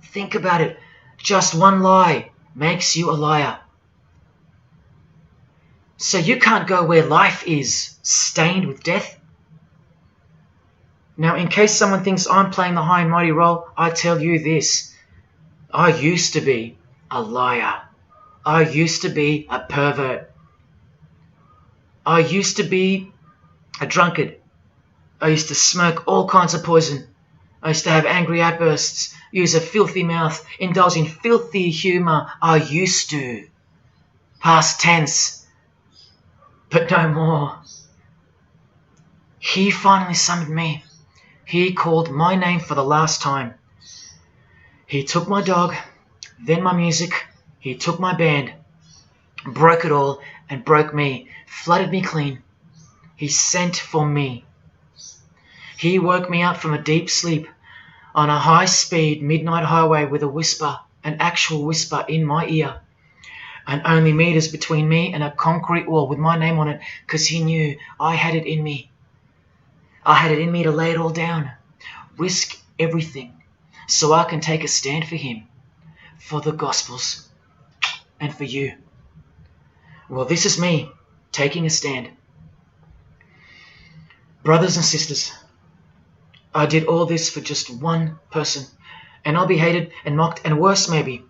Think about it. Just one lie makes you a liar. So you can't go where life is, stained with death? Now, in case someone thinks I'm playing the high and mighty role, I tell you this. I used to be a liar. I used to be a pervert. I used to be a drunkard. I used to smoke all kinds of poison. I used to have angry outbursts, use a filthy mouth, indulge in filthy humour. I used to. Past tense. But no more. He finally summoned me. He called my name for the last time. He took my dog, then my music. He took my band, broke it all, and broke me, flooded me clean. He sent for me. He woke me up from a deep sleep. on a high-speed midnight highway with a whisper, an actual whisper in my ear, and only meters between me and a concrete wall with my name on it, because he knew I had it in me. I had it in me to lay it all down, risk everything, so I can take a stand for him, for the Gospels, and for you. Well, this is me taking a stand. Brothers and sisters, I did all this for just one person, and I'll be hated and mocked and worse maybe,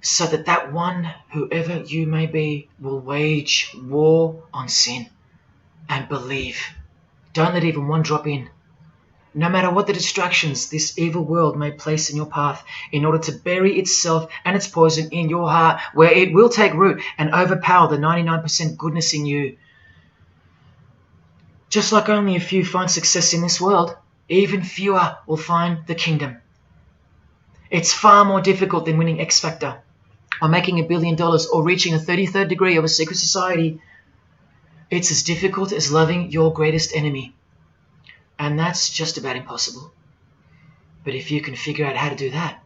so that that one, whoever you may be, will wage war on sin and believe. Don't let even one drop in. No matter what the distractions this evil world may place in your path, in order to bury itself and its poison in your heart, where it will take root and overpower the 99% goodness in you. Just like only a few find success in this world, even fewer will find the kingdom. It's far more difficult than winning X Factor, or making $1 billion, or reaching a 33rd degree of a secret society. It's as difficult as loving your greatest enemy. And that's just about impossible. But if you can figure out how to do that,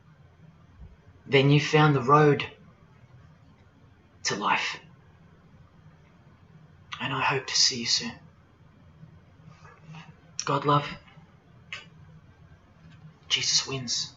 then you've found the road to life. And I hope to see you soon. God love. Jesus wins.